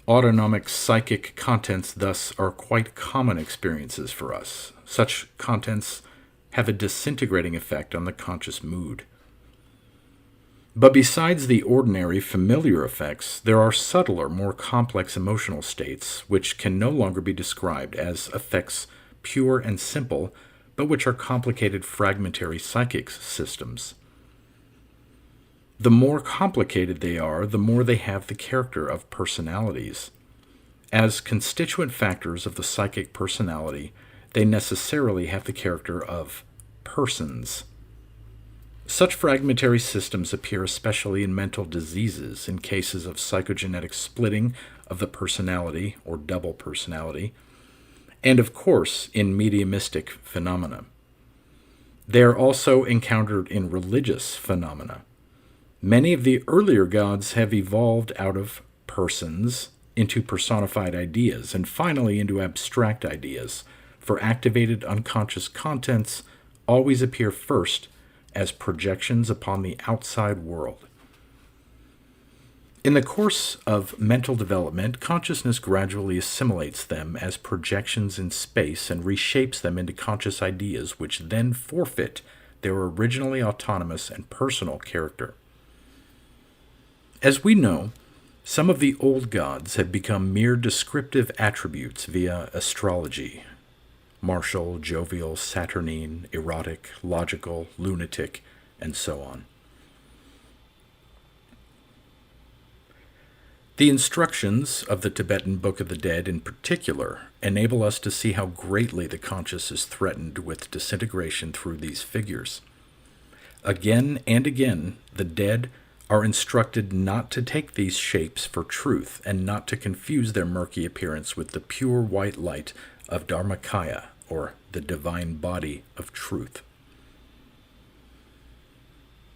Autonomic psychic contents thus are quite common experiences for us. Such contents have a disintegrating effect on the conscious mood. But besides the ordinary familiar effects, there are subtler, more complex emotional states which can no longer be described as effects pure and simple, but which are complicated fragmentary psychic systems. The more complicated they are, the more they have the character of personalities. As constituent factors of the psychic personality, they necessarily have the character of persons. Such fragmentary systems appear especially in mental diseases, in cases of psychogenetic splitting of the personality or double personality, and of course in mediumistic phenomena. They are also encountered in religious phenomena. Many of the earlier gods have evolved out of persons into personified ideas and finally into abstract ideas, for activated unconscious contents always appear first as projections upon the outside world. In the course of mental development, consciousness gradually assimilates them as projections in space and reshapes them into conscious ideas, which then forfeit their originally autonomous and personal character. As we know, some of the old gods have become mere descriptive attributes via astrology: martial, jovial, saturnine, erotic, logical, lunatic, and so on. The instructions of the Tibetan Book of the Dead in particular enable us to see how greatly the conscious is threatened with disintegration through these figures. Again and again, the dead are instructed not to take these shapes for truth and not to confuse their murky appearance with the pure white light of Dharmakaya, or the divine body of truth.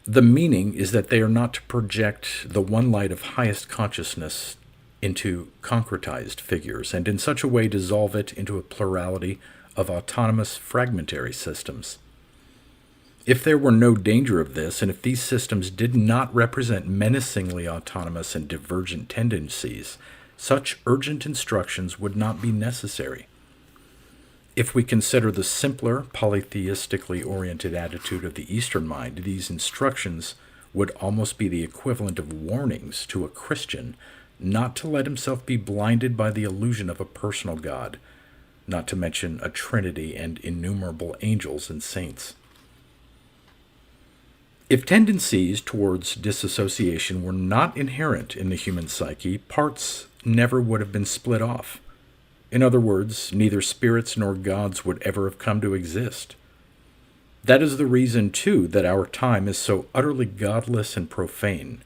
The meaning is that they are not to project the one light of highest consciousness into concretized figures, and in such a way dissolve it into a plurality of autonomous fragmentary systems. If there were no danger of this, and if these systems did not represent menacingly autonomous and divergent tendencies, such urgent instructions would not be necessary. If we consider the simpler, polytheistically oriented attitude of the Eastern mind, these instructions would almost be the equivalent of warnings to a Christian not to let himself be blinded by the illusion of a personal God, not to mention a trinity and innumerable angels and saints. If tendencies towards disassociation were not inherent in the human psyche, parts never would have been split off. In other words, neither spirits nor gods would ever have come to exist. That is the reason, too, that our time is so utterly godless and profane,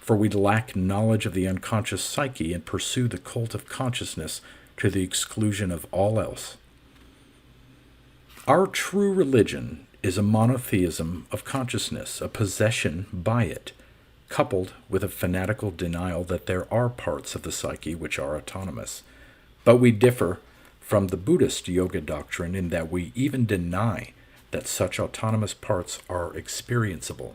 for we lack knowledge of the unconscious psyche and pursue the cult of consciousness to the exclusion of all else. Our true religion is a monotheism of consciousness, a possession by it, coupled with a fanatical denial that there are parts of the psyche which are autonomous. But we differ from the Buddhist yoga doctrine in that we even deny that such autonomous parts are experienceable.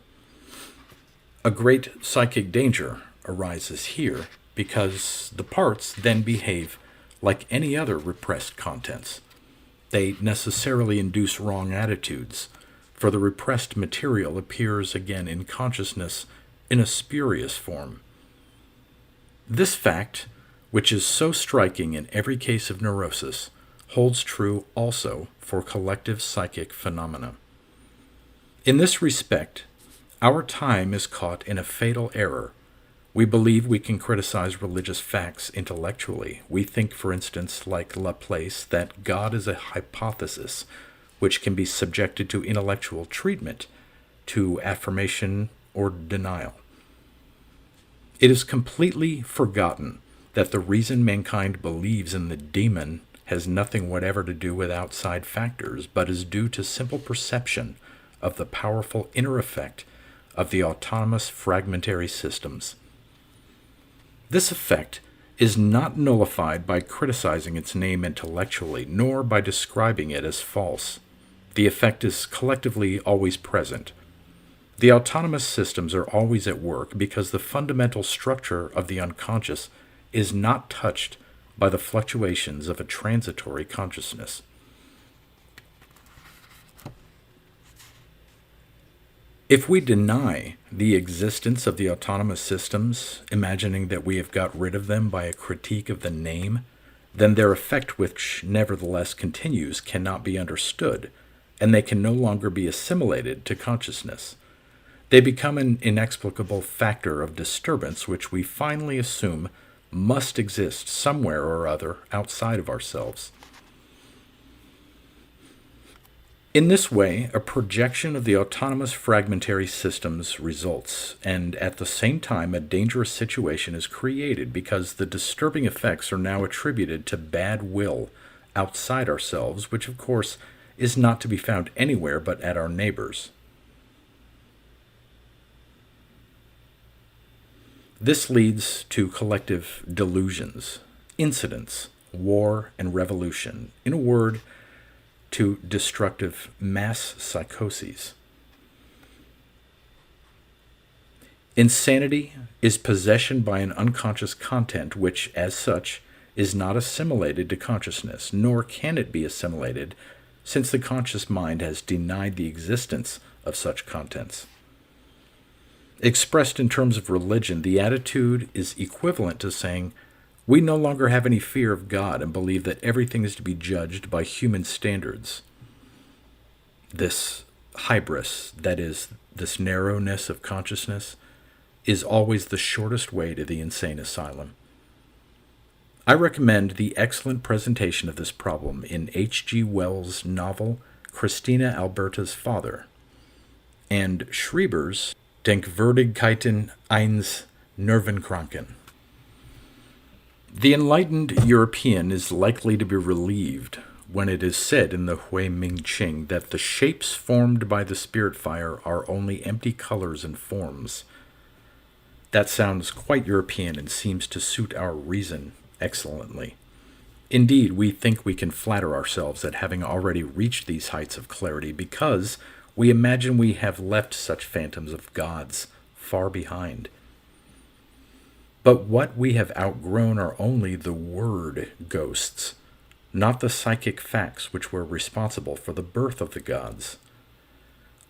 A great psychic danger arises here because the parts then behave like any other repressed contents. They necessarily induce wrong attitudes, for the repressed material appears again in consciousness in a spurious form. This fact, which is so striking in every case of neurosis, holds true also for collective psychic phenomena. In this respect, our time is caught in a fatal error. We believe we can criticize religious facts intellectually. We think, for instance, like Laplace, that God is a hypothesis which can be subjected to intellectual treatment, to affirmation or denial. It is completely forgotten that the reason mankind believes in the demon has nothing whatever to do with outside factors, but is due to simple perception of the powerful inner effect of the autonomous fragmentary systems. This effect is not nullified by criticizing its name intellectually, nor by describing it as false. The effect is collectively always present. The autonomous systems are always at work because the fundamental structure of the unconscious is not touched by the fluctuations of a transitory consciousness. If we deny the existence of the autonomous systems, imagining that we have got rid of them by a critique of the name, then their effect, which nevertheless continues, cannot be understood, and they can no longer be assimilated to consciousness. They become an inexplicable factor of disturbance which we finally assume must exist somewhere or other outside of ourselves. In this way, a projection of the autonomous fragmentary systems results, and at the same time, a dangerous situation is created because the disturbing effects are now attributed to bad will outside ourselves, which of course is not to be found anywhere but at our neighbors. This leads to collective delusions, incidents, war, and revolution. In a word, to destructive mass psychoses. Insanity is possession by an unconscious content which, as such, is not assimilated to consciousness, nor can it be assimilated, since the conscious mind has denied the existence of such contents. Expressed in terms of religion, the attitude is equivalent to saying, we no longer have any fear of God and believe that everything is to be judged by human standards. This hybris, that is, this narrowness of consciousness, is always the shortest way to the insane asylum. I recommend the excellent presentation of this problem in H.G. Wells' novel Christina Alberta's Father, and Schreber's Denkwürdigkeiten eines Nervenkranken. The enlightened European is likely to be relieved when it is said in the Hui Ming Qing that the shapes formed by the spirit fire are only empty colors and forms. That sounds quite European and seems to suit our reason excellently. Indeed, we think we can flatter ourselves at having already reached these heights of clarity because we imagine we have left such phantoms of gods far behind. But what we have outgrown are only the word ghosts, not the psychic facts which were responsible for the birth of the gods.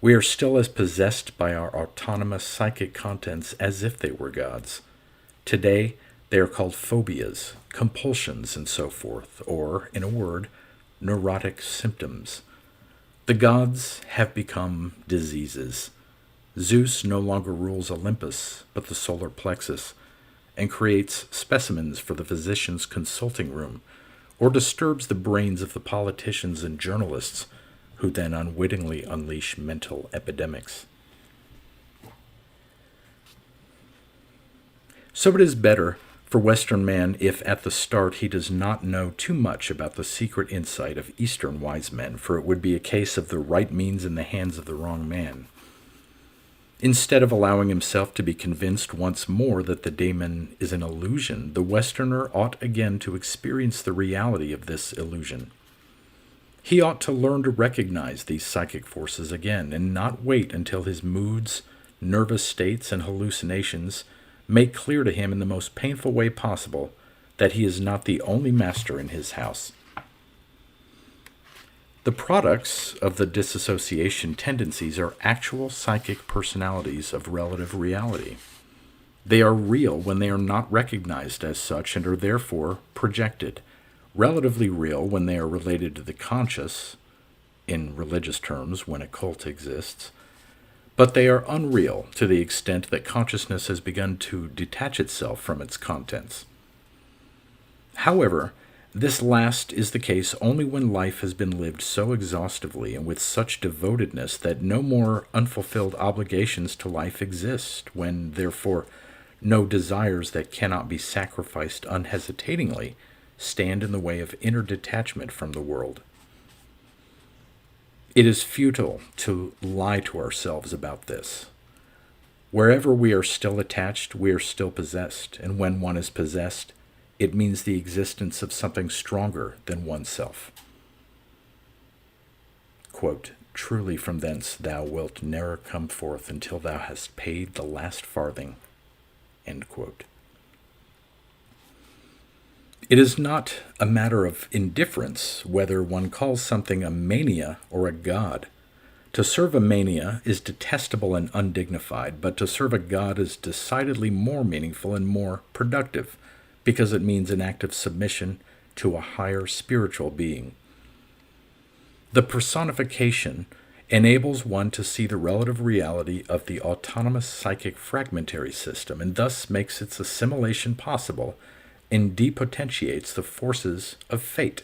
We are still as possessed by our autonomous psychic contents as if they were gods. Today, they are called phobias, compulsions, and so forth, or, in a word, neurotic symptoms. The gods have become diseases. Zeus no longer rules Olympus, but the solar plexus, and creates specimens for the physician's consulting room, or disturbs the brains of the politicians and journalists, who then unwittingly unleash mental epidemics. So it is better for Western man if at the start he does not know too much about the secret insight of Eastern wise men, for it would be a case of the right means in the hands of the wrong man. Instead of allowing himself to be convinced once more that the daemon is an illusion, the Westerner ought again to experience the reality of this illusion. He ought to learn to recognize these psychic forces again, and not wait until his moods, nervous states, and hallucinations make clear to him in the most painful way possible that he is not the only master in his house. The products of the dissociation tendencies are actual psychic personalities of relative reality. They are real when they are not recognized as such and are therefore projected. Relatively real when they are related to the conscious, in religious terms, when a cult exists, but they are unreal to the extent that consciousness has begun to detach itself from its contents. However, this last is the case only when life has been lived so exhaustively and with such devotedness that no more unfulfilled obligations to life exist, when, therefore, no desires that cannot be sacrificed unhesitatingly stand in the way of inner detachment from the world. It is futile to lie to ourselves about this. Wherever we are still attached, we are still possessed, and when one is possessed, it means the existence of something stronger than oneself. Quote, "Truly from thence thou wilt ne'er come forth until thou hast paid the last farthing." End quote. It is not a matter of indifference whether one calls something a mania or a god. To serve a mania is detestable and undignified, but to serve a god is decidedly more meaningful and more productive, because it means an act of submission to a higher spiritual being. The personification enables one to see the relative reality of the autonomous psychic fragmentary system, and thus makes its assimilation possible and depotentiates the forces of fate.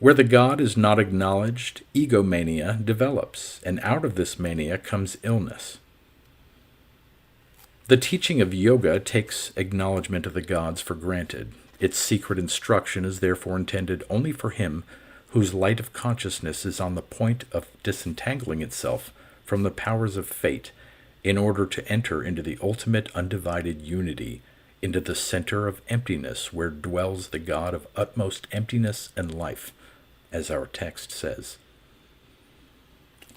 Where the God is not acknowledged, egomania develops, and out of this mania comes illness. The teaching of yoga takes acknowledgement of the gods for granted. Its secret instruction is therefore intended only for him whose light of consciousness is on the point of disentangling itself from the powers of fate in order to enter into the ultimate undivided unity, into the center of emptiness where dwells the God of utmost emptiness and life, as our text says.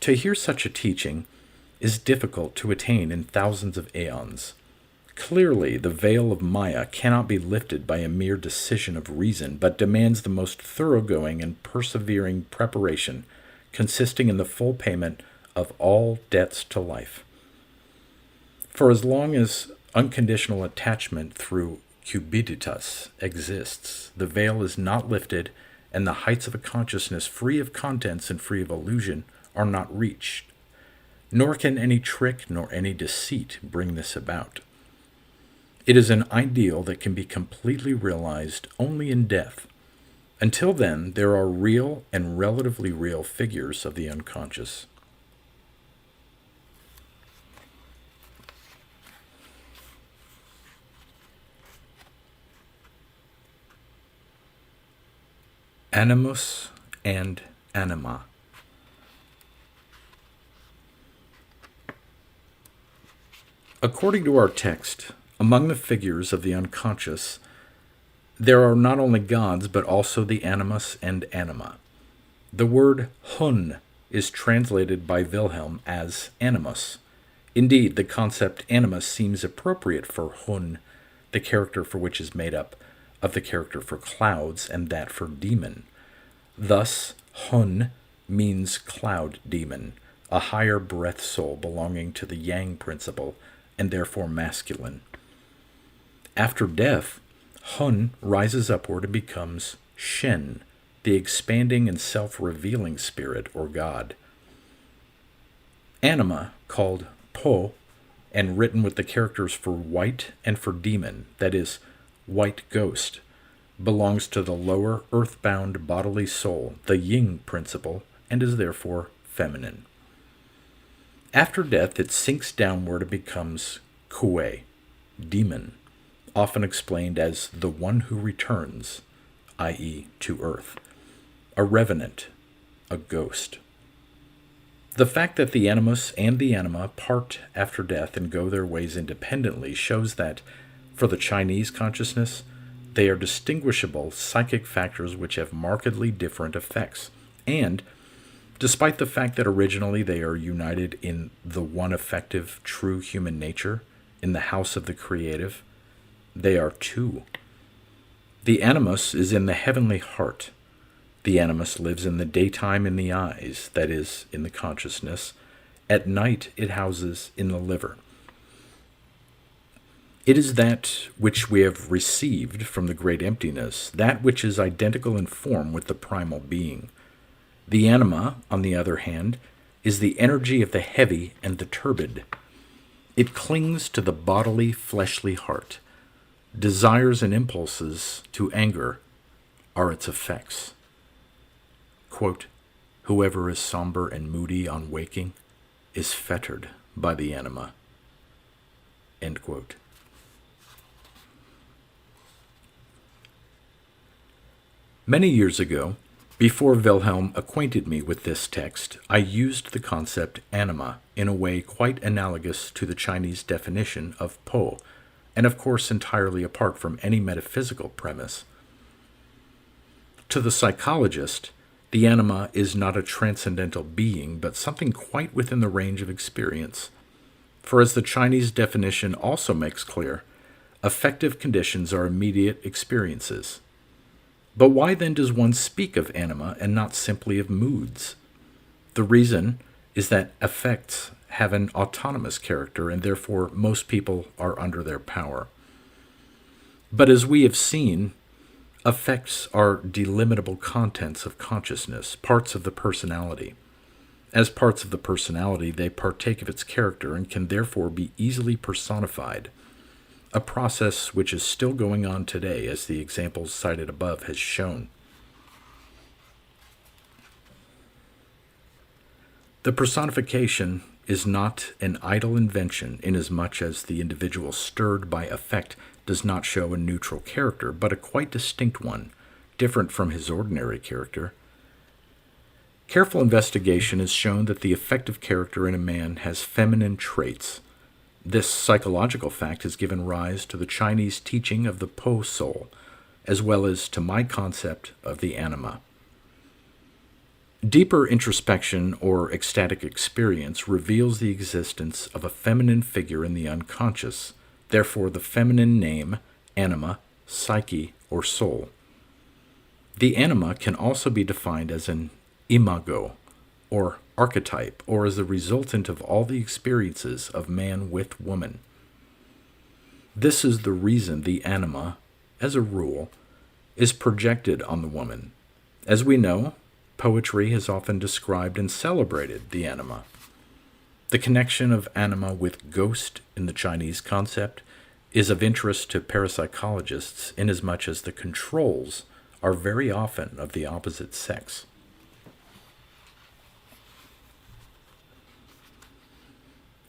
To hear such a teaching is difficult to attain in thousands of aeons. Clearly, the veil of Maya cannot be lifted by a mere decision of reason, but demands the most thoroughgoing and persevering preparation, consisting in the full payment of all debts to life. For as long as unconditional attachment through cupiditas exists, the veil is not lifted, and the heights of a consciousness free of contents and free of illusion are not reached. Nor can any trick nor any deceit bring this about. It is an ideal that can be completely realized only in death. Until then, there are real and relatively real figures of the unconscious. Animus and anima. According to our text, among the figures of the unconscious, there are not only gods but also the animus and anima. The word Hun is translated by Wilhelm as animus. Indeed, the concept animus seems appropriate for Hun, the character for which is made up of the character for clouds and that for demon. Thus, Hun means cloud demon, a higher breath soul belonging to the Yang principle and therefore masculine. After death, Hun rises upward and becomes Shen, the expanding and self-revealing spirit or God. Anima, called Po, and written with the characters for white and for demon, that is, white ghost, belongs to the lower earthbound bodily soul, the Yin principle, and is therefore feminine. After death, it sinks downward and becomes Kue, demon, often explained as the one who returns, i.e., to earth, a revenant, a ghost. The fact that the animus and the anima part after death and go their ways independently shows that, for the Chinese consciousness, they are distinguishable psychic factors which have markedly different effects, and, despite the fact that originally they are united in the one effective true human nature, in the house of the creative, they are two. The animus is in the heavenly heart. The animus lives in the daytime in the eyes, that is, in the consciousness. At night it houses in the liver. It is that which we have received from the great emptiness, that which is identical in form with the primal being. The anima, on the other hand, is the energy of the heavy and the turbid. It clings to the bodily, fleshly heart. Desires and impulses to anger are its effects. Quote, "Whoever is somber and moody on waking is fettered by the anima." End quote. Many years ago, before Wilhelm acquainted me with this text, I used the concept anima in a way quite analogous to the Chinese definition of Po, and of course entirely apart from any metaphysical premise. To the psychologist, the anima is not a transcendental being, but something quite within the range of experience. For as the Chinese definition also makes clear, affective conditions are immediate experiences. But why then does one speak of anima and not simply of moods? The reason is that affects have an autonomous character, and therefore most people are under their power. But as we have seen, affects are delimitable contents of consciousness, parts of the personality. As parts of the personality, they partake of its character and can therefore be easily personified, a process which is still going on today, as the examples cited above has shown. The personification is not an idle invention inasmuch as the individual stirred by affect does not show a neutral character, but a quite distinct one, different from his ordinary character. Careful investigation has shown that the affective character in a man has feminine traits. This psychological fact has given rise to the Chinese teaching of the Po soul, as well as to my concept of the anima. Deeper introspection or ecstatic experience reveals the existence of a feminine figure in the unconscious, therefore the feminine name, anima, psyche, or soul. The anima can also be defined as an imago, or archetype, or as the resultant of all the experiences of man with woman. This is the reason the anima, as a rule, is projected on the woman. As we know, poetry has often described and celebrated the anima. The connection of anima with ghost in the Chinese concept is of interest to parapsychologists inasmuch as the controls are very often of the opposite sex.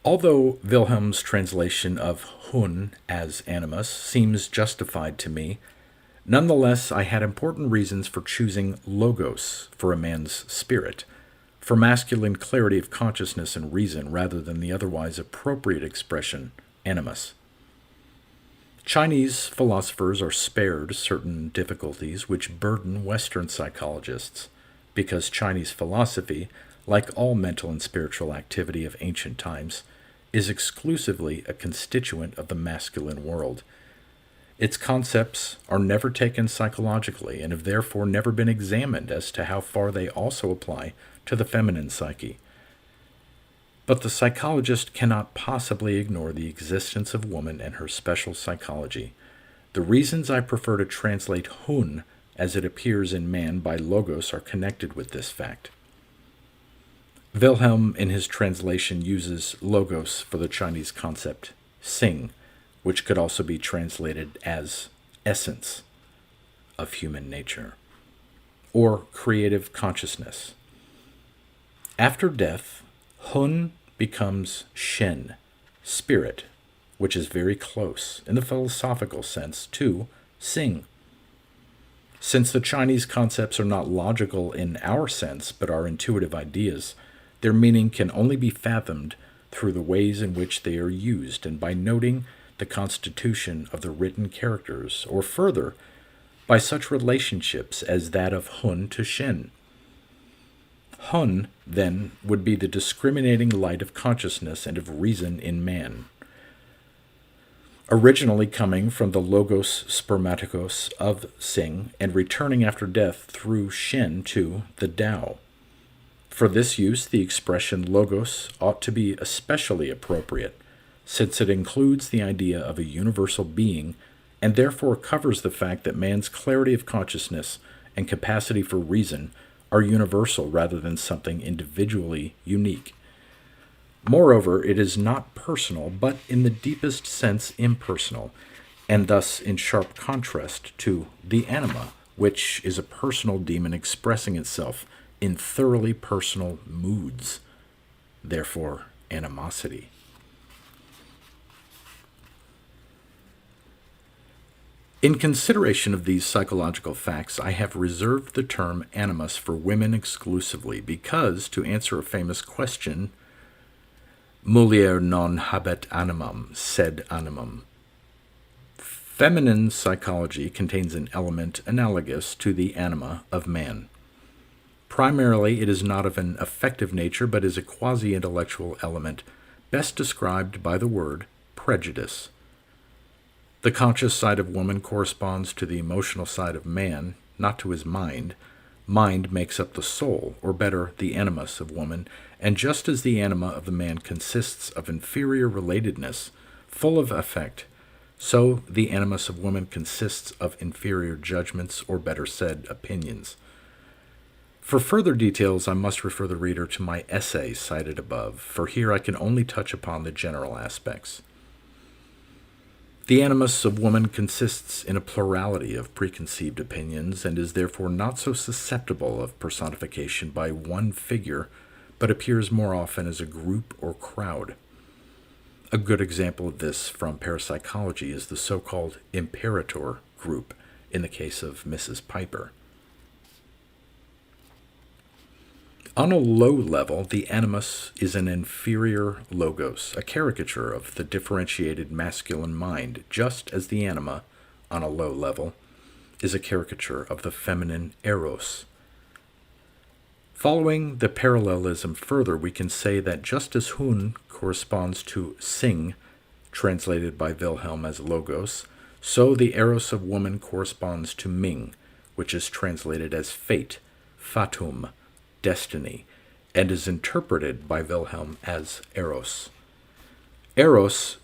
Although Wilhelm's translation of Hun as animus seems justified to me, nonetheless I had important reasons for choosing logos for a man's spirit, for masculine clarity of consciousness and reason rather than the otherwise appropriate expression, animus. Chinese philosophers are spared certain difficulties which burden Western psychologists, because Chinese philosophy, like all mental and spiritual activity of ancient times, is exclusively a constituent of the masculine world. Its concepts are never taken psychologically and have therefore never been examined as to how far they also apply to the feminine psyche. But the psychologist cannot possibly ignore the existence of woman and her special psychology. The reasons I prefer to translate Hun as it appears in man by logos are connected with this fact. Wilhelm, in his translation, uses logos for the Chinese concept Sing, which could also be translated as essence of human nature, or creative consciousness. After death, Hun becomes Shen, spirit, which is very close, in the philosophical sense, to Sing. Since the Chinese concepts are not logical in our sense, but are intuitive ideas, their meaning can only be fathomed through the ways in which they are used and by noting the constitution of the written characters, or further, by such relationships as that of Hun to Shen. Hun, then, would be the discriminating light of consciousness and of reason in man, originally coming from the logos spermaticos of Sing and returning after death through Shen to the Tao. For this use, the expression logos ought to be especially appropriate, since it includes the idea of a universal being and therefore covers the fact that man's clarity of consciousness and capacity for reason are universal rather than something individually unique. Moreover, it is not personal, but in the deepest sense impersonal, and thus in sharp contrast to the anima, which is a personal demon expressing itself in thoroughly personal moods, therefore animosity. In consideration of these psychological facts, I have reserved the term animus for women exclusively because, to answer a famous question, mulier non habet animam, sed animum. Feminine psychology contains an element analogous to the anima of man. Primarily, it is not of an affective nature, but is a quasi-intellectual element, best described by the word prejudice. The conscious side of woman corresponds to the emotional side of man, not to his mind. Mind makes up the soul, or better, the animus of woman, and just as the anima of the man consists of inferior relatedness, full of affect, so the animus of woman consists of inferior judgments, or better said, opinions. For further details, I must refer the reader to my essay cited above, for here I can only touch upon the general aspects. The animus of woman consists in a plurality of preconceived opinions and is therefore not so susceptible of personification by one figure, but appears more often as a group or crowd. A good example of this from parapsychology is the so-called imperator group in the case of Mrs. Piper. On a low level, the animus is an inferior logos, a caricature of the differentiated masculine mind, just as the anima, on a low level, is a caricature of the feminine eros. Following the parallelism further, we can say that just as Hun corresponds to Sing, translated by Wilhelm as logos, so the eros of woman corresponds to Ming, which is translated as fate, fatum, destiny, and is interpreted by Wilhelm as eros. Eros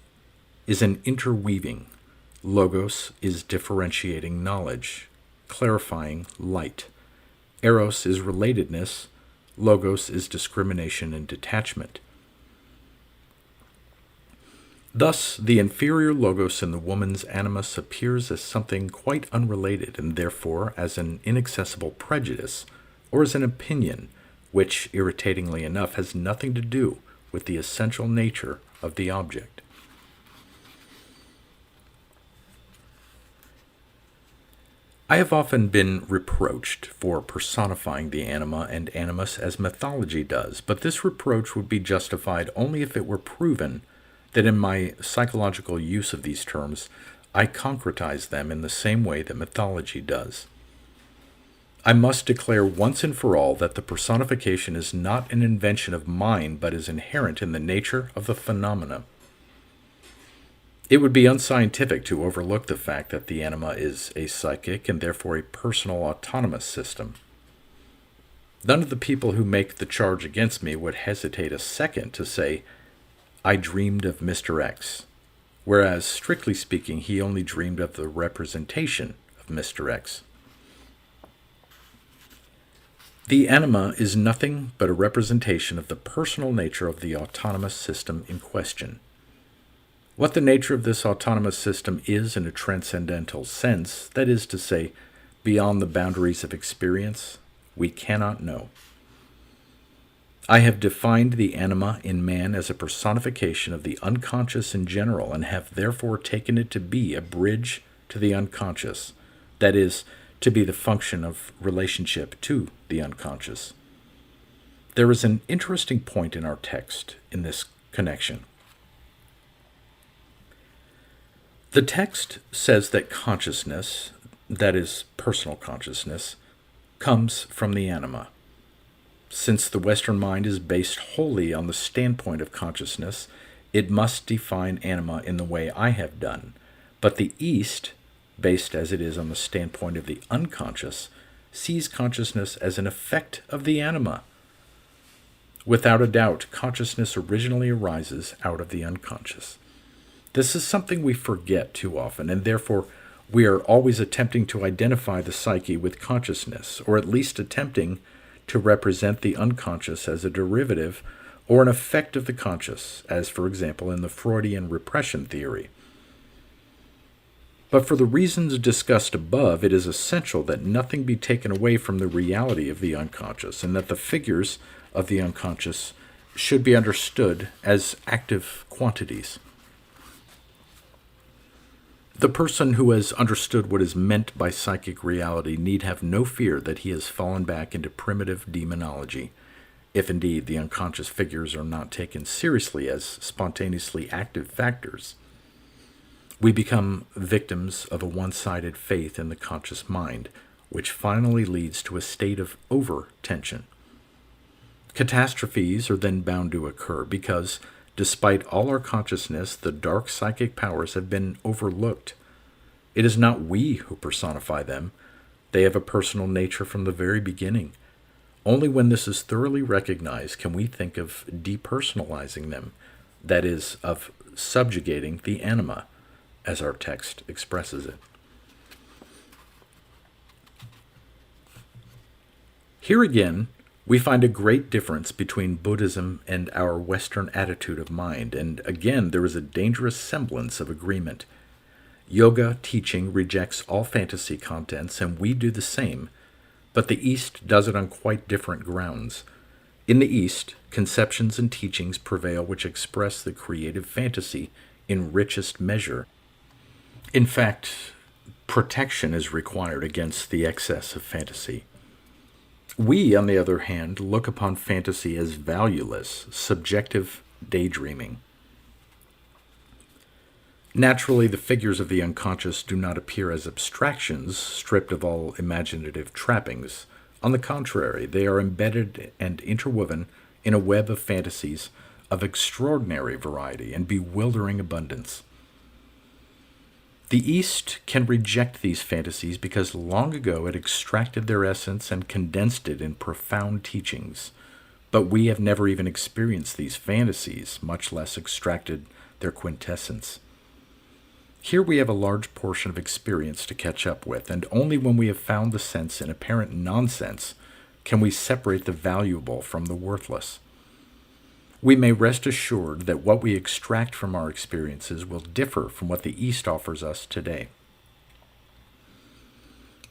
is an interweaving. Logos is differentiating knowledge, clarifying light. Eros is relatedness. Logos is discrimination and detachment. Thus, the inferior logos in the woman's animus appears as something quite unrelated, and therefore as an inaccessible prejudice, or as an opinion, which, irritatingly enough, has nothing to do with the essential nature of the object. I have often been reproached for personifying the anima and animus as mythology does, but this reproach would be justified only if it were proven that in my psychological use of these terms, I concretize them in the same way that mythology does. I must declare once and for all that the personification is not an invention of mine, but is inherent in the nature of the phenomena. It would be unscientific to overlook the fact that the anima is a psychic and therefore a personal autonomous system. None of the people who make the charge against me would hesitate a second to say, I dreamed of Mr. X, whereas, strictly speaking, he only dreamed of the representation of Mr. X. The anima is nothing but a representation of the personal nature of the autonomous system in question. What the nature of this autonomous system is in a transcendental sense, that is to say, beyond the boundaries of experience, we cannot know. I have defined the anima in man as a personification of the unconscious in general, and have therefore taken it to be a bridge to the unconscious, that is, to be the function of relationship to the unconscious. There is an interesting point in our text in this connection. The text says that consciousness, that is, personal consciousness, comes from the anima. Since the Western mind is based wholly on the standpoint of consciousness, it must define anima in the way I have done. But the East, based as it is on the standpoint of the unconscious, sees consciousness as an effect of the anima. Without a doubt, consciousness originally arises out of the unconscious. This is something we forget too often, and therefore we are always attempting to identify the psyche with consciousness, or at least attempting to represent the unconscious as a derivative or an effect of the conscious, as for example in the Freudian repression theory. But for the reasons discussed above, it is essential that nothing be taken away from the reality of the unconscious, and that the figures of the unconscious should be understood as active quantities. The person who has understood what is meant by psychic reality need have no fear that he has fallen back into primitive demonology, if indeed the unconscious figures are not taken seriously as spontaneously active factors. We become victims of a one-sided faith in the conscious mind, which finally leads to a state of over-tension. Catastrophes are then bound to occur because, despite all our consciousness, the dark psychic powers have been overlooked. It is not we who personify them. They have a personal nature from the very beginning. Only when this is thoroughly recognized can we think of depersonalizing them, that is, of subjugating the anima, as our text expresses it. Here again, we find a great difference between Buddhism and our Western attitude of mind, and again there is a dangerous semblance of agreement. Yoga teaching rejects all fantasy contents, and we do the same, but the East does it on quite different grounds. In the East, conceptions and teachings prevail which express the creative fantasy in richest measure. In fact, protection is required against the excess of fantasy. We, on the other hand, look upon fantasy as valueless, subjective daydreaming. Naturally, the figures of the unconscious do not appear as abstractions stripped of all imaginative trappings. On the contrary, they are embedded and interwoven in a web of fantasies of extraordinary variety and bewildering abundance. The East can reject these fantasies because long ago it extracted their essence and condensed it in profound teachings. But we have never even experienced these fantasies, much less extracted their quintessence. Here we have a large portion of experience to catch up with, and only when we have found the sense in apparent nonsense can we separate the valuable from the worthless. We may rest assured that what we extract from our experiences will differ from what the East offers us today.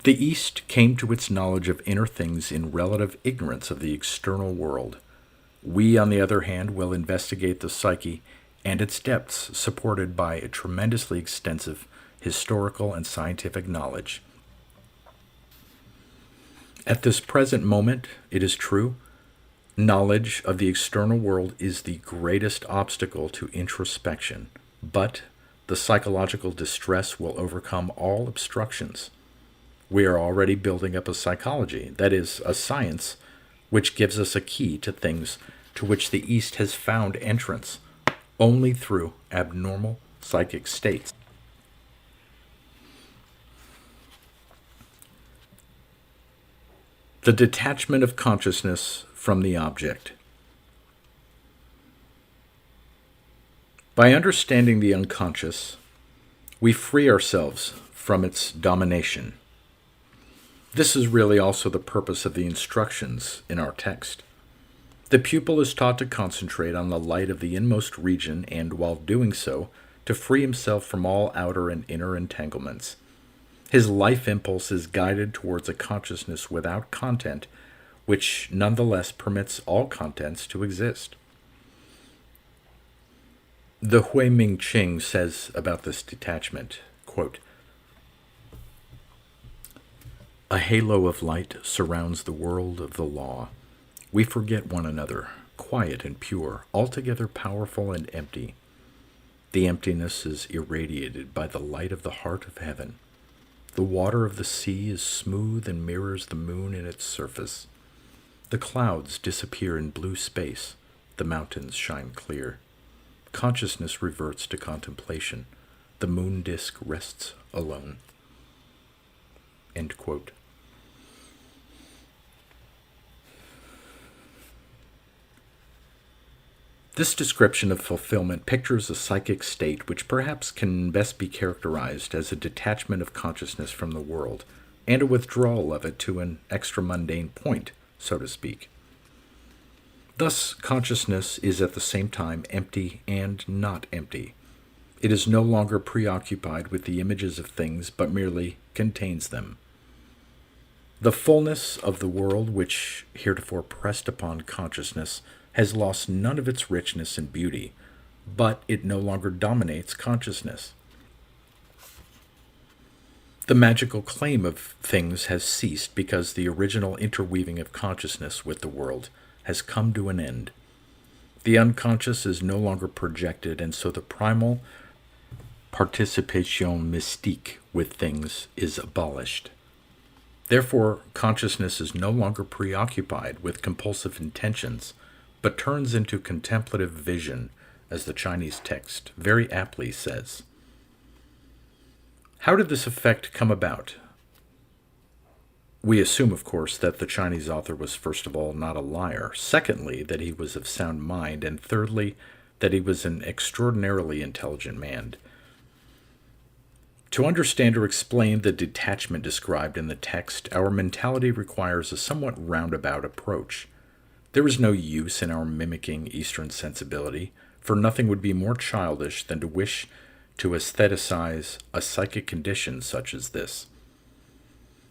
The East came to its knowledge of inner things in relative ignorance of the external world. We, on the other hand, will investigate the psyche and its depths, supported by a tremendously extensive historical and scientific knowledge. At this present moment, it is true, knowledge of the external world is the greatest obstacle to introspection, but the psychological distress will overcome all obstructions. We are already building up a psychology, that is, a science, which gives us a key to things to which the East has found entrance only through abnormal psychic states. The detachment of consciousness from the object. By understanding the unconscious, we free ourselves from its domination. This is really also the purpose of the instructions in our text. The pupil is taught to concentrate on the light of the inmost region and, while doing so, to free himself from all outer and inner entanglements. His life impulse is guided towards a consciousness without content, which nonetheless permits all contents to exist. The Hui Ming Ching says about this detachment, quote, "A halo of light surrounds the world of the law. We forget one another, quiet and pure, altogether powerful and empty. The emptiness is irradiated by the light of the heart of heaven. The water of the sea is smooth and mirrors the moon in its surface. The clouds disappear in blue space. The mountains shine clear. Consciousness reverts to contemplation. The moon disk rests alone." End quote. This description of fulfillment pictures a psychic state which perhaps can best be characterized as a detachment of consciousness from the world, and a withdrawal of it to an extra-mundane point, so to speak. Thus, consciousness is at the same time empty and not empty. It is no longer preoccupied with the images of things, but merely contains them. The fullness of the world which heretofore pressed upon consciousness has lost none of its richness and beauty, but it no longer dominates consciousness. The magical claim of things has ceased because the original interweaving of consciousness with the world has come to an end. The unconscious is no longer projected, and so the primal participation mystique with things is abolished. Therefore, consciousness is no longer preoccupied with compulsive intentions, but turns into contemplative vision, as the Chinese text very aptly says. How did this effect come about? We assume, of course, that the Chinese author was first of all not a liar, secondly, that he was of sound mind, and thirdly, that he was an extraordinarily intelligent man. To understand or explain the detachment described in the text, our mentality requires a somewhat roundabout approach. There is no use in our mimicking Eastern sensibility, for nothing would be more childish than to wish to aestheticize a psychic condition such as this.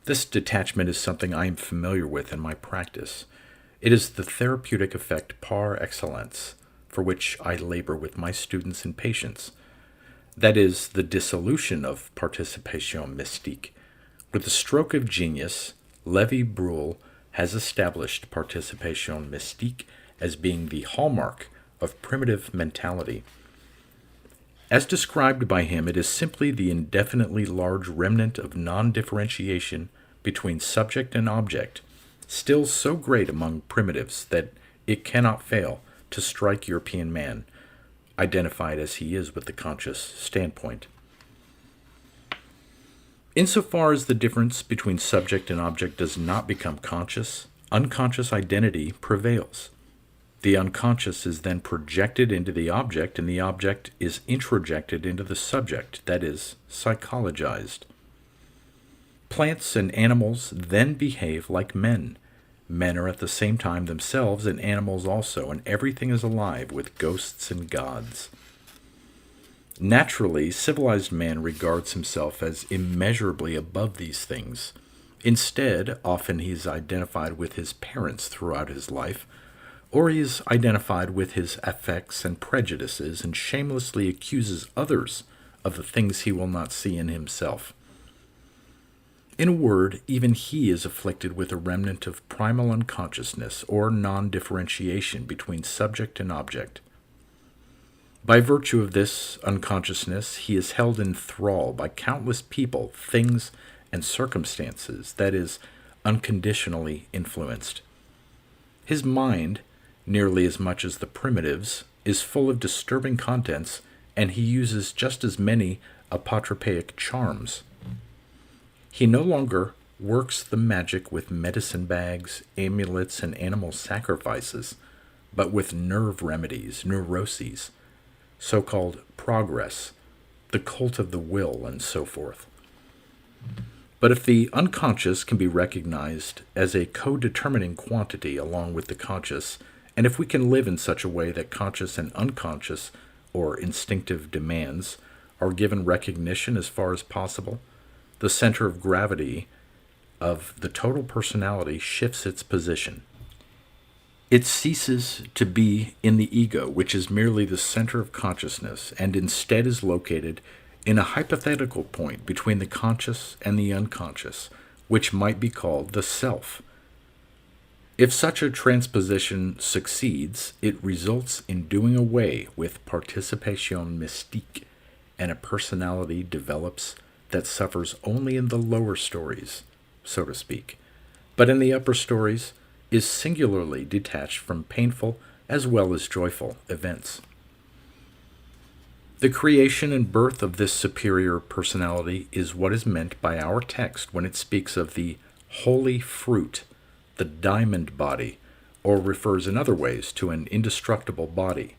This detachment is something I am familiar with in my practice. It is the therapeutic effect par excellence for which I labor with my students and patients. That is the dissolution of participation mystique. With a stroke of genius, Lévi-Brühl has established participation mystique as being the hallmark of primitive mentality. As described by him, it is simply the indefinitely large remnant of non-differentiation between subject and object, still so great among primitives that it cannot fail to strike European man, identified as he is with the conscious standpoint. Insofar as the difference between subject and object does not become conscious, unconscious identity prevails. The unconscious is then projected into the object, and the object is introjected into the subject, that is, psychologized. Plants and animals then behave like men. Men are at the same time themselves and animals also, and everything is alive with ghosts and gods. Naturally, civilized man regards himself as immeasurably above these things. Instead, often he is identified with his parents throughout his life, or he is identified with his affects and prejudices and shamelessly accuses others of the things he will not see in himself. In a word, even he is afflicted with a remnant of primal unconsciousness or non-differentiation between subject and object. By virtue of this unconsciousness, he is held in thrall by countless people, things, and circumstances, that is, unconditionally influenced. His mind, nearly as much as the primitives, is full of disturbing contents, and he uses just as many apotropaic charms. He no longer works the magic with medicine bags, amulets, and animal sacrifices, but with nerve remedies, neuroses, so-called progress, the cult of the will, and so forth. But if the unconscious can be recognized as a co-determining quantity along with the conscious, and if we can live in such a way that conscious and unconscious, or instinctive demands, are given recognition as far as possible, the center of gravity of the total personality shifts its position. It ceases to be in the ego, which is merely the center of consciousness, and instead is located in a hypothetical point between the conscious and the unconscious, which might be called the self. If such a transposition succeeds, it results in doing away with participation mystique, and a personality develops that suffers only in the lower stories, so to speak, but in the upper stories is singularly detached from painful as well as joyful events. The creation and birth of this superior personality is what is meant by our text when it speaks of the holy fruit, the diamond body, or refers in other ways to an indestructible body.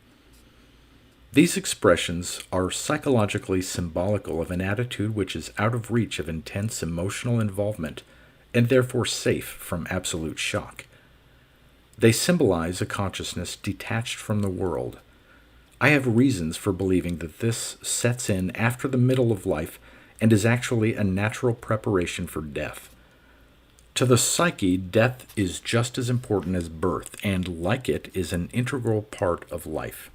These expressions are psychologically symbolical of an attitude which is out of reach of intense emotional involvement and therefore safe from absolute shock. They symbolize a consciousness detached from the world. I have reasons for believing that this sets in after the middle of life and is actually a natural preparation for death. To the psyche, death is just as important as birth, and like it, is an integral part of life.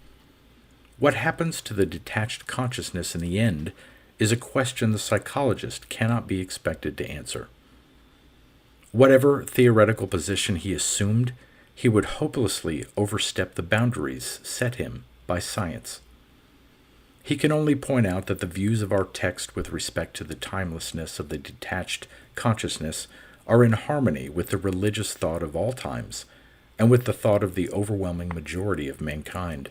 What happens to the detached consciousness in the end is a question the psychologist cannot be expected to answer. Whatever theoretical position he assumed, he would hopelessly overstep the boundaries set him by science. He can only point out that the views of our text with respect to the timelessness of the detached consciousness are in harmony with the religious thought of all times and with the thought of the overwhelming majority of mankind.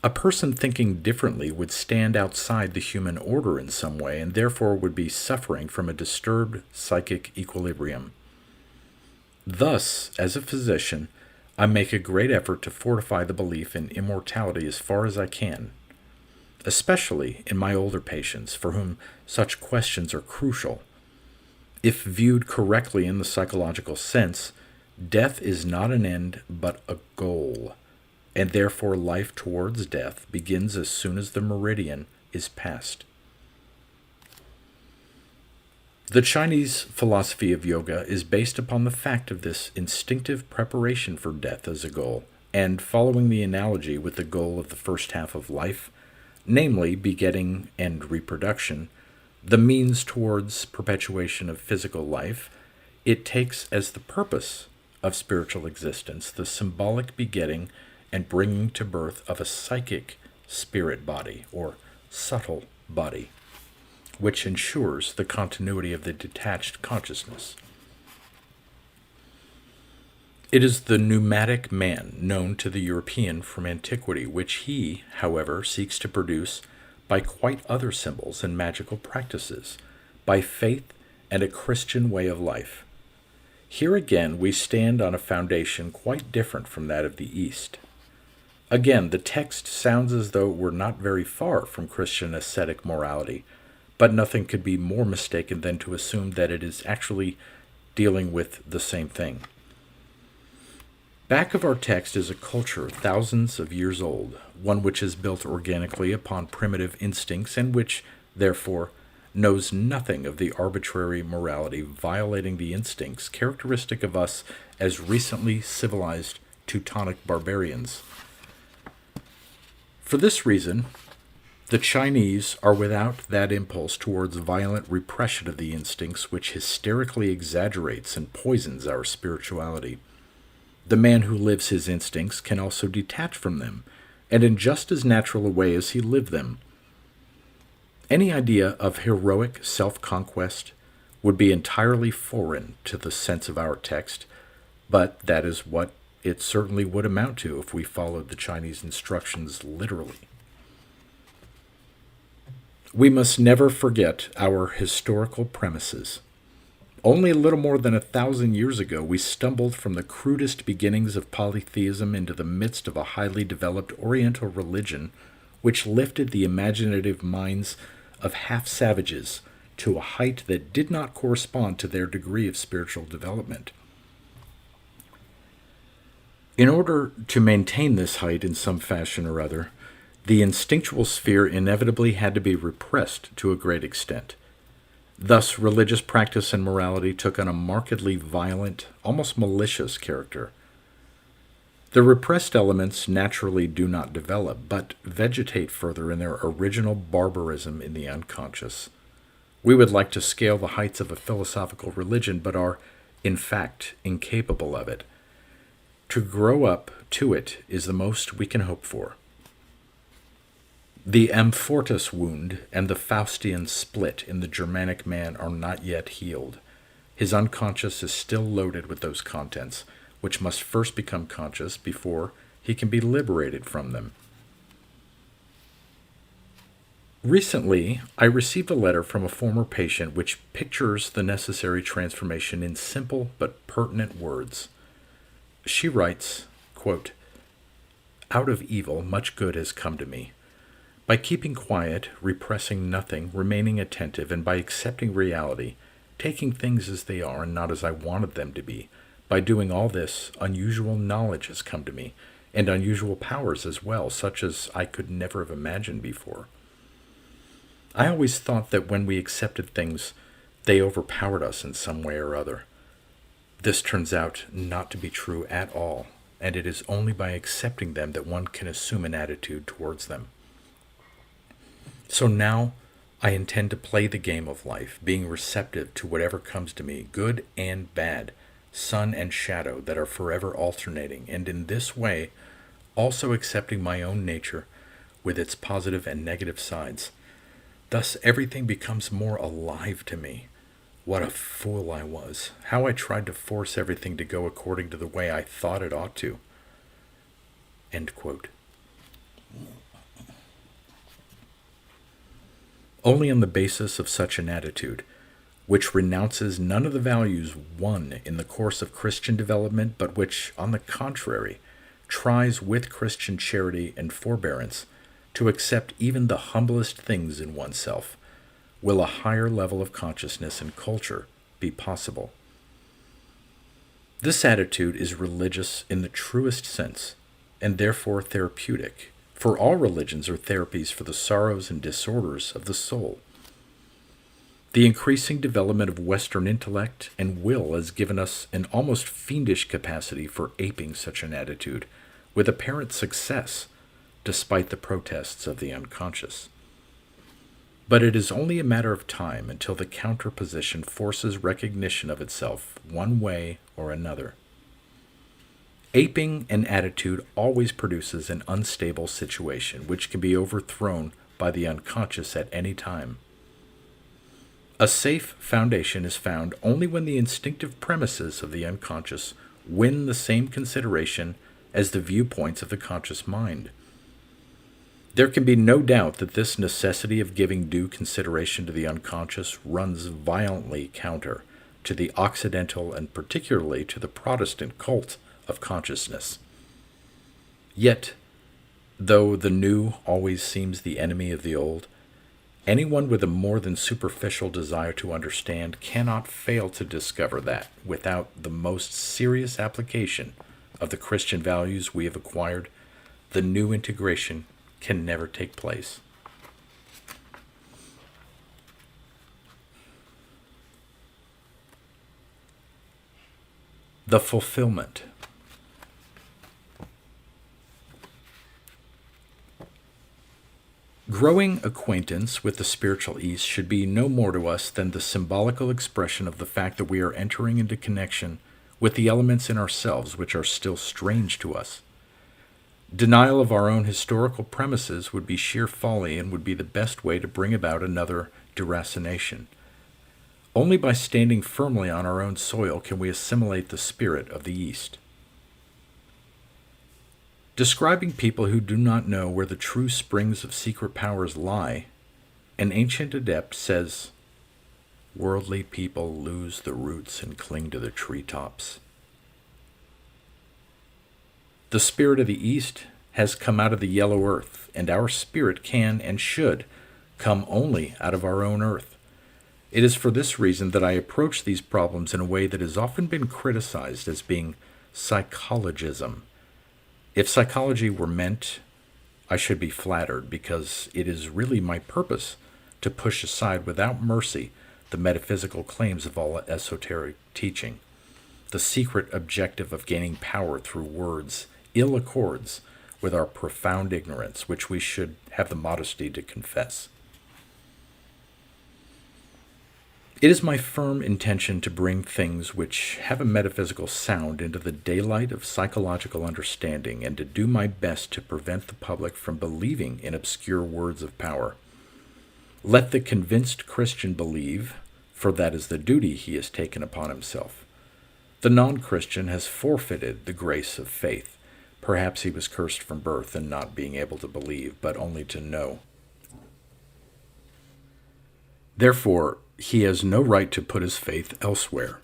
A person thinking differently would stand outside the human order in some way and therefore would be suffering from a disturbed psychic equilibrium. Thus, as a physician, I make a great effort to fortify the belief in immortality as far as I can, especially in my older patients for whom such questions are crucial. If viewed correctly in the psychological sense, death is not an end but a goal, and therefore life towards death begins as soon as the meridian is passed. The Chinese philosophy of yoga is based upon the fact of this instinctive preparation for death as a goal, and following the analogy with the goal of the first half of life, namely begetting and reproduction, the means towards perpetuation of physical life, it takes as the purpose of spiritual existence the symbolic begetting and bringing to birth of a psychic spirit body or subtle body, which ensures the continuity of the detached consciousness. It is the pneumatic man known to the European from antiquity, which he, however, seeks to produce by quite other symbols and magical practices, by faith and a Christian way of life. Here again we stand on a foundation quite different from that of the East. Again, the text sounds as though it were not very far from Christian ascetic morality, but nothing could be more mistaken than to assume that it is actually dealing with the same thing. Back of our text is a culture thousands of years old, one which is built organically upon primitive instincts and which, therefore, knows nothing of the arbitrary morality violating the instincts characteristic of us as recently civilized Teutonic barbarians. For this reason, the Chinese are without that impulse towards violent repression of the instincts which hysterically exaggerates and poisons our spirituality. The man who lives his instincts can also detach from them, and in just as natural a way as he lived them. Any idea of heroic self-conquest would be entirely foreign to the sense of our text, but that is what it certainly would amount to if we followed the Chinese instructions literally. We must never forget our historical premises. Only a little more than 1,000 years ago, we stumbled from the crudest beginnings of polytheism into the midst of a highly developed Oriental religion which lifted the imaginative minds of half-savages to a height that did not correspond to their degree of spiritual development. In order to maintain this height in some fashion or other, the instinctual sphere inevitably had to be repressed to a great extent. Thus, religious practice and morality took on a markedly violent, almost malicious character. The repressed elements naturally do not develop, but vegetate further in their original barbarism in the unconscious. We would like to scale the heights of a philosophical religion, but are, in fact, incapable of it. To grow up to it is the most we can hope for. The Amfortas wound and the Faustian split in the Germanic man are not yet healed. His unconscious is still loaded with those contents, which must first become conscious before he can be liberated from them. Recently, I received a letter from a former patient which pictures the necessary transformation in simple but pertinent words. She writes, quote, "Out of evil much good has come to me. By keeping quiet, repressing nothing, remaining attentive, and by accepting reality, taking things as they are and not as I wanted them to be, by doing all this, unusual knowledge has come to me, and unusual powers as well, such as I could never have imagined before. I always thought that when we accepted things, they overpowered us in some way or other. This turns out not to be true at all, and it is only by accepting them that one can assume an attitude towards them. So now I intend to play the game of life, being receptive to whatever comes to me, good and bad, sun and shadow that are forever alternating, and in this way also accepting my own nature with its positive and negative sides. Thus everything becomes more alive to me. What a fool I was. How I tried to force everything to go according to the way I thought it ought to." End quote. Only on the basis of such an attitude, which renounces none of the values won in the course of Christian development, but which, on the contrary, tries with Christian charity and forbearance to accept even the humblest things in oneself, will a higher level of consciousness and culture be possible. This attitude is religious in the truest sense, and therefore therapeutic, for all religions are therapies for the sorrows and disorders of the soul. The increasing development of Western intellect and will has given us an almost fiendish capacity for aping such an attitude, with apparent success, despite the protests of the unconscious. But it is only a matter of time until the counterposition forces recognition of itself one way or another. Aping an attitude always produces an unstable situation, which can be overthrown by the unconscious at any time. A safe foundation is found only when the instinctive premises of the unconscious win the same consideration as the viewpoints of the conscious mind. There can be no doubt that this necessity of giving due consideration to the unconscious runs violently counter to the Occidental and particularly to the Protestant cult of consciousness. Yet, though the new always seems the enemy of the old, anyone with a more than superficial desire to understand cannot fail to discover that, without the most serious application of the Christian values we have acquired, the new integration can never take place. The fulfillment. Growing acquaintance with the spiritual East should be no more to us than the symbolical expression of the fact that we are entering into connection with the elements in ourselves which are still strange to us. Denial of our own historical premises would be sheer folly and would be the best way to bring about another deracination. Only by standing firmly on our own soil can we assimilate the spirit of the East. Describing people who do not know where the true springs of secret powers lie, an ancient adept says, "Worldly people lose the roots and cling to the treetops." The spirit of the East has come out of the yellow earth, and our spirit can and should come only out of our own earth. It is for this reason that I approach these problems in a way that has often been criticized as being psychologism. If psychology were meant, I should be flattered, because it is really my purpose to push aside without mercy the metaphysical claims of all esoteric teaching. The secret objective of gaining power through words ill accords with our profound ignorance, which we should have the modesty to confess. It is my firm intention to bring things which have a metaphysical sound into the daylight of psychological understanding, and to do my best to prevent the public from believing in obscure words of power. Let the convinced Christian believe, for that is the duty he has taken upon himself. The non-Christian has forfeited the grace of faith. Perhaps he was cursed from birth in not being able to believe, but only to know. Therefore, he has no right to put his faith elsewhere.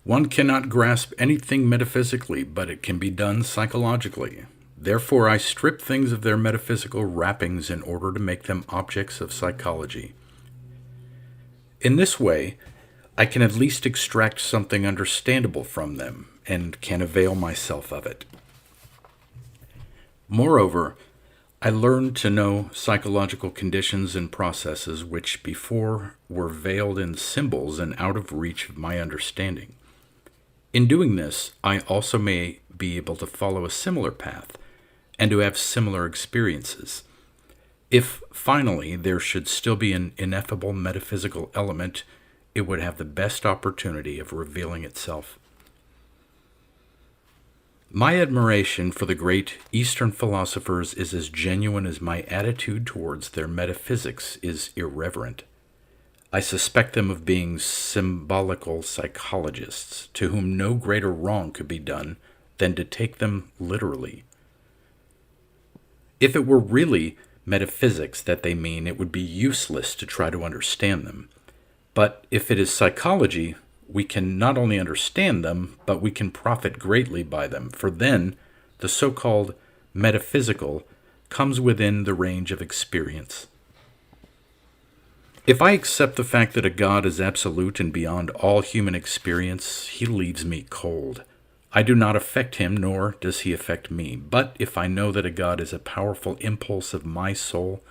One cannot grasp anything metaphysically, but it can be done psychologically. Therefore, I strip things of their metaphysical wrappings in order to make them objects of psychology. In this way, I can at least extract something understandable from them, and can avail myself of it. Moreover, I learned to know psychological conditions and processes which before were veiled in symbols and out of reach of my understanding. In doing this, I also may be able to follow a similar path and to have similar experiences. If, finally, there should still be an ineffable metaphysical element, it would have the best opportunity of revealing itself. My admiration for the great Eastern philosophers is as genuine as my attitude towards their metaphysics is irreverent. I suspect them of being symbolical psychologists, to whom no greater wrong could be done than to take them literally. If it were really metaphysics that they mean, it would be useless to try to understand them. But if it is psychology, we can not only understand them, but we can profit greatly by them, for then the so-called metaphysical comes within the range of experience. If I accept the fact that a God is absolute and beyond all human experience, he leaves me cold. I do not affect him, nor does he affect me. But if I know that a God is a powerful impulse of my soul,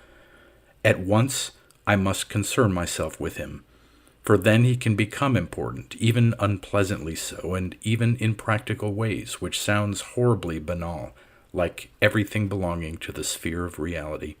at once I must concern myself with him. for then he can become important, even unpleasantly so, and even in practical ways, which sounds horribly banal, like everything belonging to the sphere of reality.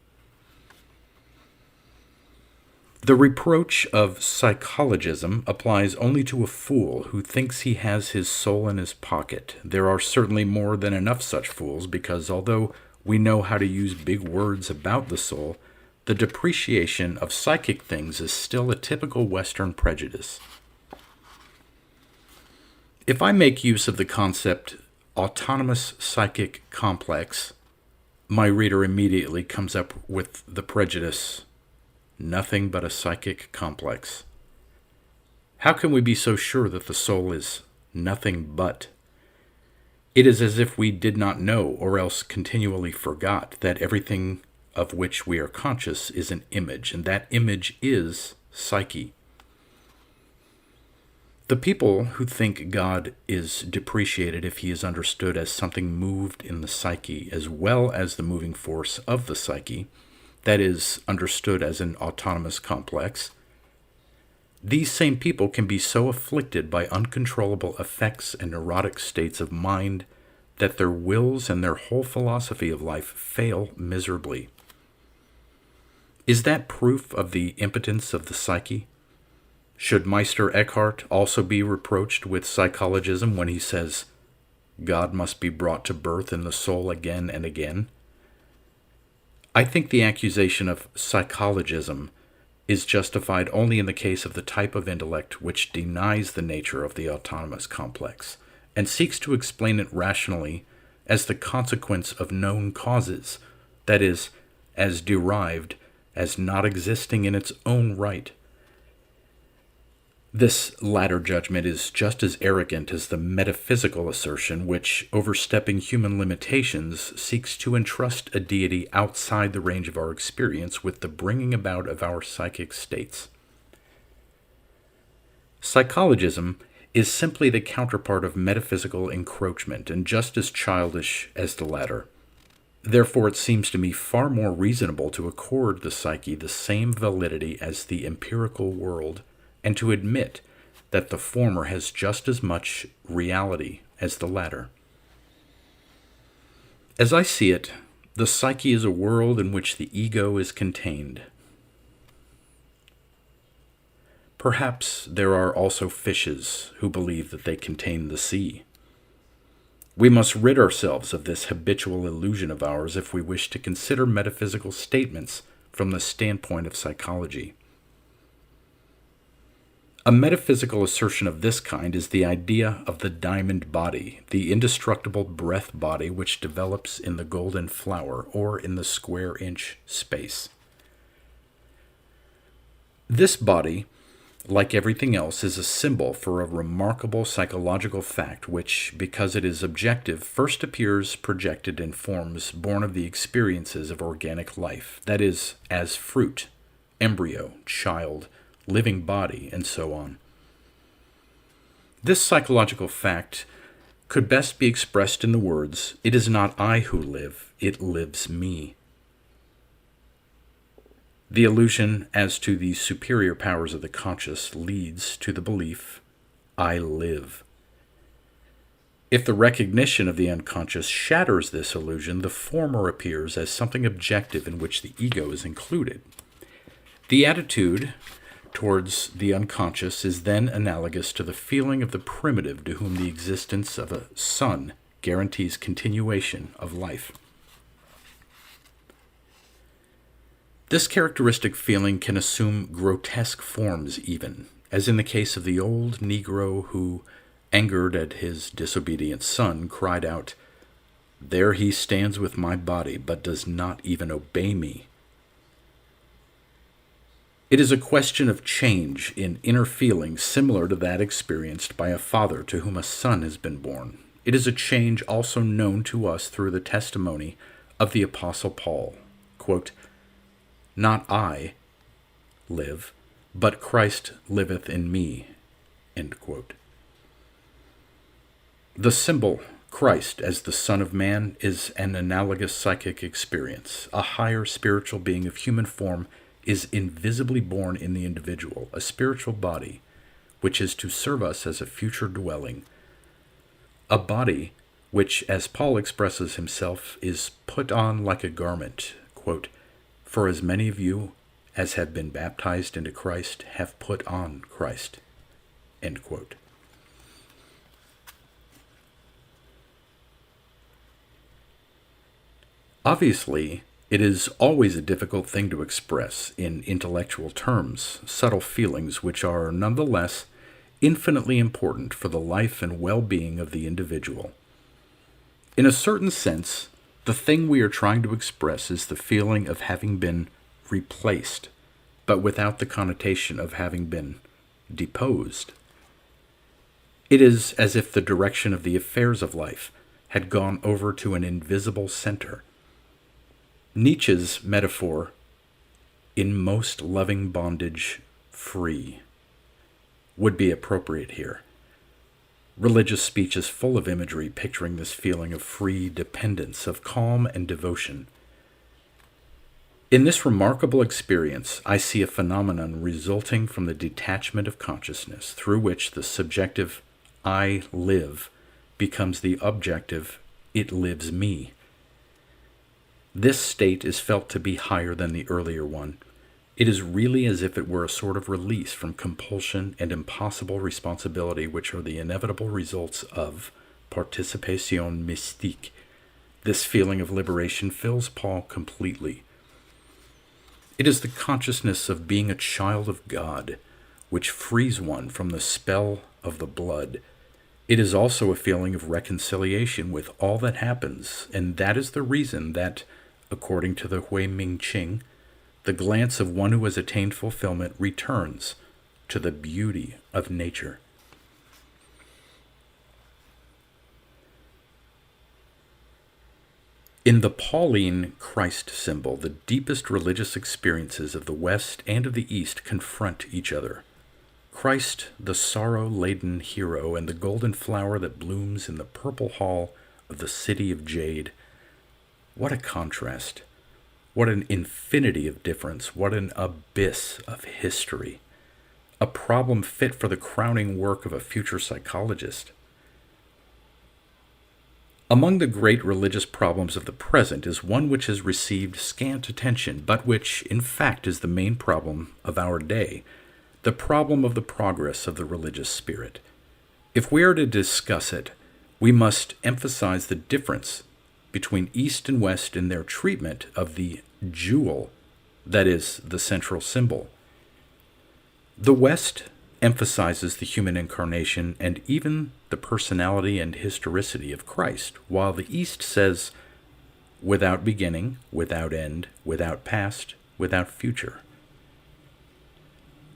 The reproach of psychologism applies only to a fool who thinks he has his soul in his pocket. There are certainly more than enough such fools, because although we know how to use big words about the soul, the depreciation of psychic things is still a typical Western prejudice. If I make use of the concept autonomous psychic complex, my reader immediately comes up with the prejudice, nothing but a psychic complex. How can we be so sure that the soul is nothing but? It is as if we did not know, or else continually forgot, that everything of which we are conscious is an image, and that image is psyche. The people who think God is depreciated if he is understood as something moved in the psyche, as well as the moving force of the psyche, that is, understood as an autonomous complex, these same people can be so afflicted by uncontrollable effects and neurotic states of mind that their wills and their whole philosophy of life fail miserably. Is that proof of the impotence of the psyche? Should Meister Eckhart also be reproached with psychologism when he says, God must be brought to birth in the soul again and again? I think the accusation of psychologism is justified only in the case of the type of intellect which denies the nature of the autonomous complex and seeks to explain it rationally as the consequence of known causes, that is, as derived, as not existing in its own right. This latter judgment is just as arrogant as the metaphysical assertion which, overstepping human limitations, seeks to entrust a deity outside the range of our experience with the bringing about of our psychic states. Psychologism is simply the counterpart of metaphysical encroachment, and just as childish as the latter. Therefore, it seems to me far more reasonable to accord the psyche the same validity as the empirical world, and to admit that the former has just as much reality as the latter. As I see it, the psyche is a world in which the ego is contained. Perhaps there are also fishes who believe that they contain the sea. We must rid ourselves of this habitual illusion of ours if we wish to consider metaphysical statements from the standpoint of psychology. A metaphysical assertion of this kind is the idea of the diamond body, the indestructible breath body which develops in the golden flower or in the square-inch space. This body, like everything else, is a symbol for a remarkable psychological fact which, because it is objective, first appears projected in forms born of the experiences of organic life, that is, as fruit, embryo, child, living body, and so on. This psychological fact could best be expressed in the words, "It is not I who live, it lives me." The illusion as to the superior powers of the conscious leads to the belief, "I live." If the recognition of the unconscious shatters this illusion, the former appears as something objective in which the ego is included. The attitude towards the unconscious is then analogous to the feeling of the primitive to whom the existence of a sun guarantees continuation of life. This characteristic feeling can assume grotesque forms even, as in the case of the old Negro who, angered at his disobedient son, cried out, "There he stands with my body, but does not even obey me." It is a question of change in inner feelings similar to that experienced by a father to whom a son has been born. It is a change also known to us through the testimony of the Apostle Paul. Quote, "Not I live, but Christ liveth in me." End quote. The symbol, Christ as the Son of Man, is an analogous psychic experience. A higher spiritual being of human form is invisibly born in the individual, a spiritual body, which is to serve us as a future dwelling. A body which, as Paul expresses himself, is put on like a garment, quote, "For as many of you as have been baptized into Christ have put on Christ," end quote. Obviously, it is always a difficult thing to express in intellectual terms, subtle feelings which are nonetheless infinitely important for the life and well-being of the individual. In a certain sense, the thing we are trying to express is the feeling of having been replaced, but without the connotation of having been deposed. It is as if the direction of the affairs of life had gone over to an invisible center. Nietzsche's metaphor, "in most loving bondage, free," would be appropriate here. Religious speech is full of imagery picturing this feeling of free dependence, of calm and devotion. In this remarkable experience, I see a phenomenon resulting from the detachment of consciousness, through which the subjective "I live" becomes the objective "it lives me." This state is felt to be higher than the earlier one. It is really as if it were a sort of release from compulsion and impossible responsibility, which are the inevitable results of participation mystique. This feeling of liberation fills Paul completely. It is the consciousness of being a child of God, which frees one from the spell of the blood. It is also a feeling of reconciliation with all that happens, and that is the reason that, according to the Hui Ming Qing, the glance of one who has attained fulfillment returns to the beauty of nature. In the Pauline Christ symbol, the deepest religious experiences of the West and of the East confront each other. Christ, the sorrow-laden hero, and the golden flower that blooms in the purple hall of the city of jade. What a contrast! What an infinity of difference! What an abyss of history! A problem fit for the crowning work of a future psychologist. Among the great religious problems of the present is one which has received scant attention, but which, in fact, is the main problem of our day, the problem of the progress of the religious spirit. If we are to discuss it, we must emphasize the difference between East and West in their treatment of the jewel that is the central symbol. The West emphasizes the human incarnation and even the personality and historicity of Christ, while the East says, without beginning, without end, without past, without future.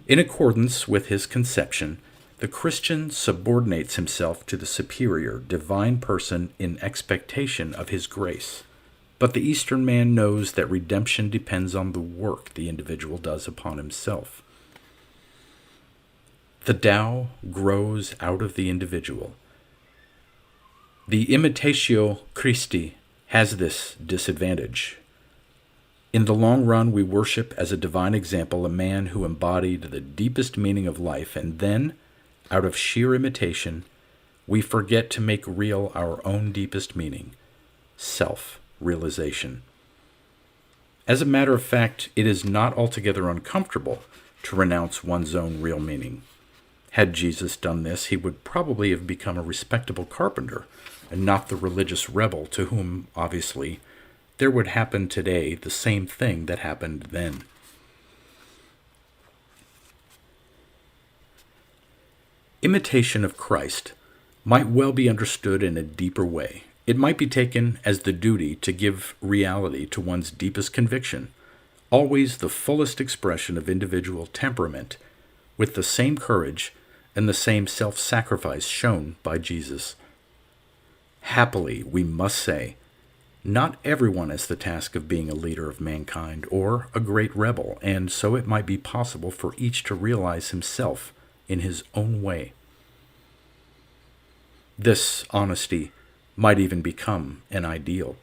In accordance with his conception, the Christian subordinates himself to the superior, divine person in expectation of his grace. But the Eastern man knows that redemption depends on the work the individual does upon himself. The Tao grows out of the individual. The Imitatio Christi has this disadvantage. In the long run, we worship as a divine example a man who embodied the deepest meaning of life, and then, out of sheer imitation, we forget to make real our own deepest meaning, self-realization. As a matter of fact, it is not altogether uncomfortable to renounce one's own real meaning. Had Jesus done this, he would probably have become a respectable carpenter, and not the religious rebel to whom, obviously, there would happen today the same thing that happened then. Imitation of Christ might well be understood in a deeper way. It might be taken as the duty to give reality to one's deepest conviction, always the fullest expression of individual temperament, with the same courage and the same self-sacrifice shown by Jesus. Happily, we must say, not everyone has the task of being a leader of mankind or a great rebel, and so it might be possible for each to realize himself in his own way. This honesty might even become an ideal.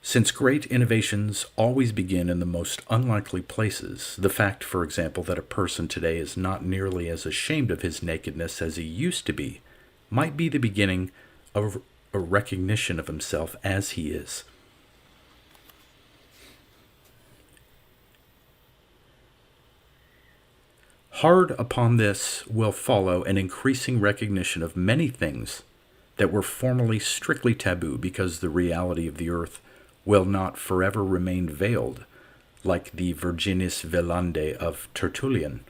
Since great innovations always begin in the most unlikely places, the fact, for example, that a person today is not nearly as ashamed of his nakedness as he used to be, might be the beginning of a recognition of himself as he is. Hard upon this will follow an increasing recognition of many things that were formerly strictly taboo, because the reality of the earth will not forever remain veiled, like the Virginis Velande of Tertullian.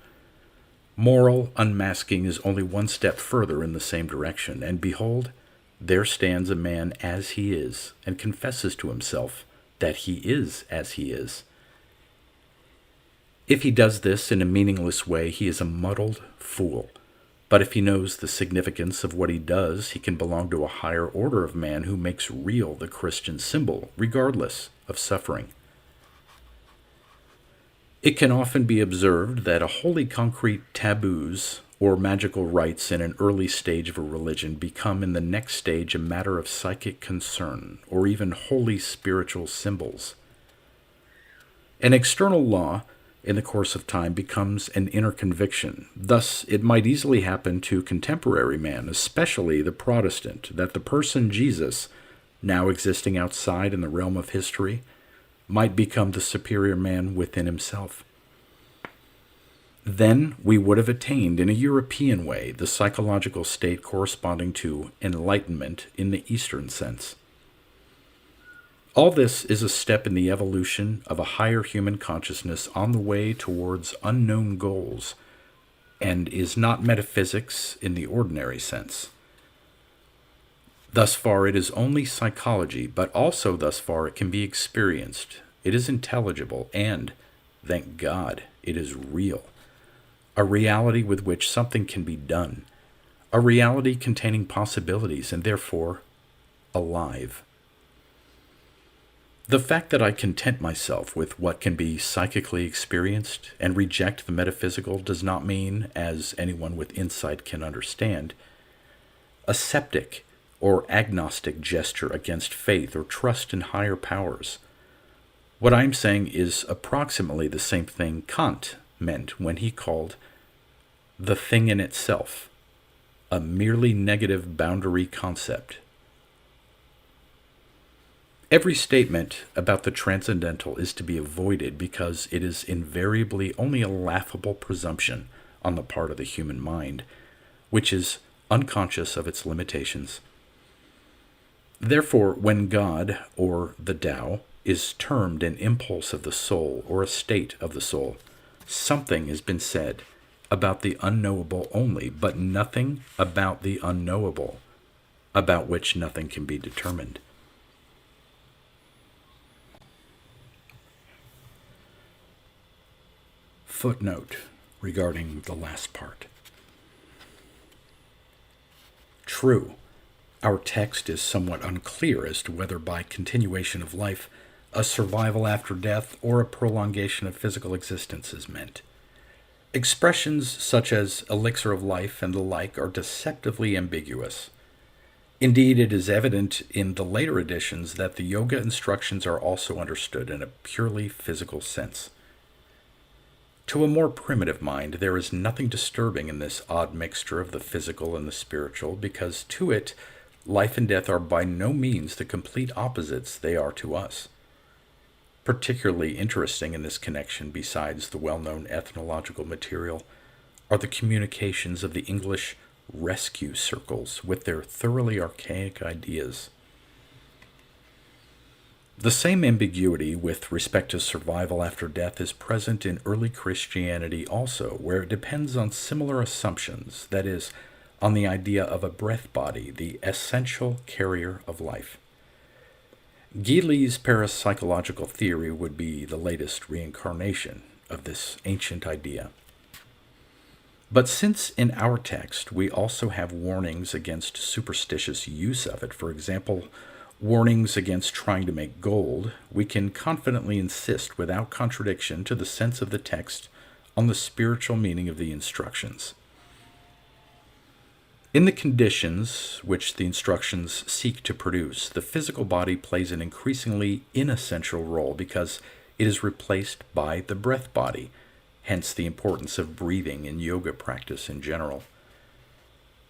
Moral unmasking is only one step further in the same direction, and behold, there stands a man as he is, and confesses to himself that he is as he is. If he does this in a meaningless way, he is a muddled fool. But if he knows the significance of what he does, he can belong to a higher order of man who makes real the Christian symbol, regardless of suffering. It can often be observed that a wholly concrete taboos or magical rites in an early stage of a religion become in the next stage a matter of psychic concern, or even wholly spiritual symbols. An external law in the course of time becomes an inner conviction. Thus, it might easily happen to contemporary man, especially the Protestant, that the person Jesus, now existing outside in the realm of history, might become the superior man within himself. Then we would have attained, in a European way, the psychological state corresponding to enlightenment in the Eastern sense. All this is a step in the evolution of a higher human consciousness on the way towards unknown goals, and is not metaphysics in the ordinary sense. Thus far it is only psychology, but also thus far it can be experienced. It is intelligible, and, thank God, it is real. A reality with which something can be done. A reality containing possibilities, and therefore alive. The fact that I content myself with what can be psychically experienced and reject the metaphysical does not mean, as anyone with insight can understand, a septic or agnostic gesture against faith or trust in higher powers. What I'm saying is approximately the same thing Kant meant when he called the thing in itself a merely negative boundary concept. Every statement about the transcendental is to be avoided because it is invariably only a laughable presumption on the part of the human mind, which is unconscious of its limitations. Therefore, when God, or the Tao, is termed an impulse of the soul or a state of the soul, something has been said about the unknowable only, but nothing about the unknowable, about which nothing can be determined. Footnote regarding the last part. True, our text is somewhat unclear as to whether by continuation of life, a survival after death, or a prolongation of physical existence is meant. Expressions such as elixir of life and the like are deceptively ambiguous. Indeed, it is evident in the later editions that the yoga instructions are also understood in a purely physical sense. To a more primitive mind, there is nothing disturbing in this odd mixture of the physical and the spiritual, because to it, life and death are by no means the complete opposites they are to us. Particularly interesting in this connection, besides the well-known ethnological material, are the communications of the English rescue circles with their thoroughly archaic ideas. The same ambiguity with respect to survival after death is present in early Christianity also, where it depends on similar assumptions, that is, on the idea of a breath body, the essential carrier of life. Gillies' parapsychological theory would be the latest reincarnation of this ancient idea. But since in our text we also have warnings against superstitious use of it, for example, warnings against trying to make gold, we can confidently insist without contradiction to the sense of the text on the spiritual meaning of the instructions. In the conditions which the instructions seek to produce, the physical body plays an increasingly inessential role because it is replaced by the breath body, hence the importance of breathing in yoga practice in general.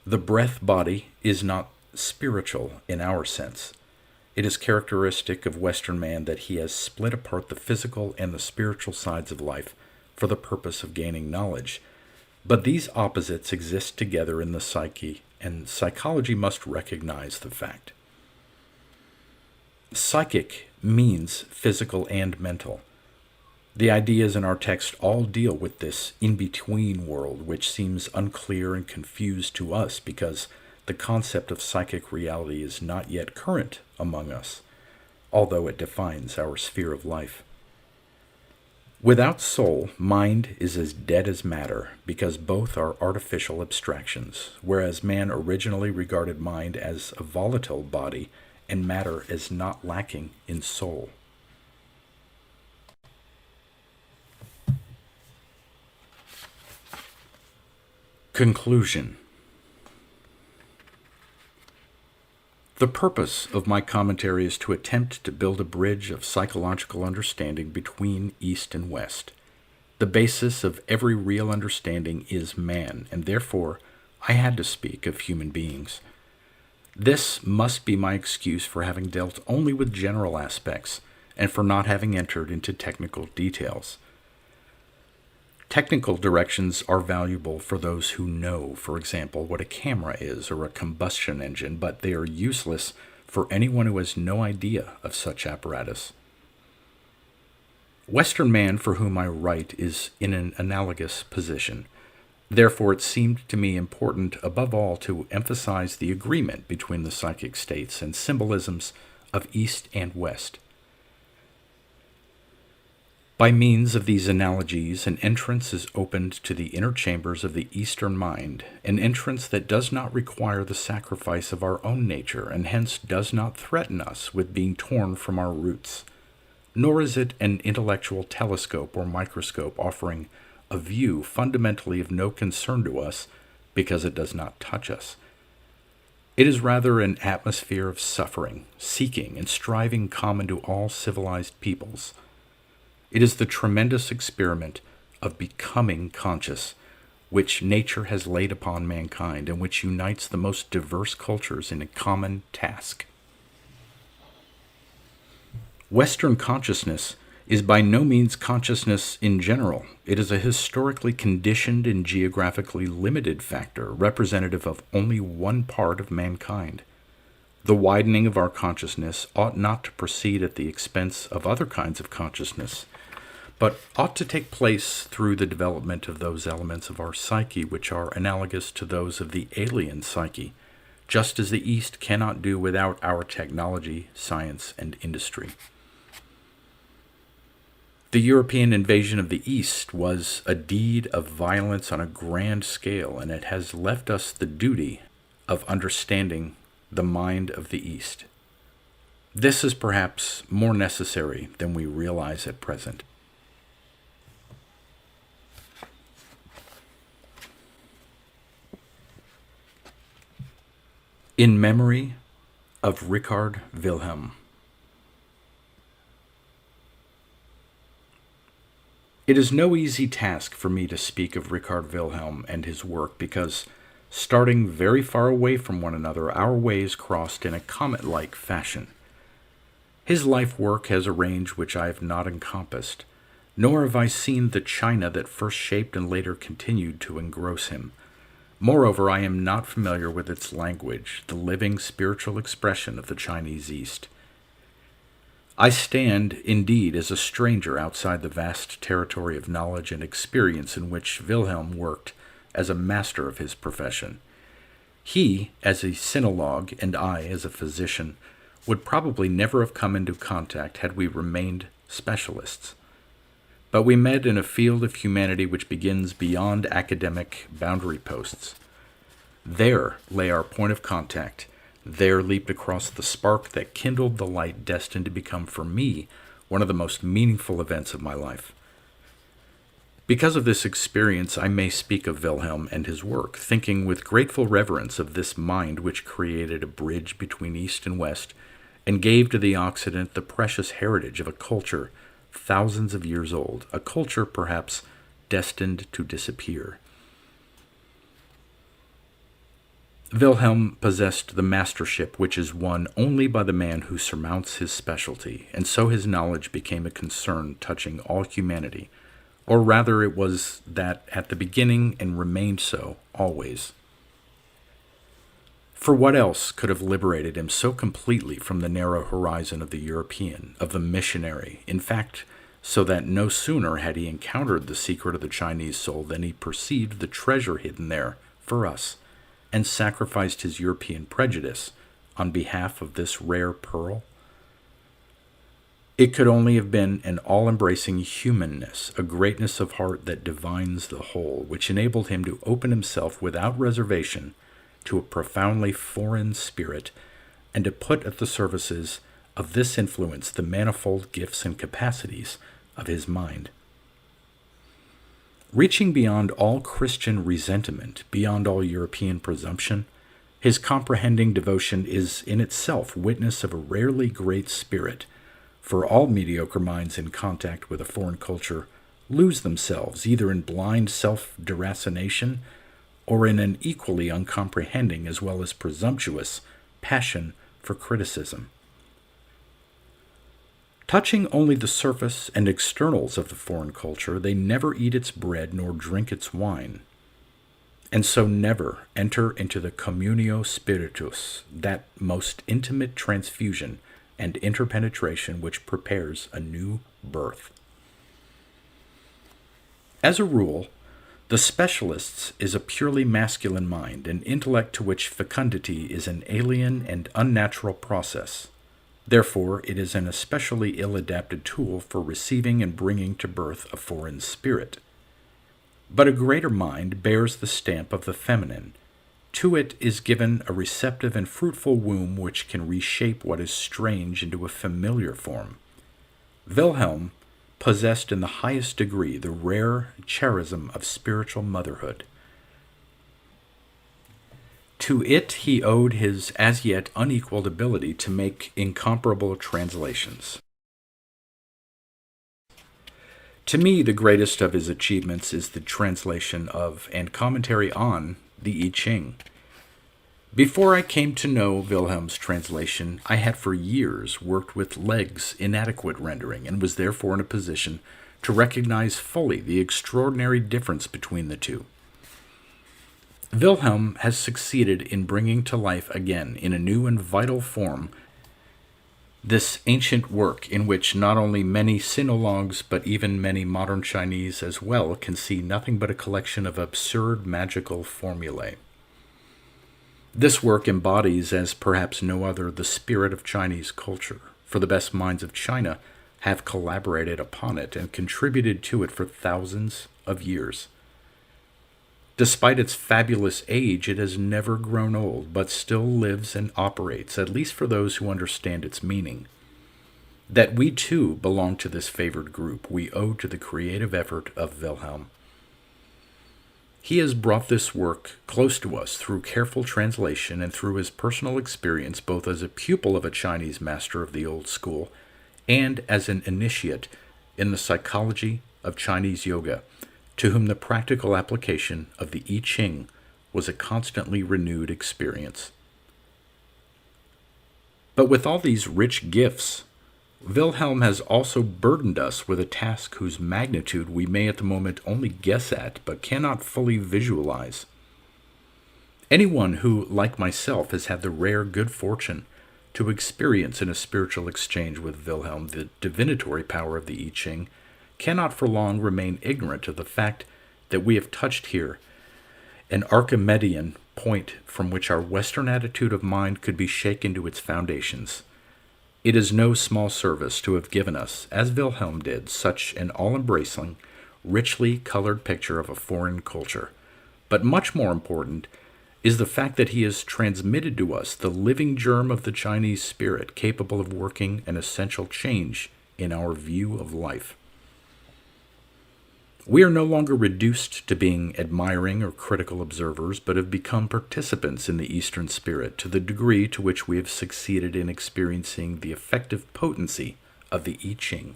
The breath body is not spiritual in our sense. It is characteristic of Western man that he has split apart the physical and the spiritual sides of life for the purpose of gaining knowledge. But these opposites exist together in the psyche, and psychology must recognize the fact. Psychic means physical and mental. The ideas in our text all deal with this in-between world, which seems unclear and confused to us because the concept of psychic reality is not yet current among us, although it defines our sphere of life. Without soul, mind is as dead as matter, because both are artificial abstractions, whereas man originally regarded mind as a volatile body and matter as not lacking in soul. Conclusion. The purpose of my commentary is to attempt to build a bridge of psychological understanding between East and West. The basis of every real understanding is man, and therefore I had to speak of human beings. This must be my excuse for having dealt only with general aspects, and for not having entered into technical details. Technical directions are valuable for those who know, for example, what a camera is or a combustion engine, but they are useless for anyone who has no idea of such apparatus. Western man for whom I write is in an analogous position. Therefore, it seemed to me important above all to emphasize the agreement between the psychic states and symbolisms of East and West. By means of these analogies, an entrance is opened to the inner chambers of the Eastern mind, an entrance that does not require the sacrifice of our own nature, and hence does not threaten us with being torn from our roots. Nor is it an intellectual telescope or microscope offering a view fundamentally of no concern to us because it does not touch us. It is rather an atmosphere of suffering, seeking, and striving common to all civilized peoples. It is the tremendous experiment of becoming conscious, which nature has laid upon mankind and which unites the most diverse cultures in a common task. Western consciousness is by no means consciousness in general. It is a historically conditioned and geographically limited factor, representative of only one part of mankind. The widening of our consciousness ought not to proceed at the expense of other kinds of consciousness, but ought to take place through the development of those elements of our psyche which are analogous to those of the alien psyche, just as the East cannot do without our technology, science, and industry. The European invasion of the East was a deed of violence on a grand scale, and it has left us the duty of understanding the mind of the East. This is perhaps more necessary than we realize at present. In memory of Richard Wilhelm. It is no easy task for me to speak of Richard Wilhelm and his work because, starting very far away from one another, our ways crossed in a comet-like fashion. His life work has a range which I have not encompassed, nor have I seen the China that first shaped and later continued to engross him. Moreover, I am not familiar with its language, the living spiritual expression of the Chinese East. I stand, indeed, as a stranger outside the vast territory of knowledge and experience in which Wilhelm worked as a master of his profession. He, as a sinologue, and I, as a physician, would probably never have come into contact had we remained specialists. But we met in a field of humanity which begins beyond academic boundary posts. There lay our point of contact. There leaped across the spark that kindled the light destined to become for me one of the most meaningful events of my life. Because of this experience, I may speak of Wilhelm and his work, thinking with grateful reverence of this mind which created a bridge between East and West and gave to the Occident the precious heritage of a culture thousands of years old, a culture perhaps destined to disappear. Wilhelm possessed the mastership which is won only by the man who surmounts his specialty, and so his knowledge became a concern touching all humanity, or rather it was that at the beginning and remained so always. For what else could have liberated him so completely from the narrow horizon of the European, of the missionary, in fact, so that no sooner had he encountered the secret of the Chinese soul than he perceived the treasure hidden there for us, and sacrificed his European prejudice on behalf of this rare pearl? It could only have been an all-embracing humanness, a greatness of heart that divines the whole, which enabled him to open himself without reservation to a profoundly foreign spirit, and to put at the services of this influence the manifold gifts and capacities of his mind. Reaching beyond all Christian resentment, beyond all European presumption, his comprehending devotion is in itself witness of a rarely great spirit, for all mediocre minds in contact with a foreign culture lose themselves either in blind self-deracination or in an equally uncomprehending as well as presumptuous passion for criticism. Touching only the surface and externals of the foreign culture, they never eat its bread nor drink its wine, and so never enter into the communio spiritus, that most intimate transfusion and interpenetration which prepares a new birth. As a rule, the specialist's is a purely masculine mind, an intellect to which fecundity is an alien and unnatural process. Therefore, it is an especially ill-adapted tool for receiving and bringing to birth a foreign spirit. But a greater mind bears the stamp of the feminine. To it is given a receptive and fruitful womb which can reshape what is strange into a familiar form. Wilhelm possessed in the highest degree the rare charism of spiritual motherhood. To it he owed his as yet unequaled ability to make incomparable translations. To me, the greatest of his achievements is the translation of and commentary on the I Ching. Before I came to know Wilhelm's translation, I had for years worked with Legg's inadequate rendering and was therefore in a position to recognize fully the extraordinary difference between the two. Wilhelm has succeeded in bringing to life again, in a new and vital form, this ancient work in which not only many sinologues but even many modern Chinese as well can see nothing but a collection of absurd magical formulae. This work embodies, as perhaps no other, the spirit of Chinese culture, for the best minds of China have collaborated upon it and contributed to it for thousands of years. Despite its fabulous age, it has never grown old, but still lives and operates, at least for those who understand its meaning. That we too belong to this favored group, we owe to the creative effort of Wilhelm. He has brought this work close to us through careful translation and through his personal experience, both as a pupil of a Chinese master of the old school and as an initiate in the psychology of Chinese yoga, to whom the practical application of the I Ching was a constantly renewed experience. But with all these rich gifts, Wilhelm has also burdened us with a task whose magnitude we may at the moment only guess at, but cannot fully visualize. Anyone who, like myself, has had the rare good fortune to experience in a spiritual exchange with Wilhelm the divinatory power of the I Ching cannot for long remain ignorant of the fact that we have touched here an Archimedean point from which our Western attitude of mind could be shaken to its foundations. It is no small service to have given us, as Wilhelm did, such an all-embracing, richly colored picture of a foreign culture. But much more important is the fact that he has transmitted to us the living germ of the Chinese spirit, capable of working an essential change in our view of life. We are no longer reduced to being admiring or critical observers, but have become participants in the Eastern spirit to the degree to which we have succeeded in experiencing the effective potency of the I Ching.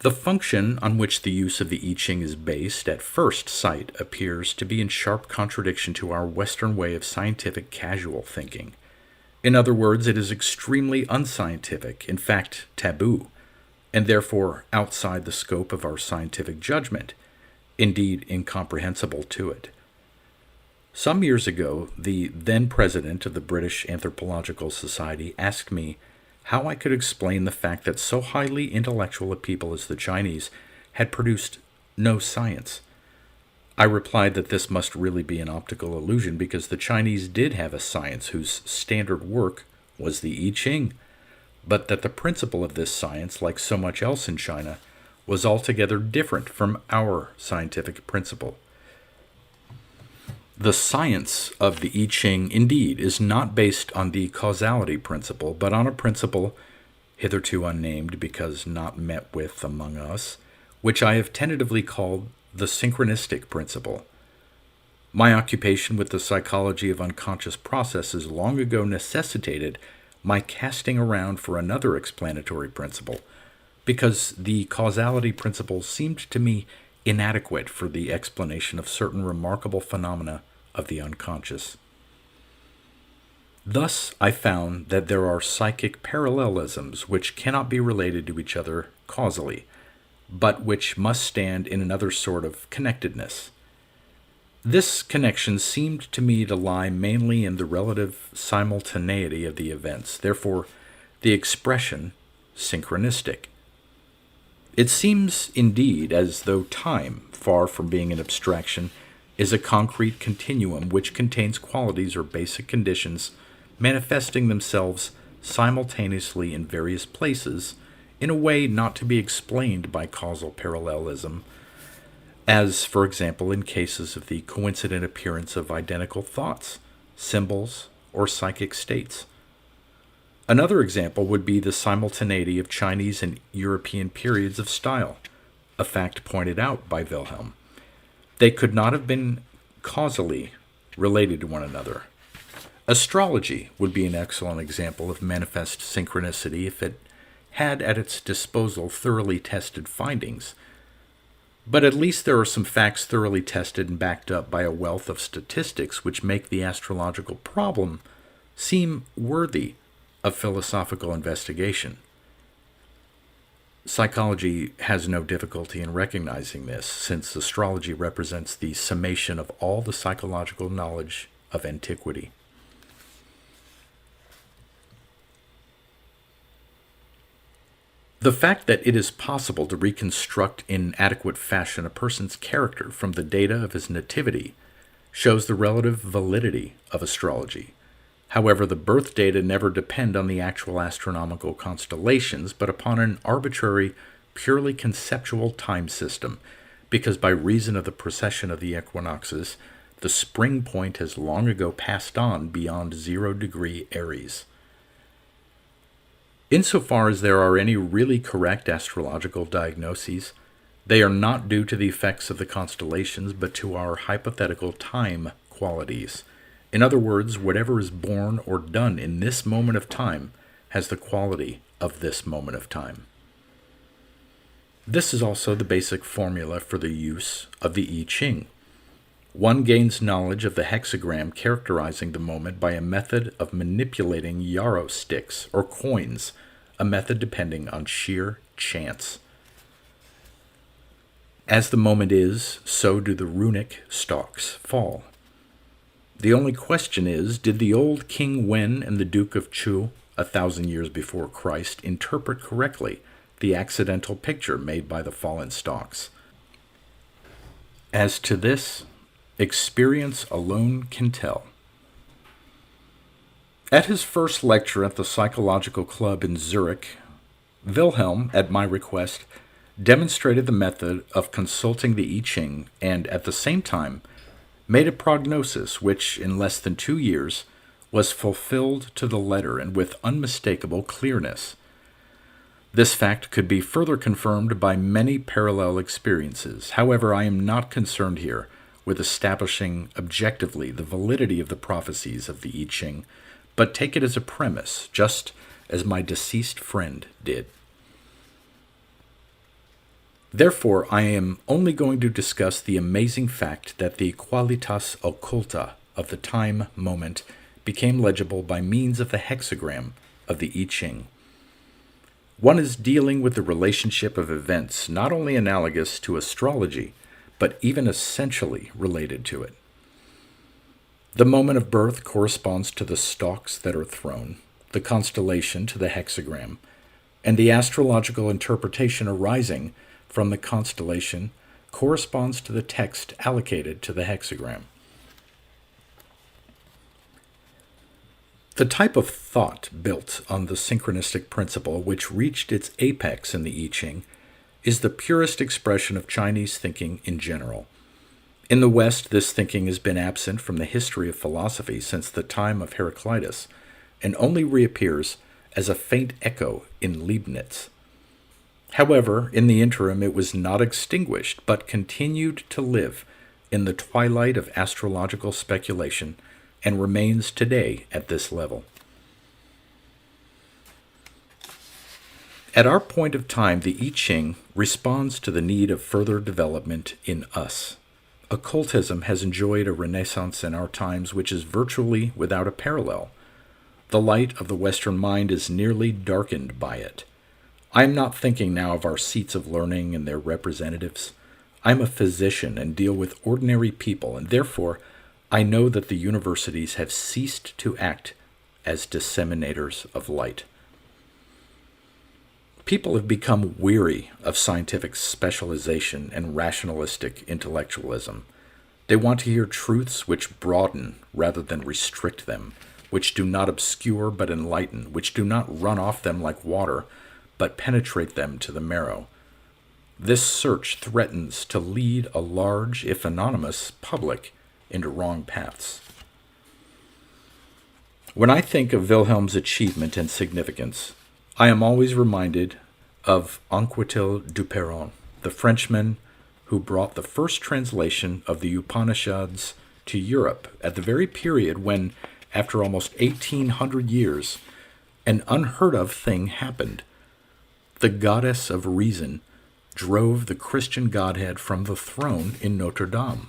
The function on which the use of the I Ching is based at first sight appears to be in sharp contradiction to our Western way of scientific casual thinking. In other words, it is extremely unscientific, in fact taboo, and therefore outside the scope of our scientific judgment, indeed incomprehensible to it. Some years ago, the then president of the British Anthropological Society asked me how I could explain the fact that so highly intellectual a people as the Chinese had produced no science. I replied that this must really be an optical illusion because the Chinese did have a science whose standard work was the I Ching, but that the principle of this science, like so much else in China, was altogether different from our scientific principle. The science of the I Ching, indeed, is not based on the causality principle, but on a principle, hitherto unnamed because not met with among us, which I have tentatively called the synchronistic principle. My occupation with the psychology of unconscious processes long ago necessitated my casting around for another explanatory principle, because the causality principle seemed to me inadequate for the explanation of certain remarkable phenomena of the unconscious. Thus, I found that there are psychic parallelisms which cannot be related to each other causally, but which must stand in another sort of connectedness. This connection seemed to me to lie mainly in the relative simultaneity of the events, therefore the expression synchronistic. It seems indeed as though time, far from being an abstraction, is a concrete continuum which contains qualities or basic conditions manifesting themselves simultaneously in various places in a way not to be explained by causal parallelism, as, for example, in cases of the coincident appearance of identical thoughts, symbols, or psychic states. Another example would be the simultaneity of Chinese and European periods of style, a fact pointed out by Wilhelm. They could not have been causally related to one another. Astrology would be an excellent example of manifest synchronicity if it had at its disposal thoroughly tested findings. But at least there are some facts thoroughly tested and backed up by a wealth of statistics which make the astrological problem seem worthy of philosophical investigation. Psychology has no difficulty in recognizing this, since astrology represents the summation of all the psychological knowledge of antiquity. The fact that it is possible to reconstruct in adequate fashion a person's character from the data of his nativity shows the relative validity of astrology. However, the birth data never depend on the actual astronomical constellations, but upon an arbitrary, purely conceptual time system, because by reason of the precession of the equinoxes, the spring point has long ago passed on beyond 0° Aries. Insofar as there are any really correct astrological diagnoses, they are not due to the effects of the constellations, but to our hypothetical time qualities. In other words, whatever is born or done in this moment of time has the quality of this moment of time. This is also the basic formula for the use of the I Ching. One gains knowledge of the hexagram characterizing the moment by a method of manipulating yarrow sticks or coins, a method depending on sheer chance. As the moment is, so do the runic stalks fall. The only question is, did the old King Wen and the Duke of Chu, 1,000 years before Christ, interpret correctly the accidental picture made by the fallen stalks? As to this, experience alone can tell. At his first lecture at the Psychological Club in Zurich, Wilhelm, at my request, demonstrated the method of consulting the I Ching and, at the same time, made a prognosis which, in less than 2 years, was fulfilled to the letter and with unmistakable clearness. This fact could be further confirmed by many parallel experiences. However, I am not concerned here with establishing objectively the validity of the prophecies of the I Ching, but take it as a premise, just as my deceased friend did. Therefore, I am only going to discuss the amazing fact that the qualitas occulta of the time moment became legible by means of the hexagram of the I Ching. One is dealing with the relationship of events not only analogous to astrology, but even essentially related to it. The moment of birth corresponds to the stalks that are thrown, the constellation to the hexagram, and the astrological interpretation arising from the constellation corresponds to the text allocated to the hexagram. The type of thought built on the synchronistic principle which reached its apex in the I Ching is the purest expression of Chinese thinking in general. In the West, this thinking has been absent from the history of philosophy since the time of Heraclitus, and only reappears as a faint echo in Leibniz. However, in the interim it was not extinguished, but continued to live in the twilight of astrological speculation, and remains today at this level. At our point of time, the I Ching responds to the need of further development in us. Occultism has enjoyed a renaissance in our times which is virtually without a parallel. The light of the Western mind is nearly darkened by it. I am not thinking now of our seats of learning and their representatives. I am a physician and deal with ordinary people, and therefore I know that the universities have ceased to act as disseminators of light. People have become weary of scientific specialization and rationalistic intellectualism. They want to hear truths which broaden rather than restrict them, which do not obscure but enlighten, which do not run off them like water, but penetrate them to the marrow. This search threatens to lead a large, if anonymous, public into wrong paths. When I think of Wilhelm's achievement and significance, I am always reminded of Anquetil Duperron, the Frenchman who brought the first translation of the Upanishads to Europe at the very period when, after almost 1800 years, an unheard of thing happened. The goddess of reason drove the Christian Godhead from the throne in Notre Dame.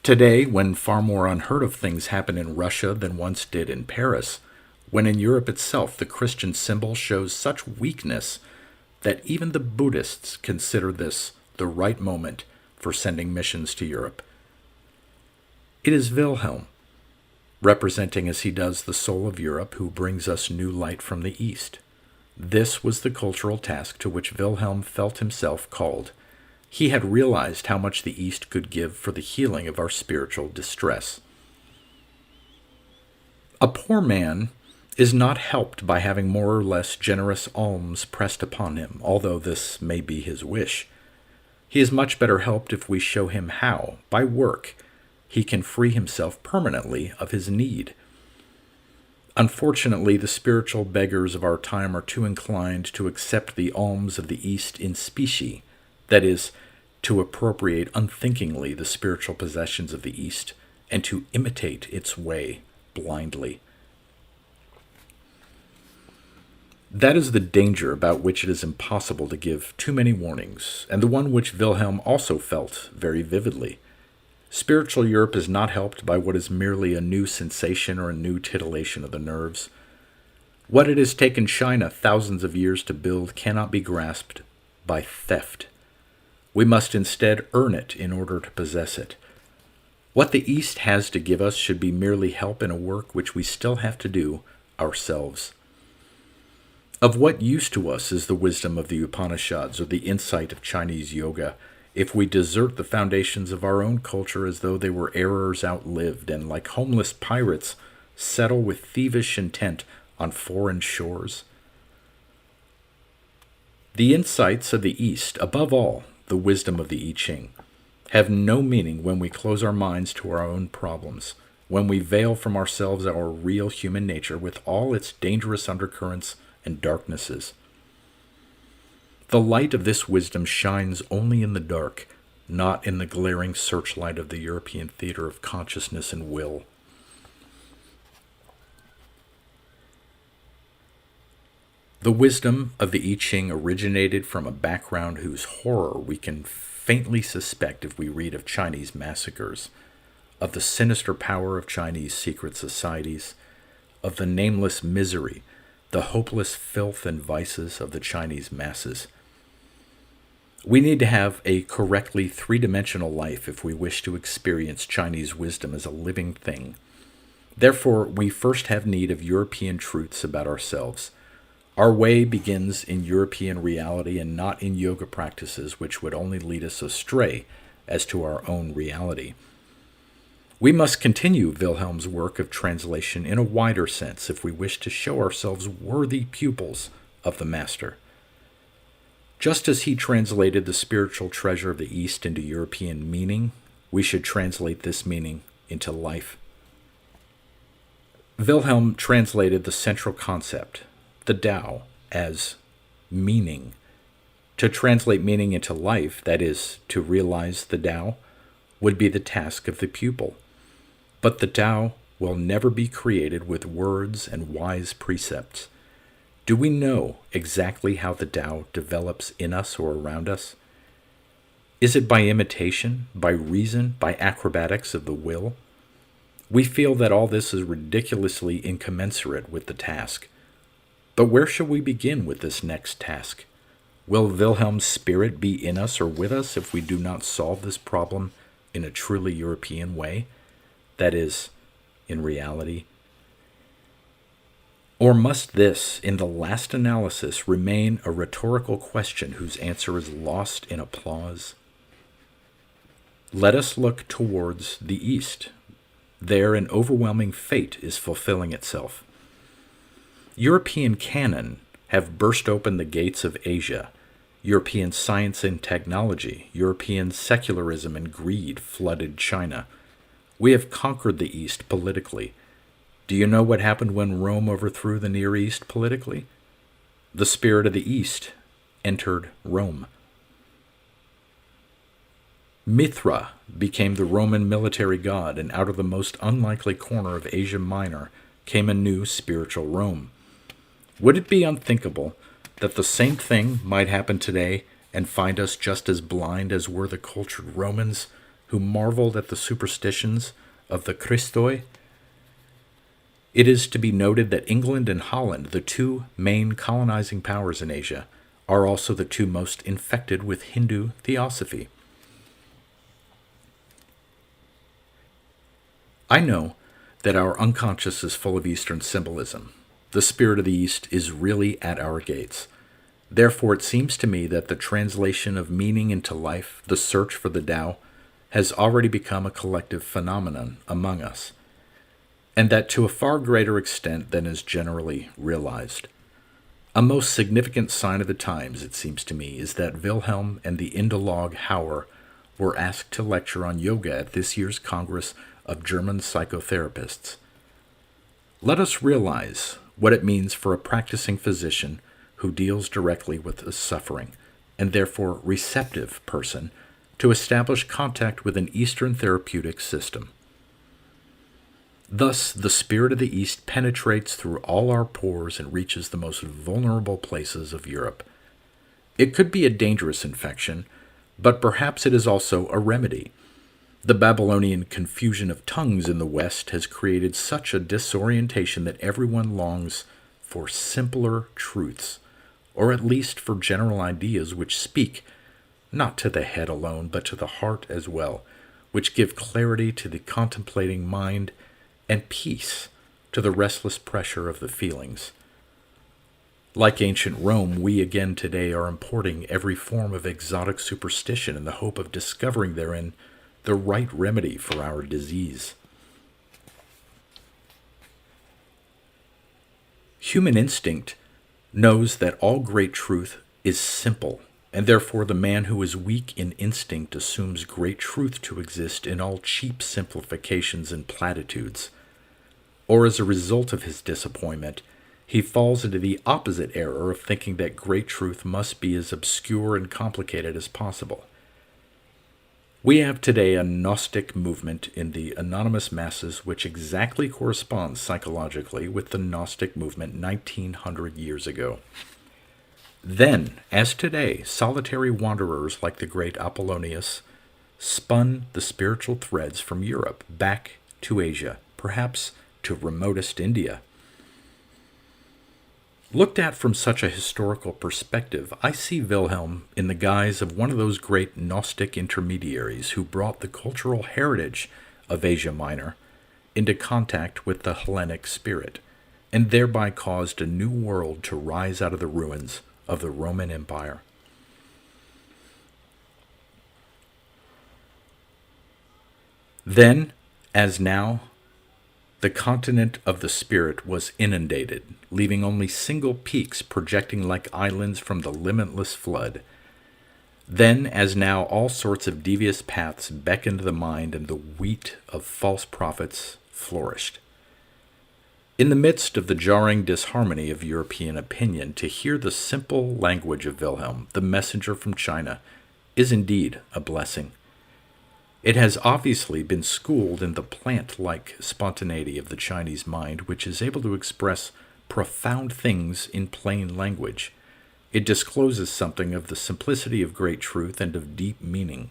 Today, when far more unheard of things happen in Russia than once did in Paris, when in Europe itself the Christian symbol shows such weakness that even the Buddhists consider this the right moment for sending missions to Europe. It is Wilhelm, representing as he does the soul of Europe, who brings us new light from the East. This was the cultural task to which Wilhelm felt himself called. He had realized how much the East could give for the healing of our spiritual distress. A poor man is not helped by having more or less generous alms pressed upon him, although this may be his wish. He is much better helped if we show him how, by work, he can free himself permanently of his need. Unfortunately, the spiritual beggars of our time are too inclined to accept the alms of the East in specie, that is, to appropriate unthinkingly the spiritual possessions of the East and to imitate its way blindly. That is the danger about which it is impossible to give too many warnings, and the one which Wilhelm also felt very vividly. Spiritual Europe is not helped by what is merely a new sensation or a new titillation of the nerves. What it has taken China thousands of years to build cannot be grasped by theft. We must instead earn it in order to possess it. What the East has to give us should be merely help in a work which we still have to do ourselves. Of what use to us is the wisdom of the Upanishads or the insight of Chinese yoga if we desert the foundations of our own culture as though they were errors outlived and, like homeless pirates, settle with thievish intent on foreign shores? The insights of the East, above all, the wisdom of the I Ching, have no meaning when we close our minds to our own problems, when we veil from ourselves our real human nature with all its dangerous undercurrents and darknesses. The light of this wisdom shines only in the dark, not in the glaring searchlight of the European theater of consciousness and will. The wisdom of the I Ching originated from a background whose horror we can faintly suspect if we read of Chinese massacres, of the sinister power of Chinese secret societies, of the nameless misery, the hopeless filth and vices of the Chinese masses. We need to have a correctly three-dimensional life if we wish to experience Chinese wisdom as a living thing. Therefore, we first have need of European truths about ourselves. Our way begins in European reality and not in yoga practices which would only lead us astray as to our own reality. We must continue Wilhelm's work of translation in a wider sense if we wish to show ourselves worthy pupils of the Master. Just as he translated the spiritual treasure of the East into European meaning, we should translate this meaning into life. Wilhelm translated the central concept, the Tao, as meaning. To translate meaning into life, that is, to realize the Tao, would be the task of the pupil. But the Tao will never be created with words and wise precepts. Do we know exactly how the Tao develops in us or around us? Is it by imitation, by reason, by acrobatics of the will? We feel that all this is ridiculously incommensurate with the task. But where shall we begin with this next task? Will Wilhelm's spirit be in us or with us if we do not solve this problem in a truly European way? That is, in reality. Or must this, in the last analysis, remain a rhetorical question whose answer is lost in applause? Let us look towards the East. There an overwhelming fate is fulfilling itself. European cannon have burst open the gates of Asia. European science and technology, European secularism and greed flooded China. We have conquered the East politically. Do you know what happened when Rome overthrew the Near East politically? The spirit of the East entered Rome. Mithra became the Roman military god, and out of the most unlikely corner of Asia Minor came a new spiritual Rome. Would it be unthinkable that the same thing might happen today and find us just as blind as were the cultured Romans who marveled at the superstitions of the Christoi? It is to be noted that England and Holland, the two main colonizing powers in Asia, are also the two most infected with Hindu theosophy. I know that our unconscious is full of Eastern symbolism. The spirit of the East is really at our gates. Therefore, it seems to me that the translation of meaning into life, the search for the Tao, has already become a collective phenomenon among us, and that to a far greater extent than is generally realized. A most significant sign of the times, it seems to me, is that Wilhelm and the Indolog Hauer were asked to lecture on yoga at this year's Congress of German Psychotherapists. Let us realize what it means for a practicing physician who deals directly with a suffering, and therefore receptive person, to establish contact with an Eastern therapeutic system. Thus, the spirit of the East penetrates through all our pores and reaches the most vulnerable places of Europe. It could be a dangerous infection, but perhaps it is also a remedy. The Babylonian confusion of tongues in the West has created such a disorientation that everyone longs for simpler truths, or at least for general ideas which speak not to the head alone, but to the heart as well, which give clarity to the contemplating mind and peace to the restless pressure of the feelings. Like ancient Rome, we again today are importing every form of exotic superstition in the hope of discovering therein the right remedy for our disease. Human instinct knows that all great truth is simple, and therefore the man who is weak in instinct assumes great truth to exist in all cheap simplifications and platitudes. Or as a result of his disappointment, he falls into the opposite error of thinking that great truth must be as obscure and complicated as possible. We have today a Gnostic movement in the anonymous masses which exactly corresponds psychologically with the Gnostic movement 1900 years ago. Then, as today, solitary wanderers like the great Apollonius spun the spiritual threads from Europe back to Asia, perhaps to remotest India. Looked at from such a historical perspective, I see Wilhelm in the guise of one of those great Gnostic intermediaries who brought the cultural heritage of Asia Minor into contact with the Hellenic spirit, and thereby caused a new world to rise out of the ruins of the Roman Empire. Then, as now, the continent of the spirit was inundated, leaving only single peaks projecting like islands from the limitless flood. Then, as now, all sorts of devious paths beckoned the mind, and the wheat of false prophets flourished. In the midst of the jarring disharmony of European opinion, to hear the simple language of Wilhelm, the messenger from China, is indeed a blessing. It has obviously been schooled in the plant-like spontaneity of the Chinese mind, which is able to express profound things in plain language. It discloses something of the simplicity of great truth and of deep meaning.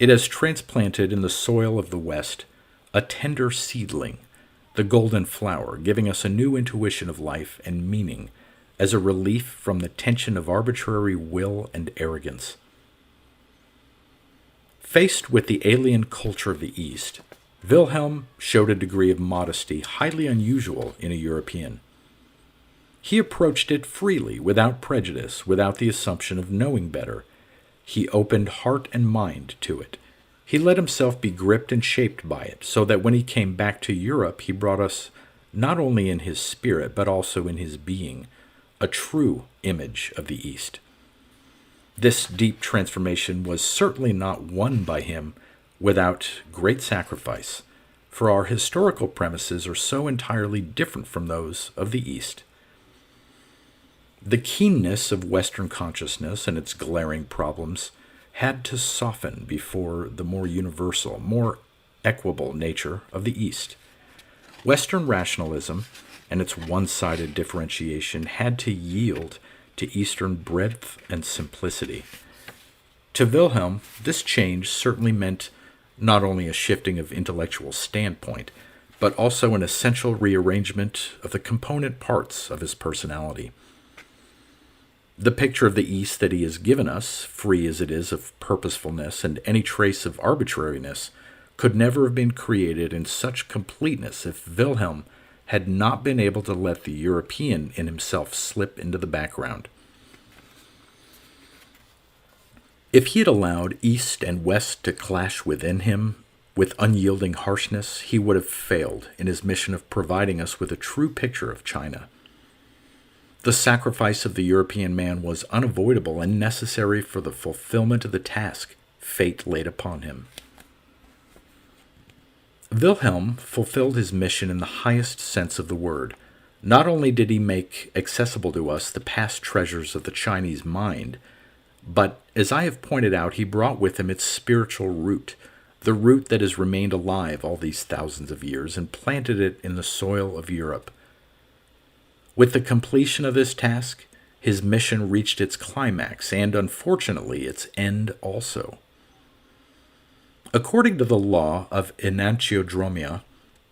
It has transplanted in the soil of the West a tender seedling, the golden flower, giving us a new intuition of life and meaning as a relief from the tension of arbitrary will and arrogance. Faced with the alien culture of the East, Wilhelm showed a degree of modesty highly unusual in a European. He approached it freely, without prejudice, without the assumption of knowing better. He opened heart and mind to it. He let himself be gripped and shaped by it, so that when he came back to Europe, he brought us, not only in his spirit, but also in his being, a true image of the East. This deep transformation was certainly not won by him without great sacrifice, for our historical premises are so entirely different from those of the East. The keenness of Western consciousness and its glaring problems had to soften before the more universal, more equable nature of the East. Western rationalism and its one-sided differentiation had to yield to Eastern breadth and simplicity. To Wilhelm, this change certainly meant not only a shifting of intellectual standpoint, but also an essential rearrangement of the component parts of his personality. The picture of the East that he has given us, free as it is of purposefulness and any trace of arbitrariness, could never have been created in such completeness if Wilhelm had not been able to let the European in himself slip into the background. If he had allowed East and West to clash within him with unyielding harshness, he would have failed in his mission of providing us with a true picture of China. The sacrifice of the European man was unavoidable and necessary for the fulfillment of the task fate laid upon him. Wilhelm fulfilled his mission in the highest sense of the word. Not only did he make accessible to us the past treasures of the Chinese mind, but, as I have pointed out, he brought with him its spiritual root, the root that has remained alive all these thousands of years, and planted it in the soil of Europe. With the completion of this task, his mission reached its climax, and, unfortunately, its end also. According to the law of enantiodromia,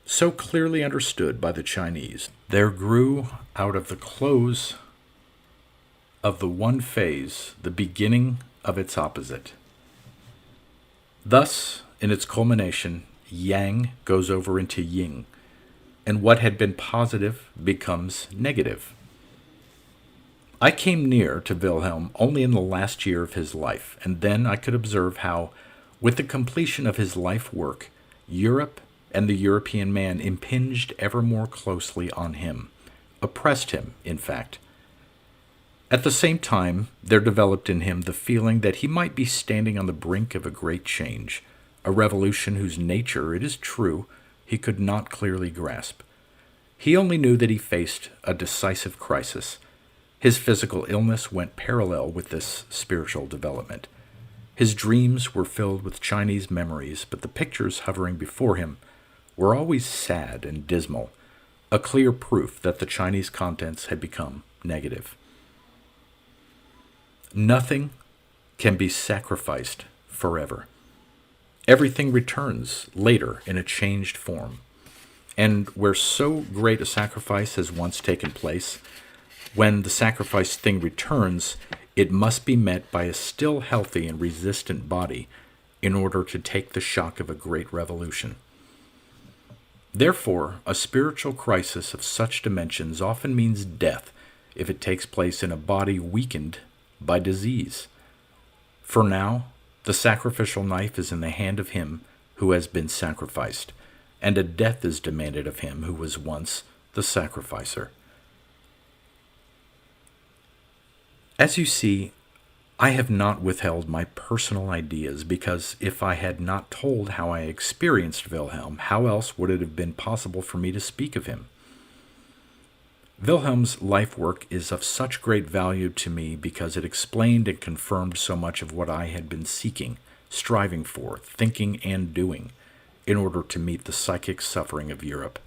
so clearly understood by the Chinese, there grew out of the close of the one phase the beginning of its opposite. Thus, in its culmination, yang goes over into yin, and what had been positive becomes negative. I came near to Wilhelm only in the last year of his life, and then I could observe how, with the completion of his life work, Europe and the European man impinged ever more closely on him, oppressed him, in fact. At the same time, there developed in him the feeling that he might be standing on the brink of a great change, a revolution whose nature, it is true, he could not clearly grasp. He only knew that he faced a decisive crisis. His physical illness went parallel with this spiritual development. His dreams were filled with Chinese memories, but the pictures hovering before him were always sad and dismal, a clear proof that the Chinese contents had become negative. Nothing can be sacrificed forever. Everything returns later in a changed form. And where so great a sacrifice has once taken place, when the sacrificed thing returns, it must be met by a still healthy and resistant body in order to take the shock of a great revolution. Therefore, a spiritual crisis of such dimensions often means death if it takes place in a body weakened by disease. For now, the sacrificial knife is in the hand of him who has been sacrificed, and a death is demanded of him who was once the sacrificer. As you see, I have not withheld my personal ideas, because if I had not told how I experienced Wilhelm, how else would it have been possible for me to speak of him? Wilhelm's life work is of such great value to me because it explained and confirmed so much of what I had been seeking, striving for, thinking and doing, in order to meet the psychic suffering of Europe.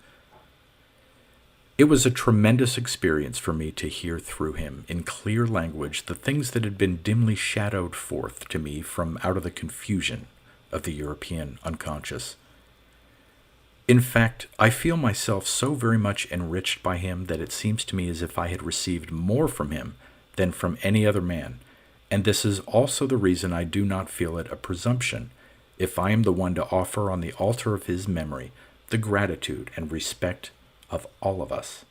It was a tremendous experience for me to hear through him, in clear language, the things that had been dimly shadowed forth to me from out of the confusion of the European unconscious. In fact, I feel myself so very much enriched by him that it seems to me as if I had received more from him than from any other man, and this is also the reason I do not feel it a presumption if I am the one to offer on the altar of his memory the gratitude and respect of all of us.